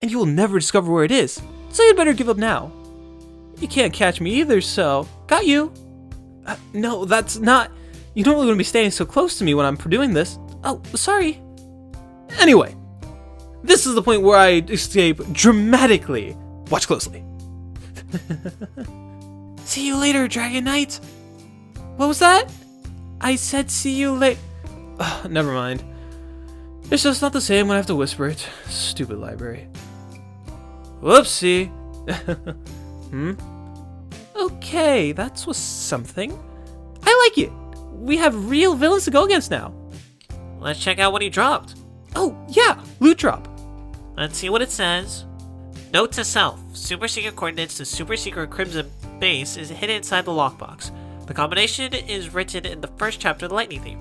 and you will never discover where it is, so you'd better give up now. You can't catch me either, so... Got you! No, that's not... You don't really want to be standing so close to me when I'm doing this. Oh, sorry. Anyway, this is the point where I escape dramatically. Watch closely. See you later, Dragon Knight! What was that? I said see you later. Never mind. It's just not the same when I have to whisper it. Stupid library. Whoopsie. Okay, that was something. I like it. We have real villains to go against now. Let's check out what he dropped. Oh, yeah, loot drop. Let's see what it says. Note to self. Super secret coordinates to super secret Crimson base is hidden inside the lockbox. The combination is written in the first chapter of the Lightning Thief.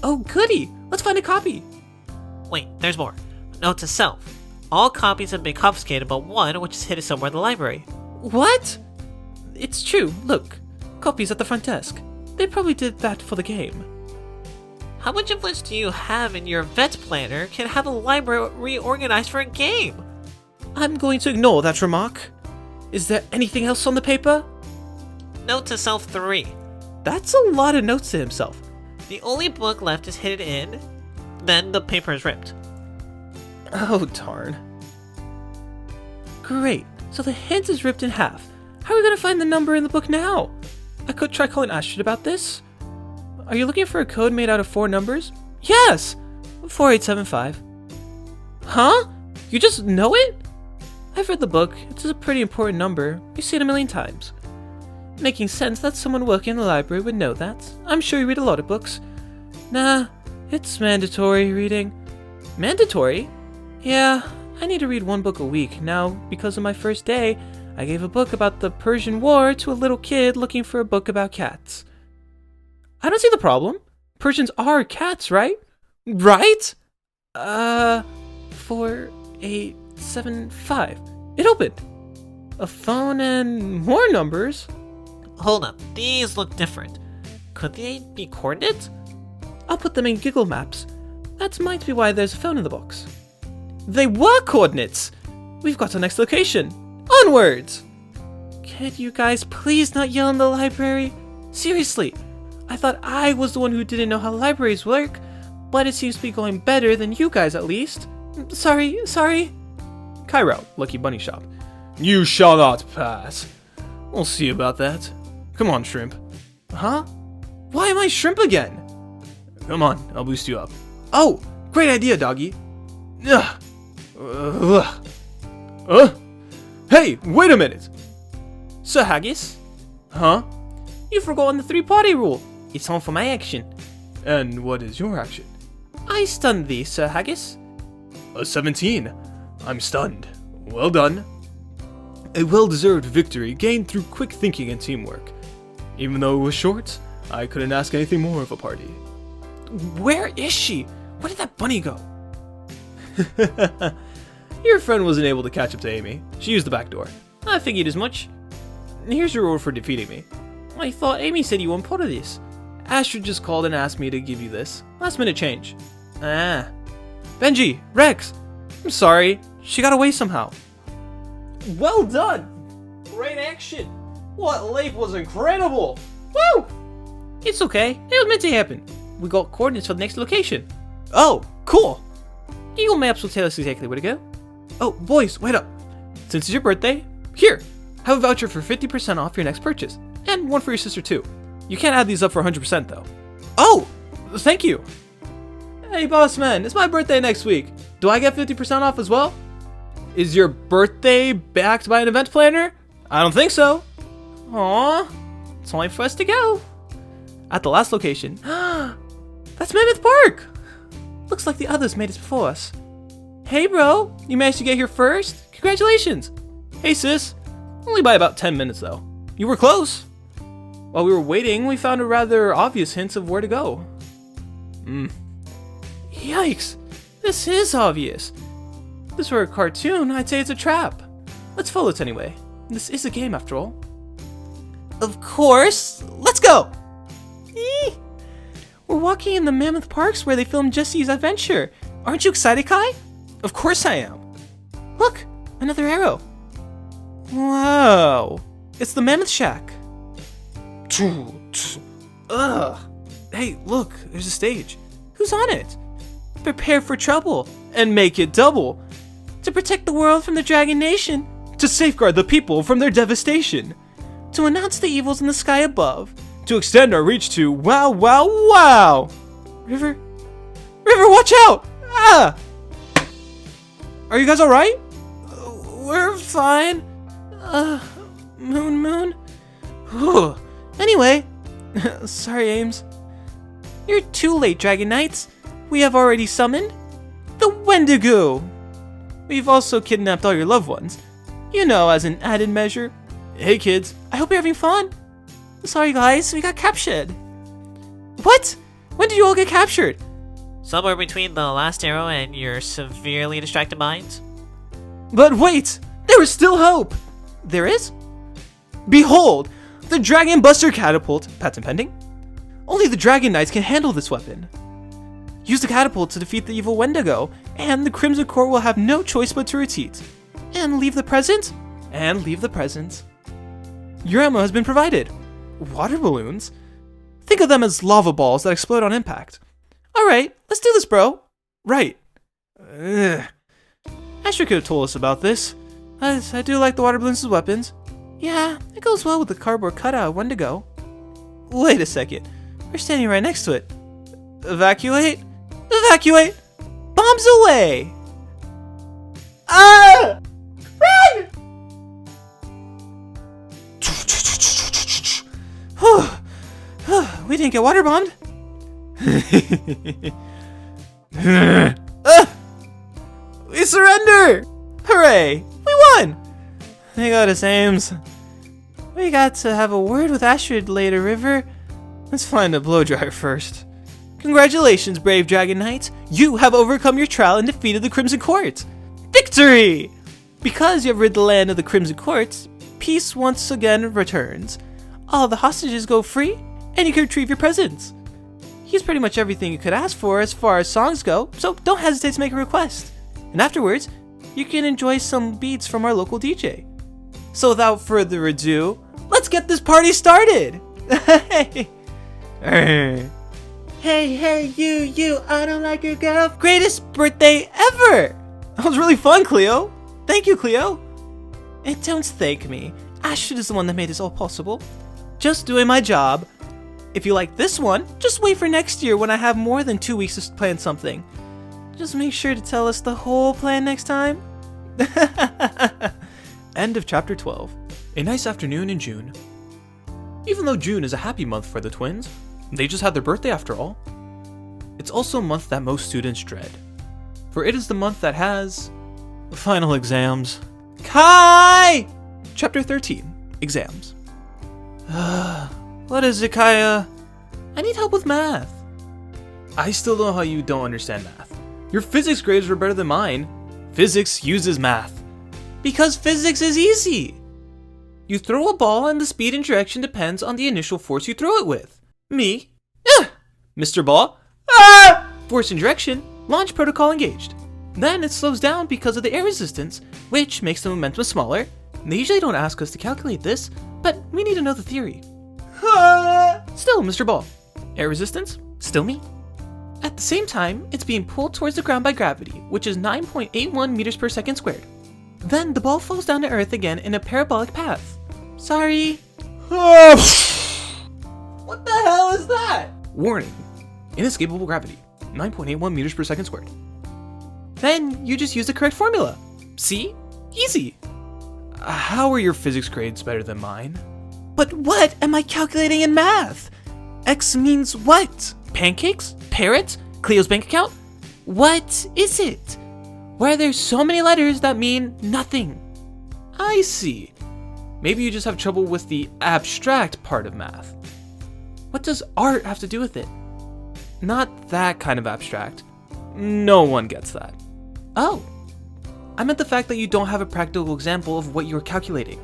Oh, goody. Let's find a copy. Wait, there's more. Note to self. All copies have been confiscated but one, which is hidden somewhere in the library. What? It's true. Look. Copies at the front desk. They probably did that for the game. How much influence do you have in your vet planner can have a library reorganized for a game? I'm going to ignore that remark. Is there anything else on the paper? Note to self 3. That's a lot of notes to himself. The only book left is hidden in... Then the paper is ripped. Oh, darn. Great. So the hint is ripped in half. How are we going to find the number in the book now? I could try calling Astrid about this. Are you looking for a code made out of 4 numbers? Yes! 4875. Huh? You just know it? I've read the book. It's a pretty important number. You've seen it a million times. Making sense that someone working in the library would know that. I'm sure you read a lot of books. Nah, it's mandatory reading. Mandatory? Yeah, I need to read 1 book a week. Now, because of my first day, I gave a book about the Persian War to a little kid looking for a book about cats. I don't see the problem. Persians are cats, right? Right? 4875. It opened. A phone and more numbers. Hold up, these look different. Could they be coordinates? I'll put them in Giggle Maps. That might be why there's a phone in the box. They were coordinates! We've got our next location. Onwards! Could you guys please not yell in the library? Seriously, I thought I was the one who didn't know how libraries work, but it seems to be going better than you guys at least. Sorry. Cairo, Lucky Bunny Shop. You shall not pass. We'll see about that. Come on, Shrimp. Huh? Why am I shrimp again? Come on, I'll boost you up. Oh, great idea, doggy. Ugh. Hey, wait a minute! Sir Haggis? Huh? You've forgotten the 3-party rule. It's time for my action. And what is your action? I stunned thee, Sir Haggis. A 17. I'm stunned. Well done. A well-deserved victory gained through quick thinking and teamwork. Even though it was short, I couldn't ask anything more of a party. Where is she? Where did that bunny go? Your friend wasn't able to catch up to Amy. She used the back door. I figured as much. Here's your reward for defeating me. I thought Amy said you weren't part of this. Astrid just called and asked me to give you this. Last minute change. Ah. Benji, Rex, I'm sorry. She got away somehow. Well done! Great action! What leap was incredible! Woo! It's okay. It was meant to happen. We got coordinates for the next location. Oh, cool. Google Maps will tell us exactly where to go. Oh, boys, wait up. Since it's your birthday, here, have a voucher for 50% off your next purchase. And one for your sister too. You can't add these up for 100% though. Oh, thank you. Hey boss man, it's my birthday next week. Do I get 50% off as well? Is your birthday backed by an event planner? I don't think so. Aww, it's time for us to go. At the last location. That's Mammoth Park! Looks like the others made it before us. Hey bro, you managed to get here first? Congratulations! Hey sis, only by about 10 minutes though. You were close. While we were waiting, we found a rather obvious hint of where to go. Yikes, this is obvious. If this were a cartoon, I'd say it's a trap. Let's follow it anyway. This is a game after all. Of course, let's go! Eee. We're walking in the Mammoth Parks where they filmed Jesse's adventure. Aren't you excited, Kai? Of course I am. Look, another arrow. Wow, it's the Mammoth Shack. Ugh. Hey, look, there's a stage. Who's on it? Prepare for trouble and make it double. To protect the world from the Dragon Nation. To safeguard the people from their devastation. To announce the evils in the sky above. To extend our reach to wow, wow, wow. River, watch out! Ah! Are you guys alright? We're fine. Moon. Whew. Anyway, sorry, Ames. You're too late, Dragon Knights. We have already summoned the Wendigo. We've also kidnapped all your loved ones. You know, as an added measure. Hey kids, I hope you're having fun. Sorry guys, we got captured. What? When did you all get captured? Somewhere between the last arrow and your severely distracted minds. But wait, there is still hope. There is? Behold, the Dragon Buster Catapult, patent pending. Only the Dragon Knights can handle this weapon. Use the catapult to defeat the evil Wendigo, and the Crimson Court will have no choice but to retreat. And leave the present? And leave the present. Your ammo has been provided. Water balloons? Think of them as lava balls that explode on impact. Alright, let's do this, bro. Right. Astrid could have told us about this. I do like the water balloons as weapons. Yeah, it goes well with the cardboard cutout of Wendigo. Wait a second. We're standing right next to it. Evacuate? Evacuate! Bombs away! Ah! Run! We didn't get water bombed. We surrender! Hooray! We won! They got us, Ames. We got to have a word with Astrid later, River. Let's find a blow dryer first. Congratulations, brave Dragon Knights. You have overcome your trial and defeated the Crimson Court. Victory! Because you have rid the land of the Crimson Court, peace once again returns. All the hostages go free, and you can retrieve your presents. Here's pretty much everything you could ask for as far as songs go, so don't hesitate to make a request. And afterwards, you can enjoy some beats from our local DJ. So without further ado, let's get this party started! Hey, you, I don't like your girl. Greatest birthday ever! That was really fun, Cleo. Thank you, Cleo. And don't thank me. Astrid is the one that made this all possible. Just doing my job. If you like this one, just wait for next year when I have more than 2 weeks to plan something. Just make sure to tell us the whole plan next time. End of chapter 12. A nice afternoon in June. Even though June is a happy month for the twins, they just had their birthday after all. It's also a month that most students dread, for it is the month that has final exams. Kai! Chapter 13, Exams. What is it, Kaya? I need help with math. I still don't know how you don't understand math. Your physics grades were better than mine. Physics uses math. Because physics is easy. You throw a ball and the speed and direction depends on the initial force you throw it with. Me. Mr. Ball. Force and direction. Launch protocol engaged. Then it slows down because of the air resistance, which makes the momentum smaller. They usually don't ask us to calculate this, but we need to know the theory. Still, Mr. Ball. Air resistance? Still me. At the same time, it's being pulled towards the ground by gravity, which is 9.81 meters per second squared. Then the ball falls down to Earth again in a parabolic path. Sorry. What the hell is that? Warning. Inescapable gravity. 9.81 meters per second squared. Then you just use the correct formula. See? Easy. How are your physics grades better than mine? But what am I calculating in math? X means what? Pancakes? Parrots? Cleo's bank account? What is it? Why are there so many letters that mean nothing? I see. Maybe you just have trouble with the abstract part of math. What does art have to do with it? Not that kind of abstract. No one gets that. Oh. I meant the fact that you don't have a practical example of what you're calculating.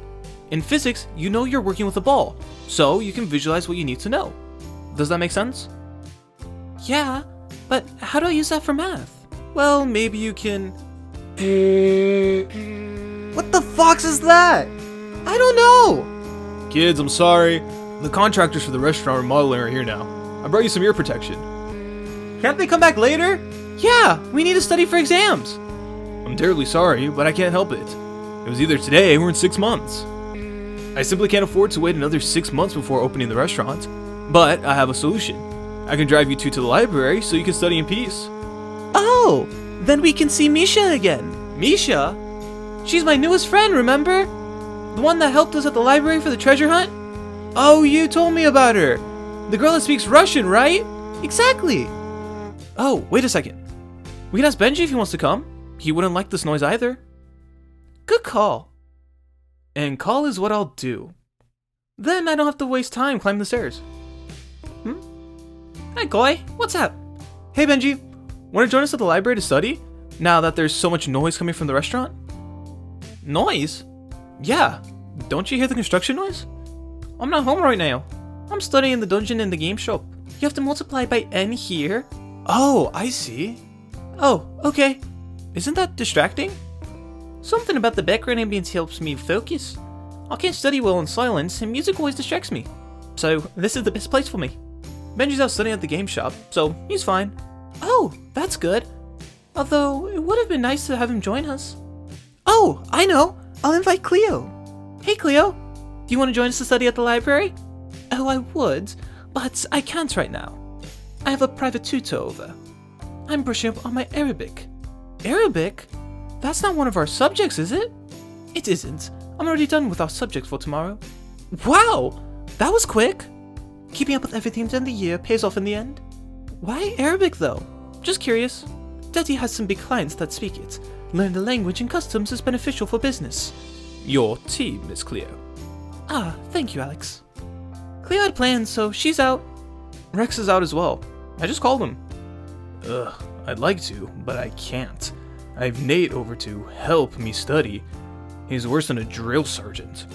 In physics, you know you're working with a ball, so you can visualize what you need to know. Does that make sense? Yeah, but how do I use that for math? Well, maybe you can... What the fox is that? I don't know! Kids, I'm sorry. The contractors for the restaurant remodeling are here now. I brought you some ear protection. Can't they come back later? Yeah, we need to study for exams. I'm terribly sorry, but I can't help it. It was either today or in 6 months. I simply can't afford to wait another 6 months before opening the restaurant. But I have a solution. I can drive you two to the library so you can study in peace. Oh, then we can see Misha again. Misha? She's my newest friend, remember? The one that helped us at the library for the treasure hunt? Oh, you told me about her. The girl that speaks Russian, right? Exactly. Oh, wait a second. We can ask Benji if he wants to come. He wouldn't like this noise either. Good call. And call is what I'll do. Then I don't have to waste time climbing the stairs. Hi, Koi. What's up? Hey, Benji. Want to join us at the library to study? Now that there's so much noise coming from the restaurant? Noise? Yeah. Don't you hear the construction noise? I'm not home right now. I'm studying the dungeon in the game shop. You have to multiply by n here. Oh, I see. Oh, okay. Isn't that distracting? Something about the background ambience helps me focus. I can't study well in silence, and music always distracts me. So, this is the best place for me. Benji's out studying at the game shop, so he's fine. Oh, that's good. Although, it would have been nice to have him join us. Oh, I know. I'll invite Cleo. Hey, Cleo. Do you want to join us to study at the library? Oh, I would, but I can't right now. I have a private tutor over. I'm brushing up on my Arabic. Arabic? That's not one of our subjects, is it? It isn't. I'm already done with our subjects for tomorrow. Wow! That was quick! Keeping up with everything at the end of the year pays off in the end. Why Arabic, though? Just curious. Daddy has some big clients that speak it. Learn the language and customs is beneficial for business. Your tea, Miss Cleo. Ah, thank you, Alex. Cleo had plans, so she's out. Rex is out as well. I just called him. Ugh, I'd like to, but I can't. I have Nate over to help me study. He's worse than a drill sergeant.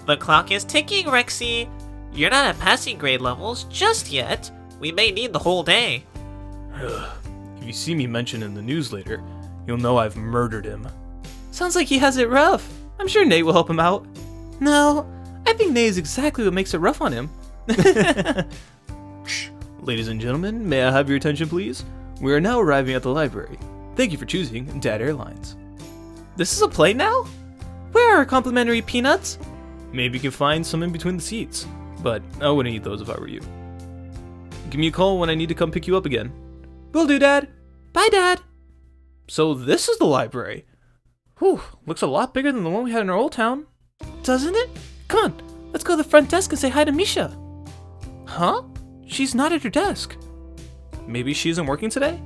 The clock is ticking, Rexy. You're not at passing grade levels just yet. We may need the whole day. If you see me mentioned in the news later, you'll know I've murdered him. Sounds like he has it rough. I'm sure Nate will help him out. No, I think Nate is exactly what makes it rough on him. Ladies and gentlemen, may I have your attention, please? We are now arriving at the library. Thank you for choosing Dad Airlines. This is a plane now? Where are our complimentary peanuts? Maybe you can find some in between the seats, but I wouldn't eat those if I were you. Give me a call when I need to come pick you up again. Will do, Dad. Bye, Dad. So this is the library. Whew, looks a lot bigger than the one we had in our old town. Doesn't it? Come on, let's go to the front desk and say hi to Misha. Huh? She's not at her desk. Maybe she isn't working today?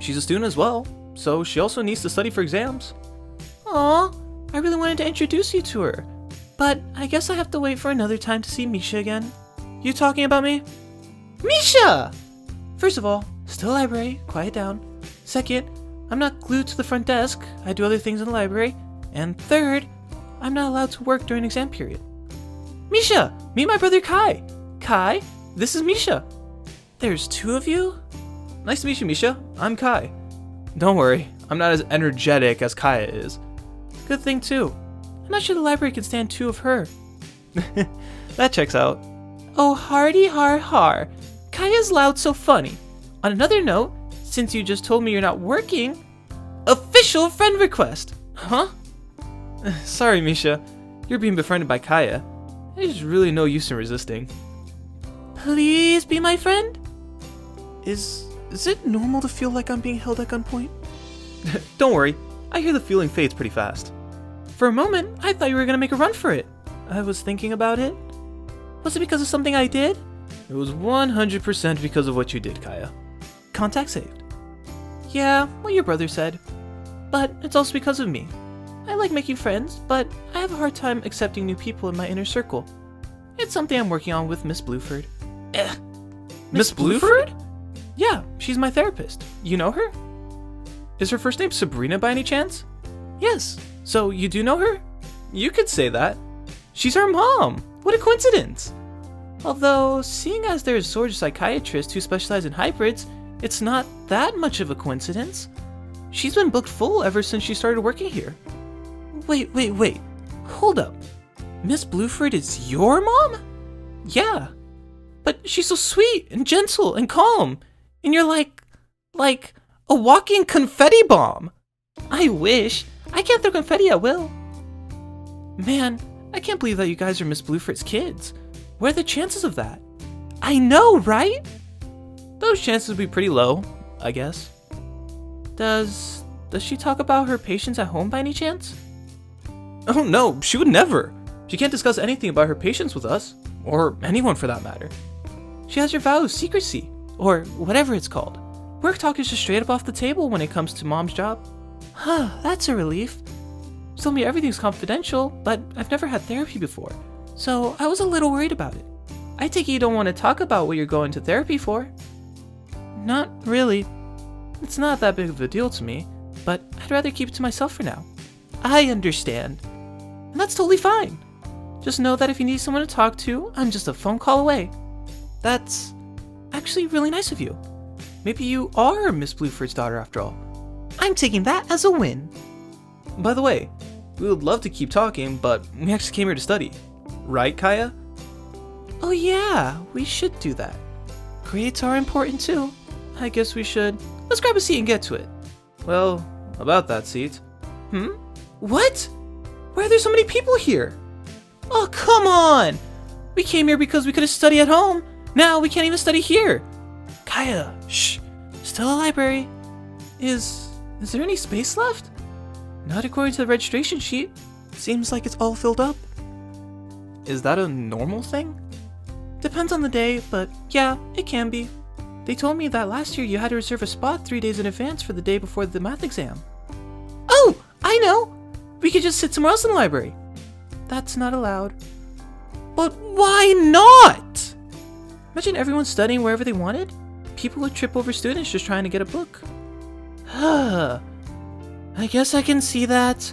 She's a student as well, so she also needs to study for exams. Aw, I really wanted to introduce you to her. But I guess I have to wait for another time to see Misha again. You talking about me? Misha! First of all, still library, quiet down. Second, I'm not glued to the front desk, I do other things in the library. And third, I'm not allowed to work during exam period. Misha, meet my brother Kai. Kai, this is Misha. There's two of you? Nice to meet you, Misha. I'm Kai. Don't worry, I'm not as energetic as Kaya is. Good thing too. I'm not sure the library can stand two of her. That checks out. Oh, hardy har har. Kaya's loud so funny. On another note, since you just told me you're not working, official friend request. Huh? Sorry, Misha. You're being befriended by Kaya. There's really no use in resisting. Please be my friend? Is it normal to feel like I'm being held at gunpoint? Don't worry, I hear the feeling fades pretty fast. For a moment, I thought you were gonna make a run for it. I was thinking about it. Was it because of something I did? It was 100% because of what you did, Kaya. Contact saved. Yeah, what your brother said. But it's also because of me. I like making friends, but I have a hard time accepting new people in my inner circle. It's something I'm working on with Miss Bluford. Miss Bluford? Yeah, she's my therapist. You know her? Is her first name Sabrina by any chance? Yes. So you do know her? You could say that. She's our mom. What a coincidence. Although, seeing as there is Sword psychiatrists who specialize in hybrids, it's not that much of a coincidence. She's been booked full ever since she started working here. Wait. Hold up. Miss Bluford is your mom? Yeah. But she's so sweet and gentle and calm. And you're like a walking confetti bomb. I wish. I can't throw confetti at will. Man, I can't believe that you guys are Miss Bluford's kids. What are the chances of that? I know, right? Those chances would be pretty low, I guess. Does she talk about her patients at home by any chance? Oh no, she would never. She can't discuss anything about her patients with us, or anyone for that matter. She has your vow of secrecy, or whatever it's called. Work talk is just straight up off the table when it comes to mom's job. Huh, that's a relief. She told me everything's confidential, but I've never had therapy before, so I was a little worried about it. I take it you don't want to talk about what you're going to therapy for? Not really. It's not that big of a deal to me, but I'd rather keep it to myself for now. I understand. And that's totally fine. Just know that if you need someone to talk to, I'm just a phone call away. That's actually really nice of you. Maybe you are Miss Bluford's daughter after all. I'm taking that as a win. By the way, we would love to keep talking, but we actually came here to study. Right, Kaya? Oh yeah, we should do that. Grades are important too. I guess we should. Let's grab a seat and get to it. Well, about that seat. What? Why are there so many people here? Oh, come on! We came here because we could have studied at home. Now we can't even study here. Kaya, shh. Still a library. Is there any space left? Not according to the registration sheet. Seems like it's all filled up. Is that a normal thing? Depends on the day, but yeah, it can be. They told me that last year you had to reserve a spot 3 days in advance for the day before the math exam. Oh, I know! We could just sit somewhere else in the library. That's not allowed. But why not? Imagine everyone studying wherever they wanted. People would trip over students just trying to get a book. I guess I can see that.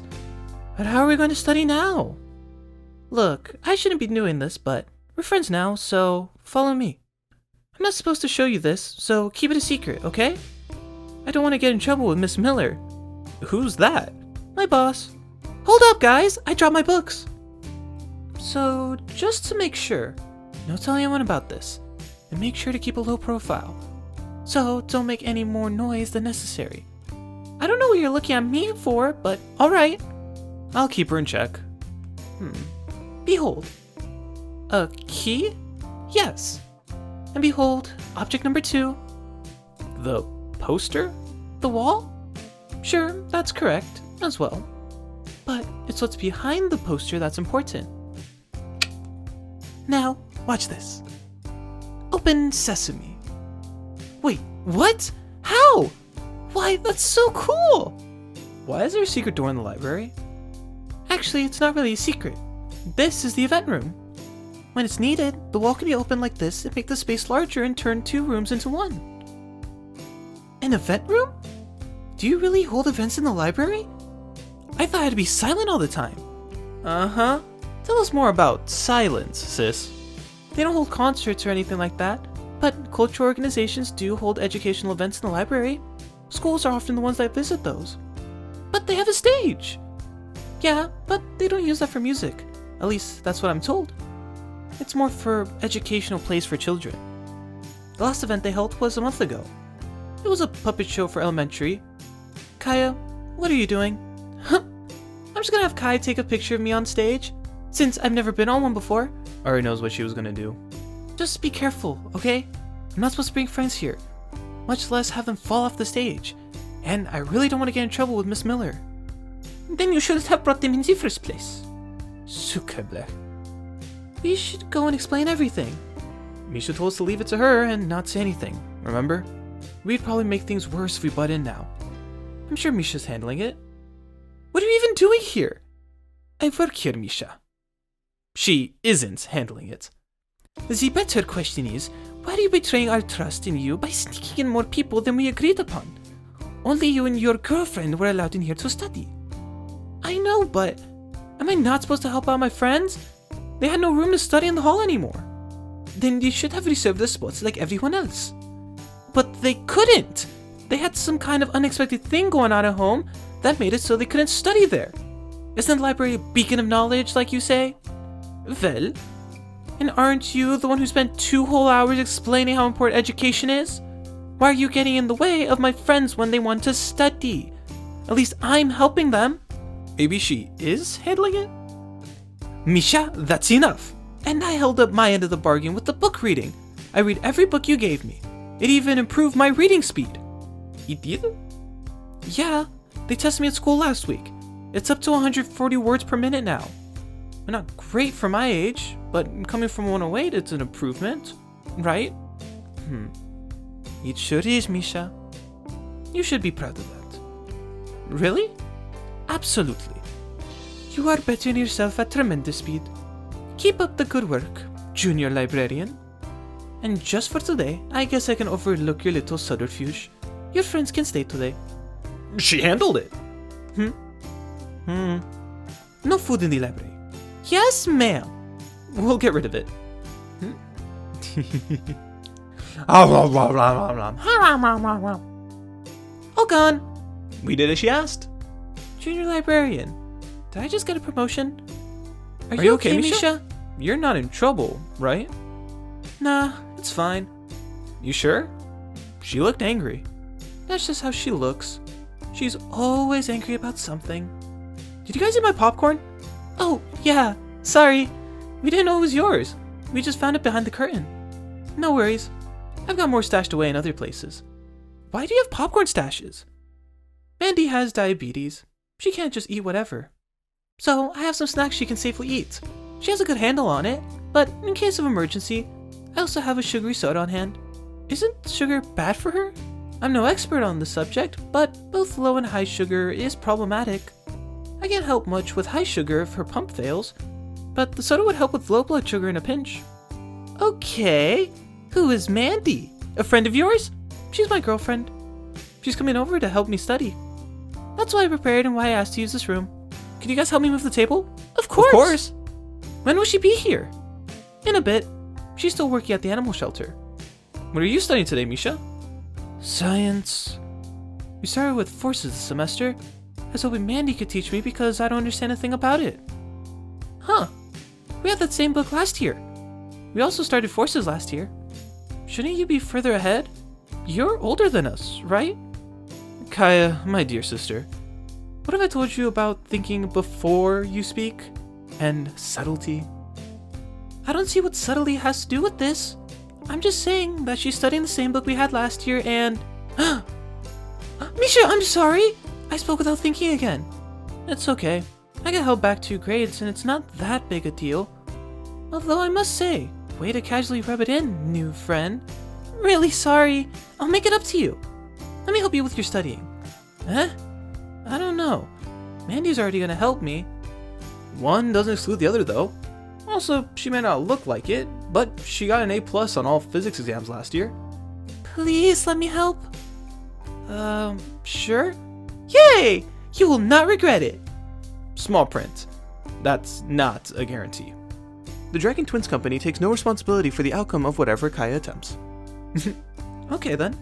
But how are we going to study now? Look, I shouldn't be doing this, but we're friends now, so follow me. I'm not supposed to show you this, so keep it a secret, okay? I don't want to get in trouble with Miss Miller. Who's that? My boss. Hold up, guys! I dropped my books. So, just to make sure, don't tell anyone about this, and make sure to keep a low profile. So, don't make any more noise than necessary. I don't know what you're looking at me for, but alright. I'll keep her in check. Behold. A key? Yes. And behold, object number 2. The poster? The wall? Sure, that's correct, as well. But it's what's behind the poster that's important. Now, watch this. Open sesame. Wait, what? How? Why, that's so cool! Why is there a secret door in the library? Actually, it's not really a secret. This is the event room. When it's needed, the wall can be opened like this and make the space larger and turn 2 rooms into 1. An event room? Do you really hold events in the library? I thought I had to be silent all the time. Uh-huh. Tell us more about silence, sis. They don't hold concerts or anything like that, but cultural organizations do hold educational events in the library. Schools are often the ones that visit those. But they have a stage! Yeah, but they don't use that for music. At least, that's what I'm told. It's more for educational plays for children. The last event they held was a month ago. It was a puppet show for elementary. Kaya, what are you doing? I'm just gonna have Kai take a picture of me on stage, since I've never been on one before. Already knows what she was gonna do. Just be careful, okay? I'm not supposed to bring friends here, much less have them fall off the stage. And I really don't want to get in trouble with Miss Miller. Then you shouldn't have brought them in the first place. Sukeble. We should go and explain everything. Misha told us to leave it to her and not say anything, remember? We'd probably make things worse if we butt in now. I'm sure Misha's handling it. What are you even doing here? I work here, Misha. She isn't handling it. The better question is, why are you betraying our trust in you by sneaking in more people than we agreed upon? Only you and your girlfriend were allowed in here to study. I know, but am I not supposed to help out my friends? They had no room to study in the hall anymore. Then you should have reserved the spots like everyone else. But they couldn't! They had some kind of unexpected thing going on at home that made it so they couldn't study there. Isn't the library a beacon of knowledge, like you say? Well, and aren't you the one who spent 2 whole hours explaining how important education is? Why are you getting in the way of my friends when they want to study? At least I'm helping them. Maybe she is handling it? Misha, that's enough. And I held up my end of the bargain with the book reading. I read every book you gave me. It even improved my reading speed. It did? Yeah, they tested me at school last week. It's up to 140 words per minute now. Not great for my age, but coming from 108, it's an improvement, right? It sure is, Misha. You should be proud of that. Really? Absolutely. You are bettering yourself at tremendous speed. Keep up the good work, junior librarian. And just for today, I guess I can overlook your little subterfuge. Your friends can stay today. She handled it. No food in the library. Yes, ma'am. We'll get rid of it. All gone. We did as she asked. Junior librarian. Did I just get a promotion? Are you okay, Misha? You're not in trouble, right? Nah, it's fine. You sure? She looked angry. That's just how she looks. She's always angry about something. Did you guys eat my popcorn? Oh, yeah. Sorry. We didn't know it was yours. We just found it behind the curtain. No worries. I've got more stashed away in other places. Why do you have popcorn stashes? Mandy has diabetes. She can't just eat whatever. So I have some snacks she can safely eat. She has a good handle on it, but in case of emergency, I also have a sugary soda on hand. Isn't sugar bad for her? I'm no expert on the subject, but both low and high sugar is problematic. I can't help much with high sugar if her pump fails, but the soda would help with low blood sugar in a pinch. Okay, who is Mandy? A friend of yours? She's my girlfriend. She's coming over to help me study. That's why I prepared and why I asked to use this room. Can you guys help me move the table? Of course! Of course! When will she be here? In a bit. She's still working at the animal shelter. What are you studying today, Misha? Science. We started with forces this semester. I was hoping Mandy could teach me because I don't understand a thing about it. Huh. We had that same book last year. We also started forces last year. Shouldn't you be further ahead? You're older than us, right? Kaya, my dear sister, what have I told you about thinking before you speak? And subtlety? I don't see what subtlety has to do with this. I'm just saying that she's studying the same book we had last year and... Misha, I'm sorry! I spoke without thinking again. It's okay. I got held back 2 grades and it's not that big a deal. Although I must say, way to casually rub it in, new friend. Really sorry. I'll make it up to you. Let me help you with your studying. Huh? I don't know. Mandy's already gonna help me. One doesn't exclude the other though. Also, she may not look like it, but she got an A+ on all physics exams last year. Please let me help. Sure? Yay! You will not regret it. Small print. That's not a guarantee. The Dragon Twins Company takes no responsibility for the outcome of whatever Kaya attempts. Okay then.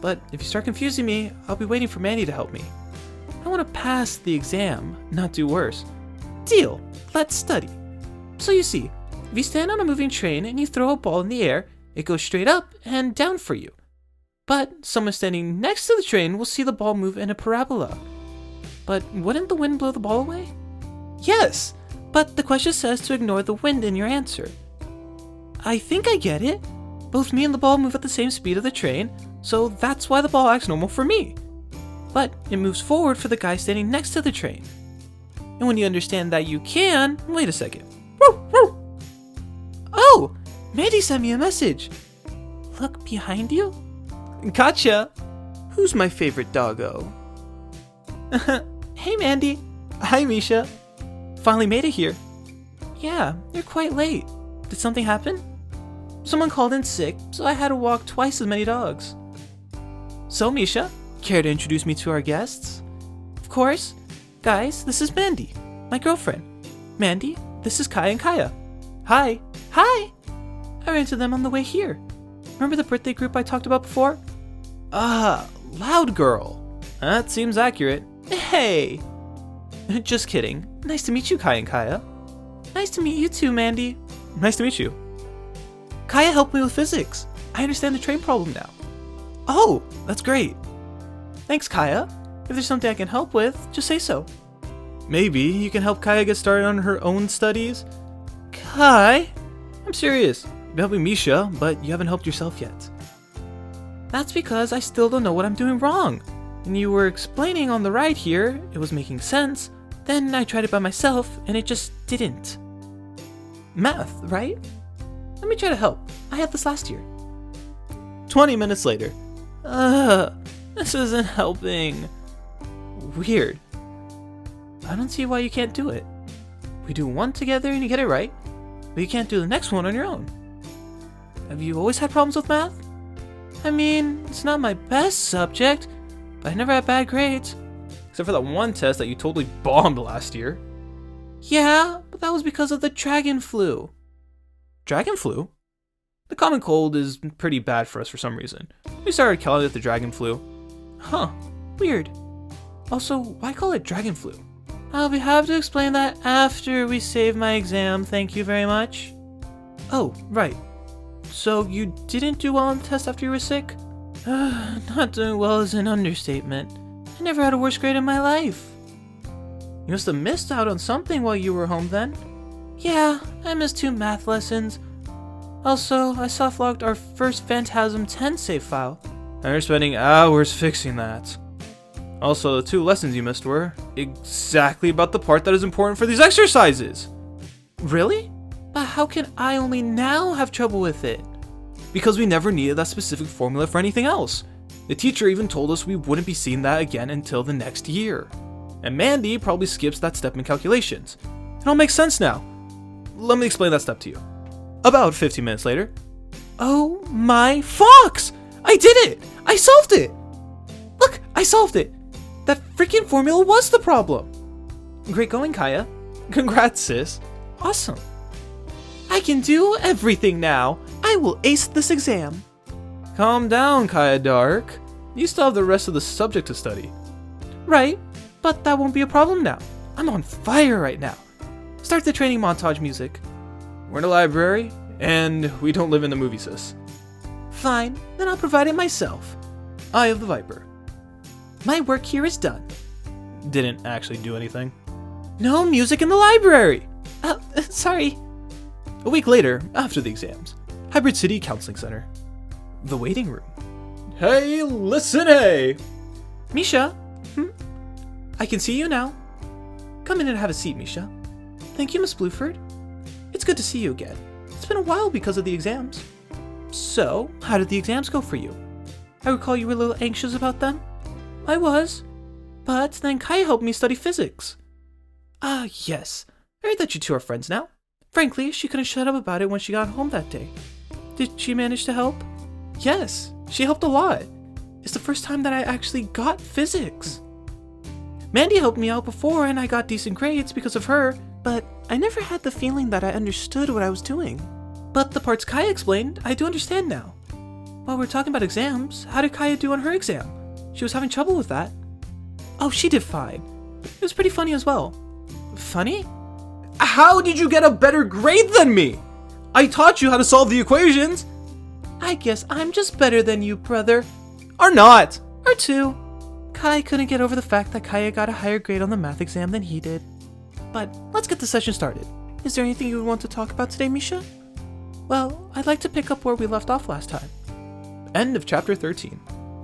But if you start confusing me, I'll be waiting for Mandy to help me. I want to pass the exam, not do worse. Deal. Let's study. So you see, if you stand on a moving train and you throw a ball in the air, it goes straight up and down for you. But someone standing next to the train will see the ball move in a parabola. But wouldn't the wind blow the ball away? Yes, but the question says to ignore the wind in your answer. I think I get it. Both me and the ball move at the same speed of the train, so that's why the ball acts normal for me. But it moves forward for the guy standing next to the train. And when you understand that you can... Wait a second. Oh! Mandy sent me a message. Look behind you. Gotcha! Who's my favorite doggo? Hey, Mandy. Hi, Misha. Finally made it here. Yeah, you're quite late. Did something happen? Someone called in sick, so I had to walk twice as many dogs. So, Misha, care to introduce me to our guests? Of course. Guys, this is Mandy, my girlfriend. Mandy, this is Kai and Kaya. Hi. Hi! I ran into them on the way here. Remember the birthday group I talked about before? Ah, Loud Girl. That seems accurate. Hey! Just kidding. Nice to meet you, Kai and Kaya. Nice to meet you too, Mandy. Nice to meet you. Kaya helped me with physics. I understand the train problem now. Oh, that's great. Thanks, Kaya. If there's something I can help with, just say so. Maybe you can help Kaya get started on her own studies? Kai? I'm serious. You're helping Misha, but you haven't helped yourself yet. That's because I still don't know what I'm doing wrong. And you were explaining on the ride here, it was making sense. Then I tried it by myself, and it just didn't. Math, right? Let me try to help. I had this last year. 20 minutes later. This isn't helping. Weird. I don't see why you can't do it. We do one together and you get it right, but you can't do the next one on your own. Have you always had problems with math? I mean, it's not my best subject, but I never had bad grades. Except for that one test that you totally bombed last year. Yeah, but that was because of the dragon flu. Dragon flu? The common cold is pretty bad for us for some reason. We started calling it the dragon flu. Huh, weird. Also, why call it dragon flu? I'll have to explain that after we save my exam, thank you very much. Oh, right. So you didn't do well on the test after you were sick? Not doing well is an understatement. I never had a worse grade in my life. You must have missed out on something while you were home then. Yeah, I missed 2 math lessons. Also, I soft-locked our first Phantasm 10 save file. And you're spending hours fixing that. Also, the 2 lessons you missed were exactly about the part that is important for these exercises. Really? But how can I only now have trouble with it? Because we never needed that specific formula for anything else. The teacher even told us we wouldn't be seeing that again until the next year. And Mandy probably skips that step in calculations. It all makes sense now. Let me explain that step to you. About 15 minutes later. Oh my fox! I did it! I solved it! Look, I solved it! That freaking formula was the problem! Great going, Kaya. Congrats, sis. Awesome. I can do everything now. I will ace this exam. Calm down, Kaya Dark. You still have the rest of the subject to study. Right, but that won't be a problem now. I'm on fire right now. Start the training montage music. We're in a library, and we don't live in the movie, sis. Fine, then I'll provide it myself. Eye of the Viper. My work here is done. Didn't actually do anything. No music in the library! Sorry. A week later, after the exams, Hybrid City Counseling Center. The waiting room. Hey, listen, hey! Misha? I can see you now. Come in and have a seat, Misha. Thank you, Miss Blueford. It's good to see you again. It's been a while because of the exams. So, how did the exams go for you? I recall you were a little anxious about them. I was. But then Kai helped me study physics. Ah, yes. I I heard that you two are friends now. Frankly, she couldn't shut up about it when she got home that day. Did she manage to help? Yes, she helped a lot. It's the first time that I actually got physics. Mandy helped me out before and I got decent grades because of her, but I never had the feeling that I understood what I was doing. But the parts Kaya explained, I do understand now. While we're talking about exams, how did Kaya do on her exam? She was having trouble with that. Oh, she did fine. It was pretty funny as well. Funny? How did you get a better grade than me? I taught you how to solve the equations. I guess I'm just better than you, brother. Or not. Or two. Kai couldn't get over the fact that Kaya got a higher grade on the math exam than he did. But let's get the session started. Is there anything you would want to talk about today, Misha? Well, I'd like to pick up where we left off last time. End of Chapter 13.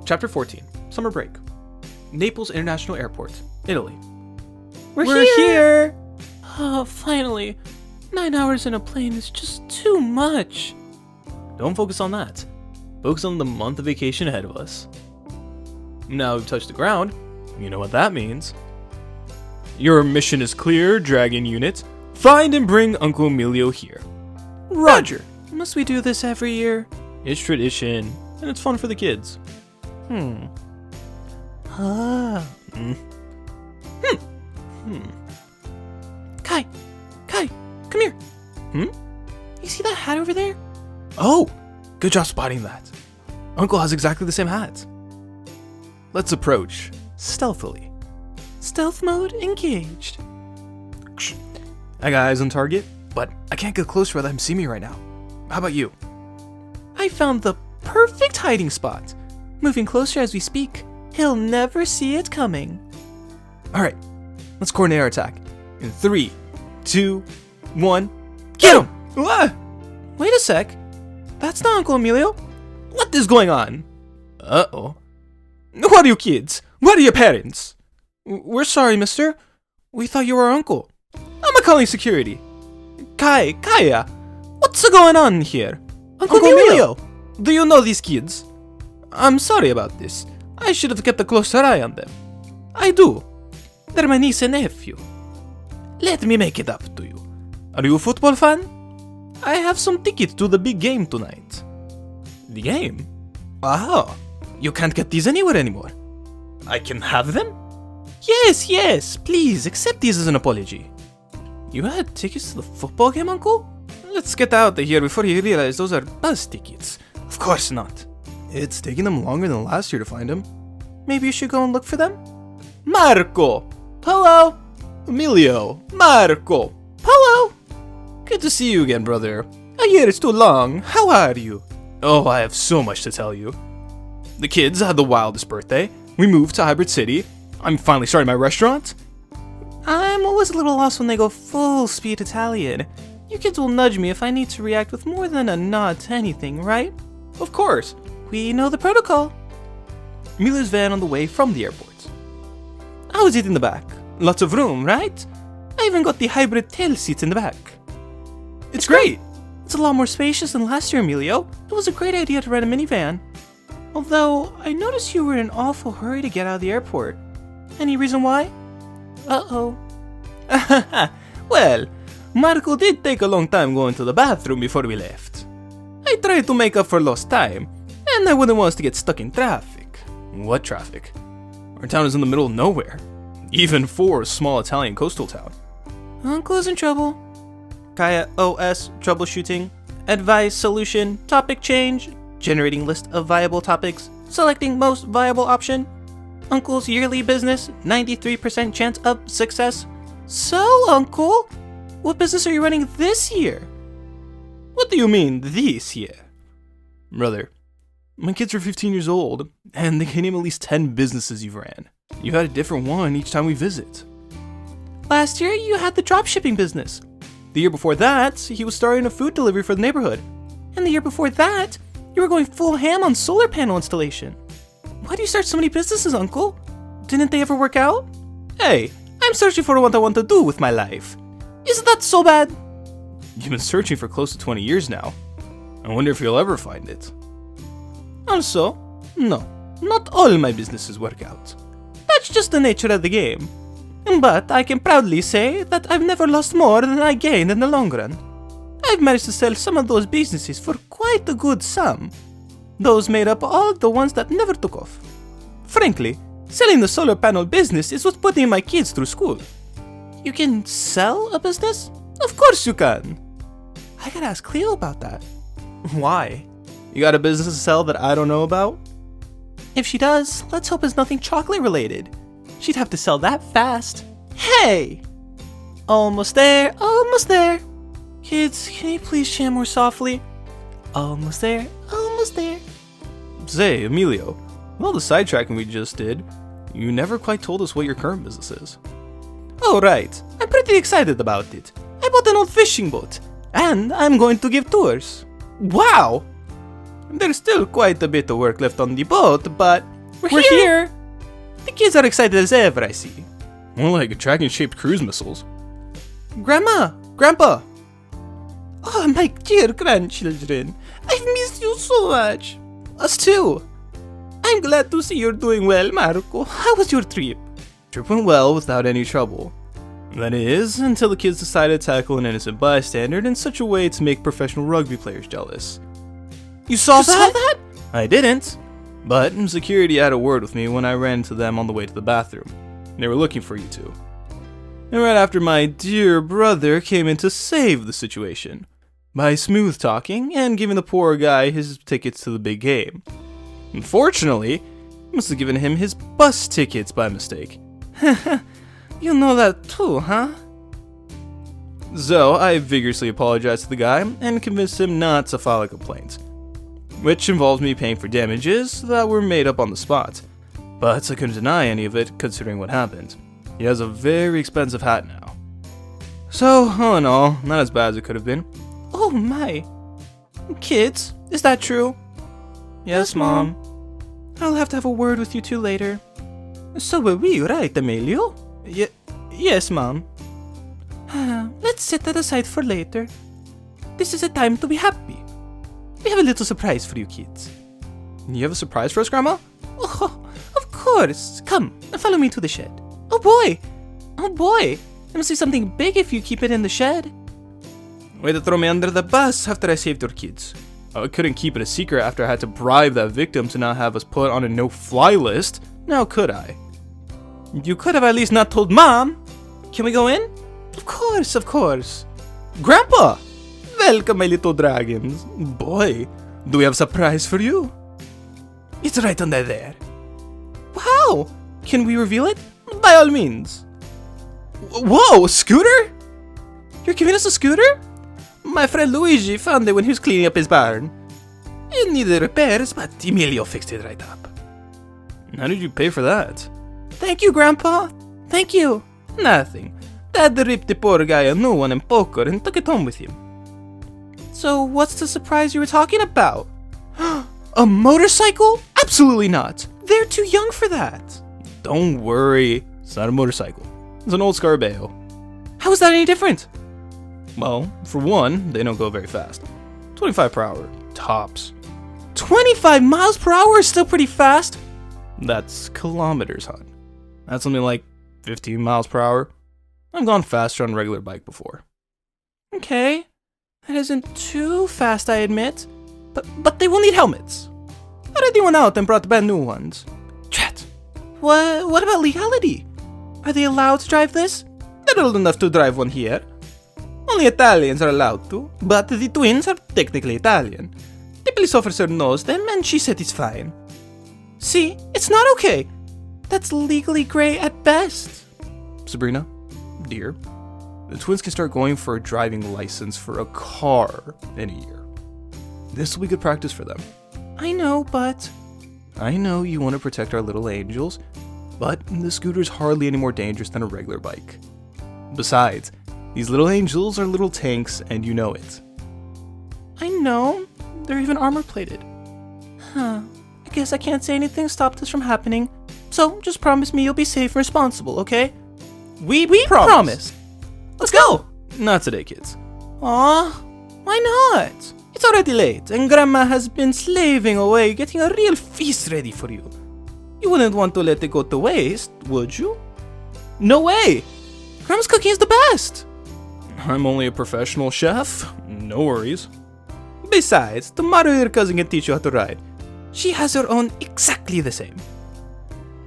Chapter 14. Summer break. Naples International Airport, Italy. We're here! Oh, finally. 9 hours in a plane is just too much. Don't focus on that. Focus on the month of vacation ahead of us. Now we've touched the ground. You know what that means. Your mission is clear, Dragon Unit. Find and bring Uncle Emilio here. Roger. Must we do this every year? It's tradition, and it's fun for the kids. Kai, come here. You see that hat over there? Oh, good job spotting that. Uncle has exactly the same hat. Let's approach stealthily. Stealth mode engaged. I got eyes on target, but I can't get close where let him see me right now. How about you? I found the perfect hiding spot. Moving closer as we speak. He'll never see it coming. Alright, let's coordinate our attack. In 3, 2, 1, get him! Ah! Wait a sec. That's not Uncle Emilio. What is going on? Uh-oh. Who are you kids? Where are your parents? We're sorry, mister. We thought you were our uncle. I'm calling security. Kaya, what's going on here? Uncle Emilio! Do you know these kids? I'm sorry about this. I should have kept a closer eye on them. I do. They're my niece and nephew. Let me make it up to you. Are you a football fan? I have some tickets to the big game tonight. The game? Ah, you can't get these anywhere anymore. I can have them? Yes, please accept these as an apology. You had tickets to the football game, Uncle? Let's get out of here before you realize those are bus tickets. Of course not. It's taking them longer than last year to find them. Maybe you should go and look for them? Marco! Hello! Emilio! Marco! Hello! Good to see you again, brother. A year is too long. How are you? Oh, I have so much to tell you. The kids had the wildest birthday. We moved to Hybrid City. I'm finally starting my restaurant. I'm always a little lost when they go full speed Italian. You kids will nudge me if I need to react with more than a nod to anything, right? Of course. We know the protocol. Emilio's van on the way from the airport. How is it in the back? Lots of room, right? I even got the hybrid tail seats in the back. It's great! It's a lot more spacious than last year, Emilio. It was a great idea to rent a minivan. Although, I noticed you were in an awful hurry to get out of the airport. Any reason why? Uh-oh. Well, Marco did take a long time going to the bathroom before we left. I tried to make up for lost time, and I wouldn't want us to get stuck in traffic. What traffic? Our town is in the middle of nowhere, even for a small Italian coastal town. Uncle is in trouble. Kaya OS troubleshooting. Advice solution. Topic change. Generating list of viable topics. Selecting most viable option. Uncle's yearly business. 93% chance of success. So, Uncle, what business are you running this year? What do you mean, this year? Brother, my kids are 15 years old, and they can name at least 10 businesses you've ran. You had a different one each time we visit. Last year, you had the dropshipping business. The year before that, he was starting a food delivery for the neighborhood. And the year before that, you were going full ham on solar panel installation. Why do you start so many businesses, Uncle? Didn't they ever work out? Hey, I'm searching for what I want to do with my life. Isn't that so bad? You've been searching for close to 20 years now. I wonder if you'll ever find it. Also, no, not all my businesses work out. That's just the nature of the game. But I can proudly say that I've never lost more than I gained in the long run. I've managed to sell some of those businesses for quite a good sum. Those made up all the ones that never took off. Frankly, selling the solar panel business is what's putting my kids through school. You can sell a business? Of course you can. I gotta ask Cleo about that. Why? You got a business to sell that I don't know about? If she does, let's hope it's nothing chocolate related. She'd have to sell that fast. Hey! Almost there, almost there. Kids, can you please chant more softly? Almost there, almost there. Say, Emilio, with all the sidetracking we just did, you never quite told us what your current business is. Oh right, I'm pretty excited about it. I bought an old fishing boat, and I'm going to give tours. Wow! There's still quite a bit of work left on the boat, but we're here! The kids are excited as ever, I see. More like dragon-shaped cruise missiles. Grandma! Grandpa! Oh, my dear grandchildren, I've missed you so much. Us too. I'm glad to see you're doing well, Marco. How was your trip? Trip went well without any trouble. That is, until the kids decided to tackle an innocent bystander in such a way to make professional rugby players jealous. You saw that? I didn't, but security had a word with me when I ran into them on the way to the bathroom. They were looking for you two. And right after my dear brother came in to save the situation by smooth talking and giving the poor guy his tickets to the big game. Unfortunately, I must have given him his bus tickets by mistake. You know that too, huh? So I vigorously apologized to the guy and convinced him not to file a complaint, which involved me paying for damages that were made up on the spot. But I couldn't deny any of it considering what happened. He has a very expensive hat now. So, all in all, not as bad as it could have been. Oh my. Kids, is that true? Yes, Mom. I'll have to have a word with you two later. So were we, right, Emilio? Yes, Mom. Let's set that aside for later. This is a time to be happy. We have a little surprise for you kids. You have a surprise for us, Grandma? Oh, of course. Come, follow me to the shed. Oh boy! Oh boy! I must do something big if you keep it in the shed. Way to throw me under the bus after I saved your kids. I couldn't keep it a secret after I had to bribe that victim to not have us put on a no-fly list. Now could I? You could have at least not told Mom. Can we go in? Of course, of course. Grandpa! Welcome, my little dragons. Boy, do we have a surprise for you? It's right under there. Wow! Can we reveal it? By all means. Whoa, a scooter? You're giving us a scooter? My friend Luigi found it when he was cleaning up his barn. It needed repairs, but Emilio fixed it right up. How did you pay for that? Thank you, Grandpa. Thank you. Nothing. Dad ripped the poor guy a new one in poker and took it home with him. So what's the surprise you were talking about? A motorcycle? Absolutely not. They're too young for that. Don't worry. It's not a motorcycle. It's an old Scarabeo. How is that any different? Well, for one, they don't go very fast. 25 per hour. Tops. 25 miles per hour is still pretty fast. That's kilometers, hon. That's something like 15 miles per hour. I've gone faster on a regular bike before. Okay. That isn't too fast, I admit. But they will need helmets. I already went out and brought brand new ones. Chat. What about legality? Are they allowed to drive this? They're old enough to drive one here. Only Italians are allowed to, but the twins are technically Italian. The police officer knows them and she said it's fine. See, it's not okay. That's legally gray at best. Sabrina, dear, the twins can start going for a driving license for a car in a year. This will be good practice for them. I know, but... I know you want to protect our little angels, but the scooter's hardly any more dangerous than a regular bike. Besides, these little angels are little tanks and you know it. I know. They're even armor-plated. Huh. I guess I can't say anything to stop this from happening. So, just promise me you'll be safe and responsible, okay? We promise. Let's go! Not today, kids. Aw, why not? It's already late, and Grandma has been slaving away getting a real feast ready for you. You wouldn't want to let it go to waste, would you? No way! Grandma's cooking is the best! I'm only a professional chef. No worries. Besides, tomorrow your cousin can teach you how to ride. She has her own exactly the same.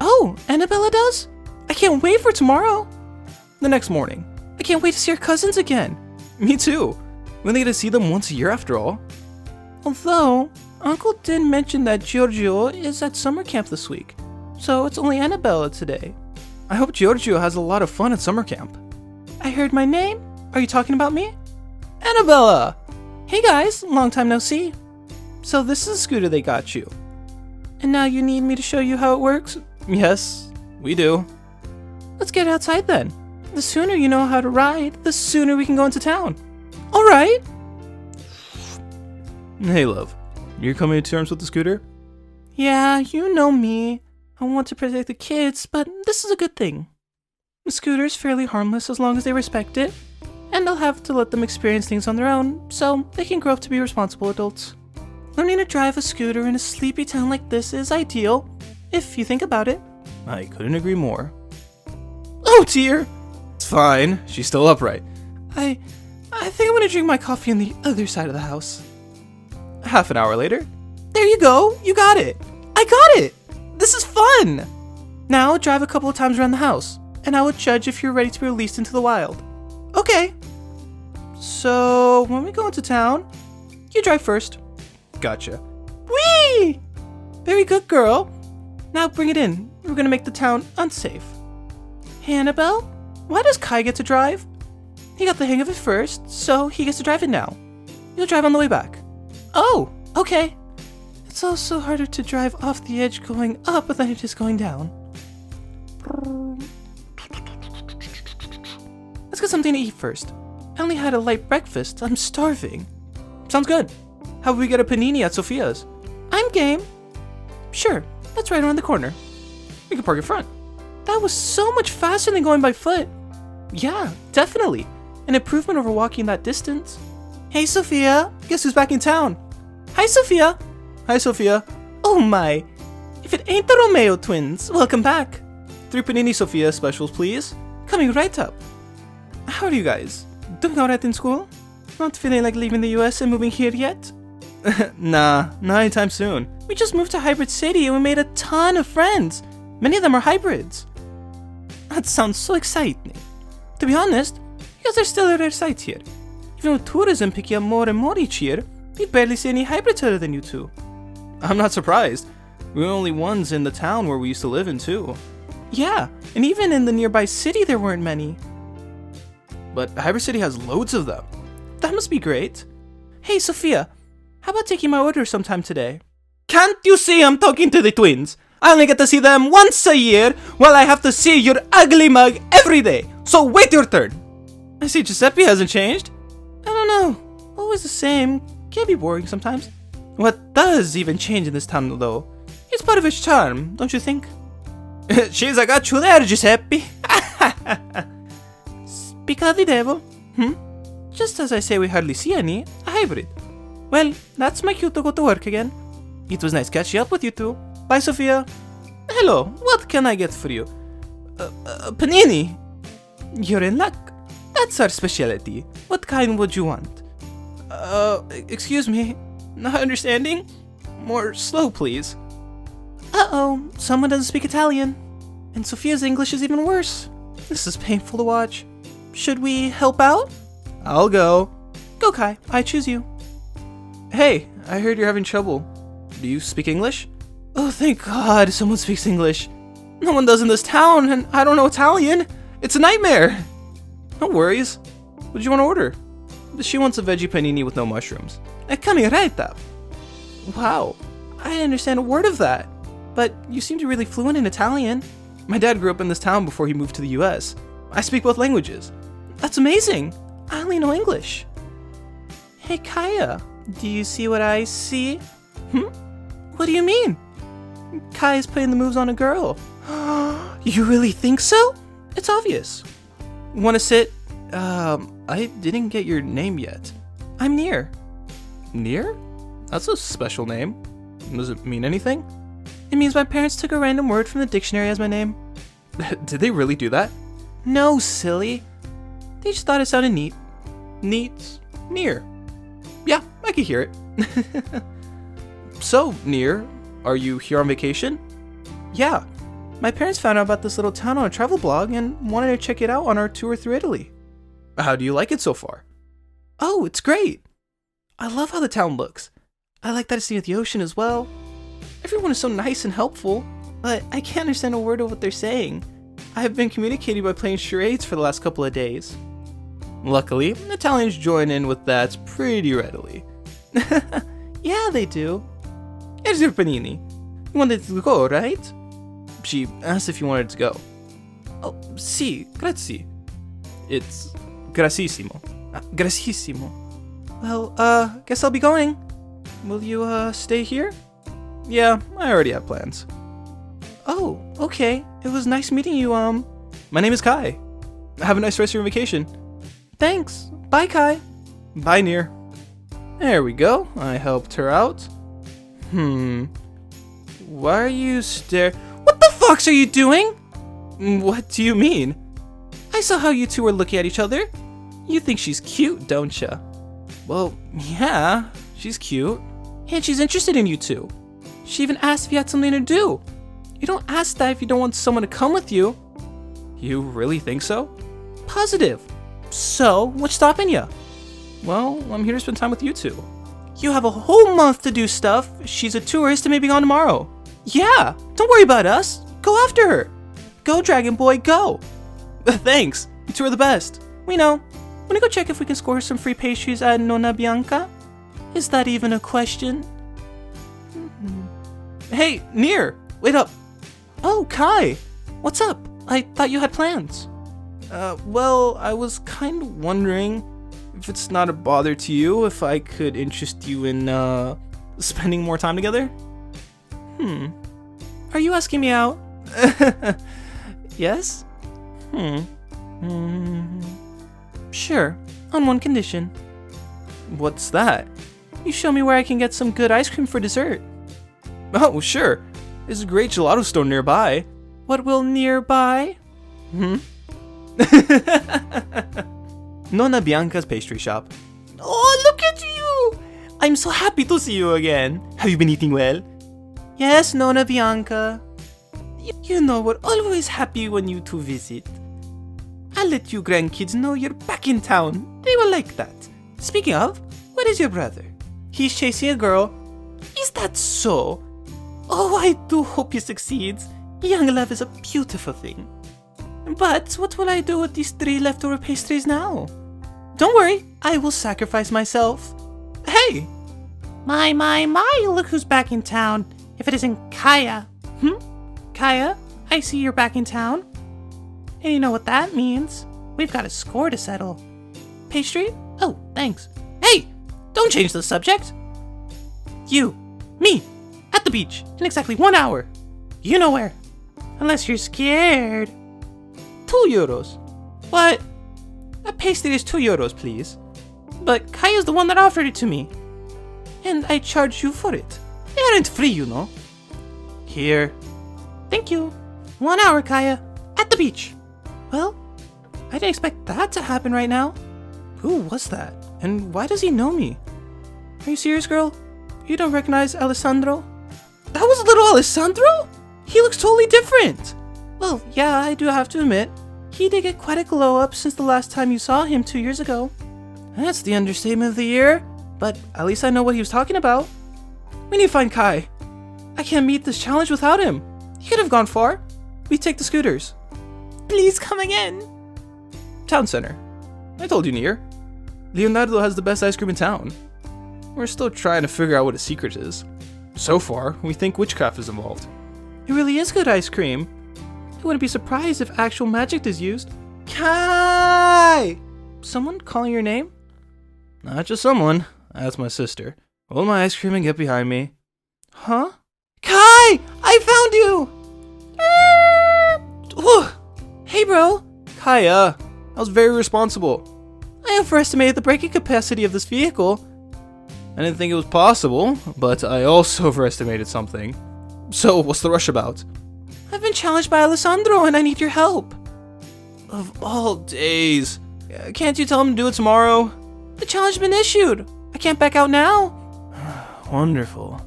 Oh, Annabella does? I can't wait for tomorrow. The next morning, I can't wait to see our cousins again. Me too. We only get to see them once a year after all. Although, Uncle did mention that Giorgio is at summer camp this week, so it's only Annabella today. I hope Giorgio has a lot of fun at summer camp. I heard my name. Are you talking about me? Annabella! Hey guys, long time no see. So this is a scooter they got you. And now you need me to show you how it works? Yes, we do. Let's get outside then. The sooner you know how to ride, the sooner we can go into town. Alright. Hey love, you're coming to terms with the scooter? Yeah, you know me. I want to protect the kids, but this is a good thing. The scooter is fairly harmless as long as they respect it. And I'll have to let them experience things on their own, so they can grow up to be responsible adults. Learning to drive a scooter in a sleepy town like this is ideal, if you think about it. I couldn't agree more. Oh dear! It's fine, she's still upright. I think I'm gonna drink my coffee on the other side of the house. Half an hour later. There you go, you got it! I got it! This is fun! Now drive a couple of times around the house, and I will judge if you're ready to be released into the wild. Okay. So, when we go into town, you drive first. Gotcha. Whee! Very good, girl. Now bring it in. We're gonna make the town unsafe. Hey, Annabelle, why does Kai get to drive? He got the hang of it first, so he gets to drive it now. You'll drive on the way back. Oh, okay. It's also harder to drive off the edge going up than it is going down. Let's get something to eat first. I only had a light breakfast. I'm starving. Sounds good. How about we get a panini at Sophia's? I'm game. Sure, that's right around the corner. We can park in front. That was so much faster than going by foot. Yeah, definitely. An improvement over walking that distance. Hey, Sophia. Guess who's back in town? Hi, Sophia. Hi, Sophia. Oh my. If it ain't the Romeo twins, welcome back. 3 panini Sophia specials, please. Coming right up. How are you guys? Doing alright in school? Not feeling like leaving the US and moving here yet? Nah, not anytime soon. We just moved to Hybrid City and we made a ton of friends. Many of them are hybrids. That sounds so exciting. To be honest, you guys are still a rare sight here. Even with tourism picking up more and more each year, we barely see any hybrids other than you two. I'm not surprised. We were the only ones in the town where we used to live in too. Yeah, and even in the nearby city there weren't many. But Hybrid City has loads of them. That must be great. Hey, Sophia, how about taking my order sometime today? Can't you see I'm talking to the twins? I only get to see them once a year, while I have to see your ugly mug every day. So wait your turn. I see Giuseppe hasn't changed. I don't know. Always the same. Can be boring sometimes. What does even change in this town, though? It's part of its charm, don't you think? She's I got you there, Giuseppe. Speak of the devil. Just as I say we hardly see any, a hybrid. Well, that's my cue to go to work again. It was nice catching up with you two. Bye, Sophia. Hello, what can I get for you? Panini. You're in luck. That's our specialty. What kind would you want? Excuse me. Not understanding? More slow, please. Uh-oh, someone doesn't speak Italian. And Sophia's English is even worse. This is painful to watch. Should we help out? I'll go. Go, Kai. I choose you. Hey, I heard you're having trouble. Do you speak English? Oh, thank God someone speaks English. No one does in this town, and I don't know Italian. It's a nightmare. No worries. What do you want to order? She wants a veggie panini with no mushrooms. Coming right up. Wow, I didn't understand a word of that. But you seem to be really fluent in Italian. My dad grew up in this town before he moved to the US. I speak both languages. That's amazing. I only know English. Hey, Kaya, do you see what I see? What do you mean? Kaya's putting the moves on a girl. You really think so? It's obvious. Want to sit? I didn't get your name yet. I'm Near. Near? That's a special name. Does it mean anything? It means my parents took a random word from the dictionary as my name. Did they really do that? No, silly. They just thought it sounded neat. Neat. Near. Yeah, I can hear it. So, Near, are you here on vacation? Yeah. My parents found out about this little town on a travel blog and wanted to check it out on our tour through Italy. How do you like it so far? Oh, it's great. I love how the town looks. I like that it's near the ocean as well. Everyone is so nice and helpful, but I can't understand a word of what they're saying. I have been communicating by playing charades for the last couple of days. Luckily, Italians join in with that pretty readily. Yeah, they do. Here's your panini. You wanted to go, right? She asked if you wanted to go. Oh, sì, grazie. It's gracissimo. Gracissimo. Well, guess I'll be going. Will you, stay here? Yeah, I already have plans. Oh, okay. It was nice meeting you, My name is Kai. Have a nice rest of your vacation. Thanks. Bye, Kai. Bye, Near. There we go. I helped her out. Why are you What the fox are you doing? What do you mean? I saw how you two were looking at each other. You think she's cute, don't ya? Well, yeah, she's cute. And she's interested in you two. She even asked if you had something to do. You don't ask that if you don't want someone to come with you. You really think so? Positive. So, what's stopping you? Well, I'm here to spend time with you two. You have a whole month to do stuff. She's a tourist and may be gone tomorrow. Yeah, don't worry about us. Go after her. Go, Dragon Boy, go. Thanks. You two are the best. We know. Wanna go check if we can score her some free pastries at Nonna Bianca? Is that even a question? Hey, Near, wait up. Oh, Kai. What's up? I thought you had plans. Well, I was kind of wondering if it's not a bother to you if I could interest you in, spending more time together? Are you asking me out? Yes? Sure, on one condition. What's that? You show me where I can get some good ice cream for dessert. Oh, sure. There's a great gelato store nearby. What will nearby? Nonna Bianca's pastry shop. Oh, look at you! I'm so happy to see you again. Have you been eating well? Yes, Nonna Bianca. You know, we're always happy when you two visit. I'll let you grandkids know you're back in town. They will like that. Speaking of, where is your brother? He's chasing a girl. Is that so? Oh, I do hope he succeeds. Young love is a beautiful thing. But what will I do with these 3 leftover pastries now? Don't worry, I will sacrifice myself. Hey! My, look who's back in town. If it isn't Kaya. Kaya, I see you're back in town. And you know what that means. We've got a score to settle. Pastry? Oh, thanks. Hey! Don't change the subject. You, me, at the beach in exactly 1 hour. You know where. Unless you're scared. €2. What? A pastry is €2, please. But Kaya's the one that offered it to me. And I charged you for it. They aren't free, you know. Here. Thank you. 1 hour, Kaya. At the beach. Well, I didn't expect that to happen right now. Who was that? And why does he know me? Are you serious, girl? You don't recognize Alessandro? That was little Alessandro? He looks totally different. Well, yeah, I do have to admit, he did get quite a glow up since the last time you saw him 2 years ago. That's the understatement of the year, but at least I know what he was talking about. We need to find Kai. I can't meet this challenge without him. He could have gone far. We take the scooters. Please come again. Town center. I told you, Near. Leonardo has the best ice cream in town. We're still trying to figure out what his secret is. So far, we think witchcraft is involved. It really is good ice cream. I wouldn't be surprised if actual magic is used. Kai! Someone calling your name? Not just someone. That's my sister. Hold my ice cream and get behind me. Huh? Kai! I found you! Hey, bro. Kaya, I was very responsible. I overestimated the braking capacity of this vehicle. I didn't think it was possible, but I also overestimated something. So, what's the rush about? I've been challenged by Alessandro and I need your help. Of all days. Can't you tell him to do it tomorrow? The challenge has been issued. I can't back out now. Wonderful.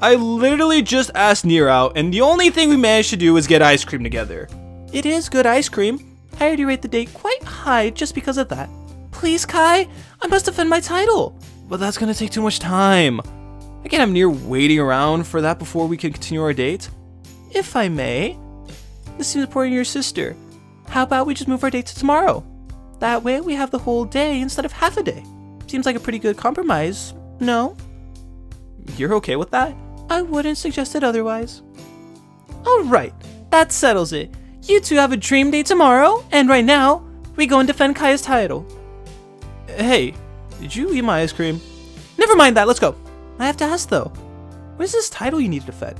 I literally just asked Nier out, and the only thing we managed to do is get ice cream together. It is good ice cream. I already rate the date quite high just because of that. Please, Kai, I must defend my title. But that's gonna take too much time. I can't have Nier waiting around for that before we can continue our date. If I may, this seems important to your sister. How about we just move our date to tomorrow? That way we have the whole day instead of half a day. Seems like a pretty good compromise, no? You're okay with that? I wouldn't suggest it otherwise. Alright, that settles it. You two have a dream date tomorrow, and right now, we go and defend Kaya's title. Hey, did you eat my ice cream? Never mind that, let's go. I have to ask though, what is this title you need to defend?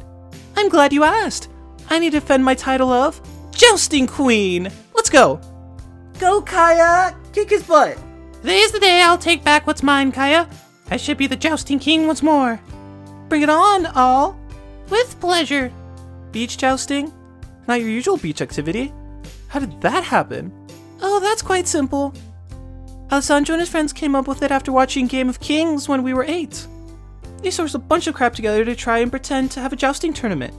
I'm glad you asked. I need to defend my title of Jousting Queen. Let's go. Go, Kaya! Kick his butt! Today's the day I'll take back what's mine, Kaya. I should be the Jousting King once more. Bring it on, all. With pleasure. Beach jousting? Not your usual beach activity. How did that happen? Oh, that's quite simple. Alessandro and his friends came up with it after watching Game of Kings when we were 8. They sourced a bunch of crap together to try and pretend to have a jousting tournament.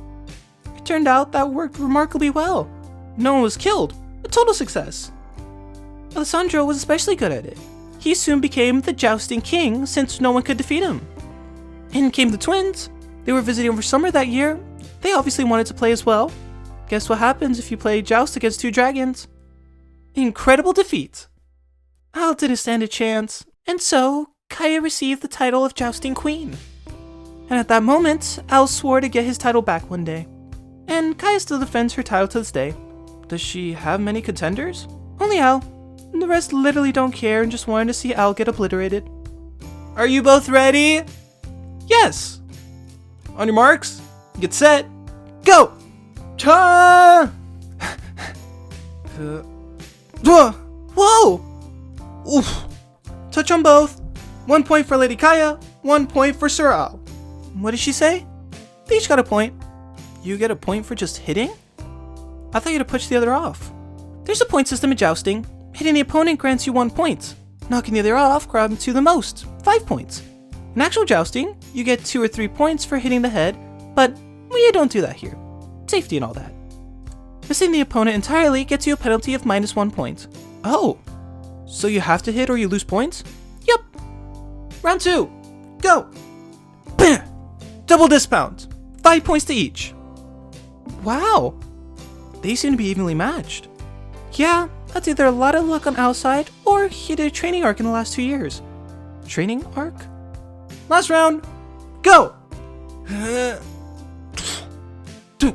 It turned out that worked remarkably well. No one was killed. A total success. Alessandro was especially good at it. He soon became the Jousting King since no one could defeat him. In came the twins. They were visiting over summer that year. They obviously wanted to play as well. Guess what happens if you play Joust against 2 dragons? Incredible defeat. Al didn't stand a chance, and so Kaya received the title of Jousting Queen. And at that moment, Al swore to get his title back one day. And Kaya still defends her title to this day. Does she have many contenders? Only Al. The rest literally don't care and just wanted to see Al get obliterated. Are you both ready? Yes! On your marks, get set, go! Ta! Whoa! Oof! Touch on both. 1 point for Lady Kaya, 1 point for Sir Al. What did she say? They each got a point. You get a point for just hitting? I thought you had to push the other off. There's a point system in jousting. Hitting the opponent grants you 1 point. Knocking the other off grabs you the most, 5 points. In actual jousting, you get 2 or 3 points for hitting the head, but we don't do that here. Safety and all that. Missing the opponent entirely gets you a penalty of -1 point. Oh, so you have to hit or you lose points? Yup. Round 2, go! Bam! Double dismount, 5 points to each. Wow, they seem to be evenly matched. Yeah, that's either a lot of luck on Al's side, or he did a training arc in the last 2 years. Training arc? Last round, go! 2.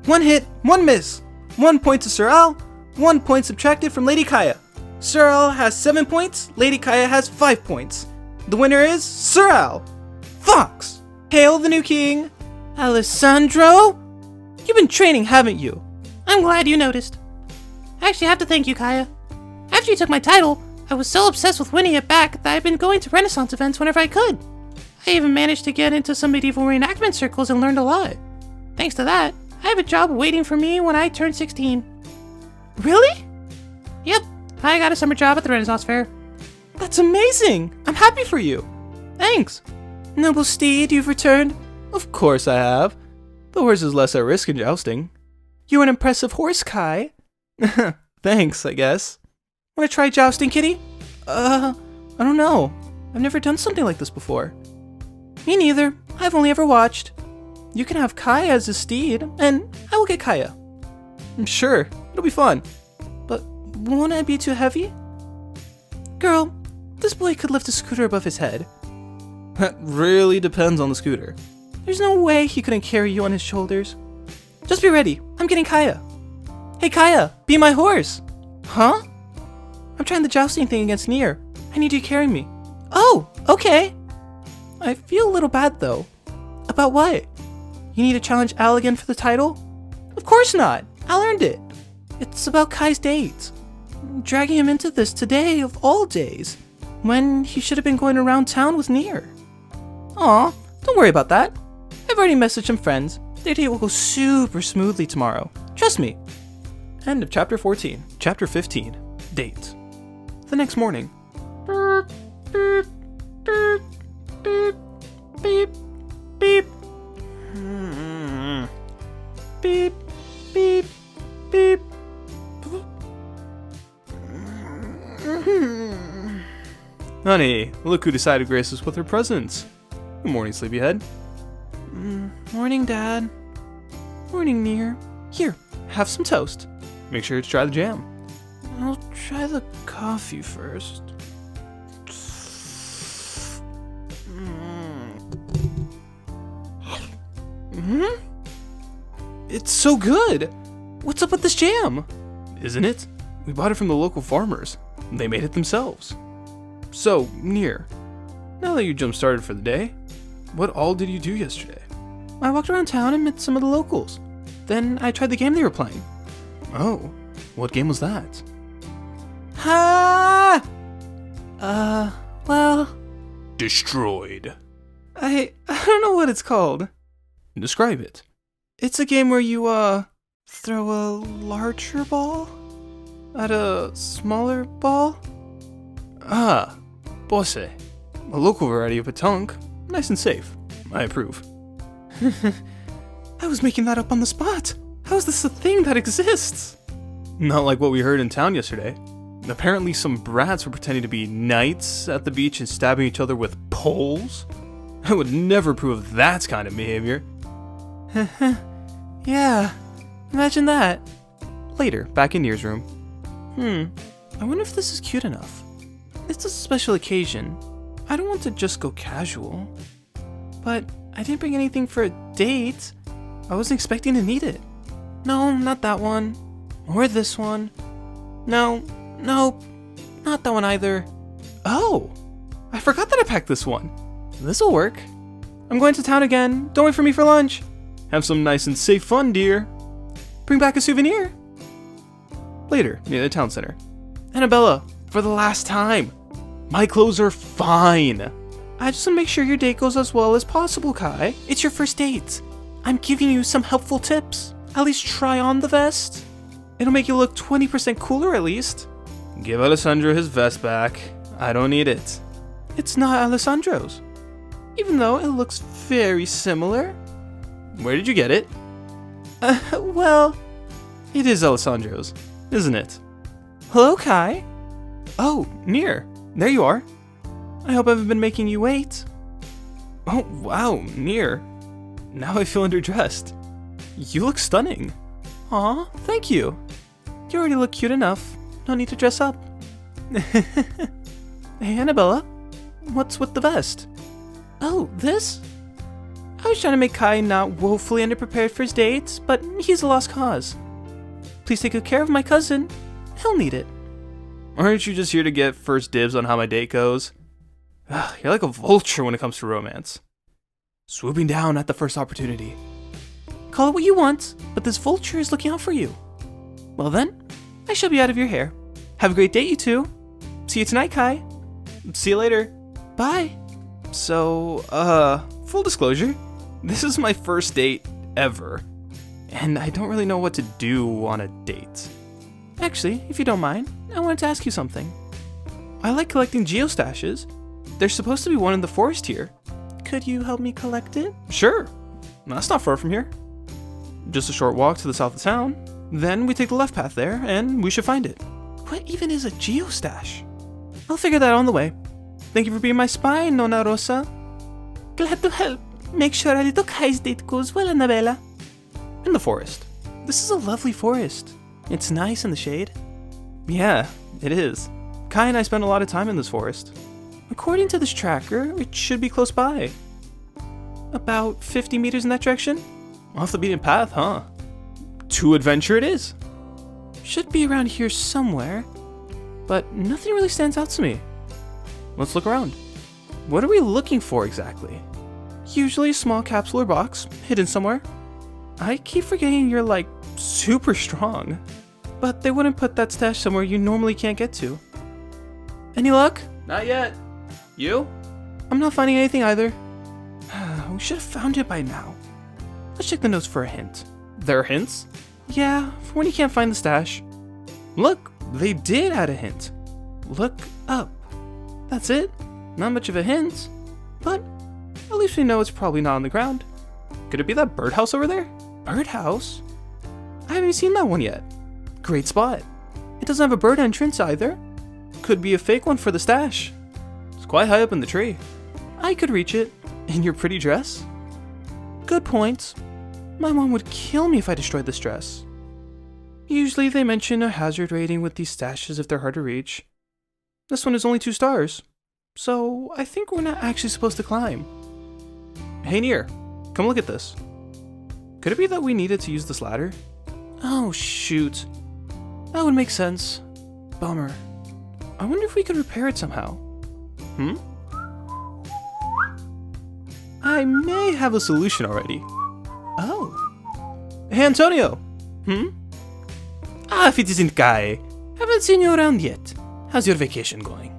1 hit, 1 miss. 1 point to Sir Al, 1 point subtracted from Lady Kaya. Sir Al has 7 points, Lady Kaya has 5 points. The winner is Sir Al. Fox! Hail the new king! Alessandro? You've been training, haven't you? I'm glad you noticed. I actually have to thank you, Kaya. After you took my title, I was so obsessed with winning it back that I've been going to Renaissance events whenever I could. I even managed to get into some medieval reenactment circles and learned a lot. Thanks to that, I have a job waiting for me when I turn 16. Really? Yep, I got a summer job at the Renaissance Fair. That's amazing! I'm happy for you. Thanks. Noble steed, you've returned. Of course I have. The horse is less at risk in jousting. You're an impressive horse, Kai. Thanks, I guess. Wanna try jousting, kitty? I don't know. I've never done something like this before. Me neither. I've only ever watched. You can have Kai as a steed, and I will get Kaya. I'm sure, it'll be fun. But won't it be too heavy? Girl, this boy could lift a scooter above his head. That really depends on the scooter. There's no way he couldn't carry you on his shoulders. Just be ready, I'm getting Kaya. Hey Kaya, be my horse. Huh? I'm trying the jousting thing against Nier. I need you to carry me. Oh, okay. I feel a little bad though. About what? You need to challenge Al again for the title? Of course not. Al earned it. It's about Kai's dates. I'm dragging him into this today of all days, when he should have been going around town with Nier. Aw, don't worry about that. I've already messaged some friends. Their date will go super smoothly tomorrow. Trust me. End of chapter 14. Chapter 15. Date. The next morning. Beep, beep, beep, beep, beep. Beep, beep, beep. Honey, look who decided to grace us with her presence. Good morning, sleepyhead. Morning, Dad. Morning, Near. Here, have some toast. Make sure to try the jam. I'll try the coffee first. It's so good! What's up with this jam? Isn't it? We bought it from the local farmers. They made it themselves. So, Near, now that you jump-started for the day, what all did you do yesterday? I walked around town and met some of the locals. Then I tried the game they were playing. Oh, what game was that? Ha! Well, Destroyed. I don't know what it's called. Describe it. It's a game where you, throw a larger ball at a smaller ball. Ah, Bosse. A local variety of petanque. Nice and safe. I approve. I was making that up on the spot. How is this a thing that exists? Not like what we heard in town yesterday. Apparently some brats were pretending to be knights at the beach and stabbing each other with poles. I would never approve of that kind of behavior. Yeah, imagine that. Later, back in Near's room. I wonder if this is cute enough. It's a special occasion. I don't want to just go casual. But I didn't bring anything for a date. I wasn't expecting to need it. No, not that one. Or this one. No, nope, not that one either. Oh, I forgot that I packed this one. This'll work. I'm going to town again. Don't wait for me for lunch. Have some nice and safe fun, dear. Bring back a souvenir. Later, near the town center. Annabella, for the last time. My clothes are fine. I just want to make sure your date goes as well as possible, Kai. It's your first date. I'm giving you some helpful tips. At least try on the vest. It'll make you look 20% cooler at least. Give Alessandro his vest back. I don't need it. It's not Alessandro's. Even though it looks very similar. Where did you get it? Well, It is Alessandro's, isn't it? hello, Kai. Oh, Near. There you are. I hope I haven't been making you wait. Oh, wow, Near. Now I feel underdressed. You look stunning. Aw, thank you. You already look cute enough. No need to dress up. Hey, Annabella. What's with the vest? Oh, this? I was trying to make Kai not woefully underprepared for his dates, but he's a lost cause. Please take good care of my cousin. He'll need it. Aren't you just here to get first dibs on how my date goes? You're like a vulture when it comes to romance. Swooping down at the first opportunity. Call it what you want, but this vulture is looking out for you. Well then, I shall be out of your hair. Have a great date, you two. See you tonight, Kai. See you later. Bye. So, full disclosure, this is my first date ever. And I don't really know what to do on a date. Actually, if you don't mind, I wanted to ask you something. I like collecting geostashes. There's supposed to be one in the forest here. Could you help me collect it? Sure. That's not far from here. Just a short walk to the south of town. Then we take the left path there, and we should find it. What even is a geostash? I'll figure that out on the way. Thank you for being my spy, Nonna Rosa. Glad to help. Make sure our little Kai's date goes well, Annabella. In the forest. This is a lovely forest. It's nice in the shade. Yeah, it is. Kai and I spent a lot of time in this forest. According to this tracker, it should be close by. About 50 meters in that direction? Off the beaten path, huh? To adventure it is. Should be around here somewhere, but nothing really stands out to me. Let's look around. What are we looking for exactly? Usually a small capsule or box, hidden somewhere. I keep forgetting you're like super strong, but they wouldn't put that stash somewhere you normally can't get to. Any luck? Not yet. You? I'm not finding anything either. We should have found it by now. Let's check the notes for a hint. There are hints? Yeah, for when you can't find the stash. Look, they did add a hint. Look up. That's it. Not much of a hint, but at least we know it's probably not on the ground. Could it be that birdhouse over there? Birdhouse? I haven't seen that one yet. Great spot. It doesn't have a bird entrance either. Could be a fake one for the stash. It's quite high up in the tree. I could reach it. In your pretty dress? Good point. My mom would kill me if I destroyed this dress. Usually they mention a hazard rating with these stashes if they're hard to reach. This one is only 2 stars. So I think we're not actually supposed to climb. Hey Nier, come look at this. Could it be that we needed to use this ladder? Oh shoot. That would make sense. Bummer. I wonder if we could repair it somehow. I may have a solution already. Oh. Hey Antonio! If it isn't Kai. Haven't seen you around yet. How's your vacation going?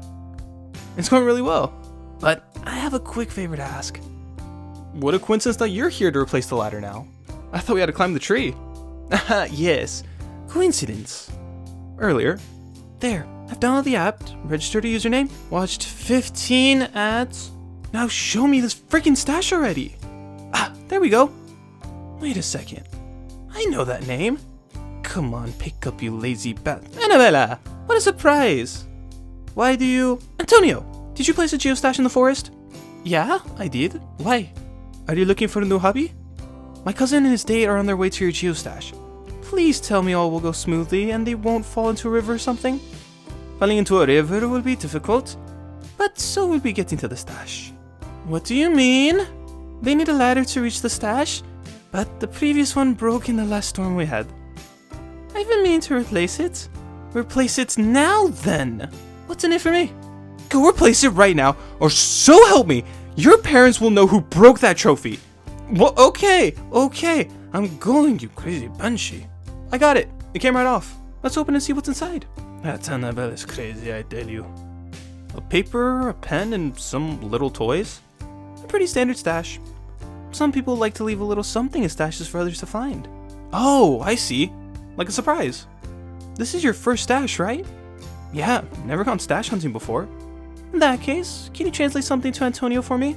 It's going really well. But I have a quick favor to ask. What a coincidence that you're here to replace the ladder now. I thought we had to climb the tree. Yes. Coincidence. Earlier. There. I've downloaded the app, registered a username, watched 15 ads. Now show me this freaking stash already. There we go. Wait a second. I know that name. Come on, pick up, you lazy bat. Annabella! What a surprise! Why do you... Antonio! Did you place a geostash in the forest? Yeah, I did. Why? Are you looking for a new hobby? My cousin and his date are on their way to your geostash. Please tell me all will go smoothly and they won't fall into a river or something. Falling into a river will be difficult, but so will be getting to the stash. What do you mean? They need a ladder to reach the stash, but the previous one broke in the last storm we had. I've been meaning to replace it. Replace it now then. What's in it for me? Go replace it right now, or so help me, your parents will know who broke that trophy. Well, okay. I'm going, you crazy banshee. I got it. It came right off. Let's open and see what's inside. That Annabelle is crazy, I tell you. A paper, a pen, and some little toys? A pretty standard stash. Some people like to leave a little something as stashes for others to find. Oh, I see. Like a surprise. This is your first stash, right? Yeah, never gone stash hunting before. In that case, can you translate something to Antonio for me?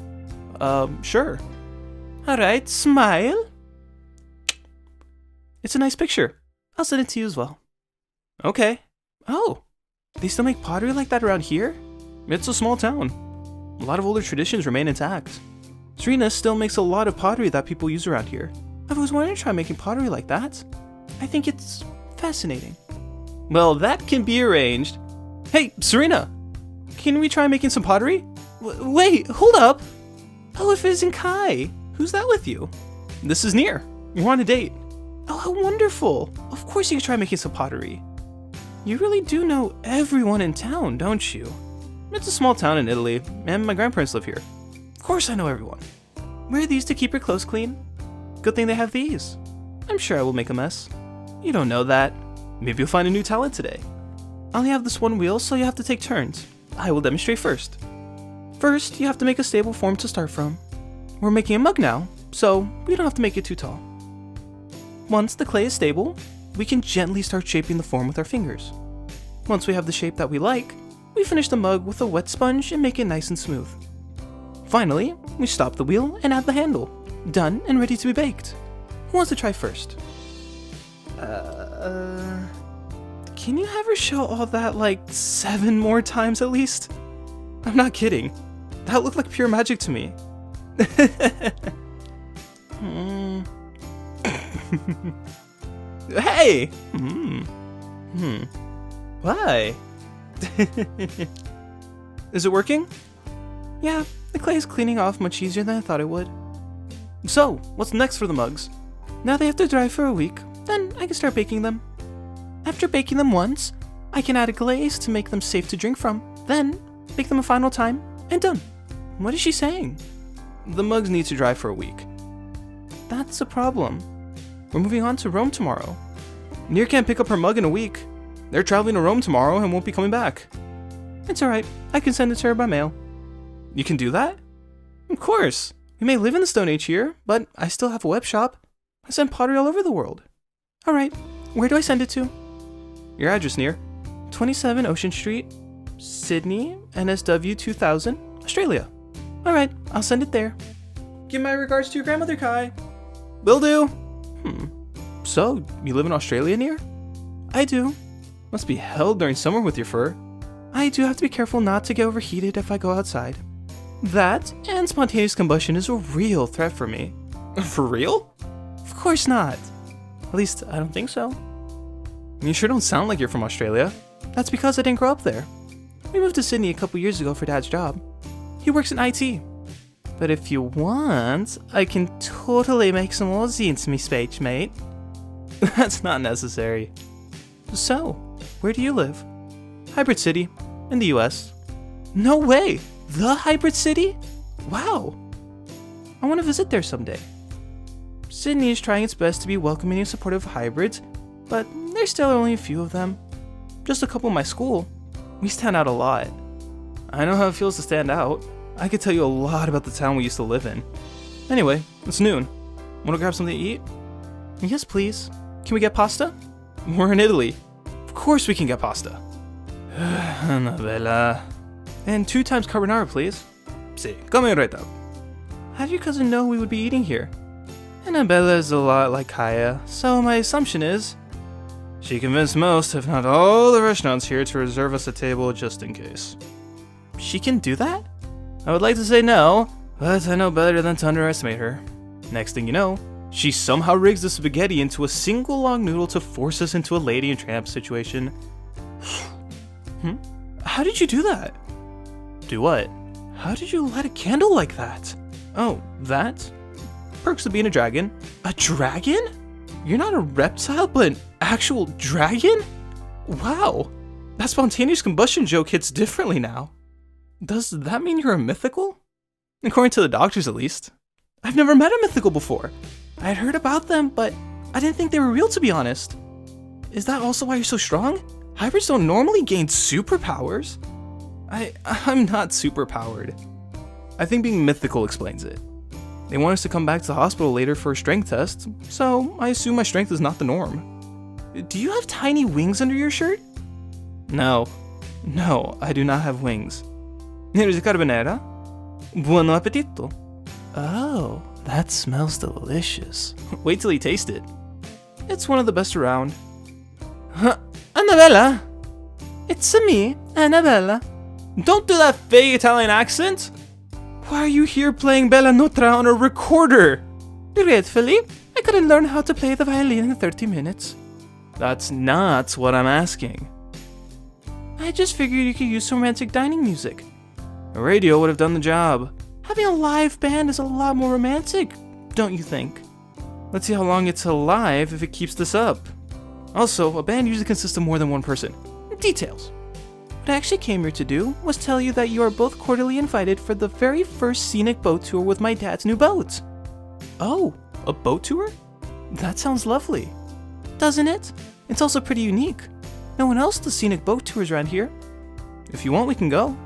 Sure. Alright, smile. It's a nice picture. I'll send it to you as well. Okay. Oh, they still make pottery like that around here? It's a small town. A lot of older traditions remain intact. Serena still makes a lot of pottery that people use around here. I've always wanted to try making pottery like that. I think it's fascinating. Well, that can be arranged. Hey, Serena! Can we try making some pottery? Wait, hold up! Oh, if it isn't Kai. Who's that with you? This is Nier. We're on a date. Oh, how wonderful! Of course you can try making some pottery. You really do know everyone in town, don't you? It's a small town in Italy, and my grandparents live here. Of course I know everyone. Wear these to keep your clothes clean. Good thing they have these. I'm sure I will make a mess. You don't know that. Maybe you'll find a new talent today. I only have this one wheel, so you have to take turns. I will demonstrate first. First, you have to make a stable form to start from. We're making a mug now, so we don't have to make it too tall. Once the clay is stable, we can gently start shaping the form with our fingers. Once we have the shape that we like, we finish the mug with a wet sponge and make it nice and smooth. Finally, we stop the wheel and add the handle. Done and ready to be baked. Who wants to try first? Can you have her show all that like 7 more times at least? I'm not kidding. That looked like pure magic to me. Hey! Why? Is it working? Yeah, the clay is cleaning off much easier than I thought it would. So, what's next for the mugs? Now they have to dry for a week, then I can start baking them. After baking them once, I can add a glaze to make them safe to drink from, then bake them a final time, and done. What is she saying? The mugs need to dry for a week. That's a problem. We're moving on to Rome tomorrow. Nier can't pick up her mug in a week. They're traveling to Rome tomorrow and won't be coming back. It's alright, I can send it to her by mail. You can do that? Of course. We may live in the Stone Age here, but I still have a web shop. I send pottery all over the world. Alright, where do I send it to? Your address near 27 Ocean Street, Sydney, NSW 2000, Australia. Alright, I'll send it there. Give my regards to your grandmother, Kai. Will do. So, you live in Australia near? I do. Must be hell during summer with your fur. I do have to be careful not to get overheated if I go outside. That and spontaneous combustion is a real threat for me. For real? Of course not. At least, I don't think so. You sure don't sound like you're from Australia. That's because I didn't grow up there. We moved to Sydney a couple years ago for Dad's job. He works in IT. But if you want, I can totally make some Aussie into me speech, mate. That's not necessary. So, where do you live? Hybrid City, in the US. No way! The Hybrid City? Wow! I want to visit there someday. Sydney is trying its best to be welcoming and supportive of hybrids, but there's still only a few of them. Just a couple in my school. We stand out a lot. I know how it feels to stand out. I could tell you a lot about the town we used to live in. Anyway, it's noon. Wanna grab something to eat? Yes, please. Can we get pasta? We're in Italy. Of course we can get pasta. Annabella. And 2 times carbonara, please. Si, coming right up. How did your cousin know we would be eating here? Annabella is a lot like Kaya, so my assumption is she convinced most, if not all, the restaurants here to reserve us a table just in case. She can do that? I would like to say no, but I know better than to underestimate her. Next thing you know, she somehow rigs the spaghetti into a single long noodle to force us into a Lady and Tramp situation. How did you do that? Do what? How did you light a candle like that? Oh, that? Perks of being a dragon. A dragon? You're not a reptile, but an actual dragon? Wow, that spontaneous combustion joke hits differently now. Does that mean you're a mythical? According to the doctors, at least. I've never met a mythical before. I had heard about them, but I didn't think they were real, to be honest. Is that also why you're so strong? Hybrids don't normally gain superpowers. I'm not superpowered. I think being mythical explains it. They want us to come back to the hospital later for a strength test, so I assume my strength is not the norm. Do you have tiny wings under your shirt? No, I do not have wings. Here's carbonara. Buon appetito. Oh, that smells delicious. Wait till you taste it. It's one of the best around. Annabella! It's me, Annabella. Don't do that fake Italian accent! Why are you here playing Bella Nutra on a recorder? Gratefully, I couldn't learn how to play the violin in 30 minutes. That's not what I'm asking. I just figured you could use some romantic dining music. A radio would have done the job. Having a live band is a lot more romantic, don't you think? Let's see how long it's alive if it keeps this up. Also, a band usually consists of more than one person. Details. What I actually came here to do was tell you that you are both cordially invited for the very first scenic boat tour with my dad's new boat. Oh, a boat tour? That sounds lovely. Doesn't it? It's also pretty unique. No one else does scenic boat tours around here. If you want, we can go.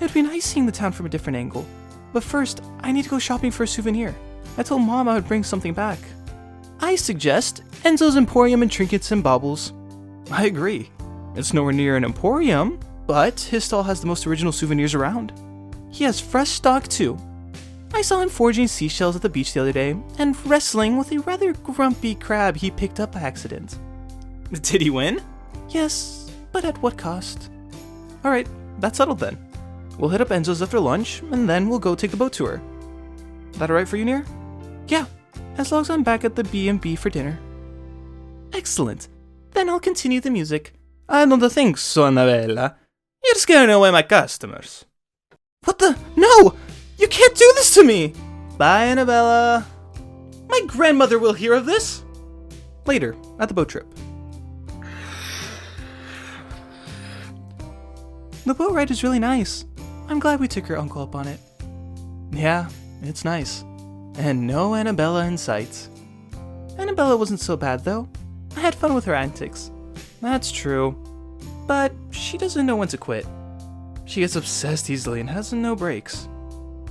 It'd be nice seeing the town from a different angle. But first, I need to go shopping for a souvenir. I told Mom I would bring something back. I suggest Enzo's Emporium and Trinkets and Baubles. I agree. It's nowhere near an emporium, but his stall has the most original souvenirs around. He has fresh stock too. I saw him foraging seashells at the beach the other day, and wrestling with a rather grumpy crab he picked up by accident. Did he win? Yes, but at what cost? Alright, that's settled then. We'll hit up Enzo's after lunch, and then we'll go take the boat tour. That alright for you, Nir? Yeah, as long as I'm back at the B&B for dinner. Excellent. Then I'll continue the music. I don't think so, Annabella. You're scaring away my customers. What the? No! You can't do this to me! Bye, Annabella. My grandmother will hear of this! Later, at the boat trip. The boat ride is really nice. I'm glad we took your uncle up on it. Yeah, it's nice. And no Annabella in sight. Annabella wasn't so bad though. I had fun with her antics. That's true. But she doesn't know when to quit. She gets obsessed easily and has no breaks.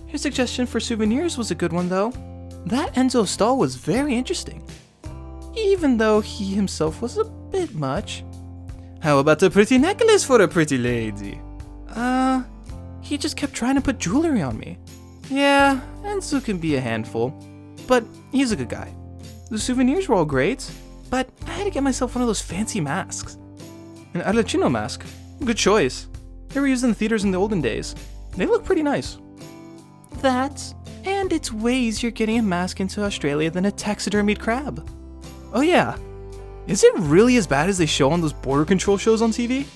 Your suggestion for souvenirs was a good one though. That Enzo stall was very interesting. even though he himself was a bit much. How about a pretty necklace for a pretty lady? He just kept trying to put jewelry on me. Yeah, Enzo can be a handful, but he's a good guy. The souvenirs were all great, but I had to get myself one of those fancy masks. An Arlecchino mask. Good choice. They were used in the theaters in the olden days. They look pretty nice. That, and it's way easier getting a mask into Australia than a taxidermied crab. Oh yeah, is it really as bad as they show on those border control shows on TV?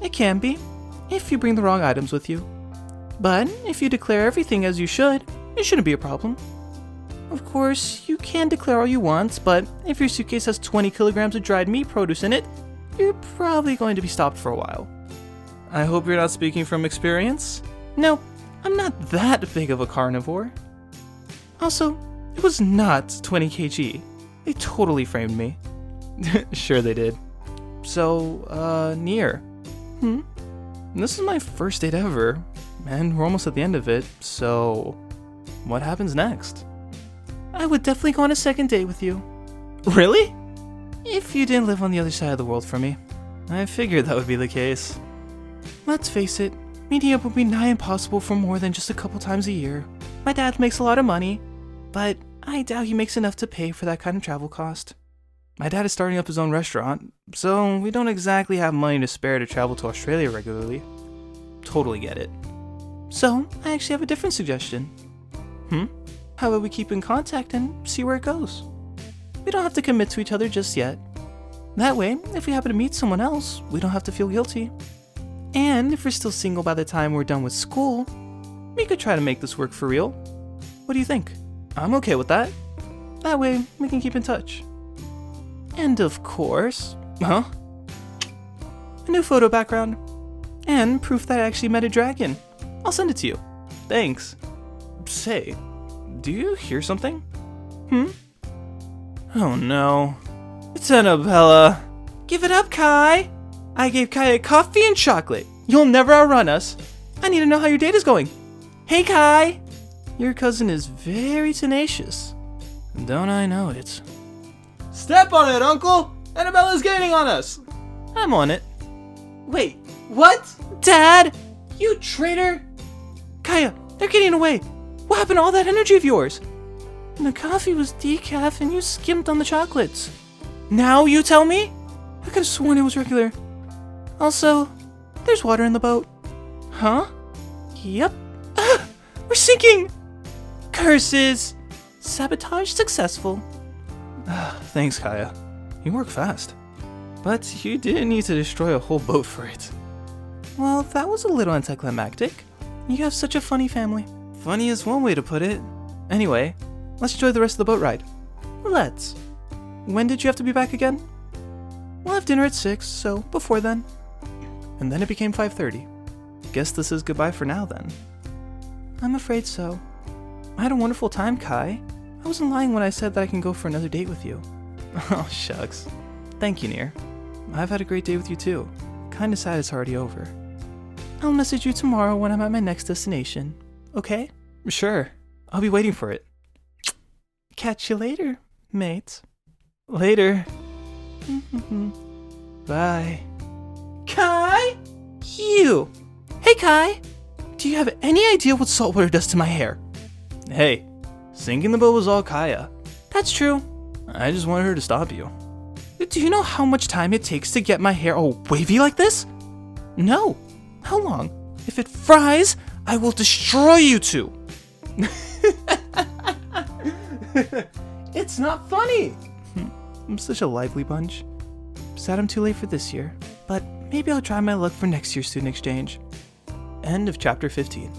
It can be, if you bring the wrong items with you. But if you declare everything as you should, it shouldn't be a problem. Of course, you can declare all you want, but if your suitcase has 20 kilograms of dried meat produce in it, you're probably going to be stopped for a while. I hope you're not speaking from experience. No, I'm not that big of a carnivore. Also, it was not 20 kg. They totally framed me. Sure they did. So, Nier. This is my first date ever, and we're almost at the end of it, so what happens next? I would definitely go on a second date with you. Really? If you didn't live on the other side of the world from me. I figured that would be the case. Let's face it, meeting up would be nigh impossible for more than just a couple times a year. My dad makes a lot of money, but I doubt he makes enough to pay for that kind of travel cost. My dad is starting up his own restaurant, so we don't exactly have money to spare to travel to Australia regularly. Totally get it. So, I actually have a different suggestion. How about we keep in contact and see where it goes? We don't have to commit to each other just yet. That way, if we happen to meet someone else, we don't have to feel guilty. And if we're still single by the time we're done with school, we could try to make this work for real. What do you think? I'm okay with that. That way, we can keep in touch. And of course, a new photo background. And proof that I actually met a dragon. I'll send it to you. Thanks. Say, do you hear something? Oh no. It's Annabella. Give it up, Kai. I gave Kai coffee and chocolate. You'll never outrun us. I need to know how your date is going. Hey, Kai. Your cousin is very tenacious. Don't I know it? Step on it, Uncle! Annabella's gaining on us! I'm on it. Wait, what? Dad! You traitor! Kaya, they're getting away. What happened to all that energy of yours? The coffee was decaf and you skimped on the chocolates. Now you tell me? I could have sworn it was regular. Also, there's water in the boat. Huh? Yep. We're sinking! Curses! Sabotage successful. Thanks, Kaya. You work fast. But you didn't need to destroy a whole boat for it. Well, that was a little anticlimactic. You have such a funny family. Funny is one way to put it. Anyway, let's enjoy the rest of the boat ride. Let's. When did you have to be back again? We'll have dinner at 6, so before then. And then it became 5:30. Guess this is goodbye for now then. I'm afraid so. I had a wonderful time, Kai. I wasn't lying when I said that I can go for another date with you. Oh, shucks. Thank you, Nier. I've had a great day with you too. Kinda sad it's already over. I'll message you tomorrow when I'm at my next destination. Okay? Sure. I'll be waiting for it. Catch you later, mate. Later. Bye. Kai? You! Hey, Kai! Do you have any idea what saltwater does to my hair? Hey, sinking the boat was all Kaya. That's true. I just wanted her to stop you. Do you know how much time it takes to get my hair all wavy like this? No. How long? If it fries, I will destroy you two. It's not funny. I'm such a lively bunch. Sad I'm too late for this year, but maybe I'll try my luck for next year's student exchange. End of chapter 15.